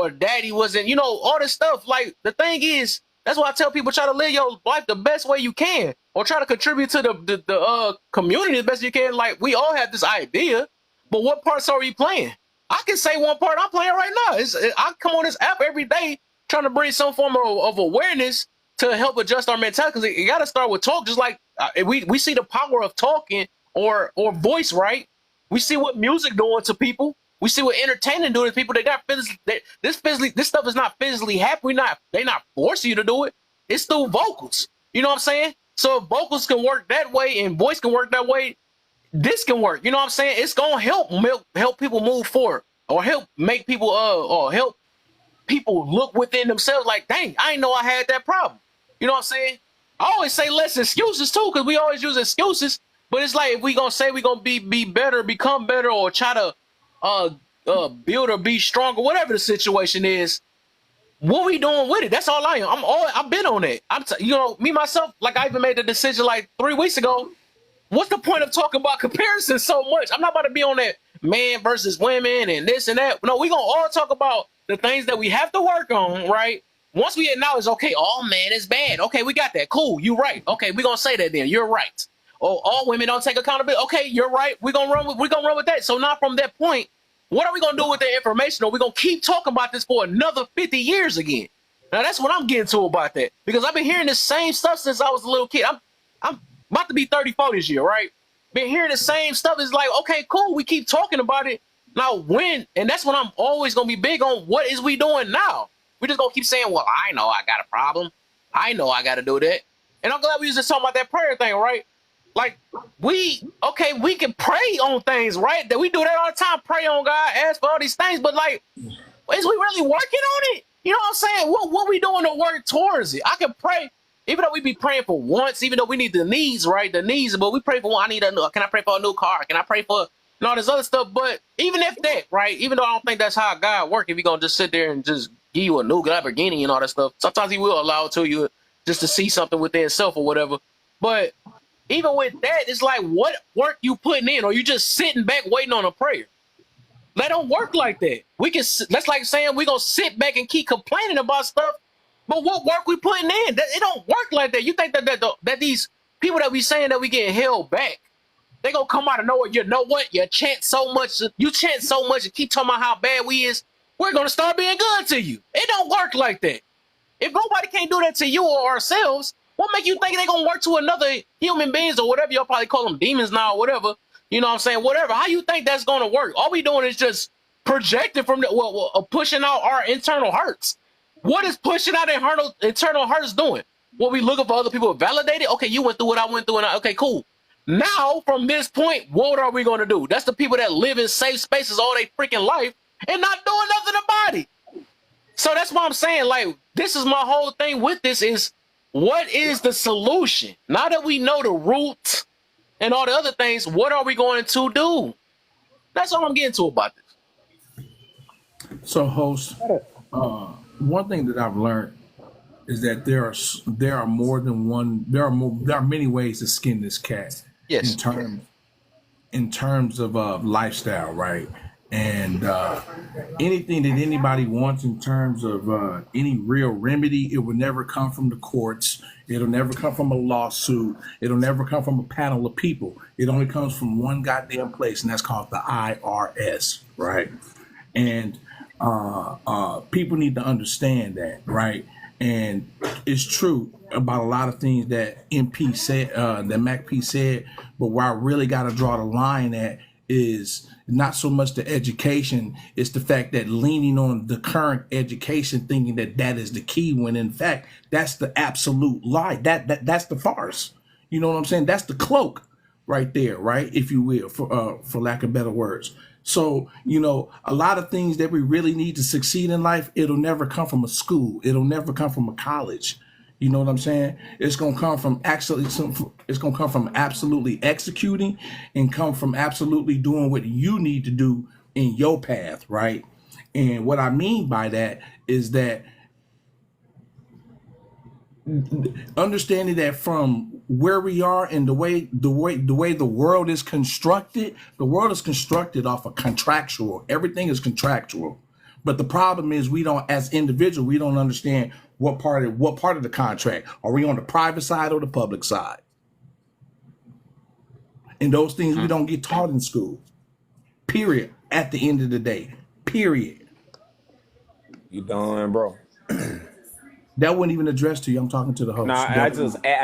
daddy wasn't, all this stuff. Like, the thing is, that's why I tell people, try to live your life the best way you can, or try to contribute to the community the best you can. Like, we all have this idea, but what parts are we playing? I can say one part I'm playing right now. I come on this app every day trying to bring some form of awareness to help adjust our mentality, because you got to start with talk. Just like we see the power of talking or voice, right? We see what music doing to people. We see what entertainment doing to people. They got this stuff is not physically happening. They not forcing you to do it. It's through vocals. You know what I'm saying? So if vocals can work that way and voice can work that way, this can work. You know what I'm saying? It's gonna help people move forward, or help make people or help people look within themselves like, dang, I didn't know I had that problem. You know what I'm saying? I always say less excuses too, because we always use excuses. But it's like, if we gonna say we gonna be better, become better, or try to build or be stronger, whatever the situation is, what we doing with it? That's all I am. I've been on it. Me myself, like, I even made the decision like 3 weeks ago. What's the point of talking about comparison so much? I'm not about to be on that man versus women and this and that. No, we gonna all talk about the things that we have to work on, right? Once we acknowledge, okay, all man is bad. Okay, we got that. Cool, you right. Okay, we gonna say that then. You're right. Oh, all women don't take accountability. Okay, you're right. We're gonna run with that. So now from that point, what are we gonna do with the information? Or we gonna keep talking about this for another 50 years again? Now that's what I'm getting to about that. Because I've been hearing the same stuff since I was a little kid. I'm about to be 34 this year, right? Been hearing the same stuff. It's like, okay, cool. We keep talking about it. Now and that's what I'm always going to be big on. What is we doing now? We just going to keep saying, well, I know I got a problem. I know I got to do that. And I'm glad we was just talking about that prayer thing, right? Like, we can pray on things, right? That we do that all the time. Pray on God, ask for all these things. But like, is we really working on it? You know what I'm saying? What we doing to work towards it? I can pray. Even though we be praying for wants, even though we need the needs, right? The needs, but we pray for one. Can I pray for a new car? Can I pray for and all this other stuff. But even if that, right, even though I don't think that's how God works, if He gonna just sit there and just give you a new Lamborghini and all that stuff, sometimes He will allow it to you just to see something within itself or whatever. But even with that, it's like, what work you putting in, or you just sitting back waiting on a prayer? That don't work like that. That's like saying we're gonna sit back and keep complaining about stuff, but what work we putting in? It don't work like that. You think that these people that we saying that we getting held back, they gonna come out of nowhere? You know what? You chant so much and keep talking about how bad we is. We're gonna start being good to you. It don't work like that. If nobody can't do that to you or ourselves, what make you think they're going to work to another human beings or whatever? Y'all probably call them demons now or whatever. You know what I'm saying? Whatever. How you think that's going to work? All we doing is just projecting from pushing out our internal hurts. What is pushing out internal hurts doing? What we looking for other people to validate it? Okay, you went through what I went through. Okay, cool. Now, from this point, what are we going to do? That's the people that live in safe spaces all their freaking life and not doing nothing about it. So that's why I'm saying, like, this is my whole thing with this is, what is the solution? Now that we know the roots and all the other things, what are we going to do? That's all I'm getting to about this. So, host, one thing that I've learned is that there are more than one. There are many ways to skin this cat. Yes. In terms of lifestyle, right? And anything that anybody wants in terms of any real remedy, it will never come from the courts. It'll never come from a lawsuit. It'll never come from a panel of people. It only comes from one goddamn place, and that's called the IRS, right? And people need to understand that, right? And it's true about a lot of things that MP said, that MacP said, but where I really got to draw the line at is not so much the education, it's the fact that leaning on the current education, thinking that that is the key, when in fact that's the absolute lie. That's the farce. You know what I'm saying? That's the cloak right there, right? If you will, for lack of better words. So, you know, a lot of things that we really need to succeed in life, it'll never come from a school. It'll never come from a college. You know what I'm saying? It's gonna come from absolutely executing, and come from absolutely doing what you need to do in your path, right? And what I mean by that is that understanding that from where we are and the way the world is constructed, the world is constructed off of contractual. Everything is contractual. But the problem is, we don't, as individuals, we don't understand what part of the contract. Are we on the private side or the public side? And those things we don't get taught in school. Period. At the end of the day. Period. You done, bro? That wasn't even addressed to you. I'm talking to the host. No, I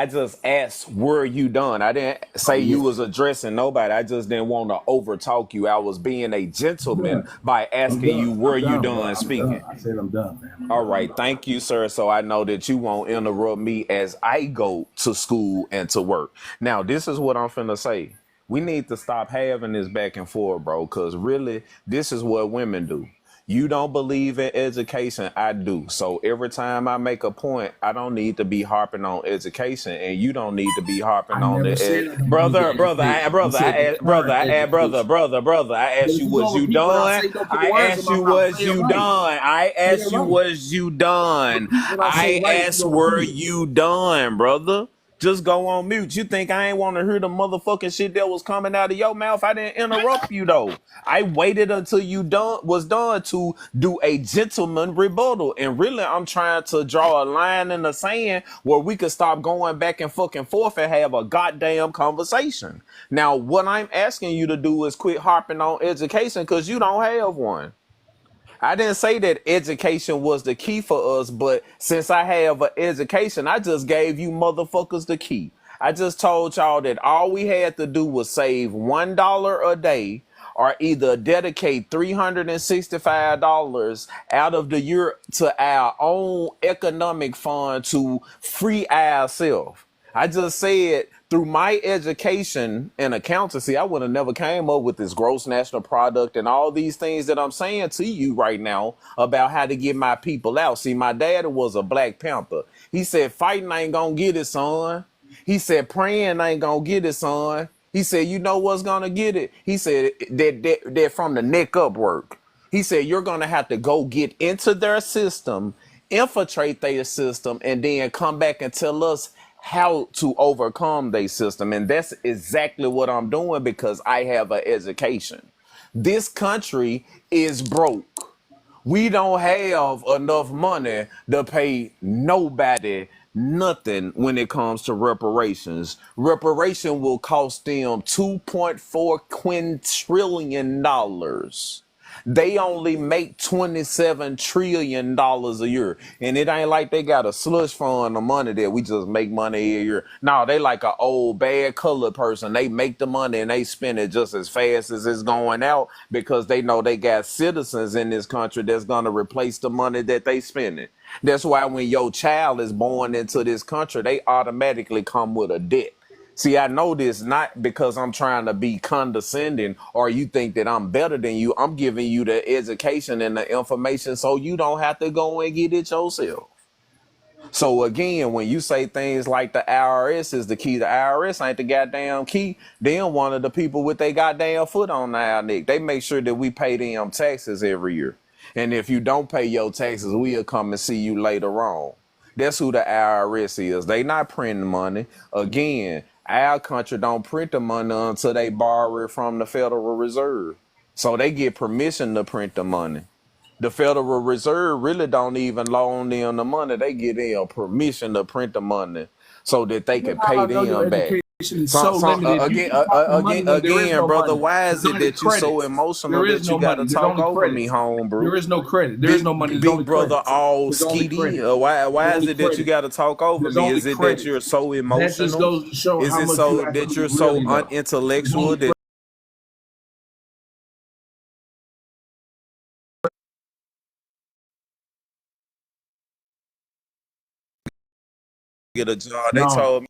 just asked, were you done? I didn't say you was addressing nobody. I just didn't want to overtalk you. I was being a gentleman by asking you, were you done speaking? I said I'm done, man. All right, thank you, sir. So I know that you won't interrupt me as I go to school and to work. Now, this is what I'm finna say. We need to stop having this back and forth, bro, because really, this is what women do. You don't believe in education, I do. So every time I make a point, I don't need to be harping on education, and you don't need to be harping on it. Brother, I asked you, was you done? I asked you, was you done? I asked you, was you done? I asked, were you done, brother? Just go on mute. You think I ain't want to hear the motherfucking shit that was coming out of your mouth? I didn't interrupt you though. I waited until you was done to do a gentleman rebuttal. And really, I'm trying to draw a line in the sand where we could stop going back and fucking forth and have a goddamn conversation. Now, what I'm asking you to do is quit harping on education, because you don't have one. I didn't say that education was the key for us, but since I have an education, I just gave you motherfuckers the key. I just told y'all that all we had to do was save $1 a day, or either dedicate $365 out of the year to our own economic fund to free ourselves. I just said, through my education in accountancy, I would have never came up with this gross national product and all these things that I'm saying to you right now about how to get my people out. See, my daddy was a Black Panther. He said, fighting ain't gonna get it, son. He said, praying ain't gonna get it, son. He said, you know what's gonna get it? He said that from the neck up work. He said you're gonna have to go get into their system, infiltrate their system, and then come back and tell us how to overcome their system. And that's exactly what I'm doing because I have an education. This country is broke. We don't have enough money to pay nobody nothing when it comes to reparations. Reparation will cost them $2.4 quintillion. They only make $27 trillion a year. And it ain't like they got a slush fund of money that we just make money every year. No, they like an old bad colored person. They make the money and they spend it just as fast as it's going out because they know they got citizens in this country that's gonna replace the money that they spending. That's why when your child is born into this country, they automatically come with a debt. See, I know this not because I'm trying to be condescending or you think that I'm better than you. I'm giving you the education and the information so you don't have to go and get it yourself. So again, when you say things like the IRS is the key, the IRS ain't the goddamn key. Then one of the people with their goddamn foot on our neck. They make sure that we pay them taxes every year. And if you don't pay your taxes, we'll come and see you later on. That's who the IRS is. They not printing money. Again, our country don't print the money until they borrow it from the Federal Reserve. So they get permission to print the money. The Federal Reserve really don't even loan them the money. They get them permission to print the money so that they can pay How I know your them back. education is so limited. You Again, keep talking money when there is no brother, money. why is There's it only that you so credits. emotional There is that no you got to money. There's talk only over me, credits. home, bro? There is no credit. There is no money. There's only Big brother, credits. all There's only skeety. credits. Why There's is only it that you credits. got to talk over There's me? only Is it that you're credits. so That just emotional? goes to show Is how it much so you that actually you're so really know. There's unintellectual only that get a job? They no. told me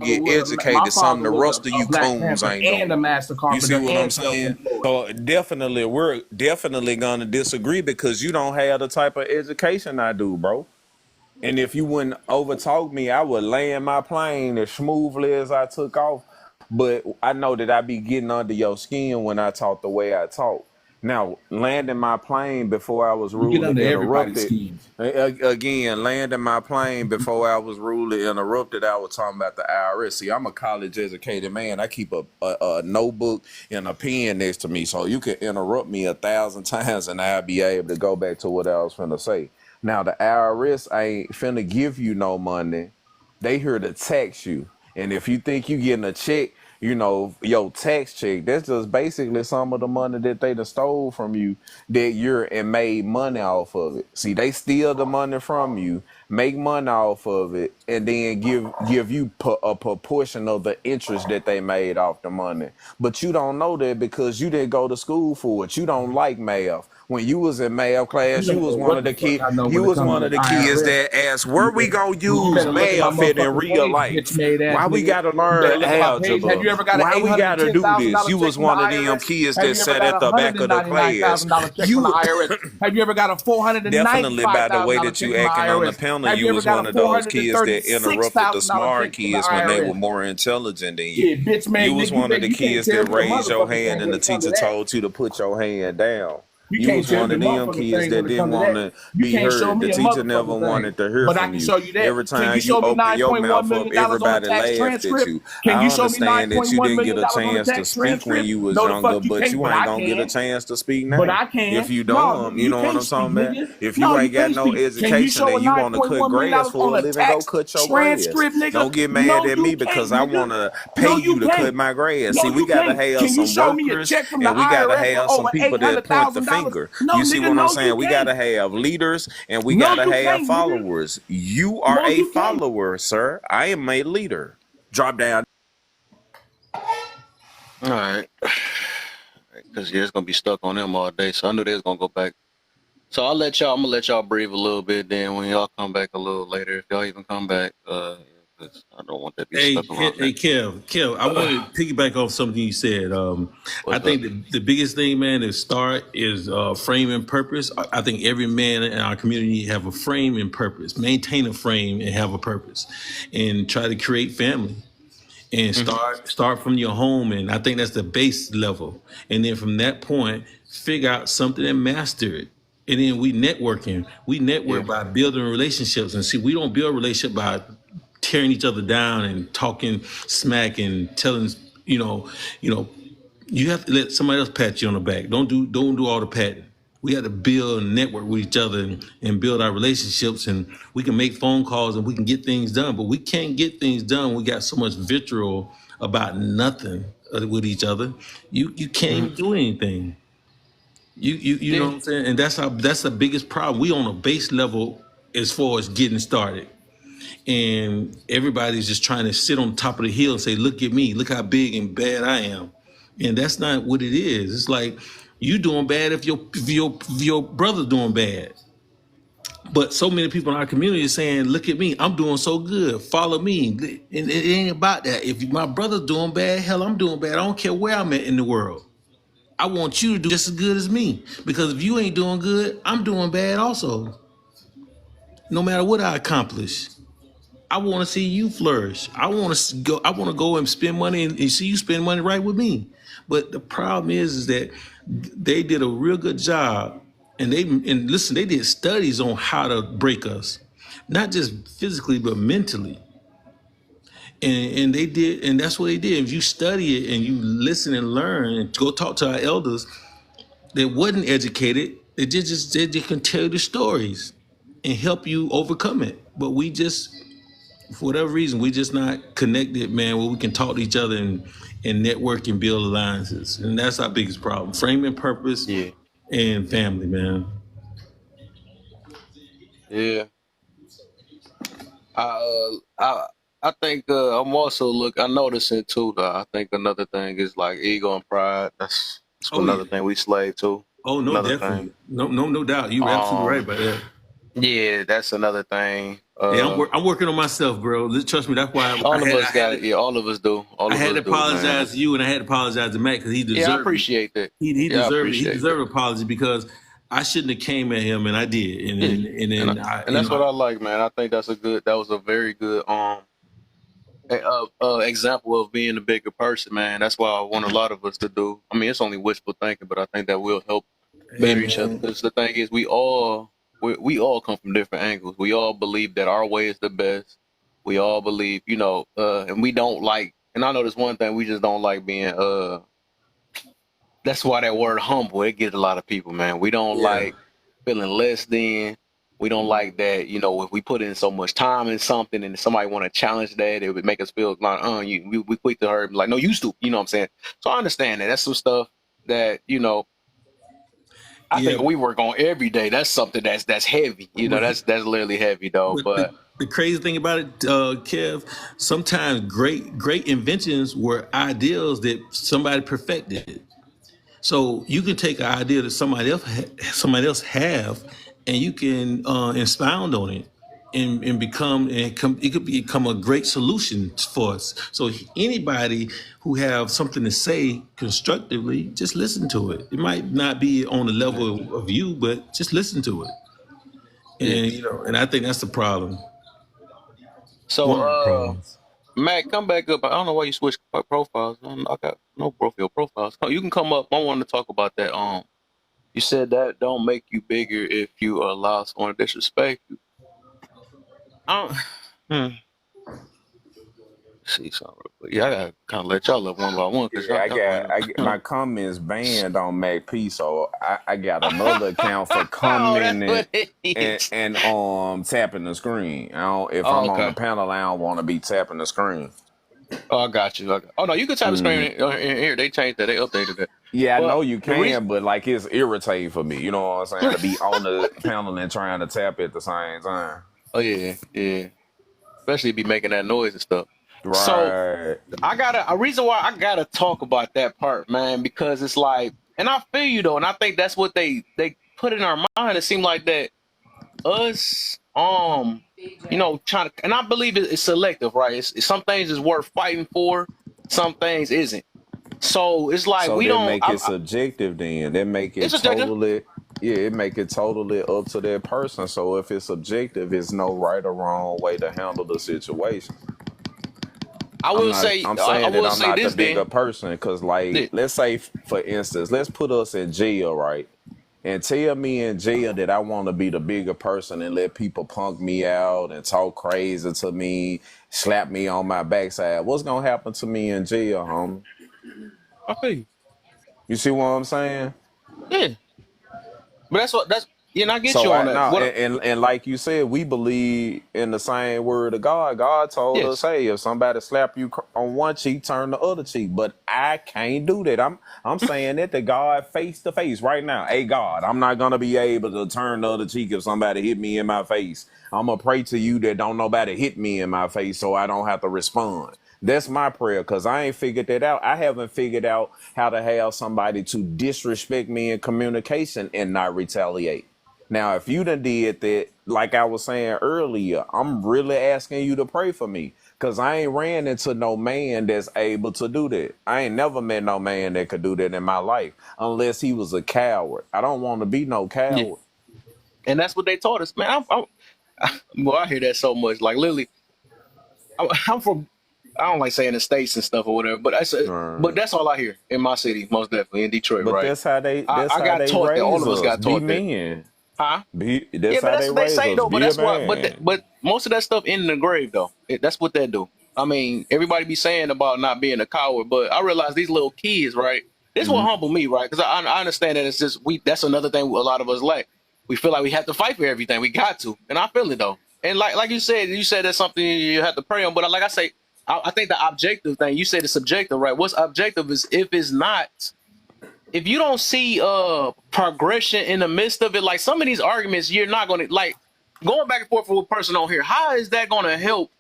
get My educated, something father the was rest of a you Black coons Panther ain't and a doing. master You see carpenter what I'm and saying? self-employed. So definitely, we're definitely gonna disagree because you don't have the type of education I do, bro. And if you wouldn't overtalk me, I would land my plane as smoothly as I took off. But I know that I be getting under your skin when I talk the way I talk. Now, landing my plane before I was You get rudely under everybody's interrupted. skin. Again, landing my plane before I was rudely interrupted. I was talking about the IRS. See, I'm a college educated man. I keep a notebook and a pen next to me, so you can interrupt me 1,000 times and I'll be able to go back to what I was finna say. Now, the IRS ain't finna give you no money. They here to tax you. And if you think you getting a check, your tax check, that's just basically some of the money that they done stole from you that year and made money off of it. See, they steal the money from you, make money off of it, and then give you a proportion of the interest that they made off the money. But you don't know that because you didn't go to school for it. You don't like math. When you was in math You class, you don't was know one what of the the fuck kids. I know You when it was comes to one the of the kids IRS. that asked, "Where we gonna You use better look at my math in motherfucking real page, bitch life? made ass Why we nigga. gotta You better learn look at my page. Have algebra? you ever got an Why we gotta do this?" $810,000 You check was from the one of them IRS? kids Have that you ever sat got at a the back of the class. $199,000 check from the You IRS? Have you ever got a definitely by the way $495,000 that check you from the acting on the IRS? panel, Have you you ever was got one a of those kids that interrupted the $436,000 smart check from the kids when they were IRS? more intelligent than you. Yeah, bitch You made was nigga, you one of think the you can't kids tell that me a raised your motherfucking hand thing and when the it comes to teacher that. told you to put your hand down. You You can't was tell one me of them motherfucking kids thing that when it didn't comes to want that. to You be can't show heard. The me a teacher never motherfucking thing. wanted to hear But I from can you. show you that. Every Can you time you show me open your $9.1 mouth up, million on a everybody tax laughed at transcript? you. Can I you show me understand that you $9.1 didn't get million a on a chance to tax speak when transcript? you was No, the younger, fuck you but can't, you but ain't I gonna get a can. chance to speak But now. I If can. you No, don't, nigga, you you know what can't I'm speak, talking about? nigga. If No, you you ain't got can't no speak. Can you education show a and you want to cut $9.1 million grass for a on a living, go tax cut your grass. transcript, nigga? Don't get mad No, at me you because can't, I nigga. want to pay No, you you to cut can't. my grass. See, No, we you got to can't. have Can you some show me a workers check from the and we got to IRS for have some over people that point the $800,000? finger. No, You see nigga, what I'm no, you saying? We got can't. to have leaders and we got No, to you have can't, nigga. followers. You are No, a you can't. follower, sir. I am a leader. Drop down. All right. Because it's going to be stuck on them all day. So I knew they was going to go back. So I'm going to let y'all breathe a little bit. Then when y'all come back a little later, if y'all even come back, 'cause I don't want that to be Hey, stuck around hey, there. Kev, I want to piggyback off something you said. I What's up? think the biggest thing, man, is frame and purpose. I think every man in our community have a frame and purpose. Maintain a frame and have a purpose, and try to create family. and start from your home. And I think that's the base level. And then from that point, figure out something and master it. And then we networking. We network by building relationships. And see, we don't build relationship by tearing each other down and talking smack and telling, you know, you have to let somebody else pat you on the back. Don't do all the patting. We have to build and network with each other and build our relationships, and we can make phone calls and we can get things done. But we can't get things done. We got so much vitriol about nothing with each other. You can't even do anything. You know what I'm saying? And that's the biggest problem. We on a base level as far as getting started. And everybody's just trying to sit on top of the hill and say, look at me, look how big and bad I am. And that's not what it is. It's like you doing bad if your brother's doing bad. But so many people in our community are saying, look at me, I'm doing so good, follow me. And it ain't about that. If my brother's doing bad, hell, I'm doing bad. I don't care where I'm at in the world. I want you to do just as good as me. Because if you ain't doing good, I'm doing bad also. No matter what I accomplish. I want to see you flourish. I want to go. I want to go and spend money and see you spend money right with me. But the problem is that they did a real good job, and listen, they did studies on how to break us, not just physically but mentally. And they did, and that's what they did. If you study it and you listen and learn, and go talk to our elders that wasn't educated, they can tell you the stories and help you overcome it. But we just, for whatever reason, we just not connected, man, where we can talk to each other and network and build alliances. And that's our biggest problem. Framing purpose and family, man. Yeah. I think I'm also I'm noticing too. I think another thing is like ego and pride. That's another thing we slave to. Oh no, another definitely. thing. No doubt. You're absolutely right about that. Yeah, that's another thing. I'm working on myself, bro. Trust me. That's why all of us got it. Yeah, all of us do. I had to apologize to you, and I had to apologize to Matt because he deserved. Yeah, I appreciate that. He deserved it. He deserved an apology because I shouldn't have came at him, and I did. And that's what I like, man. I think that was a very good example of being a bigger person, man. That's why I want a lot of us to do. I mean, it's only wishful thinking, but I think that will help better each other. Because the thing is, we all come from different angles. We all believe that our way is the best. We all believe, and we don't like. And I know there's one thing we just don't like being. That's why that word humble, it gets a lot of people, man. We don't like feeling less than. We don't like that, if we put in so much time in something and somebody want to challenge that, it would make us feel like, we quick to her, like, no, you stupid, you know what I'm saying? So I understand that. That's some stuff that, I think we work on every day. That's something that's heavy, that's literally heavy though. But the crazy thing about it, Kev, sometimes great inventions were ideals that somebody perfected. So you can take an idea that somebody else have, and you can expound on it and it could become a great solution for us. So anybody who have something to say constructively, just listen to it. It might not be on the level of you, but just listen to it. And and I think that's the problem. So Matt, come back up. I don't know why you switched profiles. I got no profile profiles. Oh, you can come up. I want to talk about that. You said that don't make you bigger if you allow someone to disrespect you. See something real quick. Yeah, I gotta kind of let y'all up one by one because I got my comments banned on MacP, so I got another account for commenting and tapping the screen. If I'm on the panel, I don't want to be tapping the screen. Oh, I got you. Oh no, you can tap the screen in here. They changed that. They updated that. Yeah, I know you can, but like it's irritating for me. You know what I'm saying? To be on the panel and trying to tap at the same time. Oh yeah. Especially be making that noise and stuff. Right. So I gotta a reason why I gotta talk about that part, man, because it's like, and I feel you though, and I think that's what they put in our mind. It seemed like that us, trying to, and I believe it's selective, right? It's some things is worth fighting for, some things isn't. So it's like we don't make it subjective. Then they make it totally. Yeah, it make it totally up to that person. So if it's subjective, it's no right or wrong way to handle the situation. I I'm will not. say, I'm I saying that will I'm say not the this bigger then. person because, like, Yeah. let's say, for instance, let's put us in jail, right? And tell me in jail that I want to be the bigger person and let people punk me out and talk crazy to me, slap me on my backside. What's gonna happen to me in jail, homie? I feel you. You see what I'm saying? Yeah, but that's yeah, and I get So you on I that. now What? and like you said, we believe in the same word of God. God told us, Yes. "Hey, if somebody slap you on one cheek, turn the other cheek." But I can't do that. I'm saying it to God face to face right now. Hey, God, I'm not gonna be able to turn the other cheek if somebody hit me in my face. I'm gonna pray to you that don't nobody hit me in my face, so I don't have to respond. That's my prayer because I ain't figured that out. I haven't figured out how to have somebody to disrespect me in communication and not retaliate. Now, if you done did that, like I was saying earlier, I'm really asking you to pray for me because I ain't ran into no man that's able to do that. I ain't never met no man that could do that in my life unless he was a coward. I don't want to be no Yeah, coward. and that's what they taught us, man. Well, I hear that so much. Like literally, I'm from. I don't like saying the states and stuff or whatever, but but Right. that's all I hear in my city, most definitely in Detroit, But right? that's I how got they taught that. All raise of us us. got Be taught that. men. Huh? That's Yeah, but how that's they what they raise say us. though. But Be a that's why. But man. but most of that stuff in the grave though. That's what they do. I mean, everybody be saying about not being a coward, but I realize these little kids, right? This will Hmm. humble me, right? Because I understand that it's just we. That's another thing a lot of us lack. We feel like we have to fight for everything. We got to, and I feel it though. And like you said that's something you have to pray on. But like I say, I think the objective thing you said is subjective, right? What's objective is if it's not if you don't see progression in the midst of it, like some of these arguments, you're not gonna like going back and forth with a person on here. How is that gonna help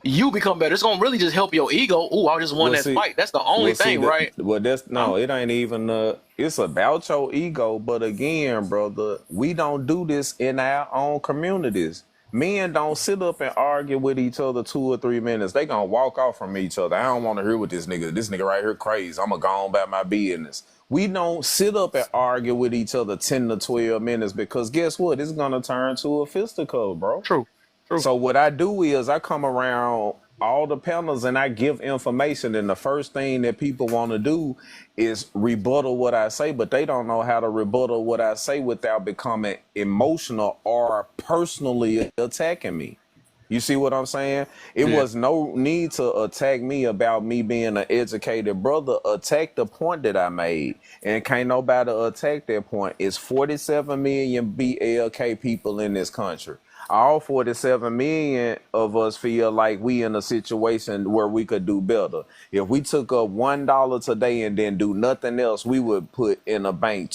you become better? It's gonna really just help your ego. Oh, I just won Well, that see, fight. That's the only well, see thing, that. right? Well, that's Huh? no. It ain't even. It's about your ego. But again, brother, we don't do this in our own communities. Men don't sit up and argue with each other 2 or 3 minutes. They gonna walk off from each other. I don't want to hear what this nigga. This nigga right here crazy. I'm gonna go on about my business. We don't sit up and argue with each other 10 to 12 minutes because guess what? It's gonna turn to a fisticuff, bro. True. True. So what I do is I come around all the panels and I give information, and the first thing that people want to do is rebuttal what I say, but they don't know how to rebuttal what I say without becoming emotional or personally attacking me. You see what I'm saying? It Yeah. was no need to attack me about me being an educated brother. Attack the point that I made. And can't nobody attack that point. It's 47 million BLK people in this country. All 47 million of us feel like we in a situation where we could do better. If we took up $1 today and then do nothing else, we would put in a bank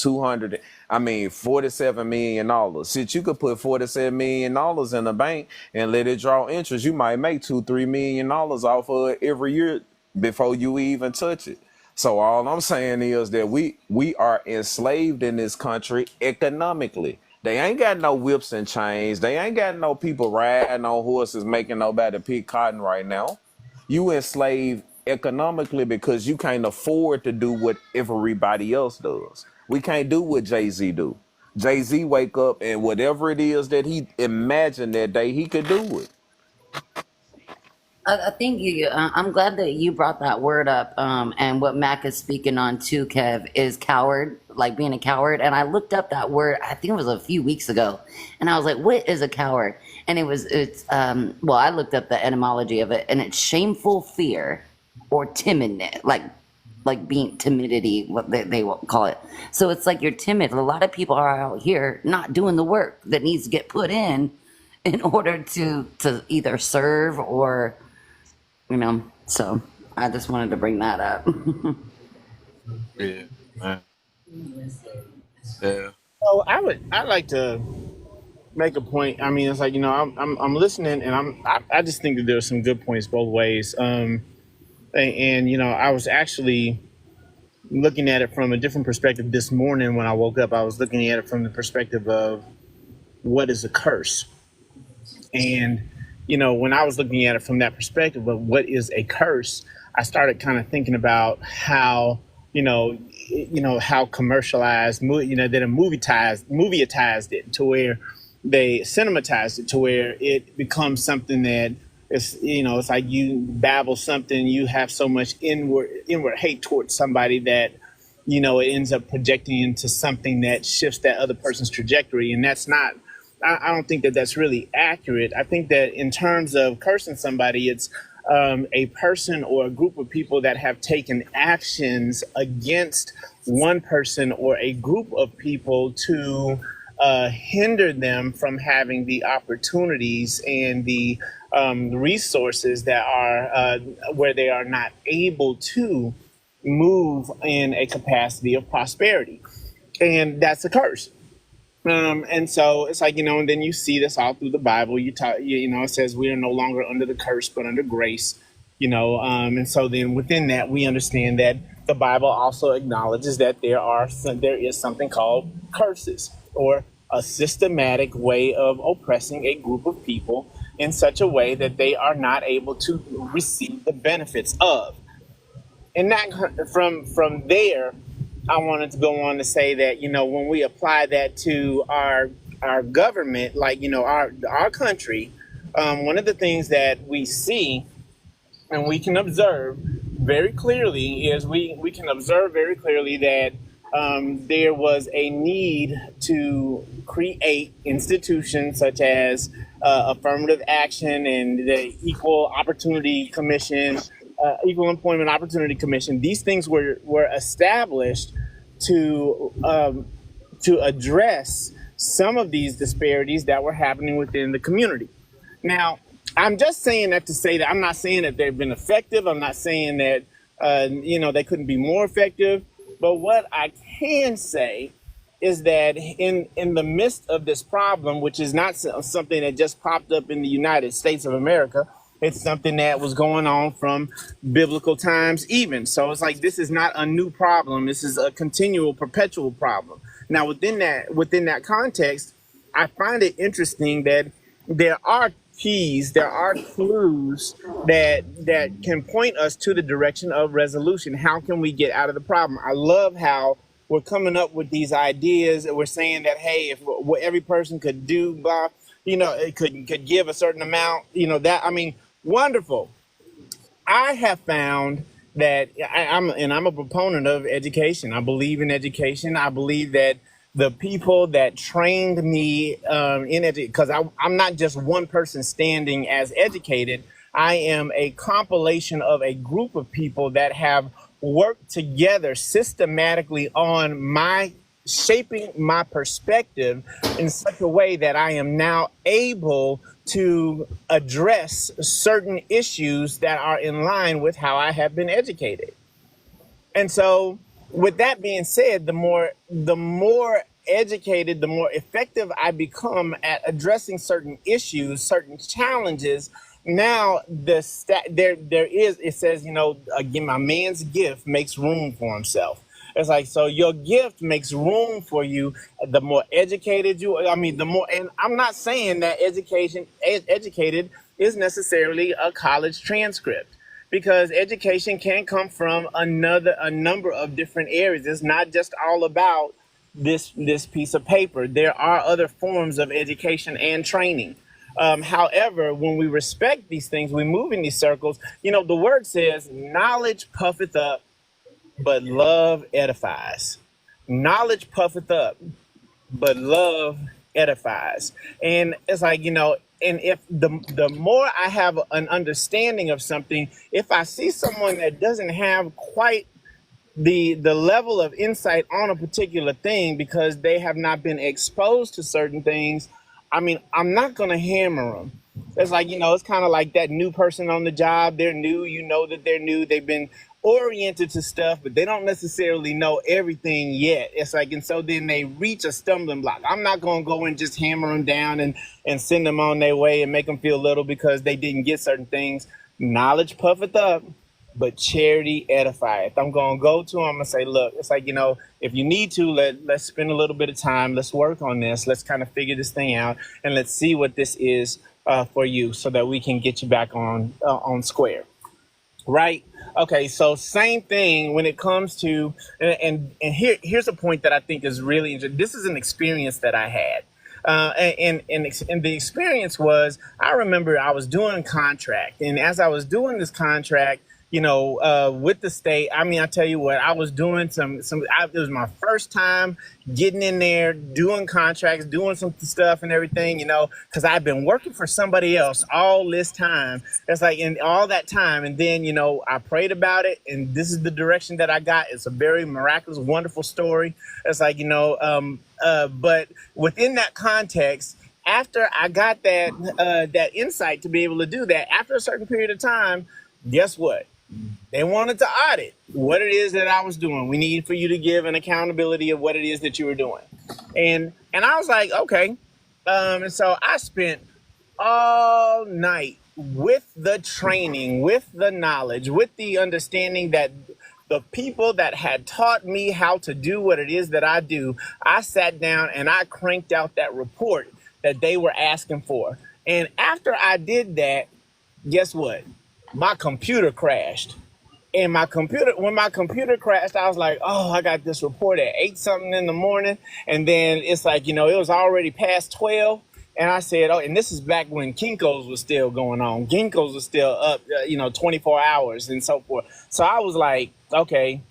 47 million dollars. Since you could put 47 million dollars in a bank and let it draw interest, you might make $2-3 million off of it every year before you even touch it. So all I'm saying is that we are enslaved in this country economically. They ain't got no whips and chains. They ain't got no people riding on horses making nobody pick cotton right now. You enslaved economically because you can't afford to do what everybody else does. We can't do what Jay-Z do. Jay-Z wake up and whatever it is that he imagined that day, he could do it. I think I'm glad that you brought that word up. And what Mac is speaking on too, Kev, is coward, like being a coward. And I looked up that word. I think it was a few weeks ago, and I was like, "What is a coward?" And well, I looked up the etymology of it, and it's shameful fear or timidness, like being timidity, what they will call it. So it's like you're timid. A lot of people are out here not doing the work that needs to get put in order to either serve or so I just wanted to bring that up. Yeah. Man. Yeah. So I like to make a point. I mean, it's like I'm listening, and I just think that there's some good points both ways. And I was actually looking at it from a different perspective this morning when I woke up. I was looking at it from the perspective of what is a curse, and when I was looking at it from that perspective of what is a curse, I started kind of thinking about how how commercialized that a movieized it to where they cinematized it to where it becomes something that It's it's like you babble something, you have so much inward hate towards somebody that it ends up projecting into something that shifts that other person's trajectory, and that's not. I don't think that that's really accurate. I think that in terms of cursing somebody, it's a person or a group of people that have taken actions against one person or a group of people to hinder them from having the opportunities and the resources that are where they are not able to move in a capacity of prosperity. And that's a curse. And so it's like, and then you see this all through the Bible. It says we are no longer under the curse, but under grace, and so then within that, we understand that the Bible also acknowledges that there is something called curses, or a systematic way of oppressing a group of people in such a way that they are not able to receive the benefits of. And that from there, I wanted to go on to say that when we apply that to our government, like our country, one of the things that we see and we can observe very clearly is we can observe very clearly that there was a need to create institutions such as affirmative action and the Equal Employment Opportunity Commission. These things were established to address some of these disparities that were happening within the community. Now, I'm just saying that to say that I'm not saying that they've been effective. I'm not saying that they couldn't be more effective. But what I can say is that in the midst of this problem, which is not something that just popped up in the United States of America, it's something that was going on from biblical times even. So it's like this is not a new problem. This is a continual, perpetual problem. Now, within that context, I find it interesting that there are keys, there are clues that can point us to the direction of resolution. How can we get out of the problem? I love how we're coming up with these ideas and we're saying that, hey, if what every person could do, blah, it could give a certain amount, wonderful. I have found that I'm a proponent of education. I believe in education. I believe that the people that trained me in education, because I'm not just one person standing as educated. I am a compilation of a group of people that have worked together systematically on shaping my perspective in such a way that I am now able to address certain issues that are in line with how I have been educated. And so, with that being said, the more educated, the more effective I become at addressing certain issues, certain challenges. Now, it says, again, my man's gift makes room for himself. It's like, so your gift makes room for you. The more educated and I'm not saying that educated is necessarily a college transcript, because education can come from a number of different areas. It's not just all about this piece of paper. There are other forms of education and training. However, when we respect these things, we move in these circles. The word says, knowledge puffeth up, but love edifies. Knowledge puffeth up, but love edifies. And it's like, and if the more I have an understanding of something, if I see someone that doesn't have quite the level of insight on a particular thing because they have not been exposed to certain things, I'm not going to hammer them. It's like, it's kind of like that new person on the job. They're new, that they're new. They've been oriented to stuff, but they don't necessarily know everything yet. It's like, and so then they reach a stumbling block. I'm not going to go and just hammer them down and send them on their way and make them feel little because they didn't get certain things. Knowledge puffeth up, but charity edifieth. I'm going to go to them. I'm going to say, look, it's like, if you need to, let's spend a little bit of time. Let's work on this. Let's kind of figure this thing out. And let's see what this is for you so that we can get you back on square. Right? Okay, so same thing when it comes to, and here's a point that I think is really interesting. This is an experience that I had. And the experience was, I remember I was doing a contract, and as I was doing this contract, with the state, I mean, I tell you what, I was doing it was my first time getting in there, doing contracts, doing some stuff and everything, because I've been working for somebody else all this time. It's like in all that time. And then, I prayed about it, and this is the direction that I got. It's a very miraculous, wonderful story. It's like, but within that context, after I got that insight to be able to do that, after a certain period of time, guess what? They wanted to audit what it is that I was doing. We need for you to give an accountability of what it is that you were doing. And I was like, okay. And so I spent all night with the training, with the knowledge, with the understanding that the people that had taught me how to do what it is that I do, I sat down and I cranked out that report that they were asking for. And after I did that, guess what? My computer crashed. And when my computer crashed, I was like, oh, I got this report at 8 something in the morning. And then it's like, it was already past 12. And I said, oh, and this is back when Kinko's was still going on. Kinko's was still up, 24 hours and so forth. So I was like, okay.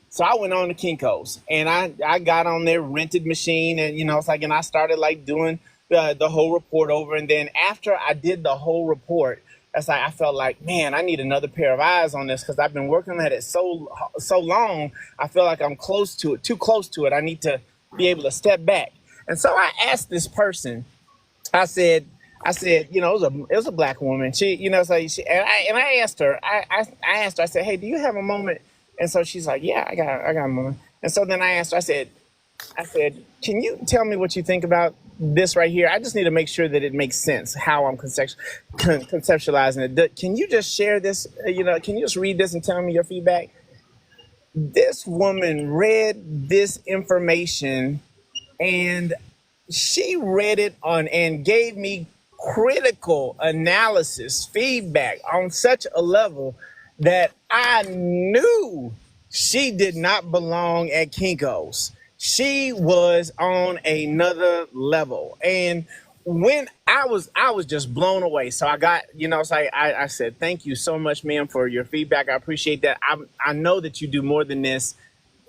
So I went on to Kinko's, and I got on their rented machine, and it's like, and I started like doing the whole report over. And then after I did the whole report, that's like, I felt like, man, I need another pair of eyes on this, because I've been working at it so long. I feel like I'm close to it, too close to it. I need to be able to step back. And so I asked this person, I said, it was a black woman. She, and I asked her, I asked her, I said, hey, do you have a moment? And so she's like, yeah, I got a moment. And so then I asked her, I said, can you tell me what you think about this right here? I just need to make sure that it makes sense, how I'm conceptualizing it. Can you just share this? Can you just read this and tell me your feedback? This woman read this information, and she read it and gave me critical analysis, feedback on such a level that I knew she did not belong at Kinko's. She was on another level. And when I was just blown away. So I got, it's like, I said, thank you so much, ma'am, for your feedback. I appreciate that. I know that you do more than this.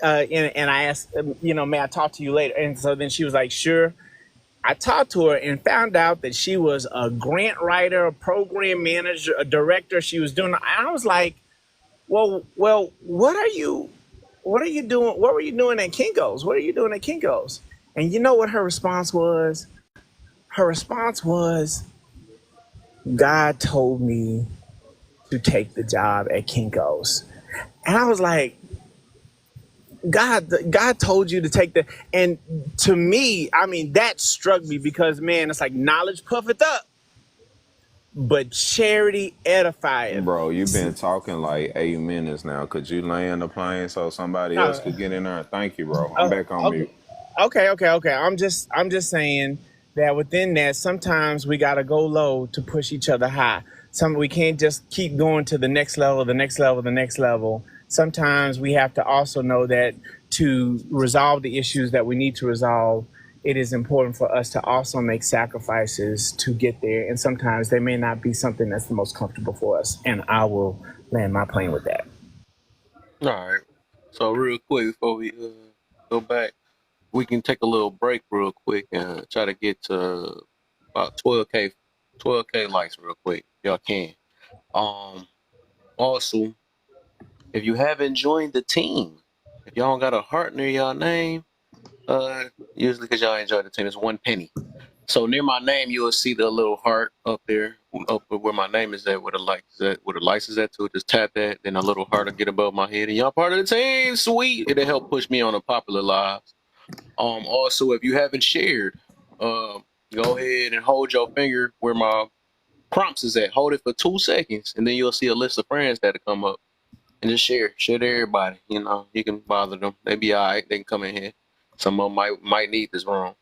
And I asked, may I talk to you later? And so then she was like, sure. I talked to her and found out that she was a grant writer, a program manager, a director. She was doing, and I was like, well, what are you doing? What were you doing at Kinko's? What are you doing at Kinko's? And you know what her response was? Her response was, God told me to take the job at Kinko's. And I was like, God told you to take the, and to me, I mean, that struck me, because man, it's like, knowledge puffeth up, but charity edifieth. Bro, you've been talking like 8 minutes now. Could you land the plane so somebody else could get in there? Thank you, bro. I'm back on mute. Okay. I'm just saying that within that, sometimes we gotta go low to push each other high. We can't just keep going to the next level, the next level, the next level. Sometimes we have to also know that to resolve the issues that we need to resolve, it is important for us to also make sacrifices to get there. And sometimes they may not be something that's the most comfortable for us. And I will land my plane with that. All right. So real quick before we go back, we can take a little break real quick and try to get to about 12K likes real quick. Y'all can. Also, if you haven't joined the team, if y'all got a heart near y'all name, usually because y'all enjoy the team, it's 1 penny. So near my name, you'll see the little heart up there, up where my name is at, where the lights is at too. Just tap that, then a little heart will get above my head, and y'all part of the team. Sweet, it'll help push me on the popular lives. Also, if you haven't shared, go ahead and hold your finger where my prompts is at. Hold it for 2 seconds, and then you'll see a list of friends that'll come up. And just share to everybody. You can bother them. They be all right. They can come in here. Some of them might need this room.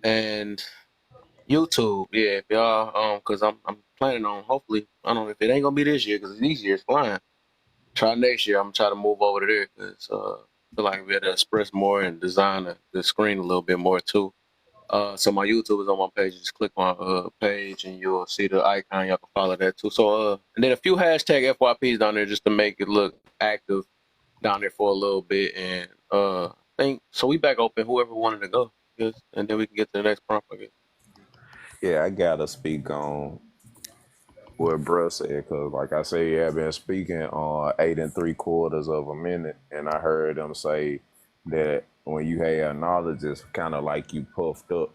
And YouTube, yeah, if y'all, because I'm planning on, hopefully, I don't know if it ain't gonna be this year, because these years flying. Try next year. I'm gonna try to move over to there, because I feel like we had to express more and design the screen a little bit more too. So my YouTube is on my page. Just click my page and you'll see the icon. Y'all can follow that too. So and then a few hashtag FYPs down there just to make it look active down there for a little bit. And I think so. We back open. Whoever wanted to go, yes, and then we can get to the next prompt. I guess. Yeah, I gotta speak on what bruh said, cause like I said, yeah, I've been speaking on 8 3/4 of a minute, and I heard them say that when you have knowledge, it's kind of like you puffed up.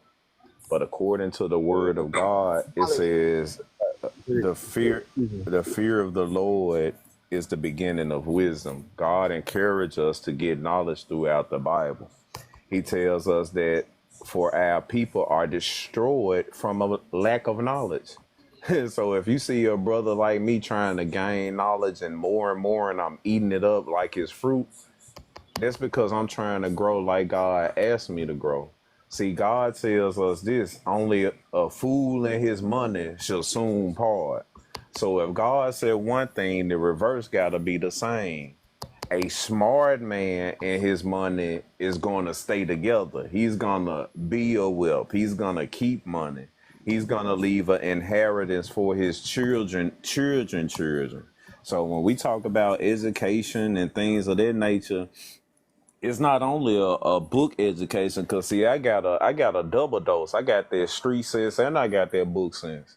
But according to the word of God, it says the fear, the fear of the Lord is the beginning of wisdom. God encourages us to get knowledge throughout the Bible. He tells us that for our people are destroyed from a lack of knowledge. So if you see a brother like me trying to gain knowledge and more, and I'm eating it up like it's fruit, that's because I'm trying to grow like God asked me to grow. See, God tells us this: only a fool and his money shall soon part. So if God said one thing, the reverse got to be the same. A smart man and his money is going to stay together. He's going to build wealth. He's going to keep money. He's going to leave an inheritance for his children. So when we talk about education and things of that nature, it's not only a book education, because see, I got a double dose. I got that street sense and I got that book sense.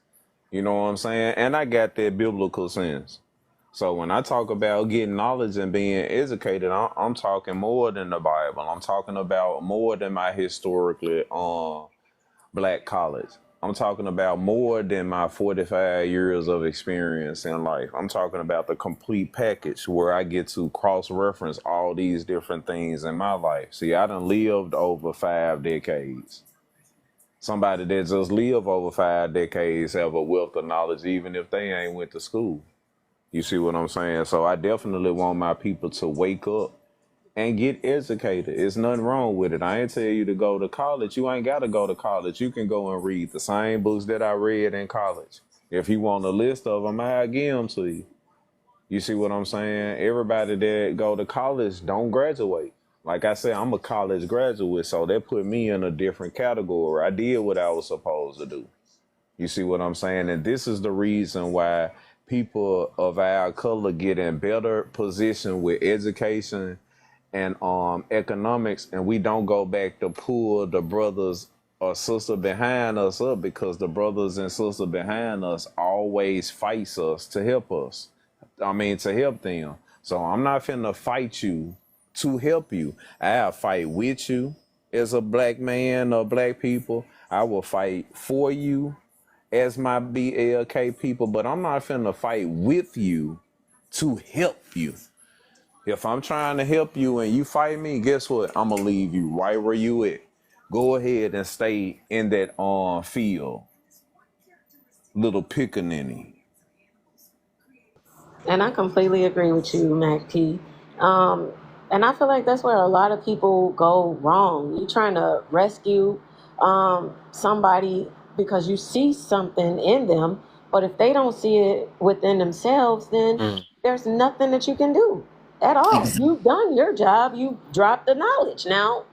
You know what I'm saying? And I got that biblical sense. So when I talk about getting knowledge and being educated, I'm talking more than the Bible. I'm talking about more than my historically black college. I'm talking about more than my 45 years of experience in life. I'm talking about the complete package where I get to cross-reference all these different things in my life. See, I done lived over 5 decades. Somebody that just live over 5 decades have a wealth of knowledge, even if they ain't went to school. You see what I'm saying? So I definitely want my people to wake up and get educated. There's nothing wrong with it. I ain't tell you to go to college. You ain't got to go to college. You can go and read the same books that I read in college. If you want a list of them, I'll give them to you. You see what I'm saying? Everybody that go to college don't graduate. Like I said, I'm a college graduate, so that put me in a different category. I did what I was supposed to do. You see what I'm saying? And this is the reason why people of our color get in better position with education and economics, and we don't go back to pull the brothers or sister behind us up, because the brothers and sister behind us always fights us to help us. I mean, to help them. So I'm not finna fight you to help you. I'll fight with you as a black man or black people. I will fight for you as my BLK people, but I'm not finna fight with you to help you. If I'm trying to help you and you fight me, guess what? I'm gonna leave you right where you at. Go ahead and stay in that field, little pickaninny. And I completely agree with you, Mac P. Um, and I feel like that's where a lot of people go wrong. You're trying to rescue somebody because you see something in them, but if they don't see it within themselves, then there's nothing that you can do at all. You've done your job. You dropped the knowledge. Now,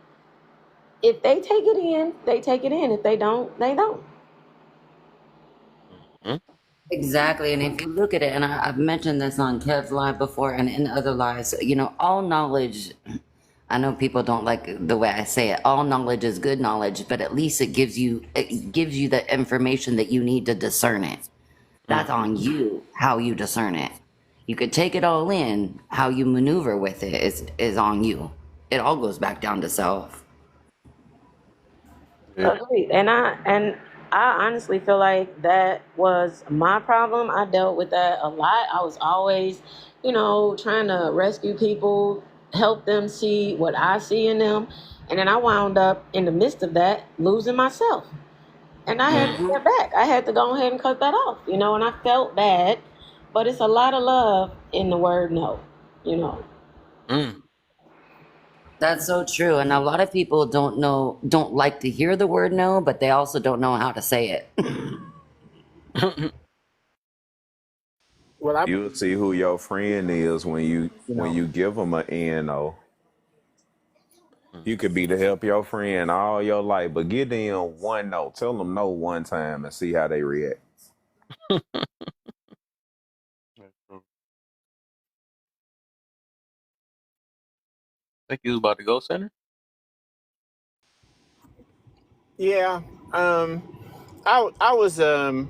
if they take it in, they take it in. If they don't, they don't. Exactly. And if you look at it, and I've mentioned this on Kev's live before and in other lives, you know, all knowledge, I know people don't like the way I say it. All knowledge is good knowledge, but at least it gives you the information that you need to discern it. That's on you, how you discern it. You could take it all in, how you maneuver with it is on you. It all goes back down to self. Agreed. And I honestly feel like that was my problem. I dealt with that a lot. I was always, trying to rescue people, help them see what I see in them. And then I wound up in the midst of that losing myself. And I had to step back. I had to go ahead and cut that off, and I felt bad. But it's a lot of love in the word no, you know. That's so true. And a lot of people don't like to hear the word no, but they also don't know how to say it. You'll see who your friend is when you give them an NO. You could be to help your friend all your life, but give them one no. Tell them no one time and see how they react. Think you was about to go, Center? Yeah. I was I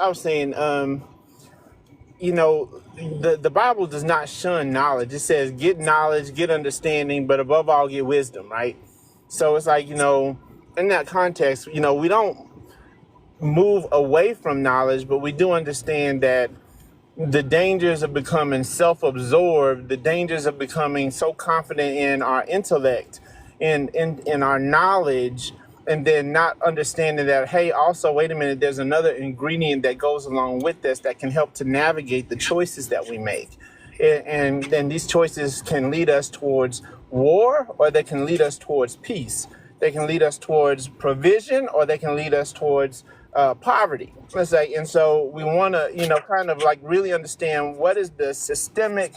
was saying the Bible does not shun knowledge. It says get knowledge, get understanding, but above all get wisdom, right? So it's like, in that context, we don't move away from knowledge, but we do understand that the dangers of becoming self-absorbed, the dangers of becoming so confident in our intellect, in our knowledge, and then not understanding that, hey, also, wait a minute, there's another ingredient that goes along with this that can help to navigate the choices that we make. And then these choices can lead us towards war, or they can lead us towards peace. They can lead us towards provision, or they can lead us towards poverty. Let's say, and so we want to, kind of like really understand what is the systemic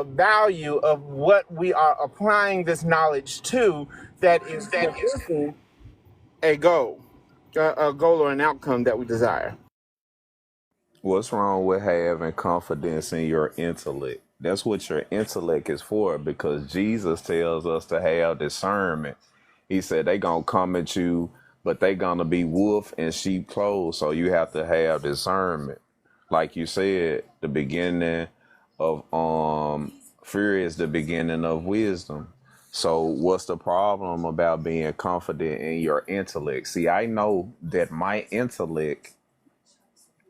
value of what we are applying this knowledge to that is producing a goal or an outcome that we desire. What's wrong with having confidence in your intellect? That's what your intellect is for, because Jesus tells us to have discernment. He said they gonna come at you, but they gonna be wolf in sheep clothes. So you have to have discernment. Like you said, the beginning of fear is the beginning of wisdom. So what's the problem about being confident in your intellect? See, I know that my intellect,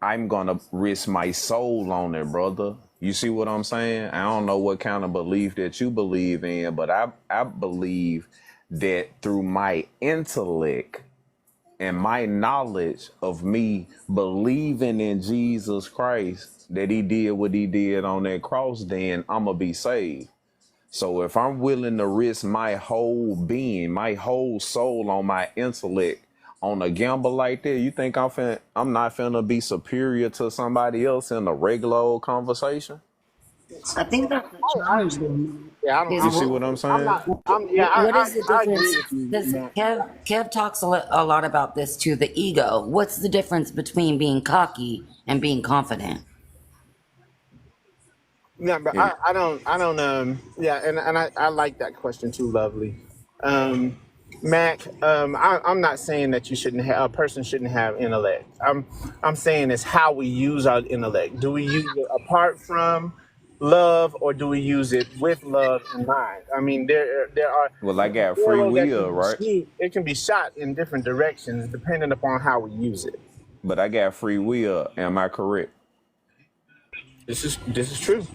I'm gonna risk my soul on it, brother. You see what I'm saying? I don't know what kind of belief that you believe in, but I believe that through my intellect and my knowledge of me believing in Jesus Christ, that he did what he did on that cross, then I'm gonna be saved. So if I'm willing to risk my whole being, my whole soul on my intellect on a gamble like that, you think I'm not finna be superior to somebody else in a regular old conversation? I think that's the I challenge, though, man. Yeah, You see what I'm I'm saying? not. I'm yeah. What is the I difference? agree with you, Because man. Kev talks a lot about this too, the ego. What's the difference between being cocky and being confident? Yeah, but And I don't yeah, and I like that question too, lovely. Um Mac, I'm not saying that you shouldn't have a person shouldn't have intellect. I'm saying it's how we use our intellect. Do we use it apart from love, or do we use it with love in mind? I mean, there are well, I there's an got free arrow that can will, be right? it can be shot in different directions depending upon how we use it. But I got free will. Am I correct? This is true.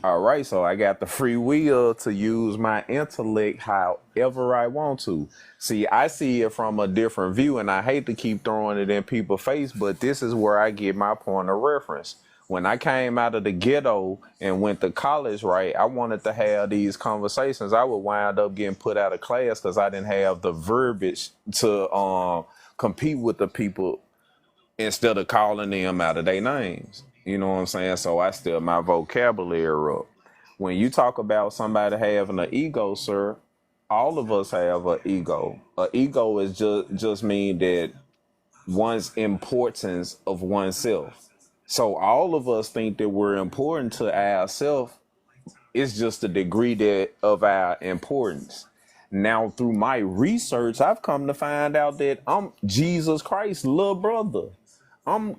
All right, so I got the free will to use my intellect however I want to. See, I see it from a different view, and I hate to keep throwing it in people's face, but this is where I get my point of reference. When I came out of the ghetto and went to college, right, I wanted to have these conversations. I would wind up getting put out of class because I didn't have the verbiage to compete with the people instead of calling them out of their names. You know what I'm saying? So I still my vocabulary up. When you talk about somebody having an ego, sir, all of us have an ego. An ego is just mean that one's importance of oneself. So all of us think that we're important to ourselves. It's just the degree that of our importance. Now, through my research, I've come to find out that I'm Jesus Christ's little brother. I'm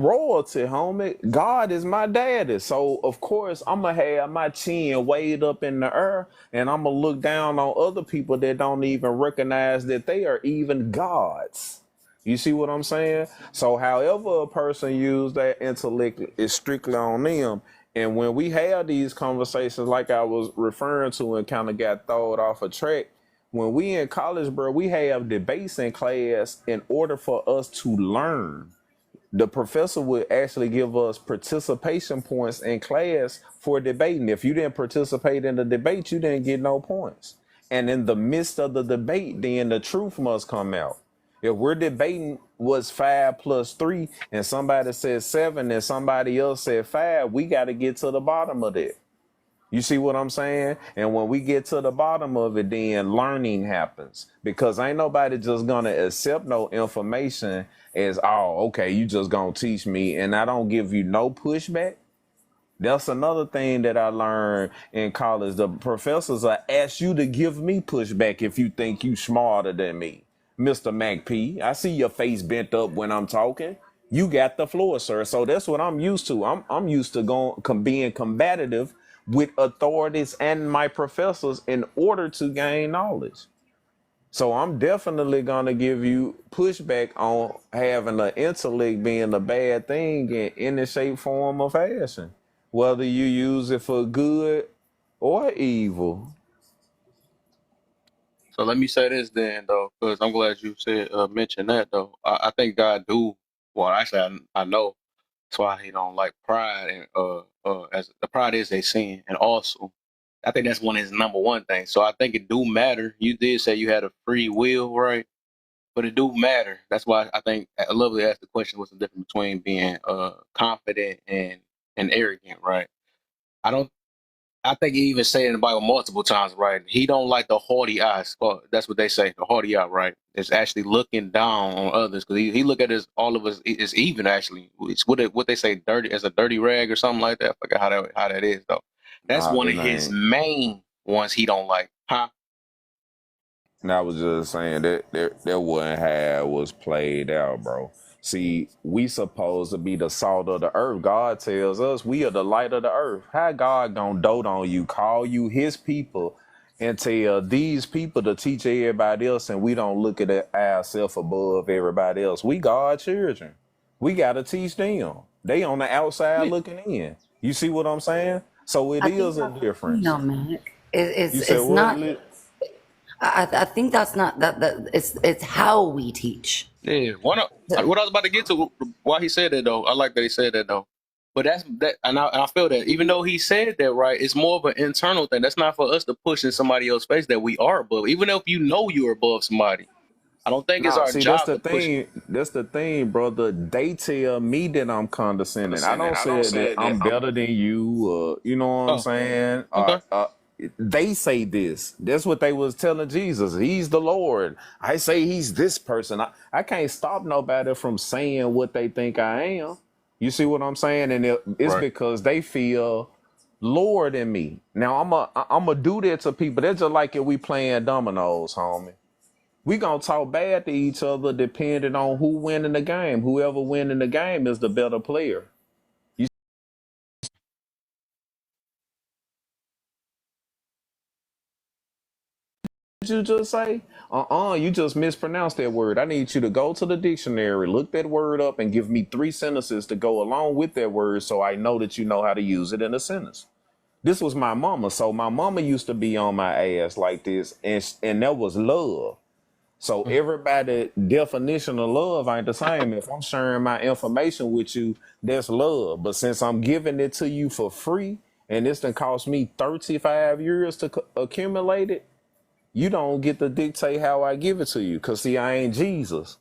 royalty, homie. God is my daddy. So of course I'm gonna have my chin way up in the air, and I'm gonna look down on other people that don't even recognize that they are even gods. You see what I'm saying? So however a person use that intellect is strictly on them. And when we have these conversations like I was referring to and kind of got thrown off a track, when we in college, bro, we have debates in class in order for us to learn. The professor would actually give us participation points in class for debating. If you didn't participate in the debate, you didn't get no points. And in the midst of the debate, then the truth must come out. If we're debating what's 5 plus 3 and somebody says 7 and somebody else said 5, we got to get to the bottom of that. You see what I'm saying? And when we get to the bottom of it, then learning happens because ain't nobody just gonna accept no information as, oh, okay, you just gonna teach me and I don't give you no pushback. That's another thing that I learned in college. The professors will ask you to give me pushback if you think you smarter than me. Mr. MacP, I see your face bent up when I'm talking. You got the floor, sir. So that's what I'm used to. I'm used to being combative with authorities and my professors in order to gain knowledge. So I'm definitely gonna give you pushback on having an intellect being a bad thing in any shape, form, or fashion, whether you use it for good or evil. So let me say this then, though, because I'm glad you said mentioned that though. I think God do. Well, actually, I know that's why He don't like pride, and as the pride is a sin, and also I think that's one of His number one things. So I think it do matter. You did say you had a free will, right? But it do matter. That's why I think I love to ask the question: what's the difference between being confident and arrogant, right? I don't. I think he even said in the Bible multiple times, right? He don't like the haughty eyes. Well, that's what they say, the haughty eye, right? It's actually looking down on others because he look at us, all of us is even actually. It's what they say, dirty as a dirty rag or something like that. I forget how that is though. That's Nah, one of it his ain't. main ones he don't like, huh? And I was just saying that wasn't how it was played out, bro. See, we supposed to be the salt of the earth. God tells us we are the light of the earth. How God gonna dote on you, call you His people, and tell these people to teach everybody else, and we don't look at ourselves above everybody else? We God children. We gotta teach them. They on the outside Yeah. looking in. You see what I'm saying? So it I think is a that's the thing, difference. though, Mac. You said It's what? not. I think that's not that. It's how we teach. Yeah. What I was about to get to, why he said that though. I like that he said that though. But that's that, and I feel that even though he said that, right, it's more of an internal thing. That's not for us to push in somebody else's face that we are above. Even if you know you're above somebody, I don't think it's No, our see, that's job the to push. thing. That's the thing, brother. They tell me that I'm condescending. I don't say that I'm better than you. You know what I'm Oh, saying? okay, They say this. That's what they was telling Jesus. He's the Lord. I say he's this person. I can't stop nobody from saying what they think I am. You see what I'm saying? And it's right. because they feel Lord in me. Now I'm a do that to people. That's just like if we playing dominoes, homie. We gonna talk bad to each other depending on who winning the game. Whoever winning the game is the better player. You you just say? You just mispronounced that word. I need you to go to the dictionary, look that word up, and give me 3 sentences to go along with that word so I know that you know how to use it in a sentence. This was my mama. So my mama used to be on my ass like this, and that was love. So everybody definition of love ain't the same. If I'm sharing my information with you, that's love. But since I'm giving it to you for free, and it's done cost me 35 years to accumulate it, you don't get to dictate how I give it to you. Cause see, I ain't Jesus.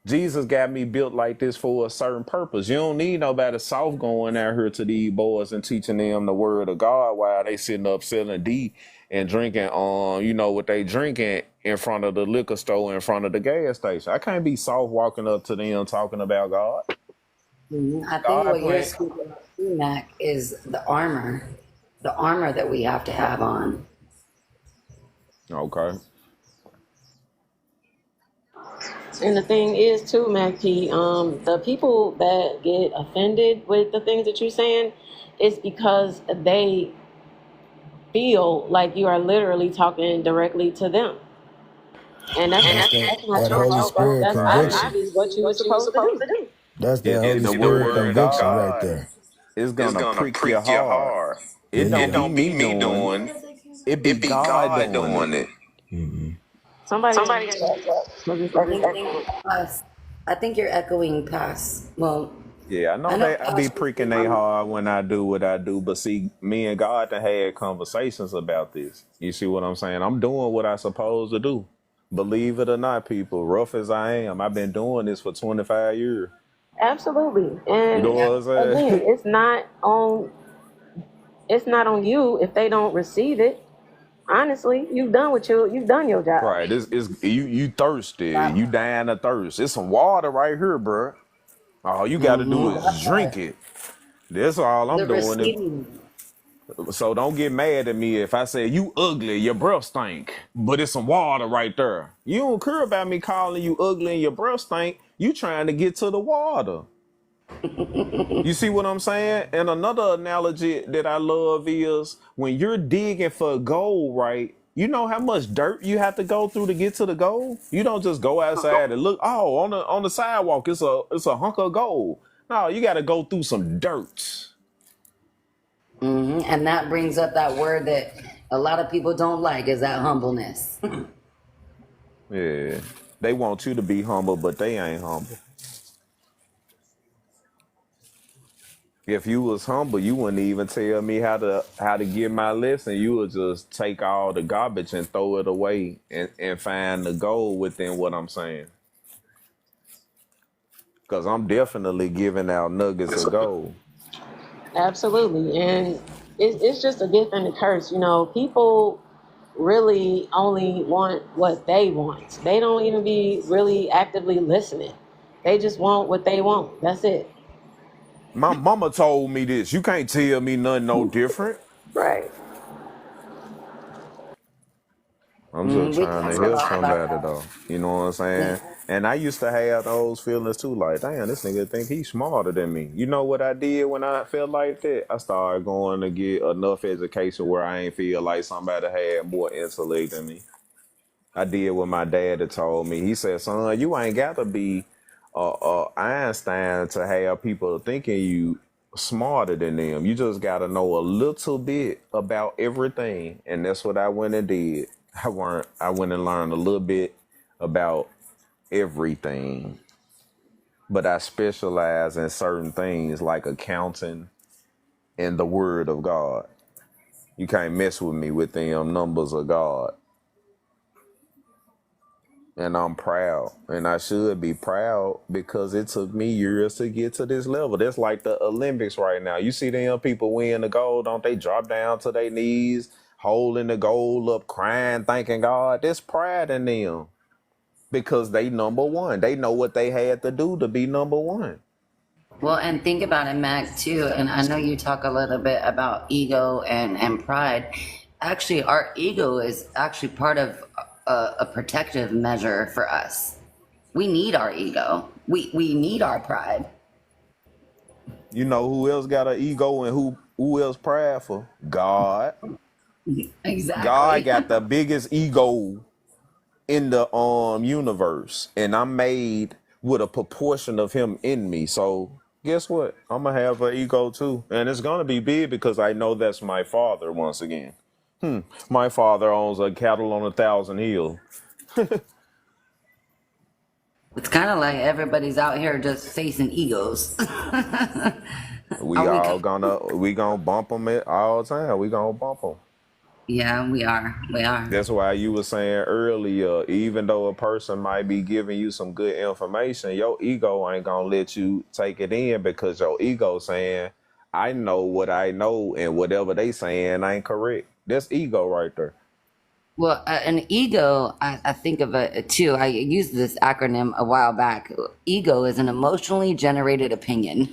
Jesus got me built like this for a certain purpose. You don't need nobody soft going out here to these boys and teaching them the word of God while they sitting up selling D and drinking you know what they drinking in front of the liquor store in front of the gas station. I can't be soft walking up to them talking about God. I think God what you're plan. speaking of, too, Mac, is the armor that we have to have on. Okay. And the thing is too, Mackie, the people that get offended with the things that you're saying is because they feel like you are literally talking directly to them. And That's that's that, not that your Holy fault. Spirit That's conviction. obviously what you were supposed to do. That's that It, Holy the Spirit word of conviction right God there. is gonna prick your heart. There It you don't go. be me doing. It be God doing it. Mm-hmm. Somebody got to do I that. think I think you're echoing past. Well, Yeah, I I know know I be past. pricking they hard when I do what I do, but see, me and God done had conversations about this. You see what I'm saying? I'm doing what I supposed to do. Believe it or not, people, rough as I am, I've been doing this for 25 years. Absolutely. You know And what I'm saying? again, it's not on it's not on you if they don't receive it. Honestly, you've done your job. Right. It's you thirsty. That You part. dying of thirst. It's some water right here, bro. All you gotta do Mm-hmm. is That drink part. it. That's all I'm The doing. receiving. So don't get mad at me if I say you ugly, your breath stink, but it's some water right there. You don't care about me calling you ugly and your breath stink. You trying to get to the water. You see what I'm saying? And another analogy that I love is when you're digging for gold, right? You know how much dirt you have to go through to get to the gold? You don't just go outside and look, oh, on the sidewalk, it's a hunk of gold. No, you gotta go through some dirt. And that brings up that word that a lot of people don't like is that humbleness. Yeah. They want you to be humble, but they ain't humble. If you was humble, you wouldn't even tell me how to get my lesson. You would just take all the garbage and throw it away and find the gold within what I'm saying. Cause I'm definitely giving out nuggets of gold. Absolutely. And it's just a gift and a curse. People really only want what they want. They don't even be really actively listening. They just want what they want. That's it. My mama told me this. You can't tell me nothing no different. Right. I'm just We trying to talk a help lot about somebody though. You know what I'm saying? that. And I used to have those feelings too, like, damn, this nigga think he's smarter than me. You know what I did when I felt like that? I started going to get enough education where I ain't feel like somebody had more intellect than me. I did what my dad had told me. He said, son, you ain't got to be Einstein to have people thinking you smarter than them. You just got to know a little bit about everything. And that's what I went and did. I went and learned a little bit about everything. But I specialize in certain things like accounting and the word of God. You can't mess with me with them numbers of God. And I'm proud. And I should be proud because it took me years to get to this level. That's like the Olympics right now. You see them people win the gold, don't they drop down to their knees, holding the gold up, crying, thanking God? There's pride in them because they number one. They know what they had to do to be number one. Well, and think about it, Mac, too. And I know you talk a little bit about ego and pride. Actually, our ego is actually part of a protective measure for us. We need our ego. We need our pride. You know who else got an ego and who else prideful? God. God Exactly. got the biggest ego in the universe, and I'm made with a proportion of him in me. So guess what? I'm gonna have an ego too, and it's gonna be big because I know that's my father. Once again, my father owns a cattle on 1,000 hills. It's kind of like everybody's out here just facing egos. We Are we? all gonna bump them all the time. We gonna bump them. Yeah, we are. We are. That's why you were saying earlier, even though a person might be giving you some good information, your ego ain't gonna let you take it in because your ego saying, I know what I know and whatever they saying ain't correct. That's ego right there. Well, an ego, I think of it too. I used this acronym a while back. Ego is an emotionally generated opinion.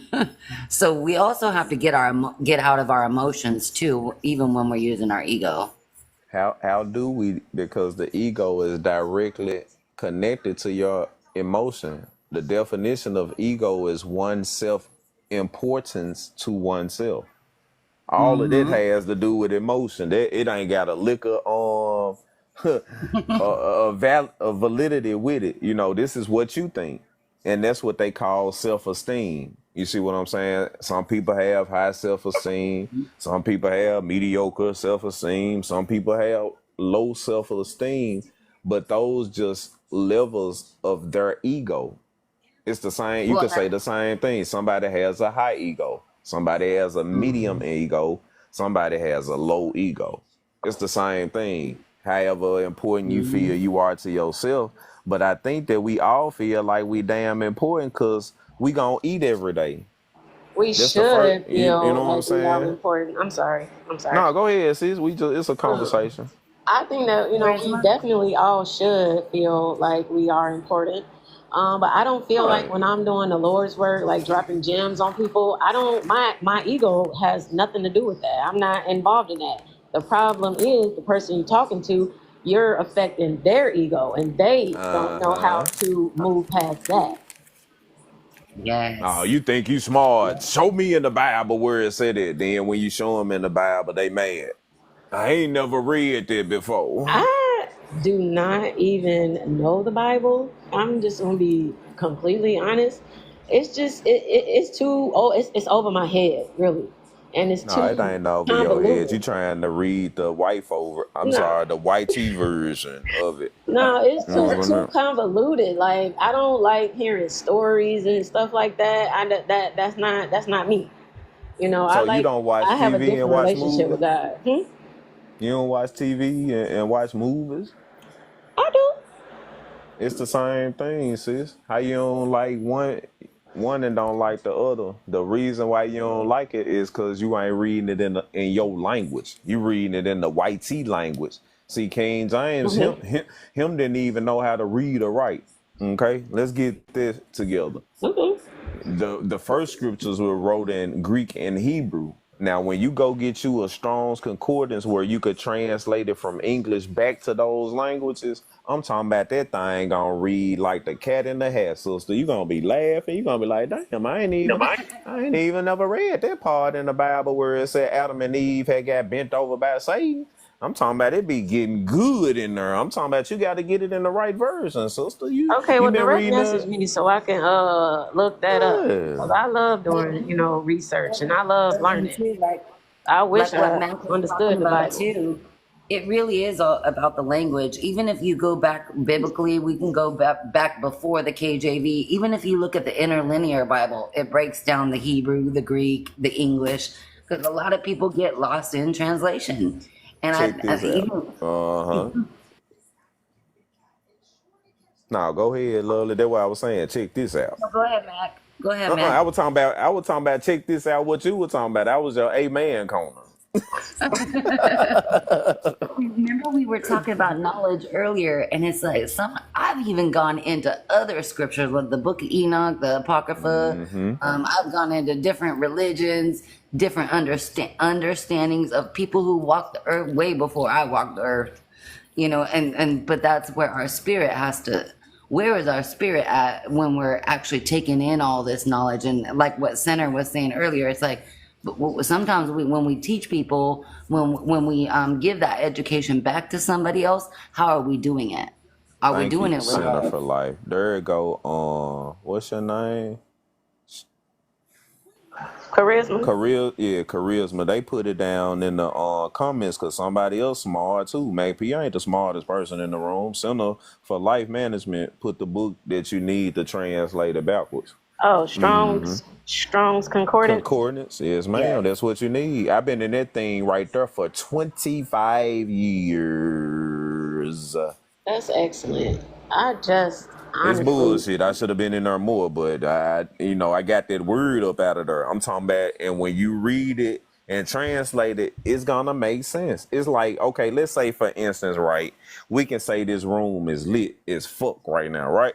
So we also have to get out of our emotions too, even when we're using our ego. How do we? Because the ego is directly connected to your emotion. The definition of ego is oneself importance to oneself. All of that Mm-hmm. has to do with emotion. That it ain't got a liquor a validity with it. You know, this is what you think, and that's what they call self-esteem. You see what I'm saying? Some people have high self-esteem. Some people have mediocre self-esteem. Some people have low self-esteem. But those just levels of their ego. It's the same. You Well, could say the same thing. Somebody has a high ego. Somebody has a medium ego. Somebody has a low ego. It's the same thing. However important you feel you are to yourself. But I think that we all feel like we damn important because we gonna eat every day. we That's the first. should You feel know what I'm like we are saying? important. I'm sorry. I'm sorry. No, go ahead, sis. We just it's a Um, conversation. I think that we Charisma. definitely all should feel like we are important. But I don't feel like Right. when I'm doing the Lord's work, like dropping gems on people, I don't. My ego has nothing to do with that. I'm not involved in that. The problem is the person you're talking to. You're affecting their ego, and they don't know how Uh-huh. to move past that. Oh, Yes. you think you smart? Show me in the Bible where it said it. Then when you show them in the Bible, they mad. I ain't never read that before. I do not even know the Bible. I'm just gonna be completely honest. It's just it's too oh it's over my head really, and it's No, it too ain't over your head. convoluted. You trying to read the wife over. I'm No, sorry, the YT version of it. no, it's too Mhm. convoluted. Like I don't like hearing stories and stuff like that. That's not me. So you don't watch I have a TV and different watch relationship with movies? God. You don't watch TV and watch movies? I do. It's the same thing, sis. How you don't like one and don't like the other? The reason why you don't like it is because you ain't reading it in your language. You reading it in the YT language. See, King James, him, Mm-hmm. him didn't even know how to read or write. Okay, let's get this together. Mm-hmm. The first scriptures were wrote in Greek and Hebrew. Now, when you go get you a Strong's concordance where you could translate it from English back to those languages, I'm talking about that thing gonna read like the cat in the hat, sister. You gonna be laughing. You gonna be like, damn, I ain't even never read that part in the Bible where it said Adam and Eve had got bent over by Satan. I'm talking about it be getting good in there. I'm talking about you got to get it in the right version, sister. Okay, You well, been direct reading message the me so I can look that up. yeah. 'Cause I love doing research and I love But learning. too, I wish like what I Mac was talking understood the about Bible. too, it really is all about the language. Even if you go back biblically, we can go back before the KJV. Even if you look at the interlinear Bible, it breaks down the Hebrew, the Greek, the English, because a lot of people get lost in translation. And Check I this out. even Uh-huh. Now go ahead, lovely. That's what I was saying. Check this out. no, go ahead, Mac. Go ahead, Mac. I was talking about check this out what you were talking about. I was your amen corner. Remember we were talking about knowledge earlier, and it's like I've even gone into other scriptures, like the Book of Enoch, the Apocrypha. Mm-hmm. I've gone into different religions, different understandings of people who walked the earth way before I walked the earth. But that's where our spirit has to. Where is our spirit at when we're actually taking in all this knowledge? And like what Center was saying earlier, it's like sometimes when we teach people, when we give that education back to somebody else, how are we doing it? Are we Thank doing you, it with Center for love? Life. There you go. What's your name? Charisma. Charisma. They put it down in the comments because somebody else smart too. Maybe you ain't the smartest person in the room. Center for Life Management put the book that you need to translate it backwards. Oh, Mm-hmm. Strong's Concordance. Concordance, yes, ma'am. Yes. That's what you need. I've been in that thing right there for 25 years. That's excellent. I just It's honestly, bullshit. I should have been in there more, but I got that word up out of there. I'm talking about, and when you read it and translate it, it's gonna make sense. It's like, okay, let's say for instance, right, we can say this room is lit as fuck right now, right?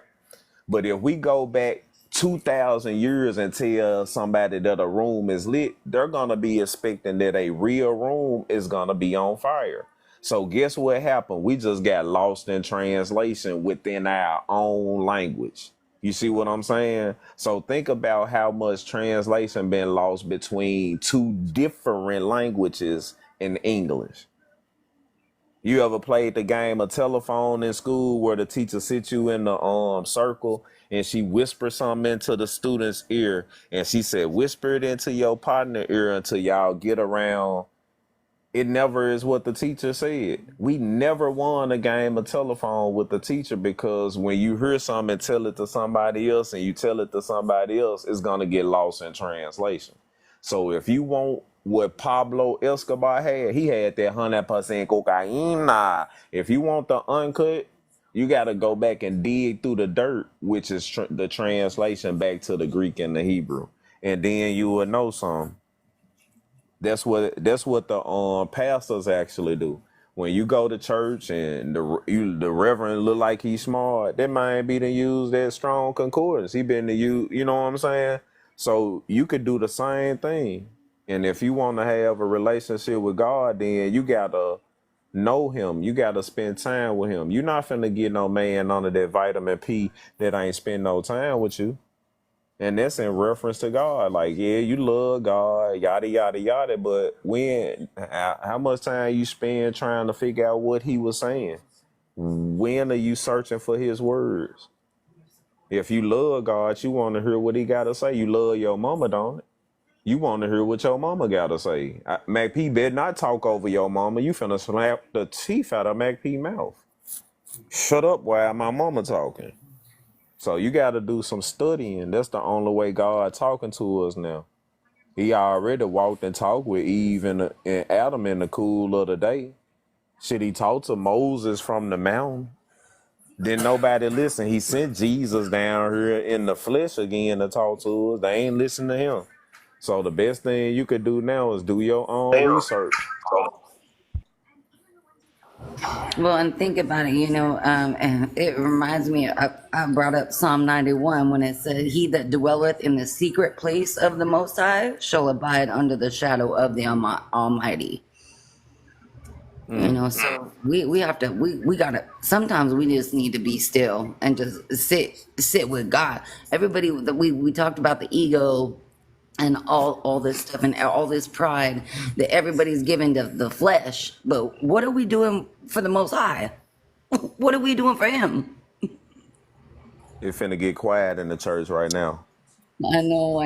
But if we go back 2,000 years and tell somebody that a room is lit, they're going to be expecting that a real room is going to be on fire. So guess what happened? We just got lost in translation within our own language. You see what I'm saying? So think about how much translation been lost between two different languages in English. You ever played the game of telephone in school where the teacher sits you in the circle and she whispers something into the student's ear and she said, whisper it into your partner ear until y'all get around. It never is what the teacher said. We never won a game of telephone with the teacher because when you hear something and tell it to somebody else and you tell it to somebody else, it's going to get lost in translation. So if you want what Pablo Escobar had, he had that 100% cocaine. If you want the uncut, you got to go back and dig through the dirt, which is the translation back to the Greek and the Hebrew. and then you will know some. That's what the pastors actually do. When you go to church and the reverend look like he's smart, that might be to use that strong concordance. He been to you know what I'm saying? So you could do the same thing. And if you want to have a relationship with God, then you gotta know him. You gotta spend time with him. You're not finna get no man under that vitamin P that ain't spend no time with you. And that's in reference to God. Like, yeah, you love God, yada yada yada. But how much time you spend trying to figure out what he was saying? When are you searching for his words? If you love God, you want to hear what he got to say. You love your mama, don't it? You want to hear what your mama got to say. Mac P better not talk over your mama. You finna slap the teeth out of Mac P mouth. Shut up while my mama talking. So you got to do some studying. That's the only way God talking to us now. He already walked and talked with Eve and Adam in the cool of the day. Shit, he talked to Moses from the mountain. Didn't nobody listen. He sent Jesus down here in the flesh again to talk to us. They ain't listen to him. So the best thing you could do now is do your own research. Well, and think about it, and it reminds me, I brought up Psalm 91 when it said, He that dwelleth in the secret place of the Most High shall abide under the shadow of the Almighty. So we have to, we gotta, sometimes we just need to be still and just sit with God. Everybody, we talked about the ego and all this stuff and all this pride that everybody's giving to the flesh. But what are we doing for the Most High? What are we doing for him? It's finna get quiet in the church right now. I know.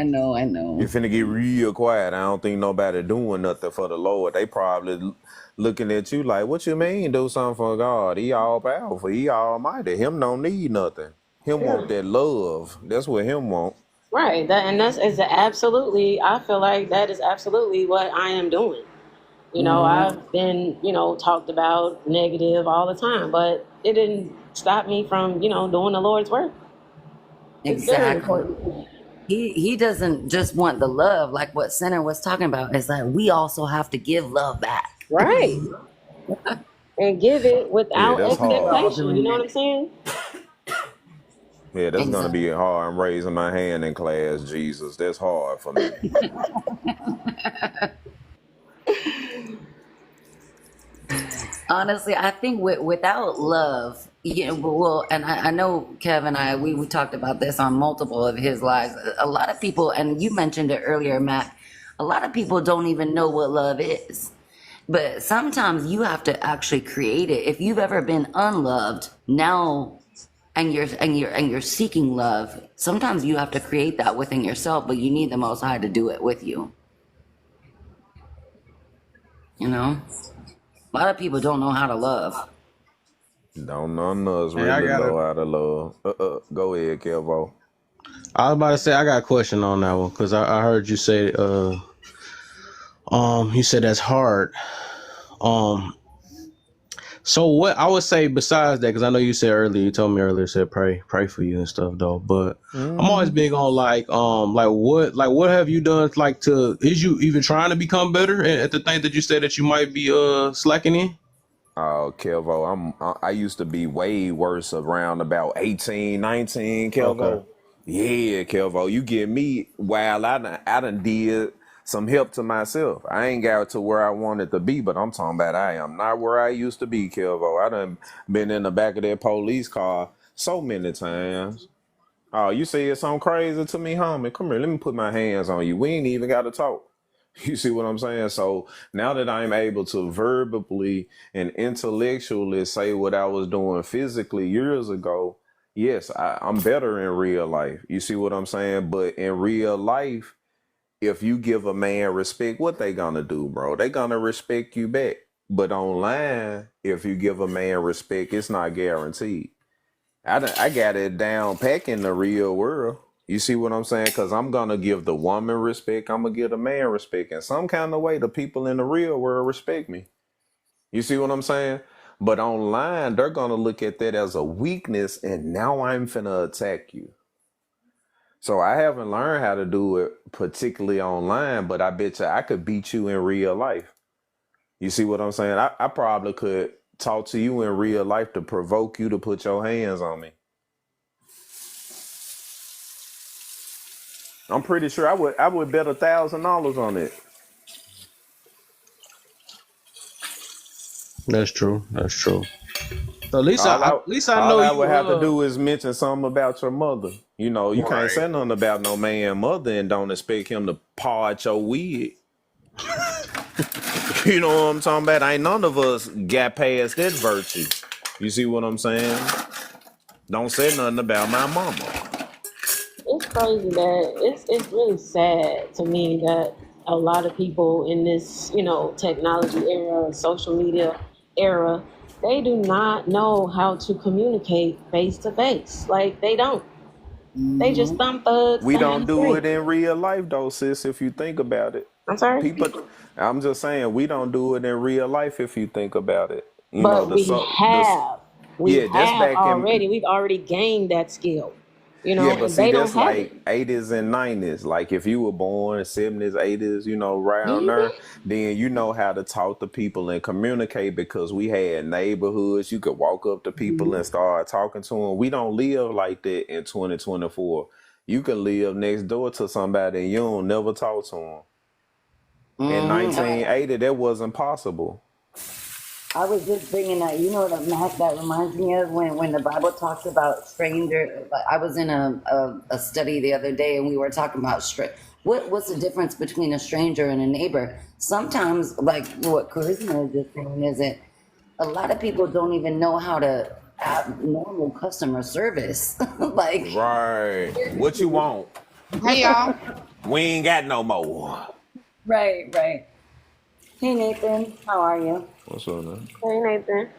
It's finna get real quiet. I don't think nobody doing nothing for the Lord. They probably looking at you like, what you mean do something for God? He all powerful. He almighty. Him don't need nothing. Him Yeah. want that love. That's what him want. Right. That's is absolutely. I feel like that is absolutely what I am doing. I've been, talked about negative all the time, but it didn't stop me from, doing the Lord's work. It's very Exactly. important. He doesn't just want the love, like what Center was talking about. It's like we also have to give love back. Right. And give it Yeah, without that's We're hard. all expectation. You doing know what that. I'm saying? Yeah, that's gonna Exactly. be hard. I'm raising my hand in class, Jesus. That's hard for me. Honestly, I think without love, well, and I know Kev and we talked about this on multiple of his lives. A lot of people, and you mentioned it earlier, Matt, a lot of people don't even know what love is. But sometimes you have to actually create it. If you've ever been unloved, now and you're seeking love, sometimes you have to create that within yourself, but you need the Most High to do it with you. A lot of people don't know how to love. Don't none of us Hey, I really got a. know how to love. Go ahead, Kelvo. I was about to say I got a question on that one because I heard you say you said that's hard. Um, so what I would say besides that, because I know you said earlier, you told me earlier, said pray for you and stuff though. But I'm always big on like what have you done like to is you even trying to become better at the thing that you said that you might be slacking in? Oh, Kelvo, I used to be way worse around about 18, 19, Okay. Kelvo. Yeah, Kelvo, you get me while I done did some help to myself. I ain't got to where I wanted to be, but I'm talking about I am not where I used to be, Kelvo. I done been in the back of that police car so many times. Oh, you say it's something crazy to me, homie? Come here, let me put my hands on you. We ain't even got to talk. You see what I'm saying? So now that I'm able to verbally and intellectually say what I was doing physically years ago, yes, I'm better in real life. You see what I'm saying? But in real life, if you give a man respect, what they gonna do, bro? They gonna respect you back. But online, if you give a man respect, it's not guaranteed. I got it down pack in the real world. You see what I'm saying? Because I'm going to give the woman respect. I'm going to give the man respect. In some kind of way, the people in the real world respect me. You see what I'm saying? But online, they're going to look at that as a weakness. And now I'm finna attack you. So I haven't learned how to do it particularly online, but I bet you I could beat you in real life. You see what I'm saying? I probably could talk to you in real life to provoke you to put your hands on me. I'm pretty sure I would bet $1,000 on it. That's true. That's true. So at least All I I at least I all know I you. would have to do is mention something about your mother. You know, you can't Right. say nothing about no man mother and don't expect him to paw at your wig. You know what I'm talking about? Ain't none of us got past that virtue. You see what I'm saying? Don't say nothing about my mama. It's crazy that it's really sad to me that a lot of people in this, technology era, social media era, they do not know how to communicate face to face. Like they don't. They just thumb thugs We don't behind the do it screen. in real life though, sis, if you think about it. I'm sorry, People I'm just saying we don't do it in real life if you think about it. You know, but the we so the have, we yeah, that's have back in already. We've already gained that skill, yeah, but and see, they don't that's have it. like 80s and 90s. Like if you were born 70s, 80s, around there, Hmm. then you know how to talk to people and communicate because we had neighborhoods. You could walk up to people and start talking to them. We don't live like that in 2024. You can live next door to somebody and you don't never talk to them. In Mm-hmm. 1980, that wasn't possible. I was just bringing that. You know what that reminds me of when the Bible talks about stranger. Like, I was in a study the other day, and we were talking about what's the difference between a stranger and a neighbor. Sometimes, like what Charisma is just saying, is that a lot of people don't even know how to have normal customer service. Like, Right. What you want? Hey y'all. We ain't got no more. right, right. Hey Nathan, how are you? What's up, man? Hey Nathan.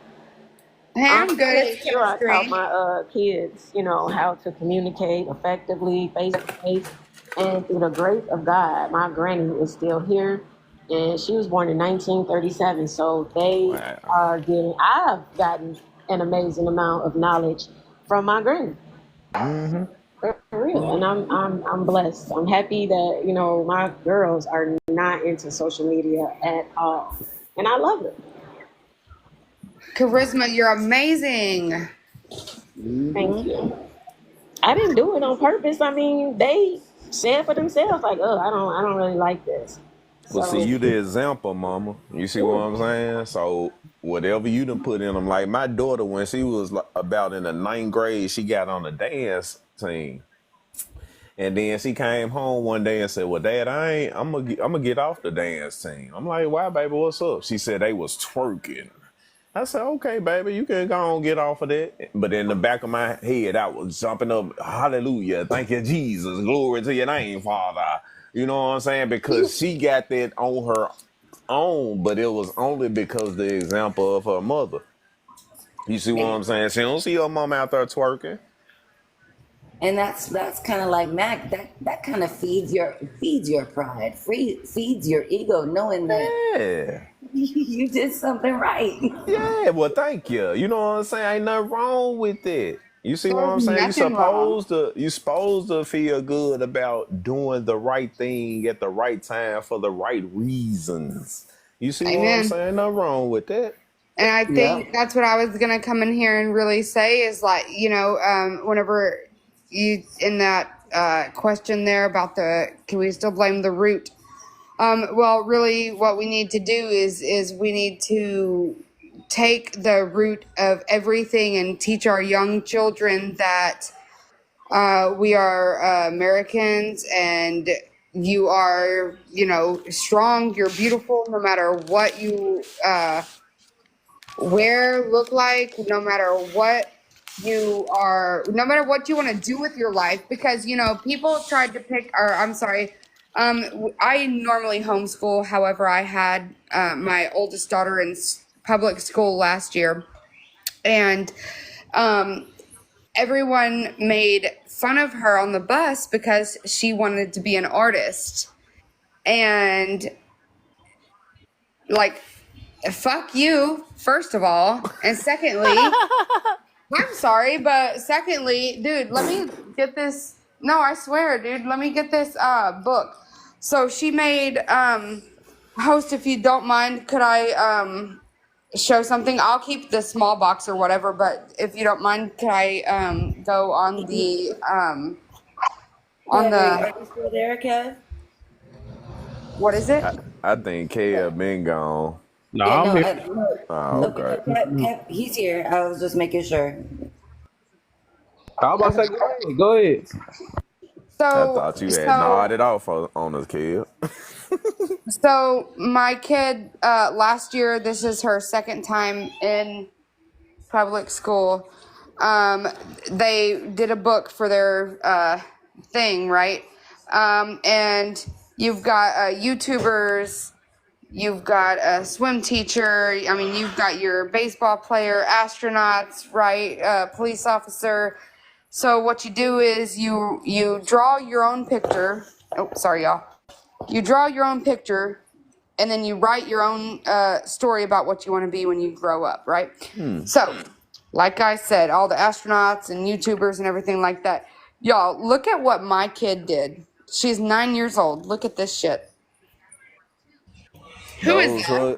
Hey, I'm I good. made It's sure I taught chemistry. my kids, how to communicate effectively face to face. And through the grace of God, my granny is still here, and she was born in 1937. So they Wow. are getting. I've gotten an amazing amount of knowledge from my granny. Mm-hmm. For real, and I'm blessed. I'm happy that my girls are not into social media at all, and I love it. Charisma, you're amazing. Thank Mm-hmm. you. I didn't do it on purpose. I mean, they said for themselves, like, "Oh, I don't really like this." Well, see, So, you the example, mama. You see what yeah. I'm saying? So whatever you done put in them, like my daughter, when she was about in the ninth grade, she got on the dance team, and then she came home one day and said, "Well, Dad, I'm gonna get off the dance team." I'm like, "Why, baby? What's up?" She said they was twerking. I said, "Okay, baby, you can go and get off of that." But in the back of my head, I was jumping up, "Hallelujah, thank you, Jesus, glory to your name, Father." You know what I'm saying? Because she got that on her own, but it was only because the example of her mother. You see what I'm saying? She don't see her mom out there twerking. And that's kind of like Mac. That kind of feeds your pride, feeds your ego, knowing that Yeah. you did something right. Yeah, well, thank you. You know what I'm saying? Ain't nothing wrong with it. You see what There's I'm saying? nothing wrong. You supposed to feel good about doing the right thing at the right time for the right reasons. You see what I'm Amen. saying? Nothing wrong with that. And I think Yep. that's what I was gonna come in here and really say is like, whenever you in that question there about can we still blame the root? Well, really, what we need to do is we need to take the root of everything and teach our young children that we are Americans and you are, strong. You're beautiful, no matter what you wear, look like, no matter what no matter what you want to do with your life. Because people tried to pick, or I'm sorry, I normally homeschool. However, I had my oldest daughter in public school last year, and um, everyone made fun of her on the bus because she wanted to be an artist. And like, fuck you, first of all. And secondly, I'm sorry, but secondly, dude, let me get this. No, I swear, dude. Let me get this book. So she made host, if you don't mind, could I show something? I'll keep the small box or whatever, but if you don't mind, could I go on the Kev, are you still there, Kev? what is it? I think Kev been gone. No, Yeah, I'm no, here. no. Oh, okay. Kev, he's here. I was just making sure. I was about to say, go ahead. Go ahead. I So thought you had so nodded off on us, Kev. so my kid last year, this is her second time in public school. They did a book for their thing, right? And you've got YouTubers, you've got a swim teacher. I mean, you've got your baseball player, astronauts, right? Police officer. So what you do is you draw your own picture. Oh, sorry, y'all. You draw your own picture, and then you write your own story about what you want to be when you grow up, right? So, like I said, all the astronauts and YouTubers and everything like that. Y'all, look at what my kid did. She's 9 years old. Look at this shit. Who is Those that? her,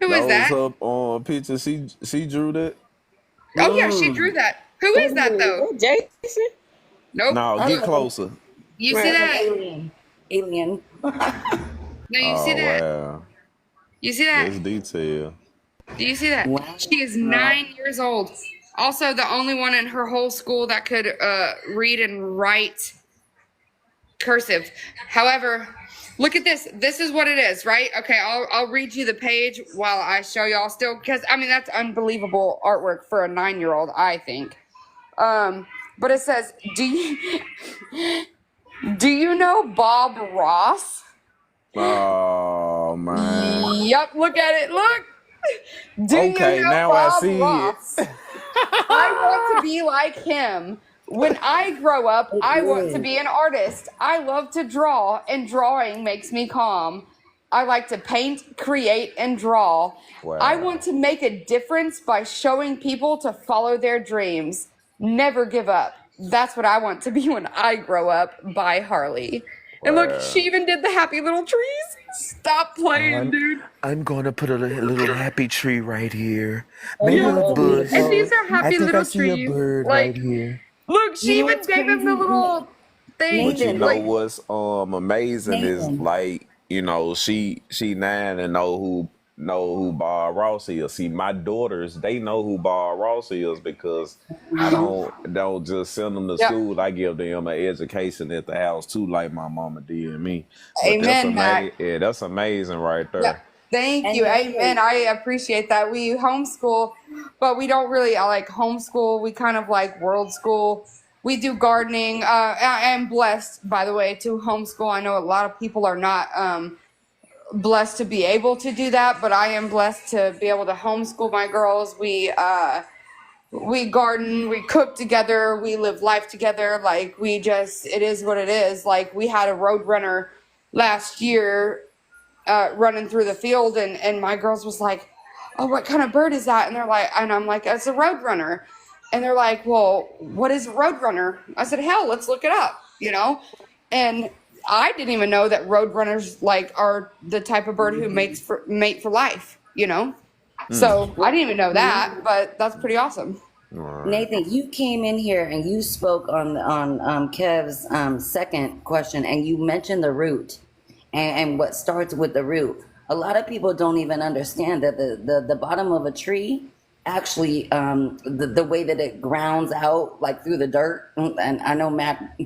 Who is those that? her pictures. She drew that. Oh yeah, she drew that. Who Wait is a that minute, though? is that Jason? Nope. No, get closer. You see Right. that? Alien. No, you see Oh that? wow, You see that? that's detail. Do you see that? Wow. She is 9 years old. Also, the only one in her whole school that could read and write cursive. However, look at this. This is what it is, right? Okay, I'll read you the page while I show y'all still, because I mean that's unbelievable artwork for a 9-year-old, I think. But it says, do you know Bob Ross? Oh man. Yup, look at it. Look. Do Okay, you know now I Bob see it. Ross? I want to be like him. When I grow up, I want to be an artist. I love to draw, and drawing makes me calm. I like to paint, create, and draw. I want Wow. to make a difference by showing people to follow their dreams. Never give up. That's what I want to be when I grow up. By Harley. And look, she Wow. even did the happy little trees. Stop playing, dude. I'm gonna put a little happy tree right here. Oh, Maybe Yeah. a that's bush. And these beautiful. are I happy think I little see a trees. bird right Like, here. look, You she know even what's gave him the crazy? little thing. But you Nathan. know Like, what's amazing is Nathan. like, she 9 and know who Bob Ross is. See, my daughters, they know who Bob Ross is because I don't just send them to yep. school. I give them an education at the house too, like my mama did me. But that's Amen, amazing. Mac. Yeah, that's amazing right Yep. there. Thank And you. Nathan. Amen. I appreciate that. We homeschool, but we don't really like homeschool. We kind of like world school. We do gardening. I am blessed, by the way, to homeschool. I know a lot of people are not blessed to be able to do that, but I am blessed to be able to homeschool my girls. We garden, we cook together, we live life together. Like it is what it is. Like we had a road runner last year running through the field, and my girls was like, oh, what kind of bird is that? And I'm like, it's a roadrunner. And they're like, well, what is a roadrunner? I said, hell, let's look it up. And I didn't even know that roadrunners like are the type of bird who mate for life. So I didn't even know that, but that's pretty awesome. All right. Nathan, you came in here and you spoke on Kev's second question, and you mentioned the root and what starts with the root. A lot of people don't even understand that the bottom of a tree actually the way that it grounds out like through the dirt. And I know Matt,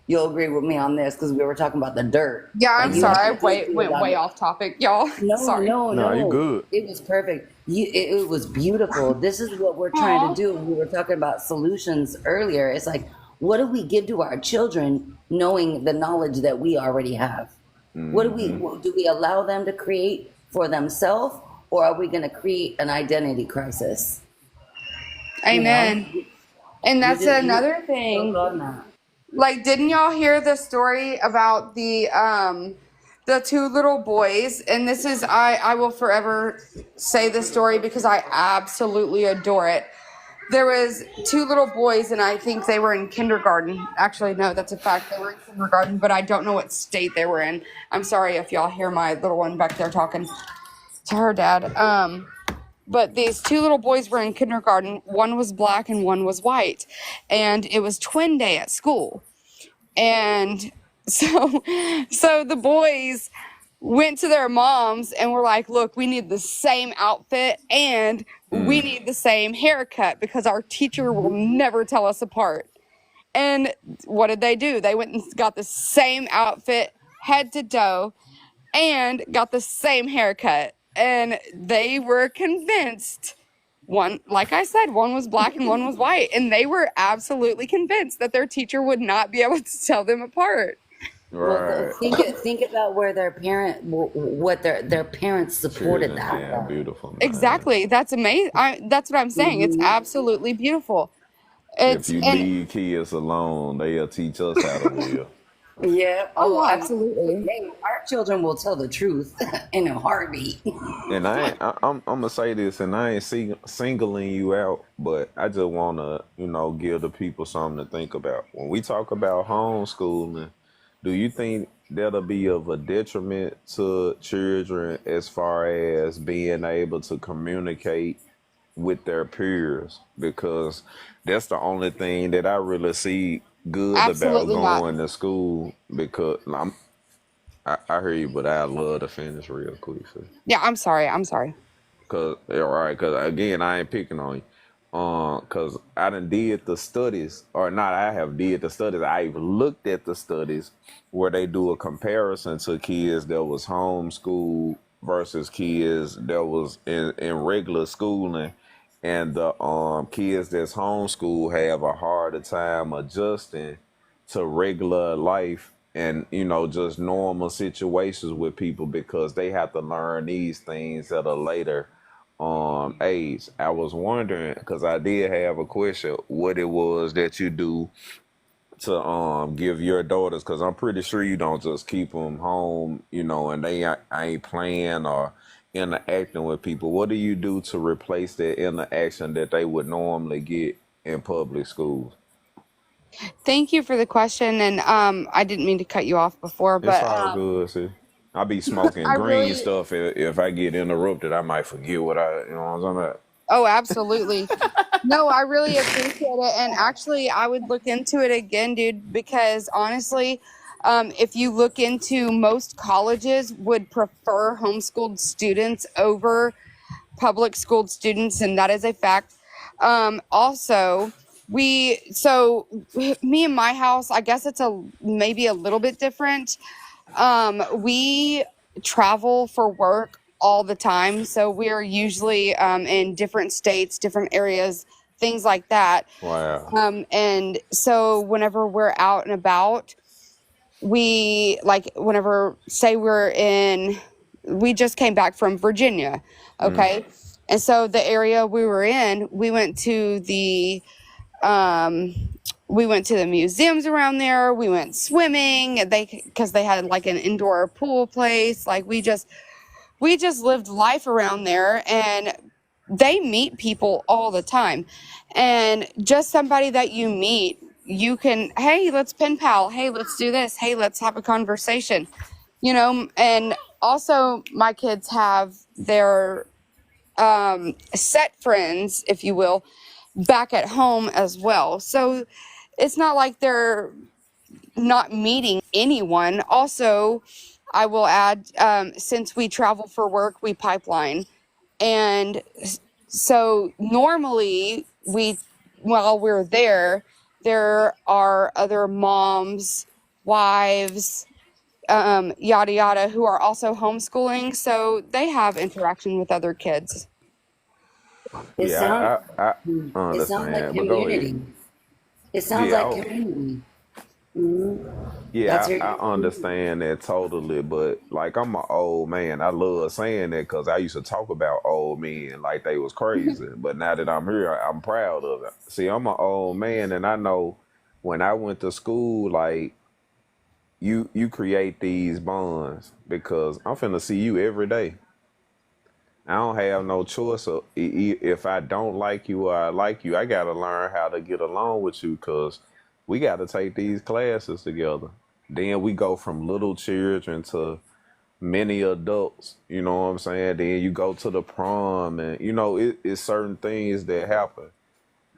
you'll agree with me on this because we were talking about the dirt. Yeah, Like I'm you have sorry. I to dig through went way off topic, y'all. No, Sorry. no, No, you no. good. It was perfect. It was beautiful. This is what we're trying to Aw. do. We were talking about solutions earlier. It's like, what do we give to our children knowing the knowledge that we already have? What do we allow them to create for themselves, or are we going to create an identity crisis? You know, Amen. And that's another you thing. spoke on that. Like, didn't y'all hear the story about the two little boys? And this is I will forever say this story because I absolutely adore it. there was two little boys, and I think they were in kindergarten. Actually, no, that's a fact. They were in kindergarten, but I don't know what state they were in. I'm sorry if y'all hear my little one back there talking to her dad. But these two little boys were in kindergarten. One was black and one was white, and it was twin day at school. And so, so the boys went to their moms and were like, look, we need the same outfit and we need the same haircut because our teacher will never tell us apart. And what did they do? They went and got the same outfit, head to toe, and got the same haircut. And they were convinced one, like I said, one was black and one was white. And they were absolutely convinced that their teacher would not be able to tell them apart. Well, Right. think about where their what their parents supported Children, that. yeah, beautiful. Man. Exactly. That's amazing. That's what I'm saying. It's absolutely beautiful. If It's you and leave kids alone, they'll teach us how to live. Yeah. oh, Oh, absolutely. absolutely. Hey, our children will tell the truth in a heartbeat. And I'm gonna say this, and I ain't singling you out, but I just wanna, give the people something to think about. When we talk about homeschooling, do you think that'll be of a detriment to children as far as being able to communicate with their peers? Because that's the only thing that I really see good about Absolutely not. going to school. Because I hear you, but I love to finish real quick. So. Yeah, I'm sorry. I'm sorry. Cause again, I ain't picking on you. Cause I done did the studies, or not. I have did the studies. I've looked at the studies where they do a comparison to kids that was homeschooled versus kids that was in regular schooling, and the kids that's homeschooled have a harder time adjusting to regular life and just normal situations with people because they have to learn these things at a later age. I was wondering because I did have a question what it was that you do to give your daughters, because I'm pretty sure you don't just keep them home, and they ain't playing or interacting with people. What do you do to replace that interaction that they would normally get in public schools? Thank you for the question. And I didn't mean to cut you off before, It's but all good, see. I be smoking I green really stuff. If I get interrupted, I might forget what what I'm talking about. oh, absolutely. No, I really appreciate it. And actually, I would look into it again, dude, because honestly, if you look into most colleges would prefer homeschooled students over public schooled students, and that is a fact. Also, me and my house, I guess it's maybe a little bit different. We travel for work all the time, so we're usually in different states, different areas, things like that. Wow. And so whenever we're out and about, we like whenever say we just came back from Virginia, okay, and so the area we were in, um we went to the museums around there. We went swimming. Because they had like an indoor pool place. Like we just lived life around there, and they meet people all the time. And just somebody that you meet, you can, hey, let's pen pal. Hey, let's do this. Hey, let's have a conversation. And also my kids have their set friends, if you will, back at home as well. So it's not like they're not meeting anyone. Also, I will add, since we travel for work, we pipeline. And so normally while we're there are other moms, wives, yada yada, who are also homeschooling. So they have interaction with other kids. It sounds Yeah, I it sounds like understand, but go ahead. community. It sounds Yeah, like community. That's yeah, your I understand that totally, but like I'm an old man. I love saying that because I used to talk about old men like they was crazy, but now that I'm here, I'm proud of it. See, I'm an old man, and I know when I went to school, like you create these bonds because I'm finna see you every day. I don't have no choice. If I don't like you or I like you, I gotta learn how to get along with you because we got to take these classes together. Then we go from little children to many adults. You know what I'm saying? Then you go to the prom, and it's certain things that happen.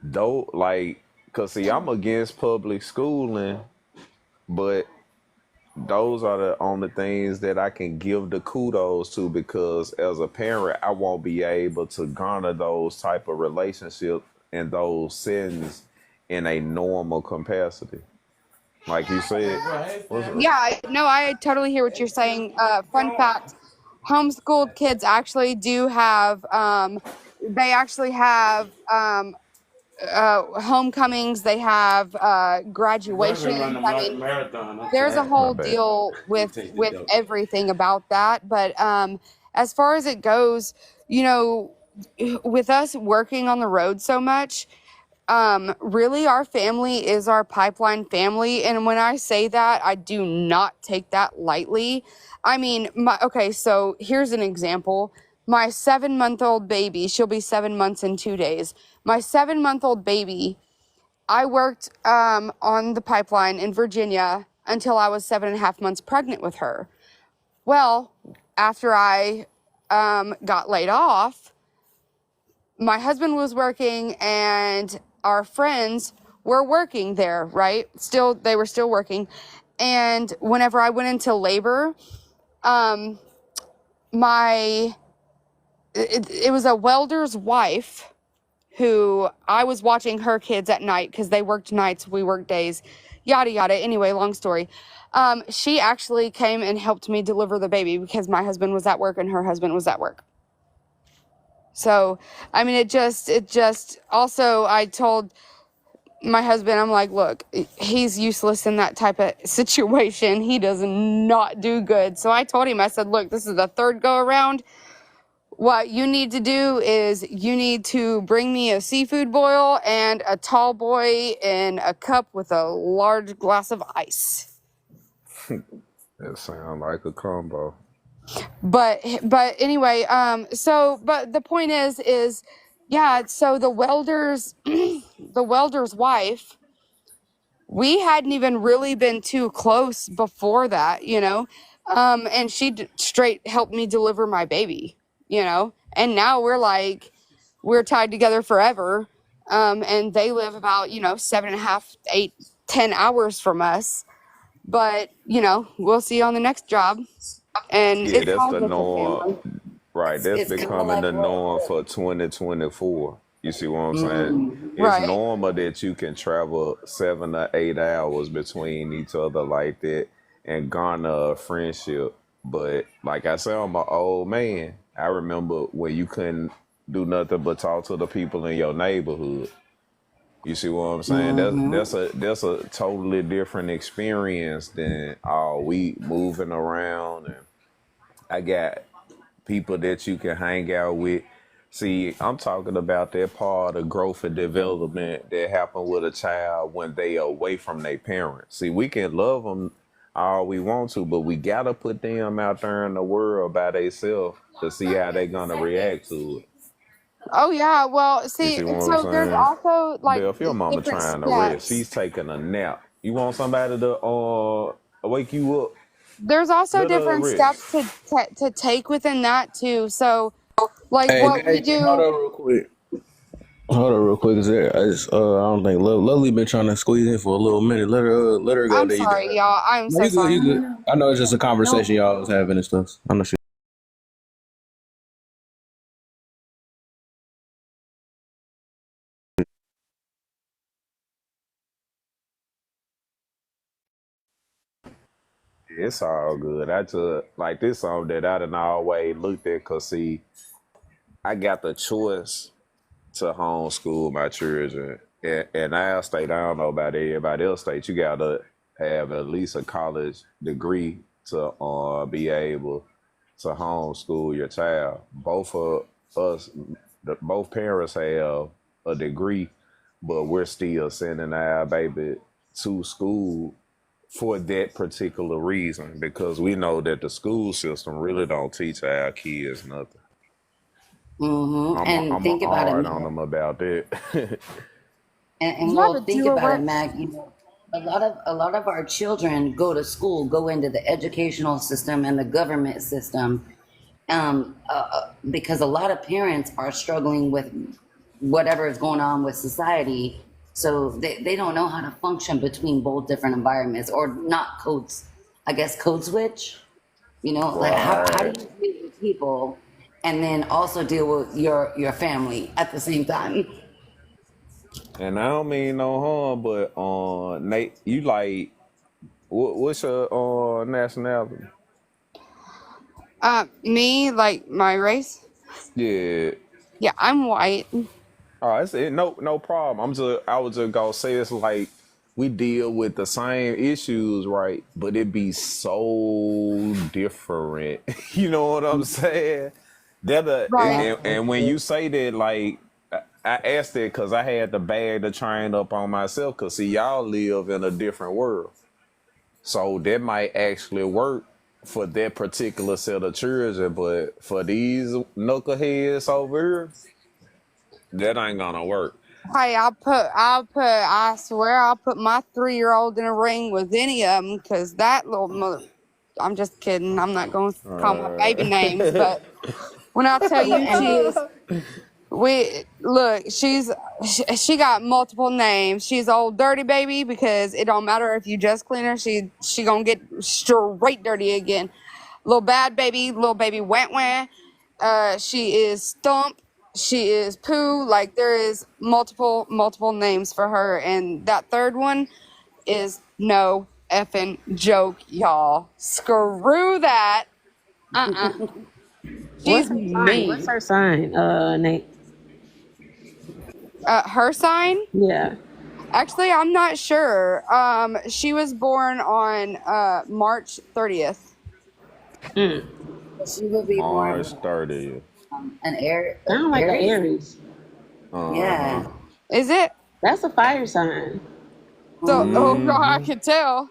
Though, like, cause see, I'm against public schooling, but those are the only things that I can give the kudos to because as a parent, I won't be able to garner those type of relationships and those settings in a normal capacity. Like you said, what's up? Yeah, no, I totally hear what you're saying. Fun fact: homeschooled kids actually do have. They actually have homecomings. They have graduations. I mean, there's a My whole bad. deal with everything about that. But as far as it goes, you know, with us working on the road so much, really our family is our pipeline family, and when I say that, I do not take that lightly. I mean, okay, so here's an example. My 7-month-old baby, she'll be 7 months in 2 days. My 7-month-old baby, I worked on the pipeline in Virginia until I was 7.5 months pregnant with her. Well, after I got laid off, my husband was working and our friends were working there, right? They were still working. And whenever I went into labor, um, it was a welder's wife who I was watching her kids at night because they worked nights, we worked days, yada yada. Anyway, long story. She actually came and helped me deliver the baby because my husband was at work and her husband was at work. So, I mean, it just also, I told my husband, I'm like, look, he's useless in that type of situation. He does not do good. So I told him, I said, look, this is the third go around. What you need to do is you need to bring me a seafood boil and a tall boy in a cup with a large glass of ice. That sounds like a combo. But anyway, but the point is yeah, so the welder's the welder's wife, we hadn't even really been too close before that, and she straight helped me deliver my baby, and now we're tied together forever. And they live about 7.5, 8, 10 hours from us, but we'll see on the next job, and Yeah, it's that's all the with the norm. family. Right, that's It's kind of becoming like the what. norm for 2024. You see what I'm saying? Mm, It's Right. normal that you can travel 7 to 8 hours between each other like that and garner a friendship. But like I said, I'm an old man. I remember when you couldn't do nothing but talk to the people in your neighborhood. You see what I'm saying? That's a totally different experience than we moving around and I got people that you can hang out with. See, I'm talking about that part of growth and development that happen with a child when they are away from their parents. See, we can love them all we want to, but we gotta put them out there in the world by themselves to see how they gonna react to it. Oh yeah, well, You see, see what I'm so there's saying? also like Bill, if your mama different trying to rest, steps. she's taking a nap. You want somebody to wake you up? There's also Let her different rest. steps to take within that too. So, like Hey, what we hey, hold do. on real quick. Hold on real quick. Is there? I don't think Lovely been trying to squeeze in for a little minute. Let her go. I'm There you got sorry, it. y'all. I'm No, so you good. sorry. You good. I know it's just a conversation no, y'all was having and stuff. I know. It's all good. I just like this song that I done always looked at because see, I got the choice to homeschool my children. And our state, I don't know about everybody else state, you gotta have at least a college degree to be able to homeschool your child. Both of us, both parents have a degree, but we're still sending our baby to school for that particular reason because we know that the school system really don't teach our kids nothing. And I'm think about it, hard Mac. on them about that. And Yeah, well, but think do it about it, work? Mac. A lot of our children go to school, go into the educational system and the government system, because a lot of parents are struggling with whatever is going on with society. So they don't know how to function between both different environments or not codes, I guess code switch, like how do Right. you deal with people and then also deal with your family at the same time? And I don't mean no harm, but Nate, you like what's your nationality? Me, like my race. Yeah. Yeah, I'm white. Oh, it's it. No problem. I was just gonna say it's like we deal with the same issues, right? But it be so different. You know what I'm saying? Right. And when you say that, like I asked it because I had the bag to train up on myself. Cause see, y'all live in a different world, so that might actually work for that particular set of children. But for these knuckleheads over here, that ain't gonna work. Hey, I swear I'll put my 3-year-old in a ring with any of them because that little mother. I'm just kidding. I'm not going to call my baby names, Uh, but when I tell you she And is, we look, she got multiple names. She's old dirty baby because it don't matter if you just clean her, she gonna get straight dirty again. Little bad baby, little baby went went. She is Stump. She is Pooh. Like there is multiple names for her, and that third one is no effing joke, y'all. Screw that. what's She's her sign? What's mean. her sign, Nate? Her sign? Yeah. Actually, I'm not sure. She was born on March 30th. Mm. She would be born March 30th. an Sound like an Aries. Aries. Uh-huh. Yeah. Is it? That's a fire sign. So, oh Mm-hmm. God, I Mm-hmm. can tell.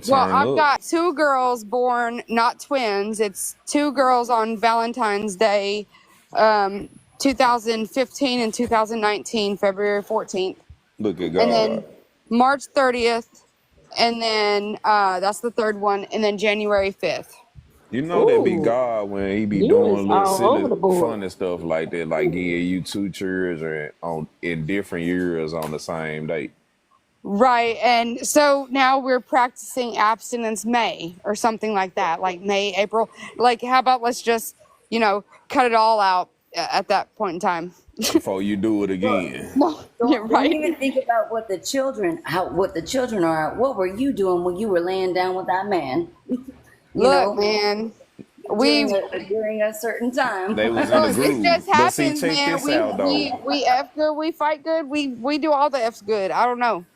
Well, Turn I've up. got two girls born, not twins. It's two girls on Valentine's Day, 2015 and 2019, February 14th. Look at And God. then March 30th. And then that's the third one. And then January 5th. You know that be Ooh, God when he be you is doing little all over silly, the board. funny stuff like that, like giving you two children on in different years on the same date. Right. And so now we're practicing abstinence May or something like that, like May, April. Like, how about let's just, cut it all out at that point in time? Before you do it again. No, you're Don't right. even think about what the children are. What were you doing when you were laying down with that man? You Look, know, man, during we a certain time. They was in a look. It groove. just But see, happens, check man. this We out though. we we f good. We fight good. We do all the f's good. I don't know.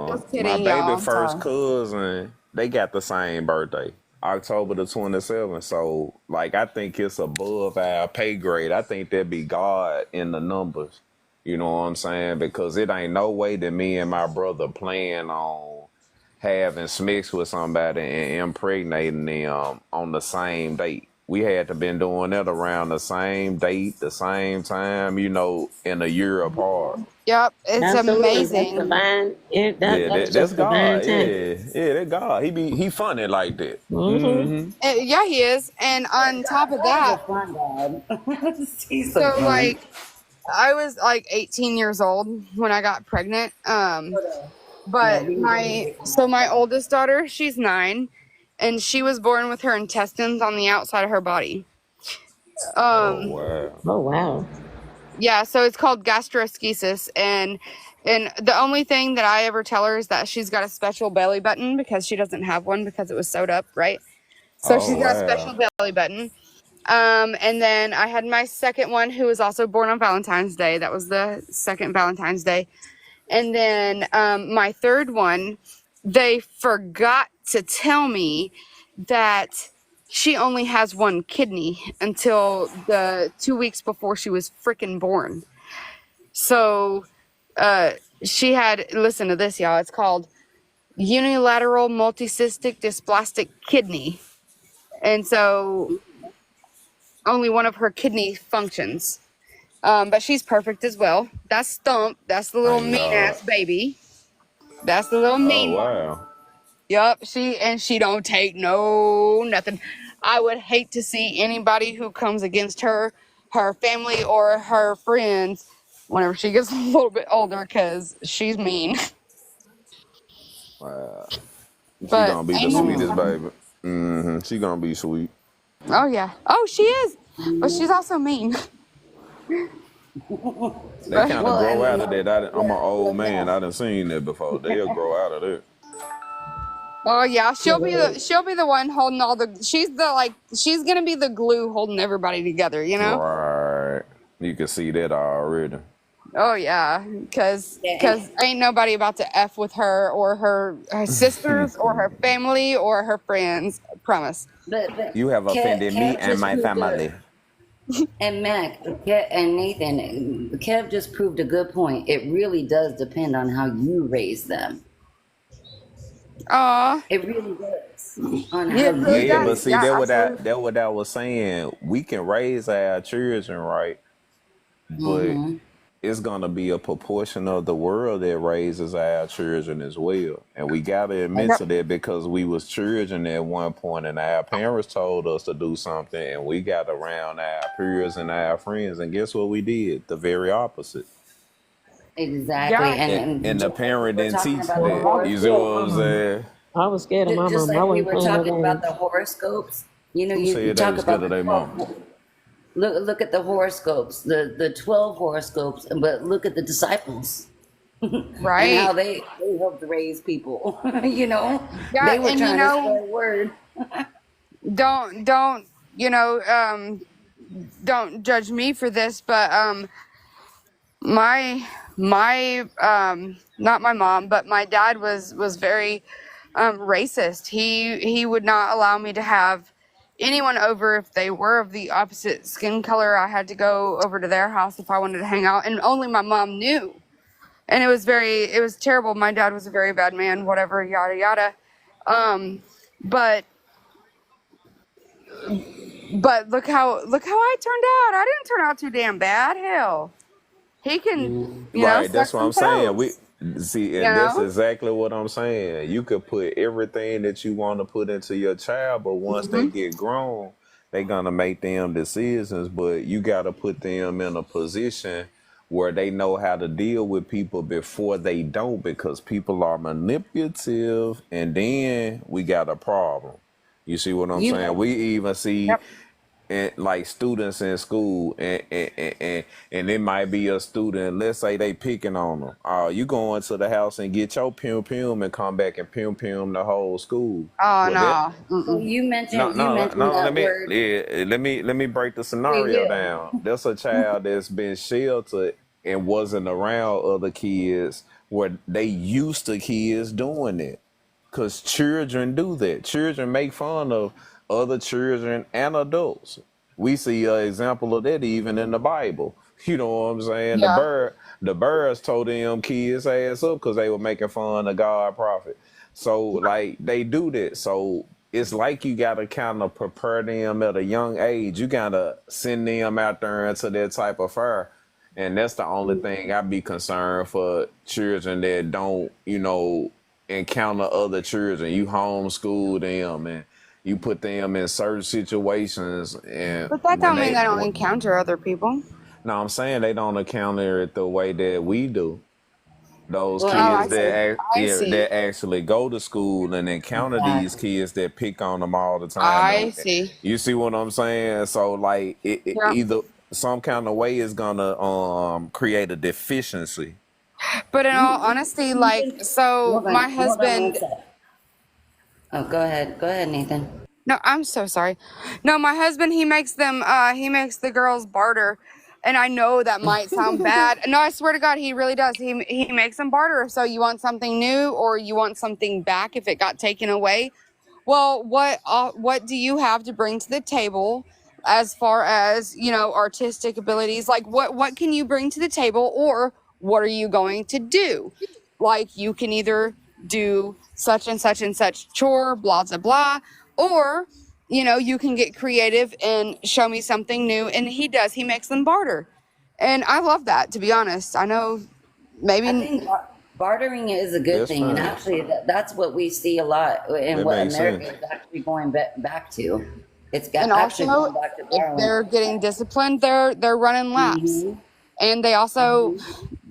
Just My kidding, baby y'all. I'm first sorry. cousin, they got the same birthday. October the 27th. So like I think it's above our pay grade. I think that'd be God in the numbers. You know what I'm saying? Because it ain't no way that me and my brother plan on having sex with somebody and impregnating them on the same date. We had to been doing that around the same date, the same time, in a year apart. Yep, it's Absolutely, that's amazing. divine. Yeah, That's that's just divine God. timing. Yeah, that God. He funny like that. Mm-hmm. Mm-hmm. Yeah, he is. And on top of God is that, a fun dad. He's so so fun. like I was like 18 years old when I got pregnant. Yeah, But my oldest daughter, she's 9, and she was born with her intestines on the outside of her body. Oh Um, wow. Oh wow. yeah, so it's called gastroschisis, and the only thing that I ever tell her is that she's got a special belly button because she doesn't have one because it was sewed up, right? So Oh she's got a wow. special belly button. And then I had my second one who was also born on Valentine's Day. That was the second Valentine's Day. And then my third one, they forgot to tell me that she only has one kidney until the 2 weeks before she was freaking born. So uh, she had, listen to this, y'all. It's called unilateral multicystic dysplastic kidney. And so only one of her kidney functions. But she's perfect as well. That's Stump. That's the little Thank mean God. ass baby. That's the little Oh mean one. wow. Yup, she don't take no nothing. I would hate to see anybody who comes against her, her family, or her friends whenever she gets a little bit older, because she's mean. Wow. She But gonna be the ain't nothing sweetest stopping. baby. She gonna be sweet. Oh yeah. Oh, she is. But she's also mean. They But kind of Well, grow and out of that. I'm an old look, man. Matt. I done seen that before. They'll grow out of that. oh yeah, she'll be the one holding all the. She's the she's gonna be the glue holding everybody together. You know. Right. You can see that already. Oh yeah, Yeah, cause ain't nobody about to f with her or her sisters or her family or her friends. I promise. but You have offended me Kev and just my proved family. and Mac, and Nathan, Kev just proved a good point. It really does depend on how you raise them. Aw, It really does on yeah, how it Yeah, really you yeah, raise but does. see, Yeah, them. absolutely. that what I was saying. We can raise our children right, but Mm-hmm. it's gonna be a proportion of the world that raises our children as well. And we gotta admit Yep. to that because we was children at one point and our parents told us to do something and we got around our peers and our friends and guess what we did? The very opposite. Exactly, Yeah. And and the just like we parent were didn't talking teach about the that. Well, I was You see scared of horoscope, what my I'm mom. saying? I was scared of my just mom. I like we wasn't were playing her talking about the games. horoscopes. Who You said they talk was about scared of the their mama? 12. Look at the horoscopes, the 12 horoscopes, but look at the disciples and how Right. they helped raise people. You know, Yeah, they were and trying to spread word. don't you know don't judge me for this, but my not my mom, but my dad was very racist. He would not allow me to have anyone over if they were of the opposite skin color. I had to go over to their house if I wanted to hang out, and only my mom knew. And it was terrible. My dad was a very bad man, whatever, yada yada. But look how I turned out. I didn't turn out too damn bad. Hell, he can, Right, suck that's what some I'm saying. We toes. see, You and that's know. exactly what I'm saying. You could put everything that you want to put into your child, but once they Hmm. get grown, they gonna make them decisions. But you gotta put them in a position where they know how to deal with people before they don't, because people are manipulative, and then we got a problem. You see what I'm You saying? know, We even see Yep. and like students in school and it might be a student, let's say they picking on them. You go into the house and get your pum pum and come back and pum pum the whole school. Oh Well that no. well, Mm-mm. no you no mentioned no that word let me break the free scenario will. down. There's a child that's been sheltered and wasn't around other kids where they used to kids doing it. Because children do that. Children make fun of other children and adults. We see an example of that even in the Bible. You know what I'm saying? Yeah. The birds told them kids ass up because they were making fun of God prophet. So like they do that. So it's like you gotta kind of prepare them at a young age. You gotta send them out there into that type of fire. And that's the only thing I'd be concerned for children that don't, encounter other children. You homeschool them and you put them in certain situations and But that when don't mean they they don't encounter other people. no, I'm saying they don't encounter it the way that we do. Those Well, Oh, and kids I that see. I see. that actually go to school and encounter these exactly. kids that pick on them all the time. I And see. you see what I'm saying? So like it Yeah. either some kind of way is gonna create a deficiency. But in all You honesty, like, so my hold on one husband. sec. Oh, go ahead, Nathan. No, I'm so sorry. No, my husband, he makes the girls barter. And I know that might sound bad. No, I swear to God, he really does. He makes them barter. So you want something new or you want something back if it got taken away. Well, what do you have to bring to the table as far as, artistic abilities? Like what can you bring to the table, or what are you going to do? Like you can either do such and such chore, blah blah blah, or you know, you can get creative and show me something new. And he does, he makes them barter. And I love that, to be honest. I know I maybe, think bartering is a good That's thing, and fine. actually, that's what we see a lot, and That what makes America sense. is actually going back to. It's and actually also going back to if borrowing. they're getting disciplined, they're running laps. Hmm. And they also, Hmm.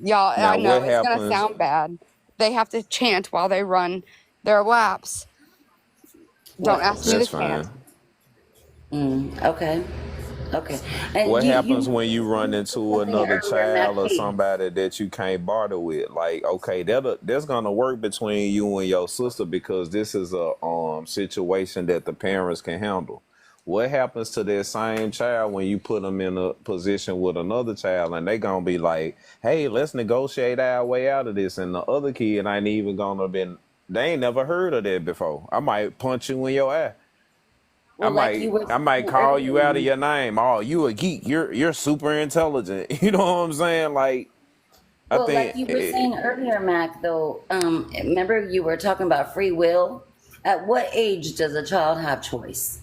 y'all, I Now, know what it's gonna happens? sound bad. They have to chant while they run their laps. Don't What? ask me to That's chant. fine. Okay. Okay. And What you happens when you run mentioned into something another earlier, child Matt or P. somebody that you can't barter with? Like, okay, that's gonna work between you and your sister because this is a situation that the parents can handle. What happens to that same child when you put them in a position with another child and they gonna be like, hey, let's negotiate our way out of this, and the other kid ain't even gonna been, they ain't never heard of that before. I might punch you in your eye. I Well, like you might were I might saying call you out of earlier. your name. Oh, you a geek. You're super intelligent. You know what I'm saying? Like I Well, like think you were saying earlier, Mac. Though, remember you were talking about free will. At what age does a child have choice?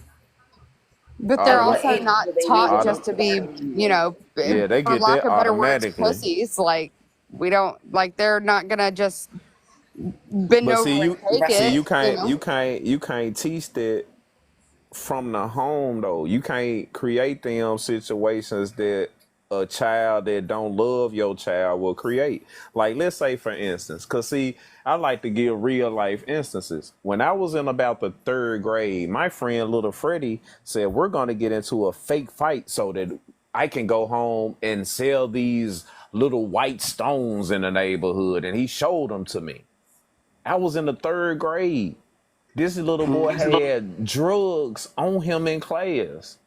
But they're At what also auto, age not do they know taught that auto, just it's to be, bargaining you you? know, yeah, they for get lack that of better words, automatically. pussies. Like, we don't, like, they're not gonna just bend But over and take see it, you you can't know? you can't teach that from the home though. You can't create them situations that a child that don't love your child will create. Like let's say for instance, cause see, I like to give real life instances. When I was in about the third grade, my friend little Freddie said we're gonna get into a fake fight so that I can go home and sell these little white stones in the neighborhood, and he showed them to me. I was in the third grade. This little boy had drugs on him in class.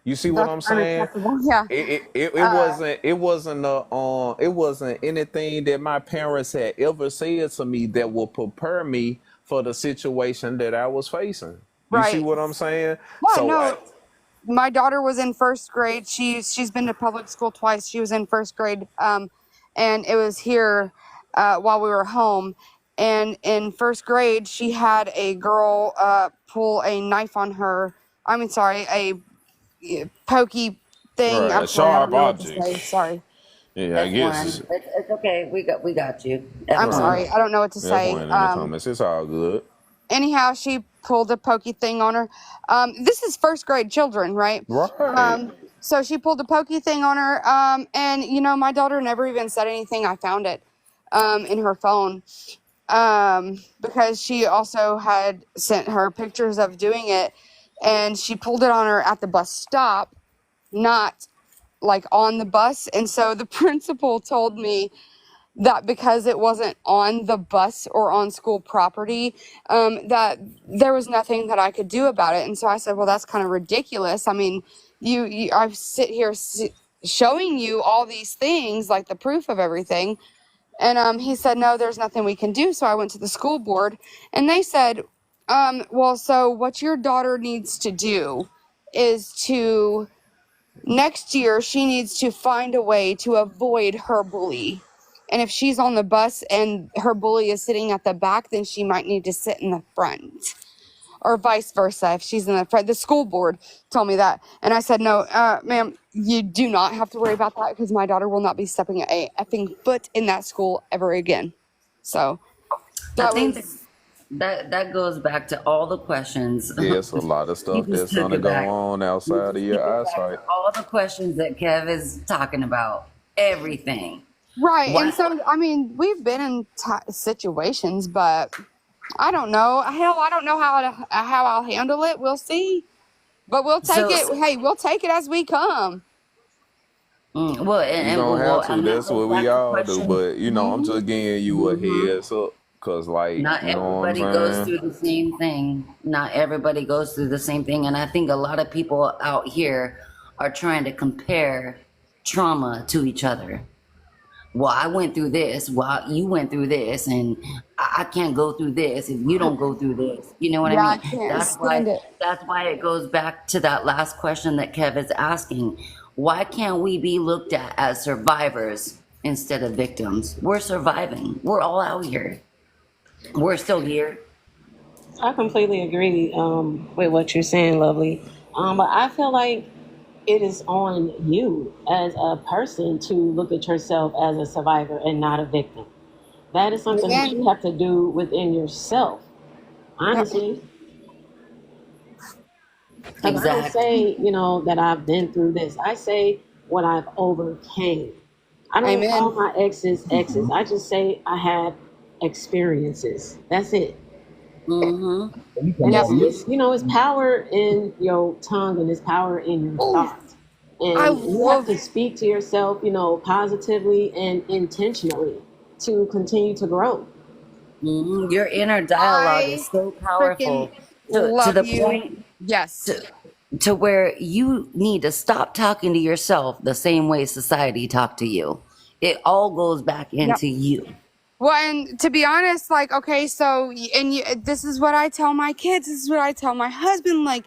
You see what That's I'm saying? unacceptable. Yeah. Uh, It wasn't anything that my parents had ever said to me that would prepare me for the situation that I was facing. You see right. what I'm saying? Yeah, So no, my daughter was in first grade. She's been to public school twice. She was in first grade, and it was here while we were home. And in first grade, she had a girl pull a knife on her. I mean, sorry, a pokey thing. right, I'm a sorry, I don't sharp know what to object. say. Sorry. Yeah, I guess F1. it's It's okay. We got you. I'm right. F1. sorry. I don't know what to say. F1 in the comments. It's all good. Anyhow, she pulled a pokey thing on her. This is first grade children, right? Right. So she pulled a pokey thing on her. And you know, my daughter never even said anything. I found it in her phone because she also had sent her pictures of doing it, and she pulled it on her at the bus stop, not like on the bus. And so the principal told me that because it wasn't on the bus or on school property, that there was nothing that I could do about it. And so I said, well, that's kind of ridiculous. I mean, I sit here showing you all these things, like the proof of everything. And he said, no, there's nothing we can do. So I went to the school board, and they said, well, so what your daughter needs to do is to next year, she needs to find a way to avoid her bully. And if she's on the bus and her bully is sitting at the back, then she might need to sit in the front. Or vice versa, if she's in the front. The school board told me that. And I said, no, ma'am, you do not have to worry about that because my daughter will not be stepping a effing foot in that school ever again. So I that think was, that goes back to all the questions. Yeah, it's a lot of You stuff just that's took gonna it go back. on You outside of just your took it back to eyesight. all the questions that Kev is talking about. Everything. right. And What? so, I mean, we've been in situations, but I don't know. Hell, I don't know how I'll handle it. We'll see. But we'll take So, it. Hey, we'll take it as we come. well, You and gonna have to. and that That's goes what we back to all do. question. But I'm Hmm. just giving you a Hmm. heads up, cause like Not you know what I'm everybody goes saying. through the same thing. Not everybody goes through the same thing. And I think a lot of people out here are trying to compare trauma to each other. Well, I went through this. Well, you went through this, and I can't go through this if you don't go through this. You know what I Yeah, I mean? can't That's why. stand it. That's why it goes back to that last question that Kev is asking. Why can't we be looked at as survivors instead of victims? We're surviving. We're all out here. We're still here. I completely agree with what you're saying, Lovely. But I feel like it is on you as a person to look at yourself as a survivor and not a victim. That is something that you Amen. have to do within yourself, Yep. honestly. Because I don't Exactly. say, that I've been through this. I say what I've overcame. I don't call Amen. my exes exes. I just say I had experiences. That's it. Mm-hmm. You come And Yep. out it's, of your it's power in your tongue and it's power in your Oh, thoughts. I And you have love. to speak to yourself, positively and intentionally to continue to grow. Mm-hmm. Your inner dialogue is I so freaking powerful to love the you. point Yes. to where you need to stop talking to yourself the same way society talk to you. It all goes back Yep. into you. Well, and to be honest, like, okay, so, and this is what I tell my kids. This is what I tell my husband. Like,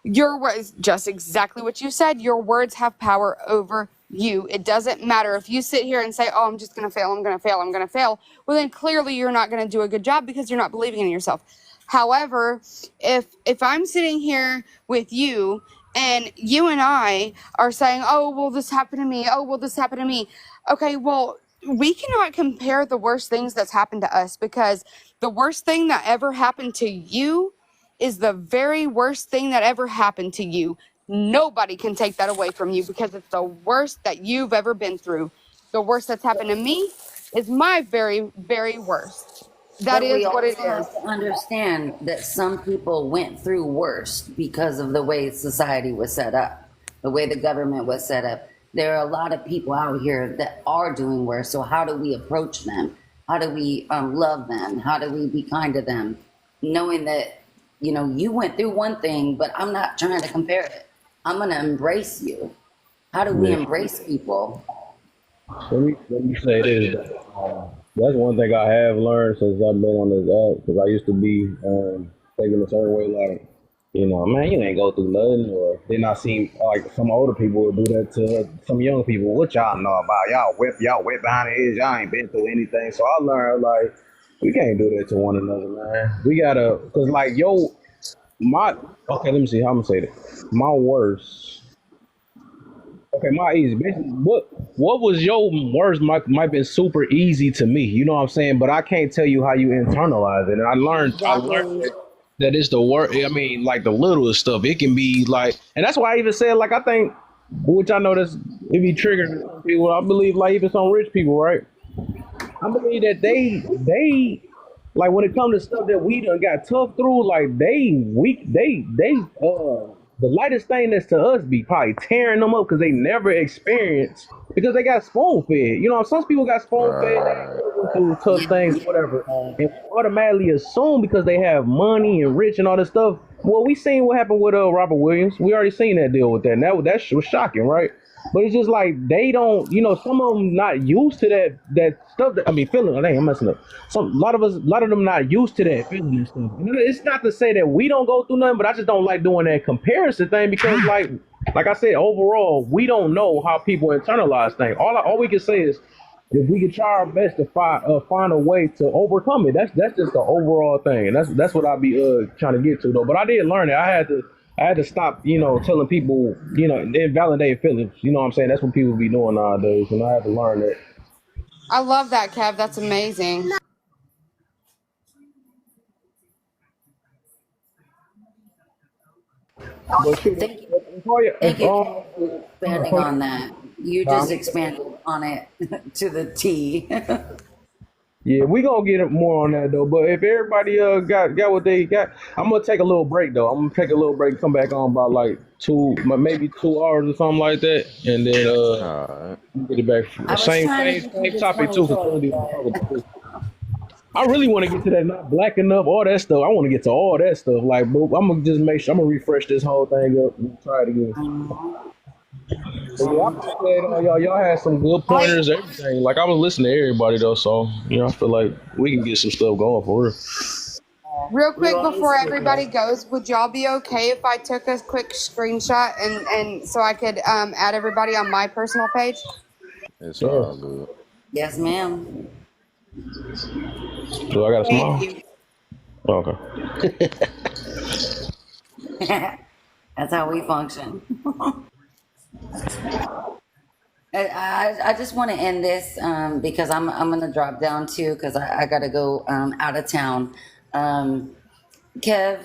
your words, just exactly what you said. Your words have power over you. It doesn't matter if you sit here and say, "Oh, I'm just gonna fail. I'm gonna fail. I'm gonna fail." Well, then clearly you're not gonna do a good job because you're not believing in yourself. However, if I'm sitting here with you and you and I are saying, "Oh, well, this happened to me. Oh, well, this happened to me." Okay, well, we cannot compare the worst things that's happened to us because the worst thing that ever happened to you is the very worst thing that ever happened to you. Nobody can take that away from you because it's the worst that you've ever been through. The worst that's happened to me is my very, very worst. That But is we what it also is. have to understand that some people went through worse because of the way society was set up, the way the government was set up. There are a lot of people out here that are doing worse. So how do we approach them? How do we love them? How do we be kind to them? Knowing that, you went through one thing, but I'm not trying to compare it. I'm going to embrace you. How do we yeah. embrace people? Let me say this. That's one thing I have learned since I've been on this app because I used to be thinking a certain way, like, man, you ain't go through nothing. Or then I seen like some older people would do that to some young people. What y'all know about? Y'all whip behind the ears. Y'all ain't been through anything. So I learned like we can't do that to one another, man. We gotta, cause like my okay, let me see how I'm gonna say this. My worst. Okay, my easy. Basically, what was your worst might been super easy to me. You know what I'm saying? But I can't tell you how you internalize it. And I learned Exactly. that it's the work. I mean, like the littlest stuff. It can be like, and that's why I even said like I think, which I know that's it be triggering some people. I believe like even some rich people, right? I believe that they like when it comes to stuff that we done got tough through, like they the lightest thing that's to us be probably tearing them up because they never experienced because they got spoon fed. You know, some people got spoon fed, they ain't Right. never went through tough things, whatever. And we automatically assume because they have money and rich and all this stuff. Well, we seen what happened with Robert Williams. We already seen that deal with that. And that was shocking, right? But it's just like they don't, some of them not used to that stuff. I mean, feeling. Dang, I'm messing up. A lot of them not used to that feeling and stuff. And it's not to say that we don't go through nothing, but I just don't like doing that comparison thing because, like I said, overall, we don't know how people internalize things. All we can say is if we can try our best to find a way to overcome it. That's just the overall thing, and that's what I be trying to get to though. But I did learn it. I had to stop, telling people, invalidate feelings. You know what I'm saying? That's what people be doing nowadays, and I had to learn that. I love that, Kev. That's amazing. But shit, Thank you. if Thank you, Ken, for expanding on that. You huh? just expanded on it to the T. Yeah, we gonna get more on that though. But if everybody got what they got, I'm gonna take a little break though. I'm gonna take a little break, come back on about like maybe 2 hours or something like that, and then All right. get it back. I was Same trying to same get you same to topic too. 'Cause 2012, Sunday but I really want to get to that not black enough, all that stuff. I want to get to all that stuff. Like, but I'm gonna just make sure I'm gonna refresh this whole thing up and try it again. But yeah, I appreciate all y'all. Y'all had some good I pointers, everything. Like I was listening to everybody though, so I feel like we can get some stuff going for real. real we quick always before here, everybody Kev. goes, would y'all be okay if I took a quick screenshot and so I could add everybody on my personal page? It's Yeah. all good. Yes, ma'am. Do I got a Thank smile? you. Okay. That's how we function. I just want to end this because I'm gonna drop down too because I gotta go out of town. Kev,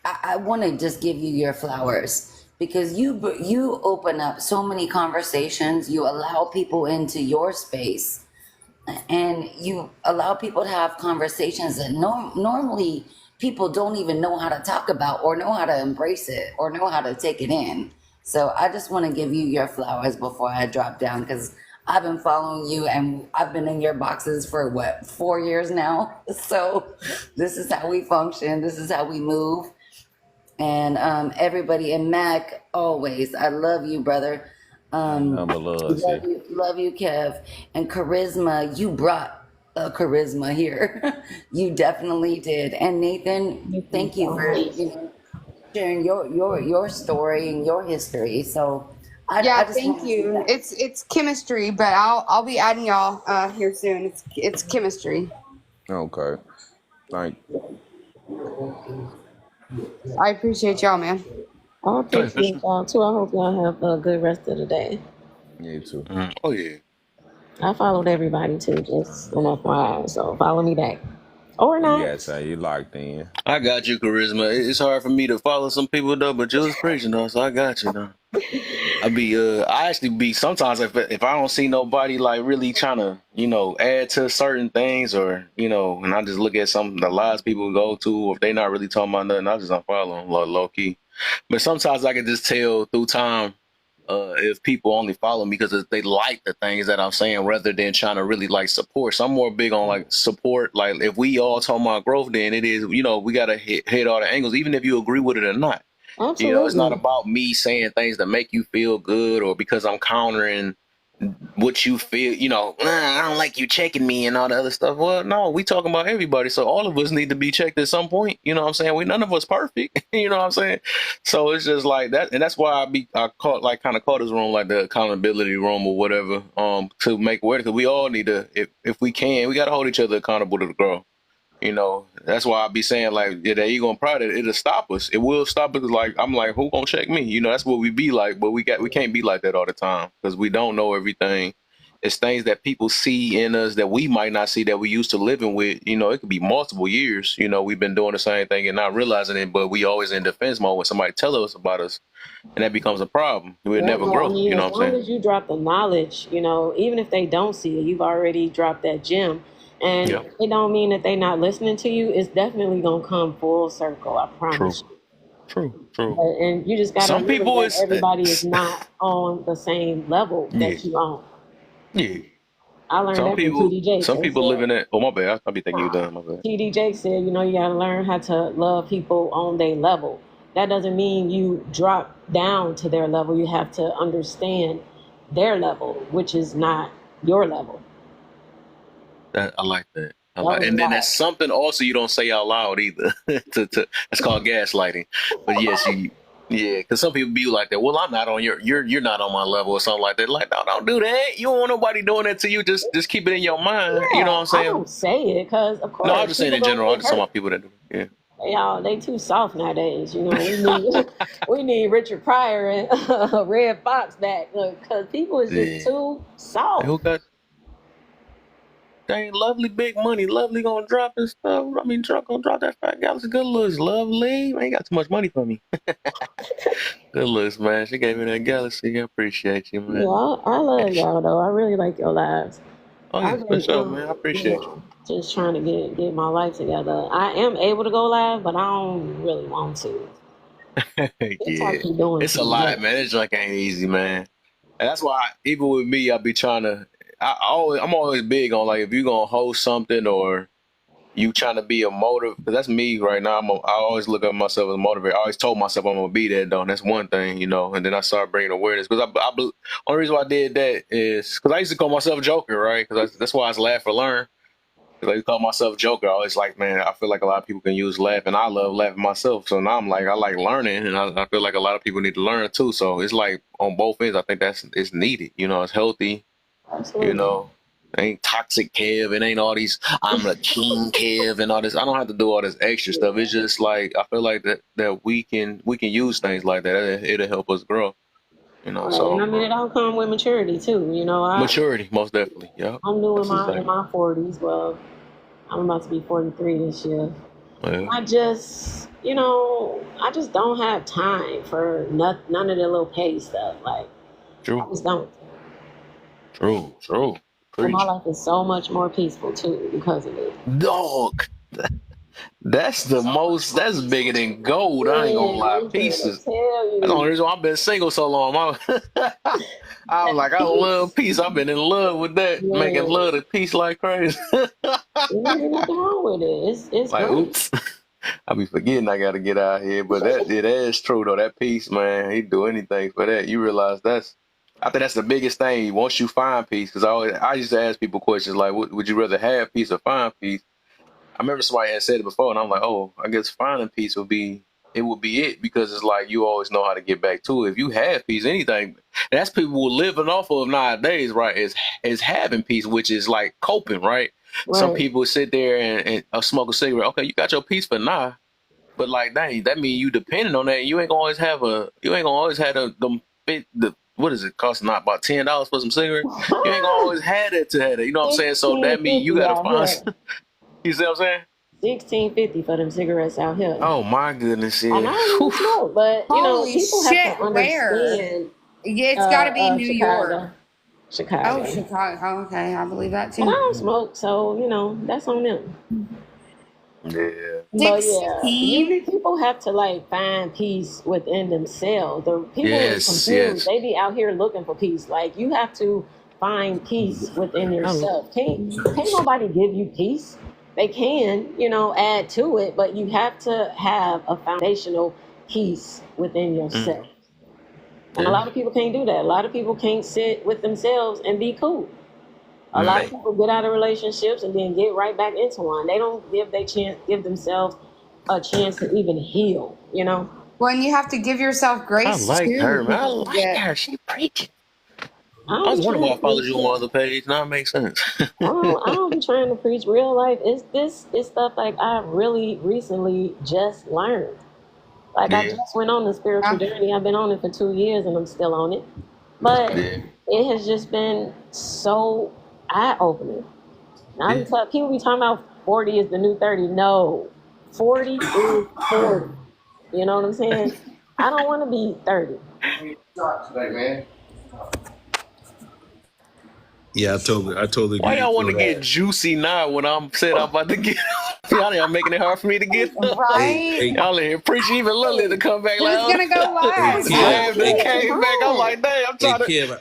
I want to just give you your flowers because you open up so many conversations. You allow people into your space, and you allow people to have conversations that normally people don't even know how to talk about or know how to embrace it or know how to take it in. So I just want to give you your flowers before I drop down because I've been following you and I've been in your boxes for what, 4 years now. So this is how we function. This is how we move. And everybody in Mac, always, I love you, brother. Number love, sis. Love you, Kev. And Charisma, you brought a charisma here. You definitely did. And Nathan, thank you for sharing your story and your history. So I just thank want to see you. that. It's chemistry, but I'll be adding y'all here soon. It's chemistry. Okay. Thank I appreciate y'all, man. I appreciate y'all too. I hope y'all have a good rest of the day. you too. Oh yeah. I followed everybody too, just an FYI. So follow me back. Or You not. got say you locked in. I got you, Charisma. It's hard for me to follow some people though, but you was preaching though, so I got you though. I actually be sometimes if I don't see nobody like really trying to, add to certain things or, and I just look at some the lives people go to, or if they not really talking about nothing, I just unfollow them low key. But sometimes I can just tell through time if people only follow me because they like the things that I'm saying rather than trying to really like support. So I'm more big on like support. Like if we all talking about growth, then it is, we got to hit all the angles, even if you agree with it or not. It's not Absolutely. about me saying things that make you feel good or because I'm countering what you feel, I don't like you checking me and all the other stuff. Well, no, we talking about everybody. So all of us need to be checked at some point. You know what I'm saying? None of us perfect. You know what I'm saying? So it's just like that. And that's why I kind of call this room like the accountability room or whatever, to make aware because we all need to, if we can, we got to hold each other accountable to grow. That's why I be saying like, yeah, the ego and pride, it'll stop us. It will stop us. Like, I'm like, who gonna check me? That's what we be like, but we can't be like that all the time because we don't know everything. It's things that people see in us that we might not see that we used to living with. It could be multiple years. We've been doing the same thing and not realizing it, but we always in defense mode when somebody tell us about us, and that becomes a problem. We'll Yeah, never but I grow. mean, You know as what I'm long saying? as you drop the knowledge, even if they don't see it, you've already dropped that gem. And Yeah. it don't mean that they not listening to you. It's definitely gonna come full circle. I True. promise you. True. And you just gotta Some remember people that is everybody is not on the same level yeah, that you on. yeah. I learned Some that from people, TD Jakes. some They people live said, in it. Oh my bad. I'll be thinking you done. My bad. TD Jakes said, you gotta learn how to love people on their level. That doesn't mean you drop down to their level. You have to understand their level, which is not your level. I like that. That was And then that's wild. something also you don't say out loud either. That's called gaslighting. But yes, yeah, because some people be like that. Well, I'm not on you're not on my level or something like that. Like, no, don't do that. You don't want nobody doing that to you. Just keep it in your mind. You know Yeah, what I'm I saying? don't say it because, of No, I'm course, just saying people in gonna general. I'm get just talking hurt. about people that do it. They too soft nowadays. We need we need Richard Pryor and Red Fox back because people is Yeah. just Yeah. too soft. Who got dang lovely big money? Lovely gonna drop and stuff. I mean, truck gonna drop that fat galaxy. Good looks, lovely. Man, ain't got too much money for me. Good looks, man. She gave me that galaxy. I appreciate you, Yeah, man. I love y'all though. I really like your lives. Oh I yeah, just for sure, man. I appreciate just trying to get my life together. I am able to go live, but I don't really want to. you. TikTok Yeah, be doing it's a too lot, much. man. This junk ain't easy, man. And that's why, even with me, I be trying to. I'm always big on like if you gonna host something or you trying to be a motive, because that's me right now. I always look at myself as a motivator. I always told myself I'm gonna be that though. And that's one thing. And then I started bringing awareness because only reason why I did that is because I used to call myself Joker, right? Because that's why I was laugh or learn. Because I call myself Joker. I always like, man, I feel like a lot of people can use laugh, and I love laughing myself. So now I'm like, I like learning, and I feel like a lot of people need to learn too. So it's like on both ends, I think it's needed. It's healthy. You Absolutely. know, ain't toxic Kev. It ain't all these. I'm the king Kev and all this. I don't have to do all this extra stuff. It's just like I feel like that we can use things like that. It'll help us grow. Right. So And I mean, it all comes with maturity too. maturity, most definitely. Yeah, I'm new that's in my 40s. Well, I'm about to be 43 this year. yeah. I just, I just don't have time for none of the little petty stuff. Like, I True. just don't. True. And my Preach. life is so much more peaceful too because of it. Dog. That's that's bigger than gold. I ain't gonna Man, lie. I'm trying to Pieces. tell That's the only you reason why I've been single so long. I was that like, I love peace, peace. I've been in love with that, making man. love to peace like crazy. There ain't nothing wrong with it. It's Like, great. oops. I be forgetting I gotta get out here. But that is true though. That peace, man, he'd do anything for that. You realize I think that's the biggest thing once you find peace. Because I used to ask people questions like, would you rather have peace or find peace? I remember somebody had said it before, and I'm like, oh, I guess finding peace would be it because it's like you always know how to get back to it. If you have peace, anything that's people living off of nowadays, right? Is having peace, which is like coping, right? Some Right. people sit there and smoke a cigarette. Okay, you got your peace for now, but like dang, that means you depending on that. You ain't gonna always have the what is it cost not about $10 for some cigarette? You ain't gonna always have that to have it. You know what I'm saying? So that means you 16.50 gotta out find. here. You see what I'm saying? 16.50 for them cigarettes out here. Oh my goodness, And yeah. I don't Whew. even smoke, but Holy people have to shit! Where? understand. It's got to be New York. Chicago, Oh, Chicago. Chicago. Okay, I believe that But I too. don't smoke, so that's on them. Yeah. But yeah, 16. people have to like find peace within themselves. The people is Yes, confused. yes. They be out here looking for peace. Like you have to find peace within yourself. Can't nobody give you peace. They can, add to it, but you have to have a foundational peace within yourself. Mm, And a yeah. lot of people can't do that. A lot of people can't sit with themselves and be cool. A lot of Man. people get out of relationships and then get right back into one. They don't give themselves a chance to even heal, Well, and you have to give yourself I grace like too, her, man. I because like her. She preaching. I I don't was be wondering trying why to I followed preach you on that. other page. Now it makes sense. I don't be trying to preach real life. It's stuff like I really recently just learned. Like I Yeah. just went on the spiritual yeah. journey. I've been on it for 2 years and I'm still on it. But Yeah. it has just been so eye opening. Now Yeah. people be talking about 40 is the new 30. No, 40 is 40. You know what I'm saying? I don't want to be 30. Yeah, I totally Why agree y'all with want you to on get that. juicy now when I'm said I'm about to get y'all making it hard for me to get up. Hey, Right? hey, Y'all in here preaching even Lily to come back like Who's gonna go hey, last? I Kev, was Flav hey, that getting came back. I'm tired. like, dang, I'm hey, trying to. Kev.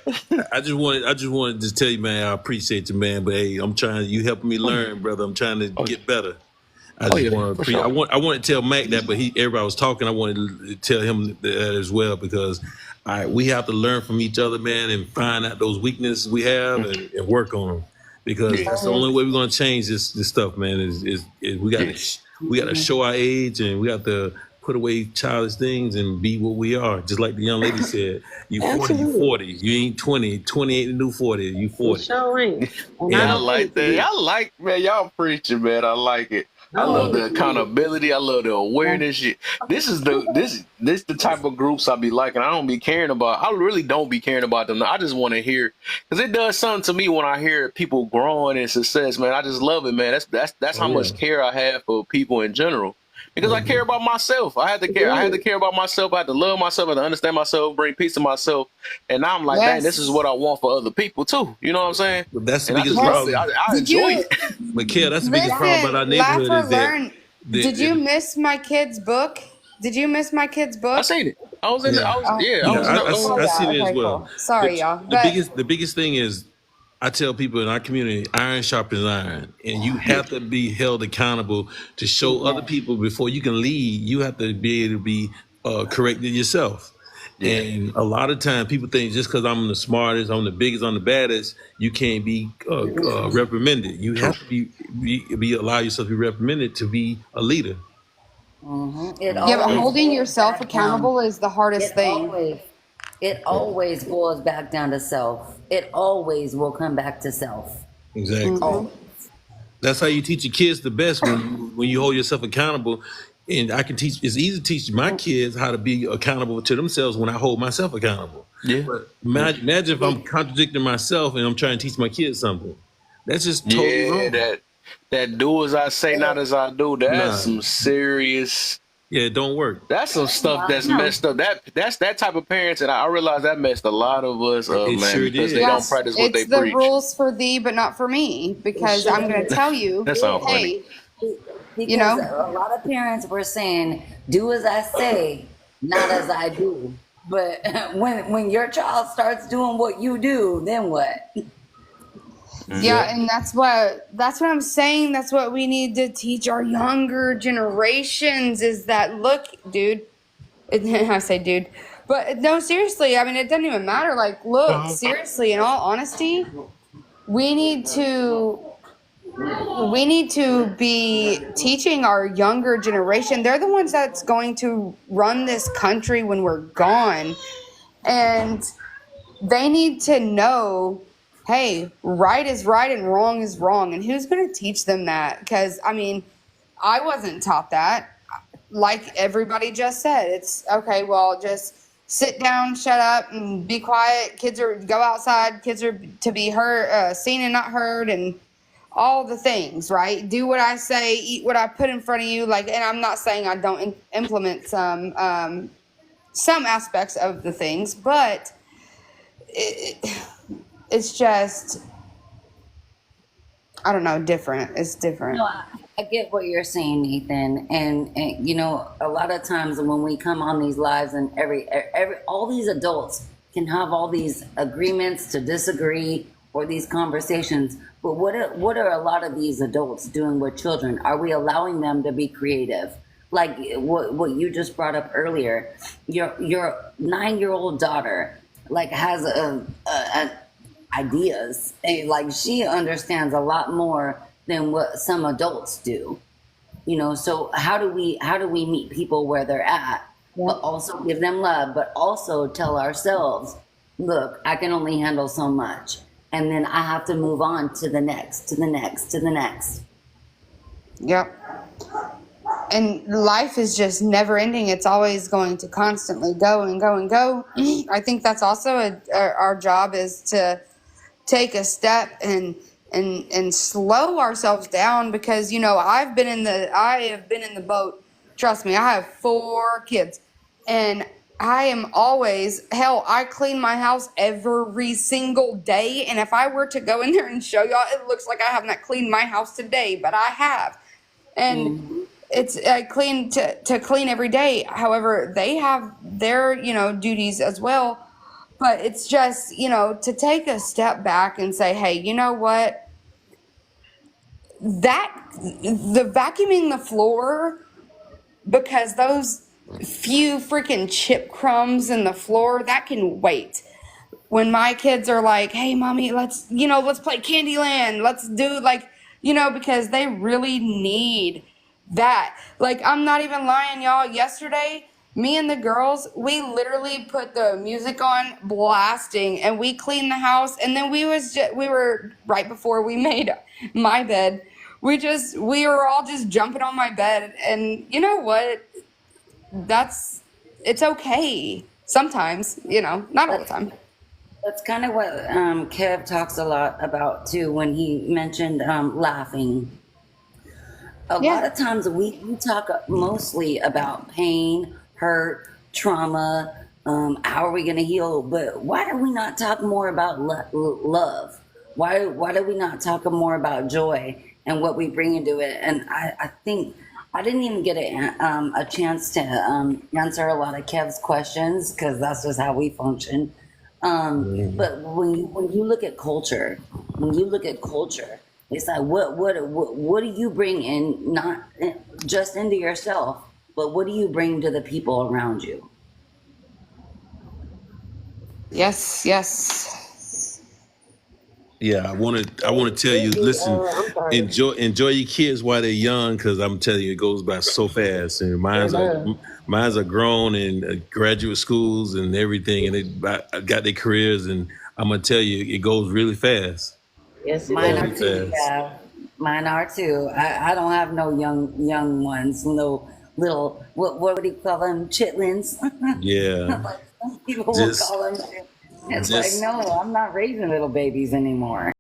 I just wanted to tell you, man. I appreciate you, man. But hey, I'm trying. You helping me Oh yeah. learn, brother. I'm trying to Oh yeah. get better. I Oh just yeah. want For to. sure. I want to tell Mac that, but everybody was talking. I wanted to tell him that as well because we have to learn from each other, man, and find out those weaknesses we have Mm, and work on them because yeah. that's the only way we're gonna change this stuff, man. Is Yeah. we got to show our age and we have to put away childish things and be what we are. Just like the young lady said, you 40, you Absolutely. 40. You ain't 20. 20 ain't the new 40. You It 40. sure ain't. And I Yeah, I don't And want it like to that. be. I like, man, y'all preaching, man. I like it. I I don't love want the it to be. accountability. I love the awareness. Shit. This the type of groups I be liking. I don't be caring about. I really don't be caring about them. I just want to hear because it does something to me when I hear people growing in success, man. I just love it, man. That's oh how yeah. much care I have for people in general. Because I Mhm. care about myself. I had to care. I had to Good. care about myself. I had to love myself. I had to understand myself, bring peace to myself. And now I'm like, dang, this is Yes. what I want for other people too. You know what I'm saying? But that's the And I biggest just love it. Yes. problem. I Did enjoy you it. But Kel, that's the biggest problem about our listen, laugh neighborhood or is that, learn? Did you that miss my kid's book? Did you miss my kid's I book? seen it. I was in. The, yeah, I was. Yeah. I yeah, was in the. Oh I yeah. seen it as Okay. well. Cool. Sorry, But y'all. But the biggest thing is, I tell people in our community, iron sharpens iron, and you Yeah. have to be held accountable to show other yeah. people before you can lead. You have to be able to be corrected yourself. Yeah. And a lot of times, people think just because I'm the smartest, I'm the biggest, I'm the baddest, you can't be reprimanded. You True. have to be allow yourself to be reprimanded to be a leader. It Yeah, but True. always holding boils yourself back down. accountable is the hardest It thing. always, it Yeah. always boils back down to self. It always will come back to self. Exactly. Mm-hmm. That's how you teach your kids the best, when you hold yourself accountable. And I can teach. It's easy to teach my kids how to be accountable to themselves when I hold myself accountable. Yeah. But imagine if I'm contradicting myself and I'm trying to teach my kids something. That's just totally Yeah, wrong. that do as I say, not as I do. That's Nah. some serious. Yeah, it don't work. That's some stuff that's No. messed up. That's that type of parents, and I realize that messed a lot of us up, It man, sure because they did. don't Yes, practice what it's they the preach. rules for thee, but not for me, because I'm going to tell you, That sounds funny. hey, you Because know, a lot of parents were saying, "Do as I say, not as I do." But when your child starts doing what you do, then what? yeah, Yeah. and that's what I'm saying. That's what we need to teach our younger generations is that, look, dude, I say dude, but no, seriously, I mean, it doesn't even matter. Like, look, seriously, in all honesty, we need to we need to be teaching our younger generation. They're the ones that's going to run this country when we're gone. And they need to know, hey, right is right and wrong is wrong. And who's going to teach them that? Because, I mean, I wasn't taught that. Like everybody just said, it's okay, well, just sit down, shut up, and be quiet. Kids are go outside. Kids are to be heard, seen and not heard, and all the things, right? Do what I say, eat what I put in front of you. Like, and I'm not saying I don't implement some aspects of the things, but it's just, I don't know, different. It's different. No, I get what you're saying, Nathan, and you know, a lot of times when we come on these lives, and every all these adults can have all these agreements to disagree or these conversations, but what are a lot of these adults doing with children? Are we allowing them to be creative? Like what you just brought up earlier, your 9-year-old daughter like has a ideas, and like she understands a lot more than what some adults do, you know. So how do we meet people where they're at, but also give them love, but also tell ourselves, look, I can only handle so much, and then I have to move on to the next, to the next, to the next. Yep. And life is just never ending. It's always going to constantly go and go and go. I think that's also our job is to take a step and slow ourselves down, because I have been in the boat. Trust me, I have 4 kids, and I am always, hell, I clean my house every single day, and if I were to go in there and show y'all, it looks like I have not cleaned my house today, but I have. And it's clean to clean every day. However, they have their duties as well. But it's just, to take a step back and say, hey, you know what? The vacuuming the floor, because those few freaking chip crumbs in the floor, that can wait. When my kids are like, hey, mommy, let's play Candyland. Let's do because they really need that. Like, I'm not even lying, y'all. Yesterday, me and the girls, we literally put the music on blasting and we cleaned the house. And then we were right before we made my bed. We were all just jumping on my bed. And you know what? It's okay. Sometimes, not all the time. That's kind of what Kev talks a lot about too when he mentioned laughing. A lot of times we talk mostly about pain, hurt, trauma, how are we going to heal, but why do we not talk more about love? Why do we not talk more about joy and what we bring into it? And I think I didn't even get a chance to answer a lot of Kev's questions because that's just how we function. But when you look at culture, it's like what do you bring in, not just into yourself, but what do you bring to the people around you? Yes. Yeah, I want to tell you, listen, enjoy your kids while they're young, because I'm telling you, it goes by so fast. And mine's are grown and graduate schools and everything, and they got their careers, and I'm gonna tell you, it goes really fast. Yes, it Mine does. are Very too, fast. yeah. Mine are too. I don't have no young ones, no little what do you call them? Chitlins. Yeah. Like some people will Just call them. It's like, just no, I'm not raising little babies anymore.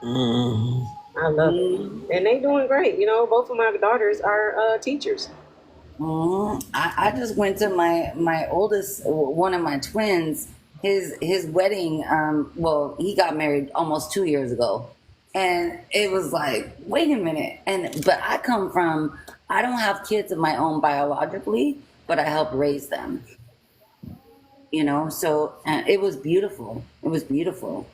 mm, I love it. And they doing great. You know, both of my daughters are teachers. I just went to my oldest, one of my twins, his wedding. Well, he got married almost 2 years ago, and it was like, wait a minute. But I don't have kids of my own biologically, but I helped raise them. You know, so it was beautiful. It was beautiful.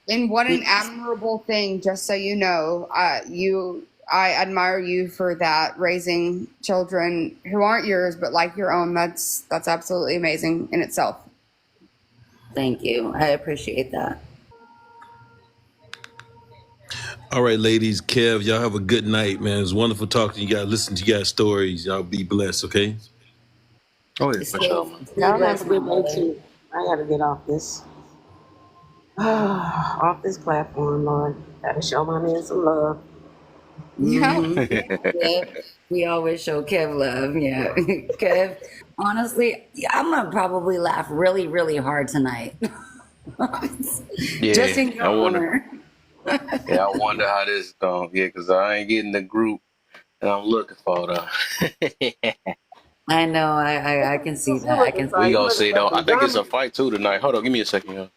And what an admirable thing, just so you know. I admire you for that, raising children who aren't yours but like your own. That's absolutely amazing in itself. Thank you. I appreciate that. all right, ladies, Kev, y'all have a good night, man. It's wonderful talking to you guys. Listen to you guys' stories. Y'all be blessed, okay? Oh yeah, for Stay, sure, man. stay Y'all have a blessed, my good day brother. too. I gotta get off this off this platform, Lord. Gotta show my man some love. Yeah. Kev, we always show Kev love. Yeah, Kev. Honestly, yeah, I'm gonna probably laugh really, really hard tonight, just Yeah, in I your wonder. honor. Yeah, I wonder how this going. Yeah, because I ain't getting the group that I'm looking for though. I know. I can see What you that. I looking can for? We see You gonna that. looking see for though. I some think it's drama? a fight too tonight. Hold on, give me a second, y'all.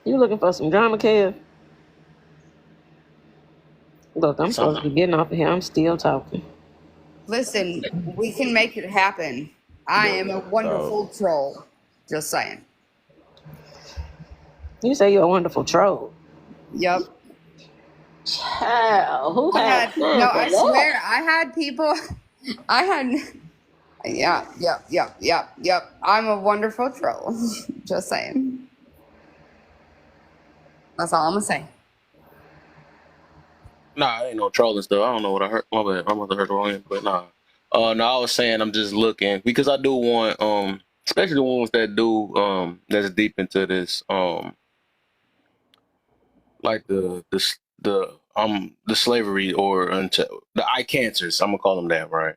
You looking for some drama, Kev? Look, I'm supposed to Something. be getting off of here. I'm still talking. Listen, we can make it happen. I am a wonderful troll. Just saying. You say you're a wonderful troll. Yep. Child, who I had had no, time for I that? swear, I had people. I had. Yeah, yep. I'm a wonderful troll. Just saying. That's all I'm gonna say. Nah, it ain't no trolling stuff. I don't know what I heard. My bad. I must have heard wrong, but nah. No, I was saying I'm just looking because I do want especially the ones that do that's deep into this like the slavery or into the eye cancers. I'm gonna call them that, right?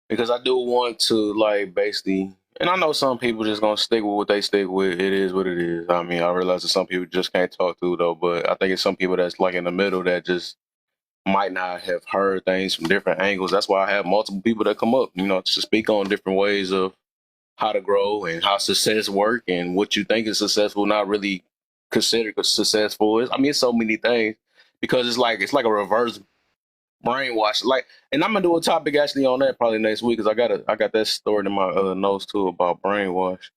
Because I do want to like basically, and I know some people just gonna stick with what they stick with. It is what it is. I mean, I realize that some people just can't talk through though, but I think it's some people that's like in the middle that just might not have heard things from different angles. That's why I have multiple people that come up, to speak on different ways of how to grow and how success work and what you think is successful, not really considered successful. I mean, it's so many things because it's like a reverse brainwash. Like, and I'm gonna do a topic actually on that probably next week because I got that stored in my notes too about brainwash.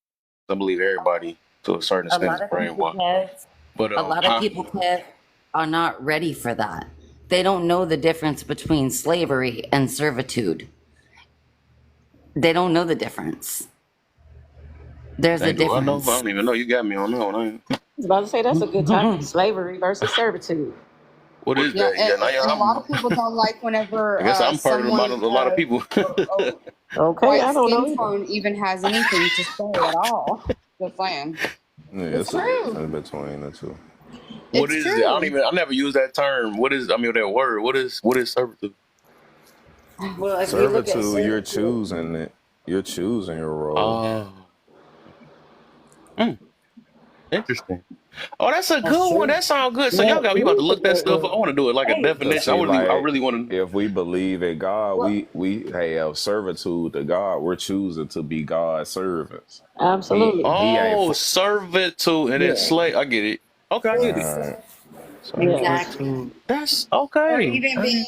I believe everybody to a certain A extent is lot of people, brainwashed. Kev. But A lot of huh? people, Kev, are not ready for that. They don't know the difference between slavery and servitude. They don't know the difference. There's a Dang, do I know? I difference. don't even know. You got me on that one. I was about to say that's a good topic: slavery versus servitude. What is Yeah, that? Yeah, now and a lot of people don't like I whenever guess I'm part of someone a lot of people. a Okay, white I don't know skin either. tone even has anything to say at all. Just saying. Yeah, It's it's a true. difference between the two. What It's is it? true. I never use that term. That word. What is servitude? Well, if you look at Servitude, you're servitude, choosing it. You're choosing your role. Oh, mm, interesting. Oh, that's a that's good one. true. That sounds good. So Yeah, y'all got it me about to is a look that good stuff up. one. I want to do it like a Hey, Cause definition. see, I like, really want to. if we believe in God, well, we have servitude to God. We're choosing to be God's servants. Absolutely. He ain't. Oh, servitude and then Yeah. slave. I get it. Okay, I get it. Right, Yeah. exactly. Servitude. That's Or okay. even being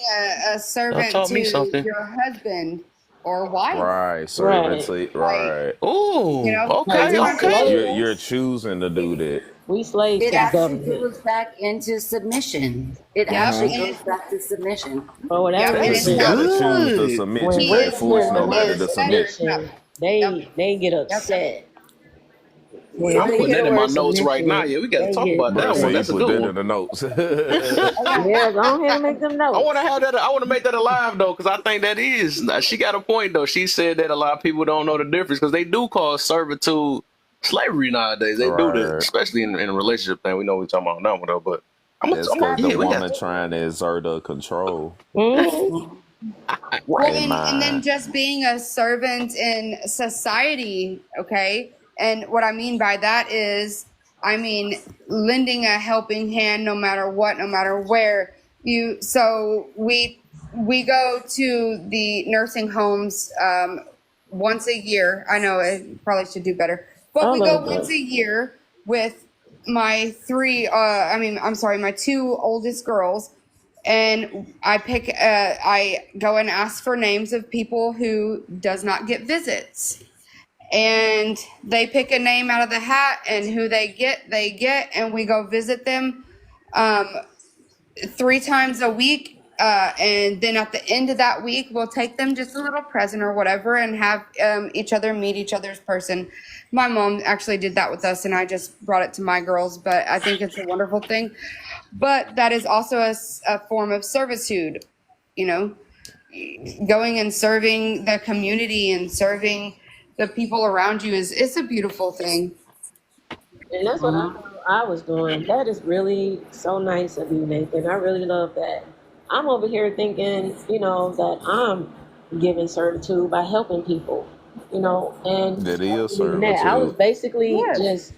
a That servant taught me to something. your husband or wife. right, Right. servitude. Like, Right, Oh, Like that's okay, we what I okay. mean. you're slaves. choosing to do that. We slaves It to the actually government goes back into submission. It Yep. actually And goes it's, back to submission. for whatever yep. And Cause it you reason. tells gotta you choose to Good. submit. When You he can't is rich force your men nobody get to master. submit. Yep. submission, Yep. they get Yep. upset. Yeah, I'm when you putting hear that the in my word notes right now. submission, Yeah, we got to they talk get about Bro that one. said he That's a put good that one. in the notes. yeah, go ahead and make them I want to notes. have that. I want to make that alive though, because I think that is. She got a point though. She said that a lot of people don't know the difference because they do call servitude slavery nowadays. They do this, Right. especially in a relationship thing. We know we're talking about now though, but That's because the yeah, we got. woman trying to exert her control. Mm-hmm. Well, Hey, and then man. just being a servant in society, okay? And what I mean by that is, I mean, lending a helping hand no matter what, no matter where. So we go to the nursing homes once a year. I know I probably should do better, but I we go love once that. a year with my my two oldest girls, and I go and ask for names of people who does not get visits, and they pick a name out of the hat, and who they get, and we go visit them um, 3 times a week, and then at the end of that week we'll take them just a little present or whatever, and have each other meet each other's person. My mom actually did that with us, and I just brought it to my girls, but I think it's a wonderful thing. But that is also a form of servitude, you know, going and serving the community and serving the people around you is it's a beautiful thing. And that's what I thought I was doing. That is really so nice of you, Nathan. I really love that. I'm over here thinking, that I'm giving certitude by helping people, and That is even that. I was servitude. basically Yes. just,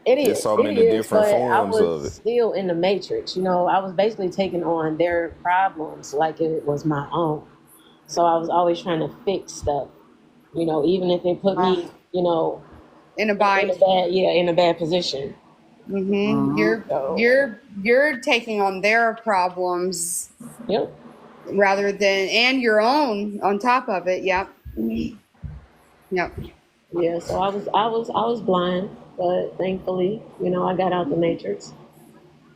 it There's is, so it many is, different but I forms was of it. still in the matrix. I was basically taking on their problems like it was my own. So I was always trying to fix stuff, even if it put me, In a in a bind. bad position. You're So, you're taking on their problems yep. rather than and your own on top of it. Yep. Yep. Yeah, so I was blind, but thankfully, I got out the matrix.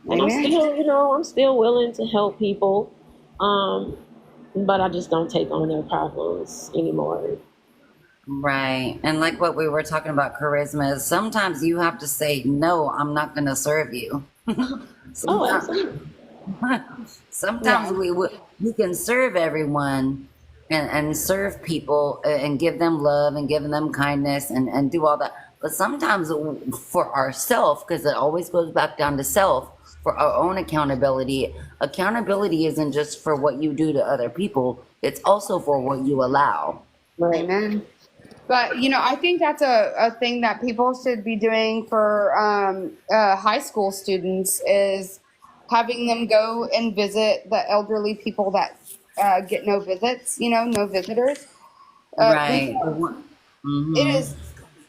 And Amen. I'm still willing to help people. But I just don't take on their problems anymore. Right. And like what we were talking about charisma, is sometimes you have to say, no, I'm not going to serve you. Oh, sometimes absolutely. sometimes Yeah. we can serve everyone and serve people and give them love and give them kindness and do all that. But sometimes for ourselves, because it always goes back down to self, for our own accountability isn't just for what you do to other people, it's also for what you allow. Right. Amen. But I think that's a thing that people should be doing for high school students is having them go and visit the elderly people that get no visits, no visitors. Right. Because it Mm-hmm. is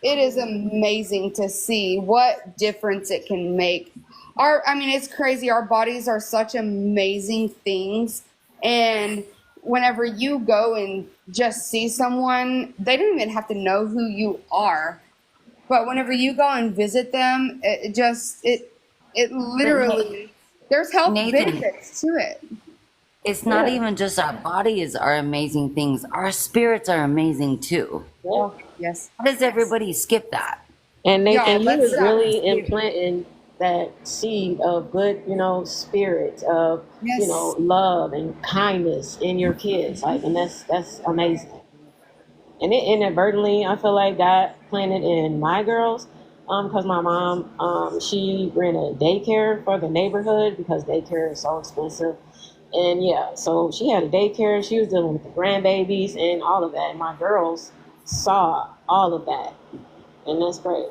it is amazing to see what difference it can make. I mean, it's crazy. Our bodies are such amazing things, and whenever you go and just see someone, they don't even have to know who you are. But whenever you go and visit them, it But literally there's health Nathan, benefits to it. it's not Yeah. even just our bodies are amazing things. Our spirits are amazing too. Yeah. Oh, yes. How does everybody skip that? And Yeah, Nathan, you let's was stop. really implanting that seed of good, spirit of, Yes. love and kindness in your kids. Like, and that's amazing. And it inadvertently, I feel like God planted in my girls, because my mom, she ran a daycare for the neighborhood because daycare is so expensive. And yeah, so she had a daycare. She was dealing with the grandbabies and all of that. And my girls saw all of that, and that's great.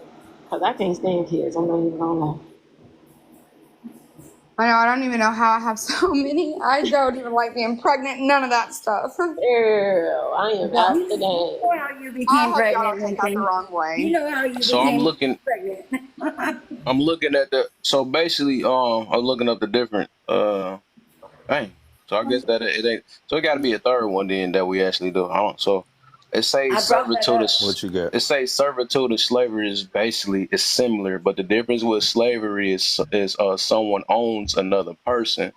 Cause I can't stand kids. I'm not even gonna lie. I know. I don't even know how I have so many. I don't even like being pregnant. None of that stuff. Girl, I am Yeah. out the game. You know how you I became hope y'all don't pregnant, take that the Nathan. wrong You way. know how you So I'm became looking. pregnant. I'm looking at the. So basically, I'm looking up the different. Dang. So I guess that it ain't. So it got to be a third one then that we actually do. I don't. So it I says brought that servitude up. is. What you got? It says servitude and slavery is basically is similar, but the difference with slavery is someone owns another person.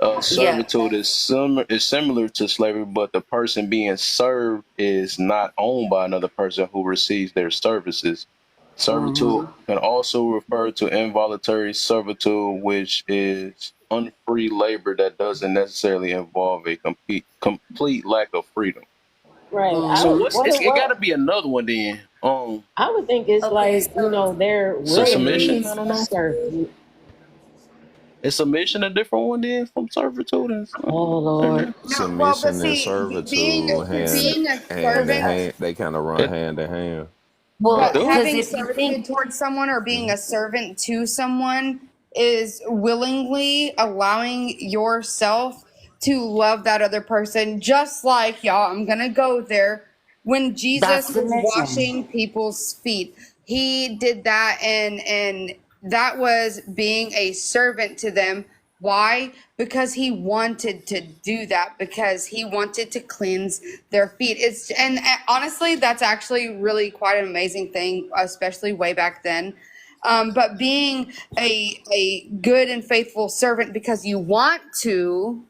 Yeah. Servitude is similar to slavery, but the person being served is not owned by another person who receives their services. Servitude can also refer to involuntary servitude, which is unfree labor that doesn't necessarily involve a complete lack of freedom. Right. So Mm-hmm. it got to be another one then. I would think it's Okay, like, so they're So willingly submission? I don't know. served. Is submission a different one then from servitude? Oh Lord. No, well, but Submission and see, servitude being a hand in servant, hand. They kind of run It, hand in hand. it well, but do? because having if you think servitude towards someone or being Mhm. a servant to someone is willingly allowing yourself to love that other person, just like y'all. I'm gonna go there. When that's Jesus was submission. washing people's feet, he did that, and that was being a servant to them. Why? Because he wanted to do that, because he wanted to cleanse their feet. And honestly, that's actually really quite an amazing thing, especially way back then. But being a good and faithful servant because you want to,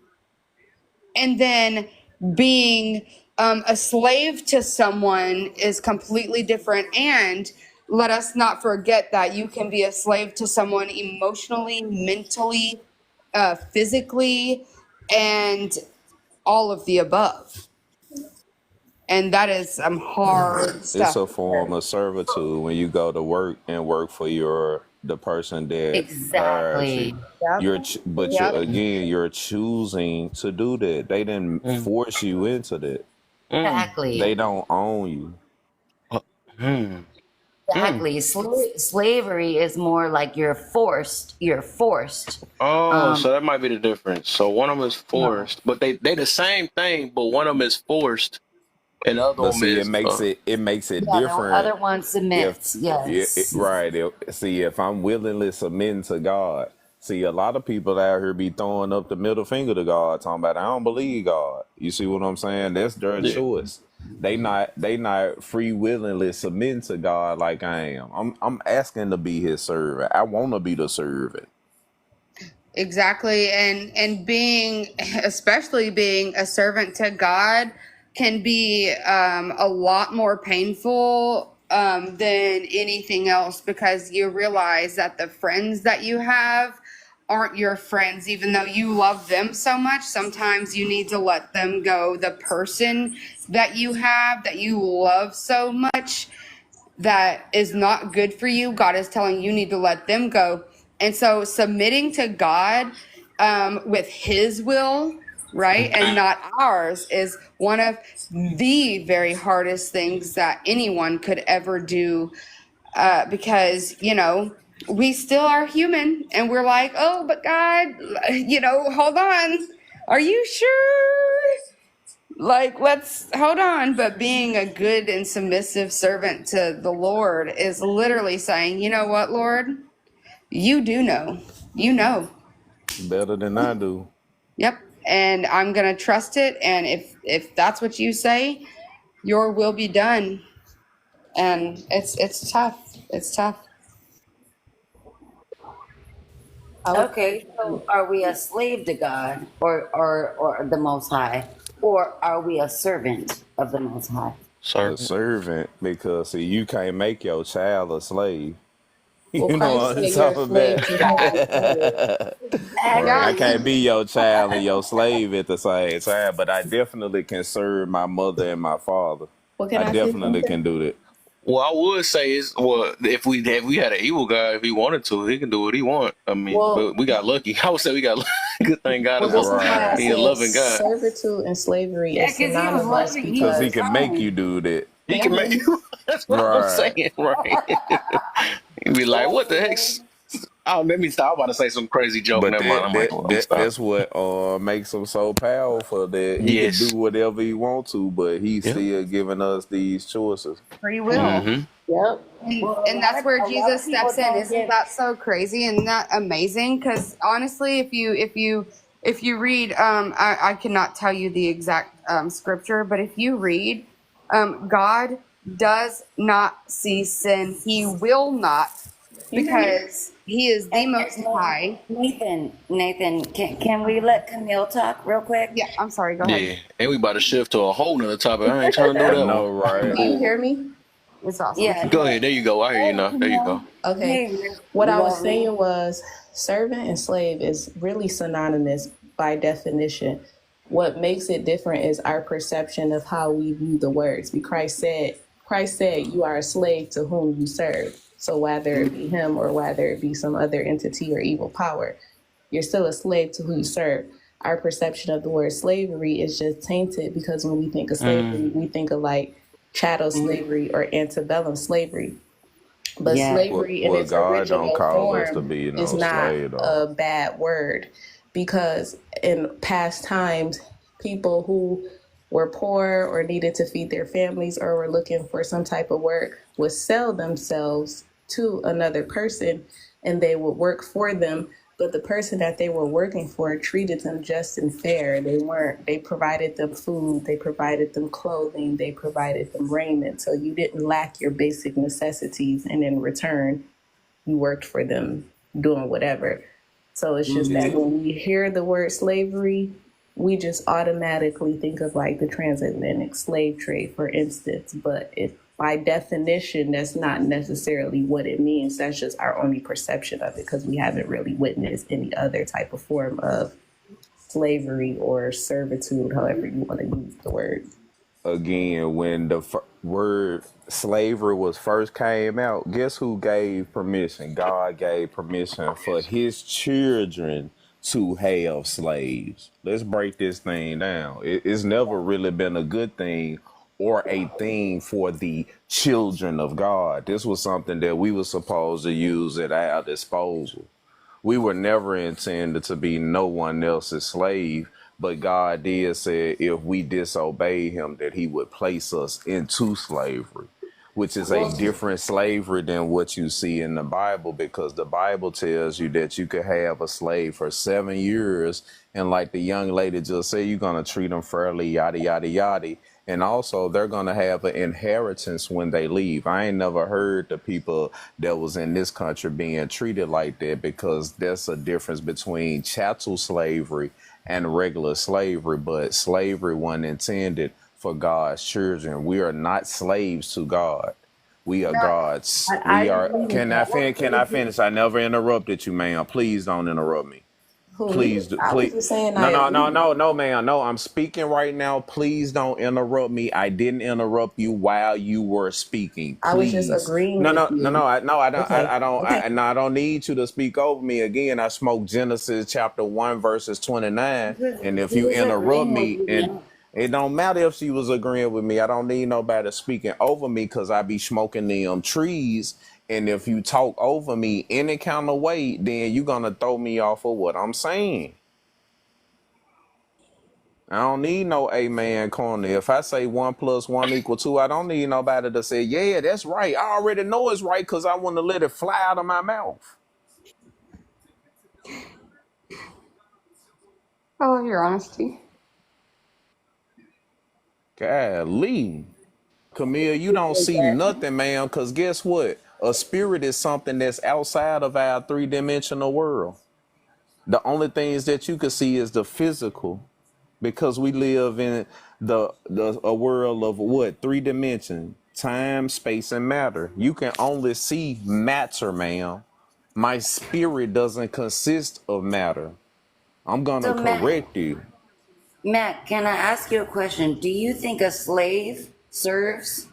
and then being a slave to someone is completely different. And let us not forget that you can be a slave to someone emotionally, mentally, physically, and all of the above. And that is some hard It's stuff. a form of servitude when you go to work and work for the person that hired you. Exactly. Yep. But Yep. again, you're choosing to do that. They didn't Mm, force you into that. mm, Exactly. They don't own you. uh, mm, mm. Exactly. Slavery is more like you're forced. You're forced. Oh, Um, so that might be the difference. So one of them is no. forced, but they the same thing, but one of them is forced and the other But one see, is it makes it Yeah, the different other one if submits. Yes. right. See, if I'm willingly submitting to God, see, a lot of people out here be throwing up the middle finger to God, talking about I don't believe God. You see what I'm saying? That's their yeah. choice. They not free willingly submitting to God like I am. I'm asking to be His servant. I want to be the servant. Exactly. And being, especially being a servant to God, can be a lot more painful than anything else, because you realize that the friends that you have aren't your friends, even though you love them so much. Sometimes you need to let them go. The person that you have that you love so much that is not good for you, God is telling you need to let them go. And so submitting to God with His will, right, and not ours, is one of the very hardest things that anyone could ever do, because, we still are human and we're like, oh, but God, hold on. Are you sure? Like, let's hold on. But being a good and submissive servant to the Lord is literally saying, you know what, Lord, you do know. You know. Better than I do. Yep. And I'm gonna trust it. And if that's what you say, your will be done. And it's tough. It's tough. I would Okay, so are we a slave to God, or the Most High? Or are we a servant of the Most High? A Servant. servant, because see, you can't make your child a slave. well You know Christ what I'm said you're a talking slave to Yeah, Holy Spirit. about? Right. I exactly. can't be your child and your slave at the same time, but I definitely can serve my mother and my father. Well, can I I say definitely something? can do that. Well, I would say is, well, if we had an evil guy, if he wanted to, he can do what he want. I mean, Well, but we got lucky. I would say we got good thing God well, is a this is why I Right. he a said loving God. servitude and slavery Yeah, is because he was synonymous loving. He Because was he because can make you kind. do that. He can y'all can hear make me? that's what I'm Right. saying, right? He'd be like, what the heck? Oh, let me stop. I'm about to say some crazy joke. But Never mind. I'm like, well, I'm stop. that's what makes him so powerful, that he can do Yes. whatever he want to, but he's Yep. still giving us these choices. Free will. Mm-hmm. Yep. Well, And that's where a lot of Jesus people steps in. don't Isn't get. that so crazy and that amazing? Because honestly, if you read, I cannot tell you the exact scripture, but if you read, God does not see sin. He will not, You hear me? because He is the Most High. Nathan, can we let Camille talk real quick? Yeah, I'm sorry. Go ahead. Yeah. And we about to shift to a whole nother topic. I ain't trying to do I that one. know, right? Can you Ooh. hear me? It's awesome. Yeah, Go ahead. There you go. I hear you now. There you go. Okay. hey, What I was well, saying was servant and slave is really synonymous by definition. What makes it different is our perception of how we view the words. Christ said, you are a slave to whom you serve. So whether it be him or whether it be some other entity or evil power, you're still a slave to who you serve. Our perception of the word slavery is just tainted because when we think of slavery, we think of like chattel slavery or antebellum slavery. But yeah, slavery in Well, its God don't original call us to form be is no not slave though. a bad word because in past times, people who were poor or needed to feed their families or were looking for some type of work would sell themselves to another person and they would work for them, but the person that they were working for treated them just and fair. They provided them food, they provided them clothing, they provided them raiment, so you didn't lack your basic necessities, and in return you worked for them doing whatever. So it's just that when we hear the word slavery, we just automatically think of like the transatlantic slave trade, for instance. But by definition, that's not necessarily what it means. That's just our only perception of it because we haven't really witnessed any other type of form of slavery or servitude, however you want to use the word. Again, when the word slavery was first came out, guess who gave permission? God gave permission for his children to have slaves. Let's break this thing down. It's never really been a good thing or a thing for the children of God. This was something that we were supposed to use at our disposal. We were never intended to be no one else's slave, but God did say if we disobey him that he would place us into slavery, which is a different slavery than what you see in the Bible, because the Bible tells you that you could have a slave for 7 years, and like the young lady just said, you're going to treat them fairly, yada yada yada, and also they're going to have an inheritance when they leave. I ain't never heard the people that was in this country being treated like that, because there's a difference between chattel slavery and regular slavery, but slavery wasn't intended for God's children. We are not slaves to God. We are God's. I We are. agree with Can I that. finish? Can I finish? I never interrupted you, ma'am. Please don't interrupt me. Who, me? Please do. I was Please. just saying No, I no, no, agree. no, no, ma'am. No, I'm speaking right now. Please don't interrupt me. I didn't interrupt you while you were speaking. I was just Please. agreeing No, with no, no, you. no. I don't. Okay. Okay. No, I don't need you to speak over me again. I spoke Genesis chapter 1 verses 29, and if he you was interrupt agreeing with me, you, and man. it don't matter if she was agreeing with me. I don't need nobody speaking over me because I be smoking them trees. And if you talk over me any kind of way, then you gonna throw me off of what I'm saying. I don't need no A-man corner. If I say 1 + 1 = 2, I don't need nobody to say, yeah, that's right. I already know it's right because I want to let it fly out of my mouth. I love your honesty. Golly. Camille, you don't see nothing, man, because guess what? A spirit is something that's outside of our three-dimensional world. The only things that you can see is the physical, because we live in the a world of what? 3 dimensions: time, space, and matter. You can only see matter, ma'am. My spirit doesn't consist of matter. I'm gonna So, correct you. Matt, can I ask you a question? Do you think a slave serves?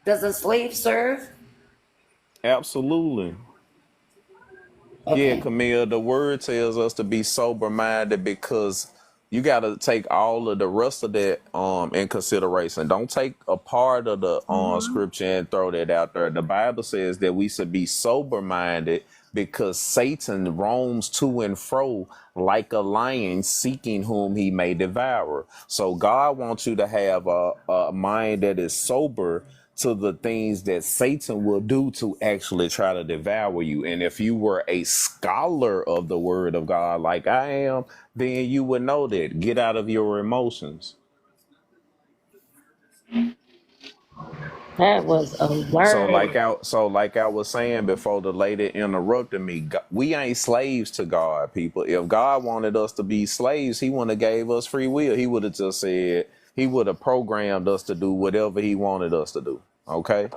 Does a slave serve? Absolutely. Yeah, Okay. Camille, the word tells us to be sober minded, because you got to take all of the rest of that in consideration. Don't take a part of the scripture and throw that out there. The Bible says that we should be sober minded because Satan roams to and fro like a lion seeking whom he may devour. So God wants you to have a mind that is sober to the things that Satan will do to actually try to devour you. And if you were a scholar of the word of God like I am, then you would know that. Get out of your emotions. That was a So word. like I was saying before the lady interrupted me, we ain't slaves to God, people. If God wanted us to be slaves, he wouldn't have gave us free will. He would have just said, he would have programmed us to do whatever he wanted us to do. Okay?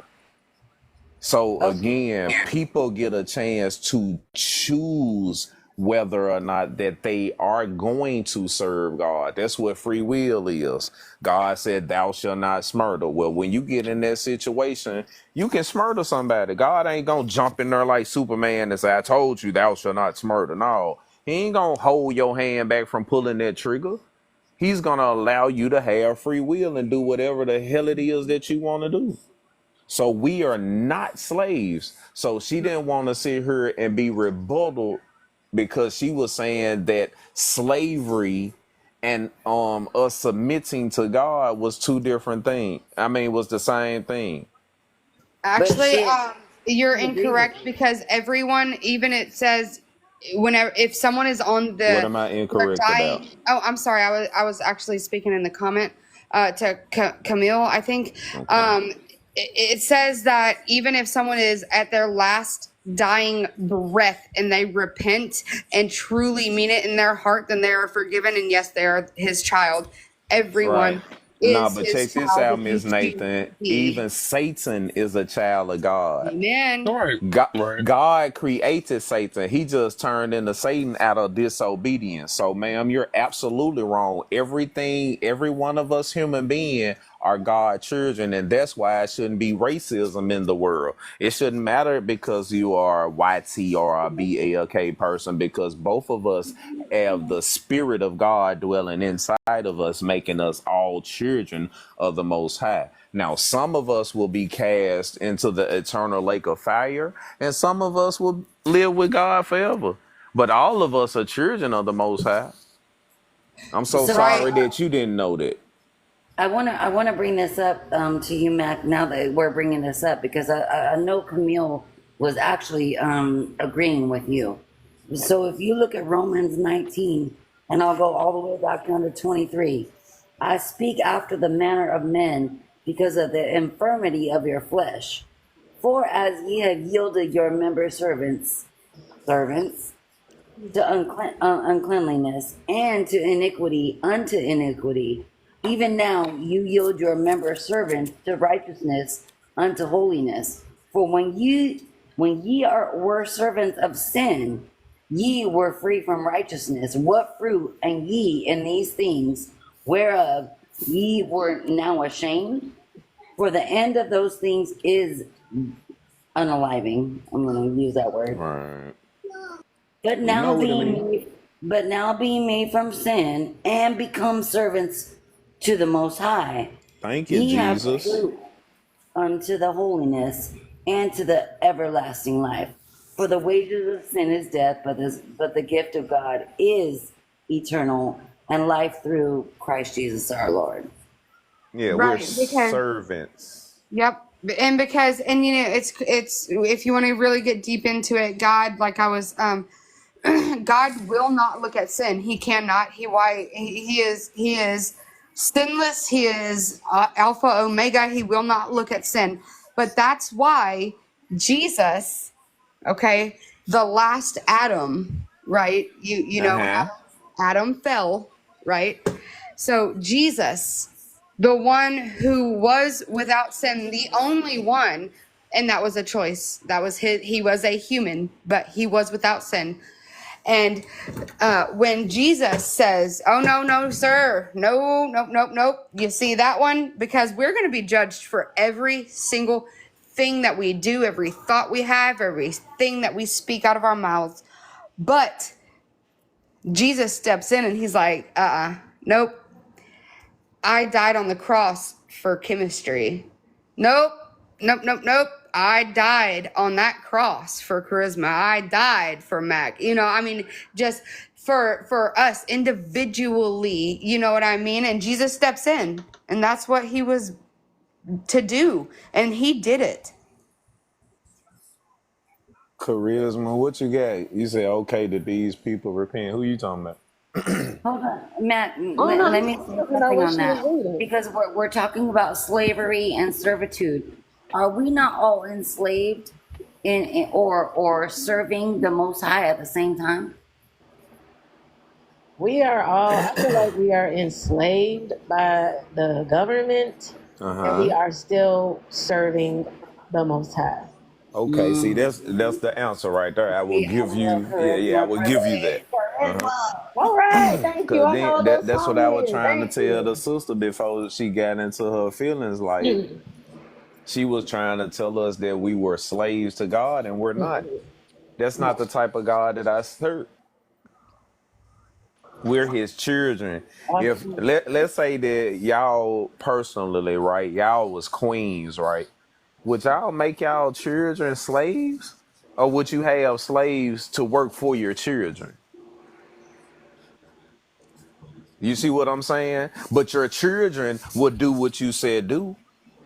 So Okay. again, people get a chance to choose whether or not that they are going to serve God. That's what free will is. God said, "Thou shalt not murder." Well, when you get in that situation, you can murder somebody. God ain't gonna jump in there like Superman and say, "I told you, thou shalt not murder." No, He ain't gonna hold your hand back from pulling that trigger. He's gonna allow you to have free will and do whatever the hell it is that you want to do. So we are not slaves. So she didn't want to sit here and be rebutted because she was saying that slavery and us submitting to God was two different things. I mean, was the same thing. But Actually, she you're agreed with incorrect because everyone, even it says whenever if someone is on What the am I they're incorrect about? dying. Oh, I'm sorry. I was actually speaking in the comment to Camille. I think Okay. it says that even if someone is at their last dying breath and they repent and truly mean it in their heart, then they are forgiven. And yes, they are His child. Right. Everyone Nah, is but His check this child out, if you Miss choose Nathan. to be. Even Satan is a child of God. Amen. Right. God, Right. God created Satan. He just turned into Satan out of disobedience. So, ma'am, you're absolutely wrong. Everything, every one of us human being are God's children, and that's why it shouldn't be racism in the world. It shouldn't matter because you are a YT or a BALK person, because both of us have the spirit of God dwelling inside of us, making us all children of the Most High. Now, some of us will be cast into the eternal lake of fire, and some of us will live with God forever. But all of us are children of the Most High. I'm so so. Right. sorry that you didn't know that. I wanna bring this up to you, Mac. Now that we're bringing this up, because I know Camille was actually agreeing with you. So if you look at Romans 19, and I'll go all the way back down to 23. I speak after the manner of men because of the infirmity of your flesh. For as ye have yielded your members servants to uncleanliness and to iniquity unto iniquity, even now you yield your members servants to righteousness unto holiness. For when ye were servants of sin, ye were free from righteousness. What fruit and ye in these things whereof ye were now ashamed? For the end of those things is unaliving. I'm going to use that word. Right. But You now know what I being mean? made, but now being made from sin and become servants to the Most High, Thank you, ye have Jesus. fruit unto the holiness and to the everlasting life. For the wages of sin is death, but the gift of God is eternal and life through Christ Jesus our Lord. Yeah, we're Right. Because servants. yep. And because and you know it's if you want to really get deep into it, God, like I was God will not look at sin. He cannot. He is sinless. He is Alpha Omega. He will not look at sin. But that's why Jesus, okay, the last Adam, right? You Uh know huh. Adam fell, right? So Jesus, the one who was without sin, the only one, and that was a choice. That was his. He was a human, but he was without sin. And when Jesus says, "Oh no, no, sir, no, nope, nope, nope," you see that one because we're going to be judged for every single thing that we do, every thought we have, everything that we speak out of our mouths. But Jesus steps in and he's like, nope. I died on the cross for chemistry. Nope. Nope, nope, nope. I died on that cross for charisma. I died for Mac. You know, I mean, just for us individually, you know what I mean? And Jesus steps in, and that's what he was to do, and he did it. Charisma, what you got? You say okay that these people repent. Who you talking about? Hold on, Matt. Oh no, Let you me was say talking about something what on she was that reading. because we're talking about slavery and servitude. Are we not all enslaved or serving the Most High at the same time? We are all, I feel like we are enslaved by the government Uh and we huh. are still serving the Most High. Okay, see, that's the answer right there. I will See, I give love you, yeah, I charisma. will Go give you that. ahead, charisma. All right, thank you. Cause I know then what that that's what I song was is. trying to Thank tell the you. sister before she got into her feelings. Like she was trying to tell us that we were slaves to God, and we're not. That's not the type of God that I serve. We're His children. If let's say that y'all personally, right? Y'all was queens, right? Would y'all make y'all children slaves? Or would you have slaves to work for your children? You see what I'm saying? But your children would do what you said do.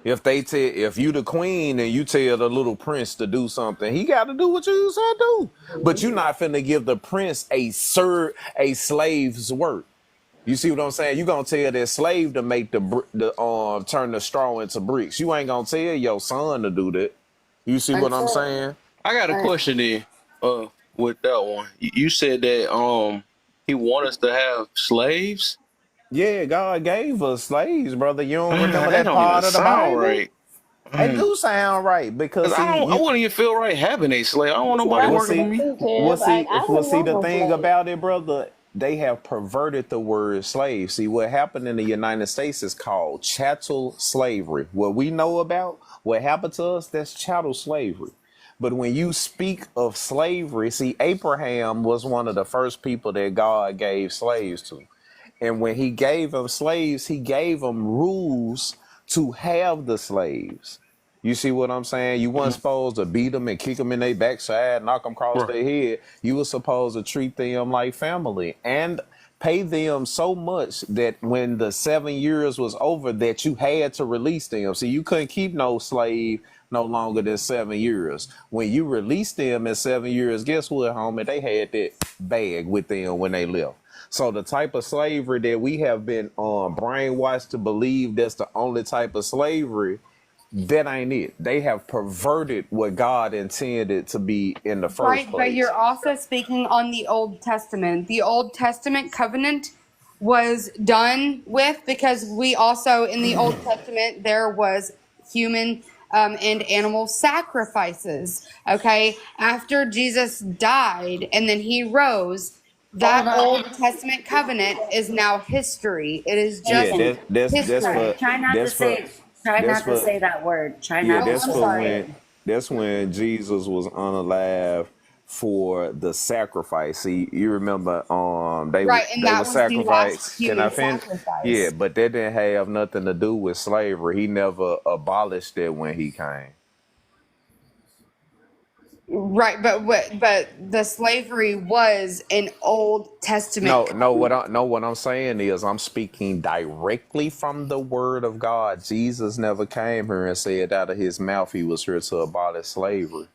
If you the queen and you tell the little prince to do something, he got to do what you said do. But you're not finna give the prince a slave's work. You see what I'm saying? You gonna tell that slave to make the turn the straw into bricks. You ain't gonna tell your son to do that. You see what I'm Until, saying? I got a question then. With that one, you said that he want us to have slaves. Yeah, God gave us slaves, brother. You don't remember That that don't even part of the sound Bible? right. It do sound right Cause because I see don't, I you. wouldn't even feel right having a slave. I don't want nobody Well, working for see, me. well, see, I well, wouldn't see. want The no thing slave. about it, brother, they have perverted the word slave. See, what happened in the United States is called chattel slavery. What we know about what happened to us, that's chattel slavery. But when you speak of slavery, see, Abraham was one of the first people that God gave slaves to. And when he gave them slaves, he gave them rules to have the slaves. You see what I'm saying? You weren't supposed to beat them and kick them in their backside, knock them across Right. their head. You were supposed to treat them like family and pay them so much that when the 7 years was over, that you had to release them. See, you couldn't keep no slave no longer than 7 years. When you released them at 7 years, guess what, homie? They had that bag with them when they left. So the type of slavery that we have been brainwashed to believe that's the only type of slavery, that ain't it. They have perverted what God intended to be in the first Right, but you're place. also speaking on the Old Testament. The Old Testament covenant was done with because we also, in the Old Testament, there was human and animal sacrifices. Okay, after Jesus died and then he rose, hold that on. Old Testament covenant is now history. It is Yeah, just Listen, that's history. for try not to that's for say try that's not to for say that word. Try yeah, not to Oh, that's I'm say for that sorry. when word. Jesus was unalive for the sacrifice. See, you remember Right, and they were that was the last sacrificed. Can I human finish? Yeah, sacrifice. but that didn't have nothing to do with slavery. He never abolished it when he came. Right, but the slavery was an Old Testament covenant. What I'm saying is I'm speaking directly from the word of God. Jesus never came here and said out of his mouth he was here to abolish slavery.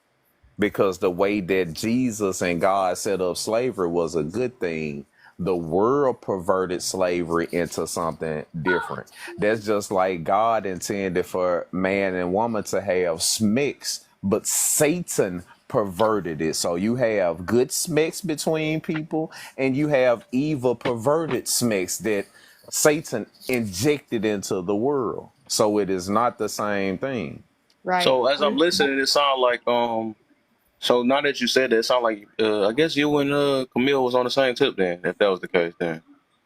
Because the way that Jesus and God set up slavery was a good thing. The world perverted slavery into something different. That's just like God intended for man and woman to have smicks, but Satan perverted it. So you have good smicks between people, and you have evil perverted smicks that Satan injected into the world. So it is not the same thing. Right. So as I'm listening, it sounds like So now that you said that, it sounds like I guess you and Camille was on the same tip then, if that was the case then.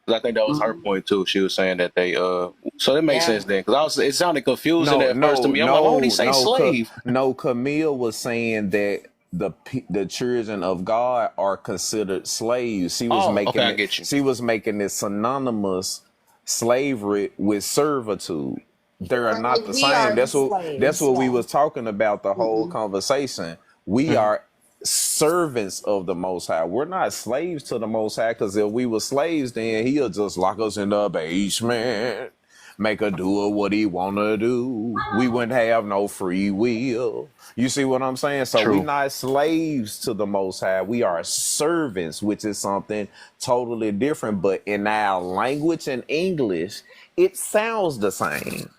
'Cause I think that was her point too. She was saying that they so that makes Yeah. sense then. Because it sounded confusing No, at first to no, me. I'm like, why would he no, say no, slave? no. Camille was saying that the children of God are considered slaves. She was Oh, okay, making I it. get you. She was making it synonymous slavery with servitude. They are not Right, the we same. are the That's slaves. what we Yeah. was talking about the whole conversation. We Mhm. are servants of the Most High. We're not slaves to the Most High, because if we were slaves, then He'll just lock us in the basement, make her do what He wanna do. We wouldn't have no free will. You see what I'm saying? So we True. not slaves to the Most High. We are servants, which is something totally different. But in our language and English, it sounds the same.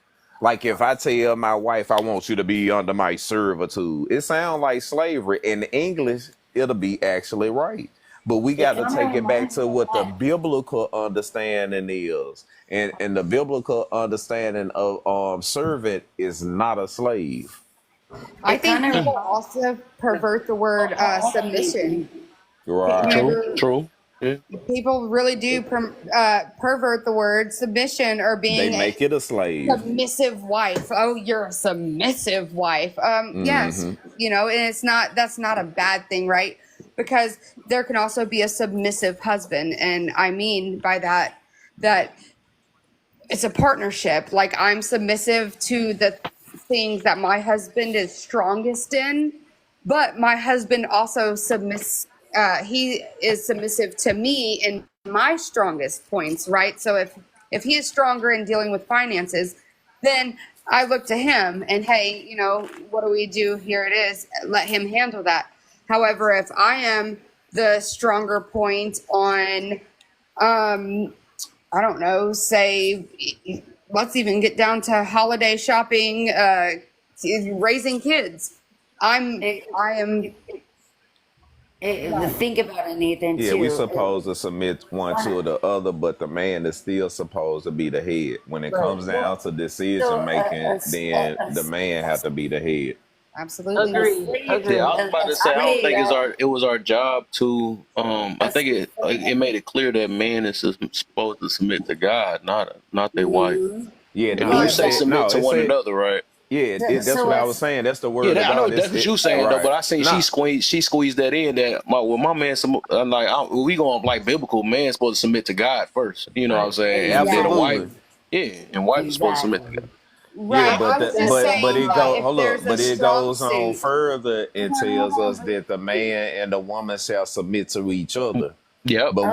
Like if I tell my wife I want you to be under my servitude, it sounds like slavery. In English, it'll be actually right. But we It got to kind of take it back reminds to me of what the that. biblical understanding is. And the biblical understanding of servant is not a slave. I It kind think of people also pervert the word submission. Right. True, Whenever true. Yeah. people really do pervert the word submission or They being a make it a slave. submissive wife. Oh, you're a submissive wife. Yes, you know, and that's not a bad thing, right? Because there can also be a submissive husband, and I mean by that it's a partnership. Like I'm submissive to the things that my husband is strongest in, but my husband also he is submissive to me in my strongest points, right? So if he is stronger in dealing with finances, then I look to him and, hey, you know, what do we do? Here it is. Let him handle that. However, if I am the stronger point on I don't know, say, let's even get down to holiday shopping, raising kids. I am. think about it, Nathan, Yeah, we too. supposed to submit one to the other, but the man is still supposed to be the head. When it Right. comes Well, down to decision so making, then the man has to be the head. Absolutely. a Agreed. slave, Yeah, I Agreed. was about a to say I don't slave, think it was our job to I a think slave. it made it clear that man is supposed to submit to God, not their wife. Yeah, It no, do it say said submit no, to it one said another, right? yeah. That's So what I as was saying. That's the Yeah, word of I know God. that's what you saying though, Right. but I seen Nah, she squeezed that in that my man I'm like we going like biblical man supposed to submit to God first, you know what I'm saying, and then the wife, absolutely. exactly, and wife is supposed to submit to exactly. God. Yeah, Right. I but was the, just but saying it that go if hold up, there's a but it strong goes on suit. further and tells us that the man and the woman shall submit to each other. Yep. But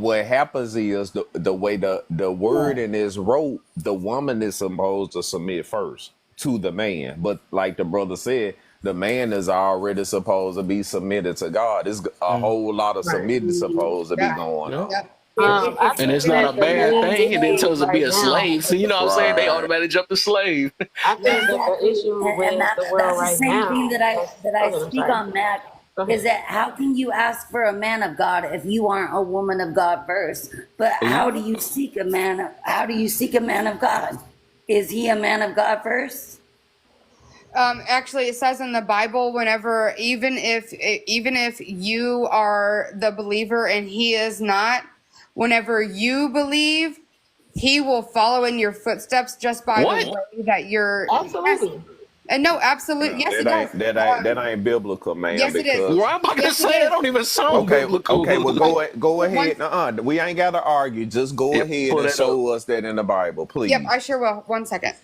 what happens is the way the word in is wrote, the woman is supposed to submit first to the man. But like the brother said, the man is already supposed to be submitted to God. There's a whole lot of Right. submitting supposed to be Yep. going Yep. on. Yep. I And think it's not a that the bad main thing. And then issue tells us to be right a now, slave. So you know what I'm saying? They Right. automatically jump to slave. I think that the Exactly, issue and with the world that's the right same thing now. that Go I ahead. I'm speak sorry. on, Matt. Go Is ahead. that how can you ask for a man of God if you aren't a woman of God first? But how do Ooh. you seek a man? How do you seek a man of God? Is he a man of God first? Actually, it says in the Bible, whenever even if you are the believer and he is not, whenever you believe, he will follow in your footsteps just by the What? way that you're. Yes, Absolutely. and no, absolutely, No, yes, it that does. ain't that ain't that ain't biblical, man. Yes, it is. Well, Because I'm about to Yes, it say that is. don't even sound okay, okay, biblical. well go One, ahead. We ain't gotta argue. Just go Yeah, ahead pull and that up. show us that in the Bible, yep, I please. sure will. 1 second.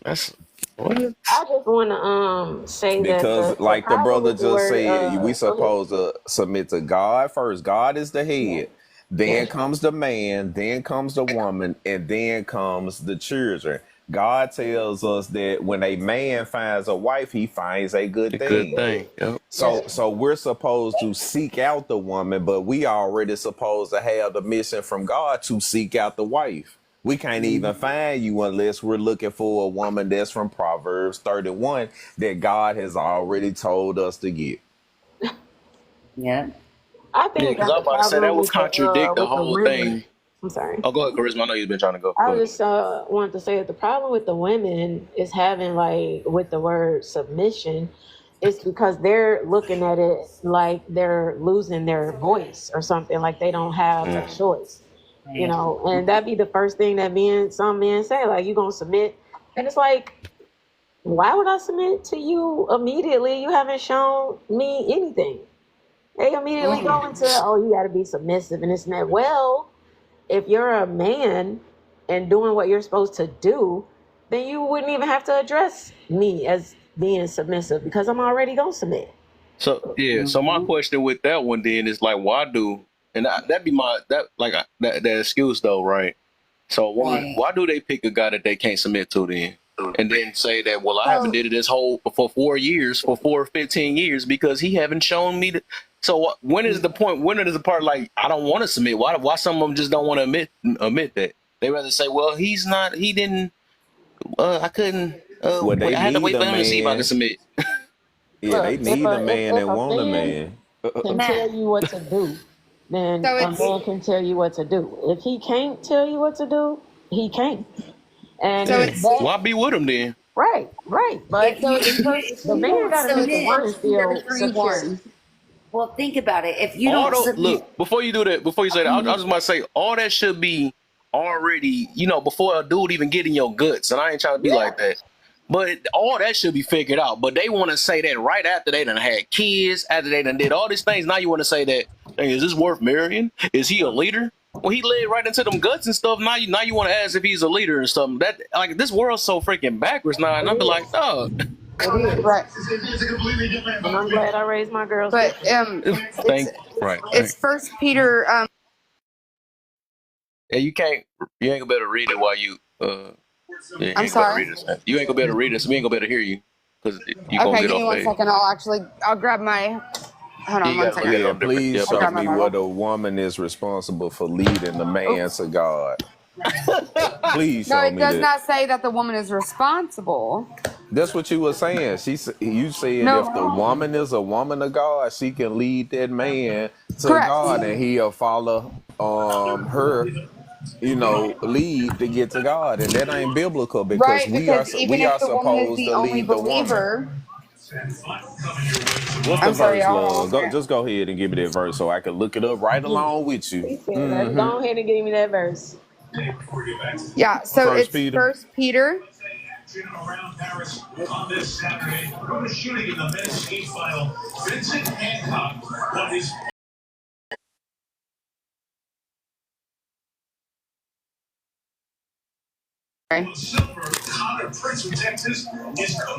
That's what? I just want to say that Because the like the problem brother with the just word said, we go ahead. supposed to submit to God first. God is the head. Then Yes. comes the man, then comes the woman, and then comes the children. God tells us that when a man finds a wife, he finds a good A good thing. thing. Yep. So we're supposed to seek out the woman, but we already supposed to have the mission from God to seek out the wife. We can't even find you unless we're looking for a woman that's from Proverbs 31 that God has already told us to get. Yeah. I Yeah, think because that I'm the about to say that problem would contradict the with the whole women. thing. I'm sorry. Oh, go ahead, Charisma. I know you've been trying to go. Go I ahead. just wanted to say that the problem with the women is having like with the word submission, it's because they're looking at it like they're losing their voice or something, like they don't have a choice, you Right. know. And that'd be the first thing that some men say, like, you gonna submit, and it's like, why would I submit to you immediately? You haven't shown me anything. They immediately go into, oh, you got to be submissive and this and that. Well, if you're a man and doing what you're supposed to do, then you wouldn't even have to address me as being submissive because I'm already gonna submit. So yeah, so my question with that one then is like, why do that'd be my that excuse though, right? So Right. why do they pick a guy that they can't submit to then, and then say that I haven't So did it this whole for 4 years, for 15 years because he haven't shown me the. So when is the point? When is the part like I don't want to submit? Why some of them just don't want to admit that? They rather say, well, he's not. He didn't. I couldn't. Well, they I had to need wait a for him to see if I could man. submit. Yeah, they Look, need a man if and a want a man man. can Matt. tell you what to do, then So a it's man can tell you what to do. If he can't tell you what to do, he can't. And so Yeah. it's that Why be with him then? right. Right, but If you the man got to don't make the submit woman to your feel free secure. will, well, think about it. If you don't Auto submit, look before you do that. Before you say that, I was just about to say all that should be already. Before a dude even get in your guts, and I ain't trying to be Yeah. like that. But all that should be figured out. But they want to say that right after they done had kids, after they done did all these things. Now you want to say that, hey, is this worth marrying? Is he a leader? Well, he led right into them guts and stuff. Now you want to ask if he's a leader and stuff. That like this world's so freaking backwards now, and It I'd be like, is. oh, It is. Right. And I'm glad I raised my girls But different. it's right. it's First Peter. Yeah, you ain't gonna be able to read it while you yeah, you I'm ain't gonna be able to sorry. read it. You ain't gonna be able to read it, so we ain't gonna be able to hear you because you gonna Okay, get give me off one page. second. I'll grab my. Hold Yeah, on you one gotta look second. at it Yeah, on different. please Yeah, I'll show grab page. my me what Bible. a woman is responsible for leading the man Oops. to God. Please No, show it me does that. not say that the woman is responsible. That's what you were saying. You said if the No, woman is a woman of God, she can lead that man to correct. God, and he'll follow her, lead to get to God, and that ain't biblical because Right, we are because even we if are the woman is supposed the to only lead the woman. believer, What's the I'm sorry, verse, y'all. Hold on one love? second. Just go ahead and give me that verse so I can look it up right along with you. He said, let's Mm-hmm. go ahead and give me that verse. Yeah, so First it's Peter. First Peter.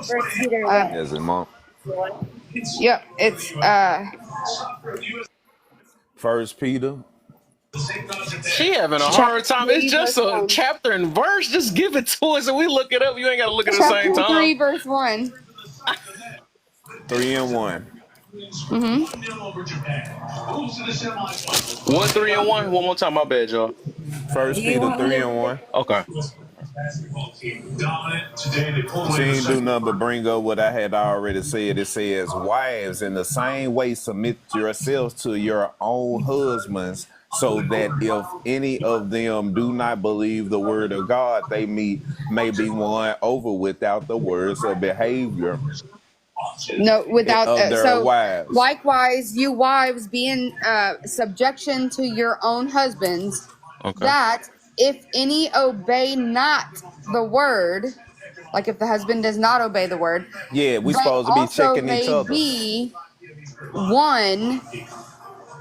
First Peter Uh, what? Yes, it, Mom. One. yep, it's First Peter. She having a hard chapter time. It's 3, just verse a 1. chapter and verse. Just give it to us, and we look it up. You ain't gotta look at the same Chapter time. 3, verse 1. 3-1. Mm-hmm. 1, 3, and 1. One more time. My bad, y'all. First do you Peter want me three to and read it? one. Okay. She ain't do nothing but bring up what I had already said. It says, wives, in the same way, submit yourselves to your own husbands, so that if any of them do not believe the word of God, they may be won over without the words of behavior No, without of their so wives. likewise, you wives be in subjection to your own husbands, Okay. that if any obey not the word, like if the husband does not obey the word, Yeah, we but supposed to be also checking each may other. be won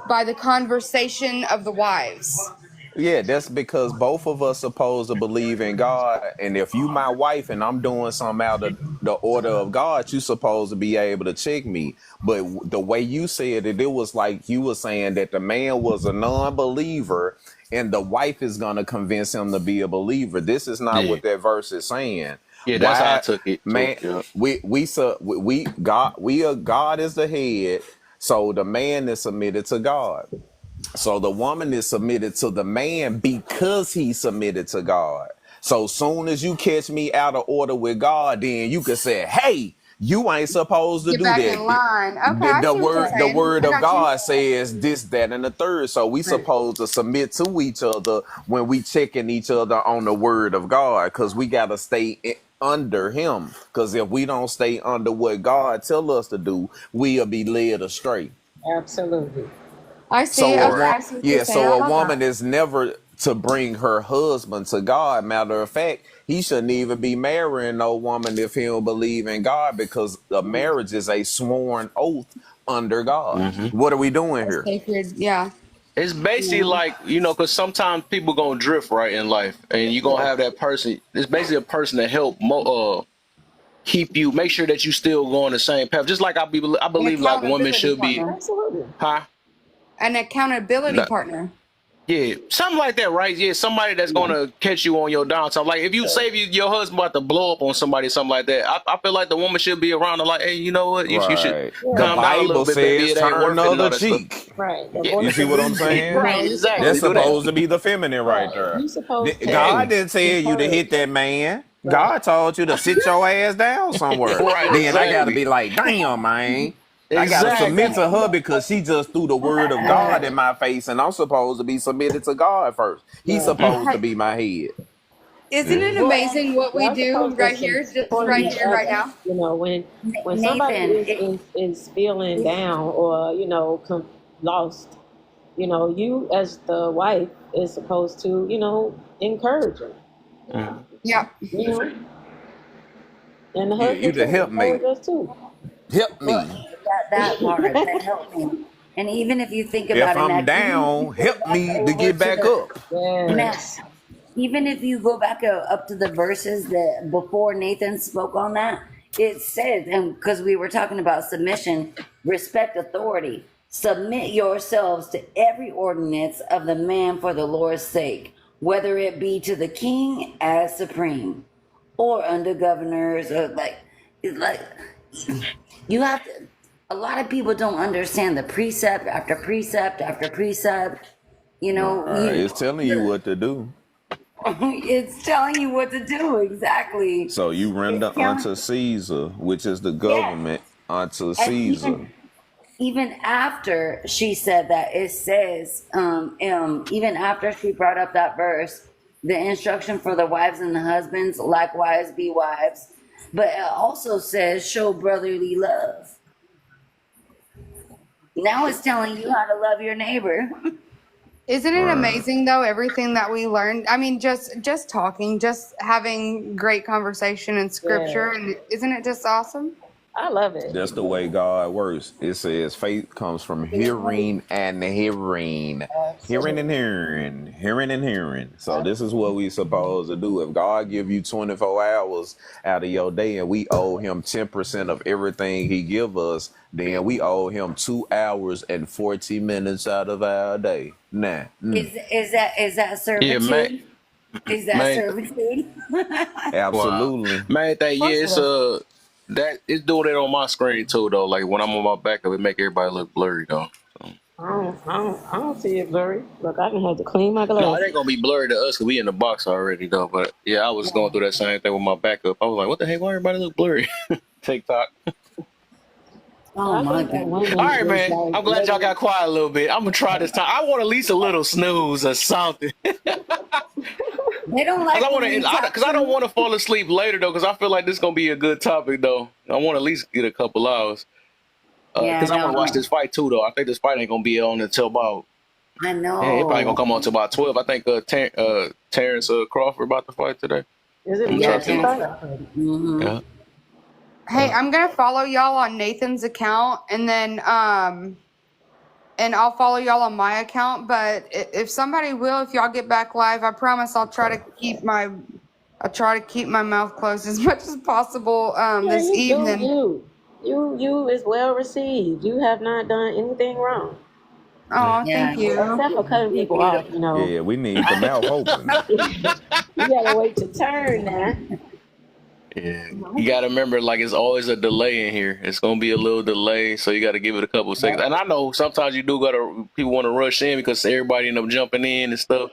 by the conversation of the wives. Yeah, that's because both of us supposed to believe in God, and if you my wife and I'm doing something out of the order of God, you supposed to be able to check me. But the way you said it, it was like you were saying that the man was a non-believer, and the wife is gonna convince him to be a believer. This is not Yeah. what that verse is saying. Yeah, that's how I Why, took it too. man? Yeah. God is the head, so the man is submitted to God. So the woman is submitted to the man because he submitted to God. So soon as you catch me out of order with God, then you can say, "Hey, you ain't supposed to Get do back that." in line. Okay, The, I the see what you're word, the saying. word I of got you. God says this, that, and the third. So we Right. supposed to submit to each other when we checking each other on the word of God, because we gotta stay under Him. Because if we don't stay under what God tell us to do, we'll be led astray. Absolutely. I see. So Okay, I see what you're saying. so I a love woman that. is never to bring her husband to God. Matter of fact, he shouldn't even be marrying no woman if he don't believe in God, because a marriage is a sworn oath under God. Mm-hmm. What are we doing That's here? sacred. Yeah. It's basically Yeah. like, because sometimes people gonna drift right in life, and you gonna have that person. It's basically a person to help keep you, make sure that you still go on the same path. Just like I An believe like women accountability should be, partner. Absolutely. huh? An accountability No, partner. yeah, something like that, right? Yeah, somebody that's Yeah. gonna catch you on your downtime. Like if you say your husband about to blow up on somebody, something like that. I feel like the woman should be around to like, hey, you know what? You should Right. The calm down a little Bible bit, baby. says It ain't turn the worth it and other all that stuff. cheek. Right. The Yeah, You voice see of what I'm reason. saying? right, No, you're That's exactly. supposed Do to. that. supposed to be the feminine right Right. there. You're supposed God to didn't tell you to hit encourage. that man. Right. God told you to sit your ass down somewhere. Right, Then I gotta exactly. be like, damn, man. I gotta submit Exactly. to her because she just threw the word of God in my face, and I'm supposed to be submitted to God first. He's Right. supposed to Hey, be my head. Isn't it Well, amazing what we y'all do supposed to right here, just support right each here, right other. now? You know, when somebody Nathan, is feeling down or lost, you as the wife is supposed to encourage them. Yeah. You know, and the Yeah, you husband the too helpmate. encourage us too. Help well, me. that part, that helped me. And even if you think If about it, I'm Mac, even if you down, go help back me to over get to back the up. Mac, Yes. even if you go back up to the verses that before Nathan spoke on that, it says, and because we were talking about submission, respect authority, submit yourselves to every ordinance of the man for the Lord's sake, whether it be to the king as supreme, or under governors, or like you have to. A lot of people don't understand the precept after precept after precept. You know, It's telling you what to do. it's telling you what to do exactly. So you It's render telling, unto Caesar, which is the yeah. government, unto And Caesar. even after she said that, it says, even after she brought up that verse, the instruction for the wives and the husbands likewise be wives, but it also says show brotherly love. Now it's telling you how to love your neighbor. Isn't it Right. amazing though, everything that we learned? I mean, just talking, just having great conversation in Yeah. scripture, and isn't it just awesome? I love it. That's the way God works. It says faith comes from hearing and hearing. Hearing and Absolutely. hearing, hearing and hearing. So this is what we supposed to do. If God give you 24 hours out of your day and we owe him 10% of everything he give us, then we owe him 2 hours and 40 minutes out of our day. Nah. Is that Yeah, man. servitude? Is that Man, servitude? wow. Absolutely. Main thing, Of yeah, course it it's is. that it's doing it on my screen too though. Like when I'm on my backup, it make everybody look blurry though. So, I don't see it blurry. Look, I can have to clean my no, it ain't glasses. gonna be blurry to us because we in the box already though. But yeah, I was going through that same thing with my backup. I was like, what the heck? Why everybody look blurry? TikTok. Oh I my think that goodness. All women right, is man. like I'm glad y'all letting. got quiet a little bit. I'm gonna try this time. I want at least a little snooze or something. They don't Cause like I want when we to, talk cause I don't truth. want to fall asleep later though. Cause I feel like this gonna be a good topic though. I want to at least get a couple hours. Yeah, I Cause I want to watch know. this fight too though. I think this fight ain't gonna be on until about. I Yeah, it probably gonna know. come on to about 12. I think Terrence Crawford about to fight today. Is it I'm a gonna try Yeah, to see UFC him. Terrence fight? Crawford. Mm-hmm. Yeah, Hey, yeah. I'm gonna follow y'all on Nathan's account, and then and I'll follow y'all on my account. But if somebody will, if y'all get back live, I promise I'll try to keep my mouth closed as much as possible Yeah, this you do evening. you. You is well received. You have not done anything wrong. Oh, Yeah, thank you. Except for cutting you're people off, beautiful. Yeah, we need the mouth open. You gotta wait to turn now. Yeah, you gotta remember, like it's always a delay in here. It's gonna be a little delay, so you gotta give it a couple seconds. And I know sometimes you do gotta people want to rush in because everybody end up jumping in and stuff.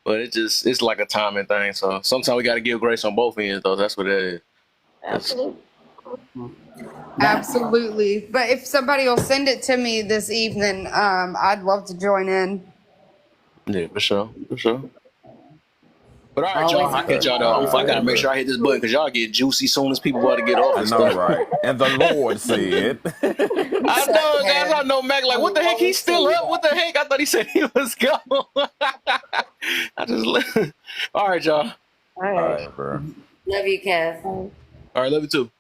But it's like a timing thing. So sometimes we gotta give grace on both ends, though. That's what that is. Absolutely. That part. Absolutely. But if somebody will send it to me this evening, I'd love to join in. Yeah, for sure, for sure. But all right, y'all. Always I catch important y'all to though. always I All gotta right, make bro. sure I hit this button because y'all get juicy soon as people about to get off I and know, stuff. right? And the Lord said, I shut know, guys. I there. know Mac. Like, I what the heck? always He's say still up. that. What the heck? I thought he said he was gone. I just. All right, y'all. All all right. right, bro. Love you, Kev. All right, love you too.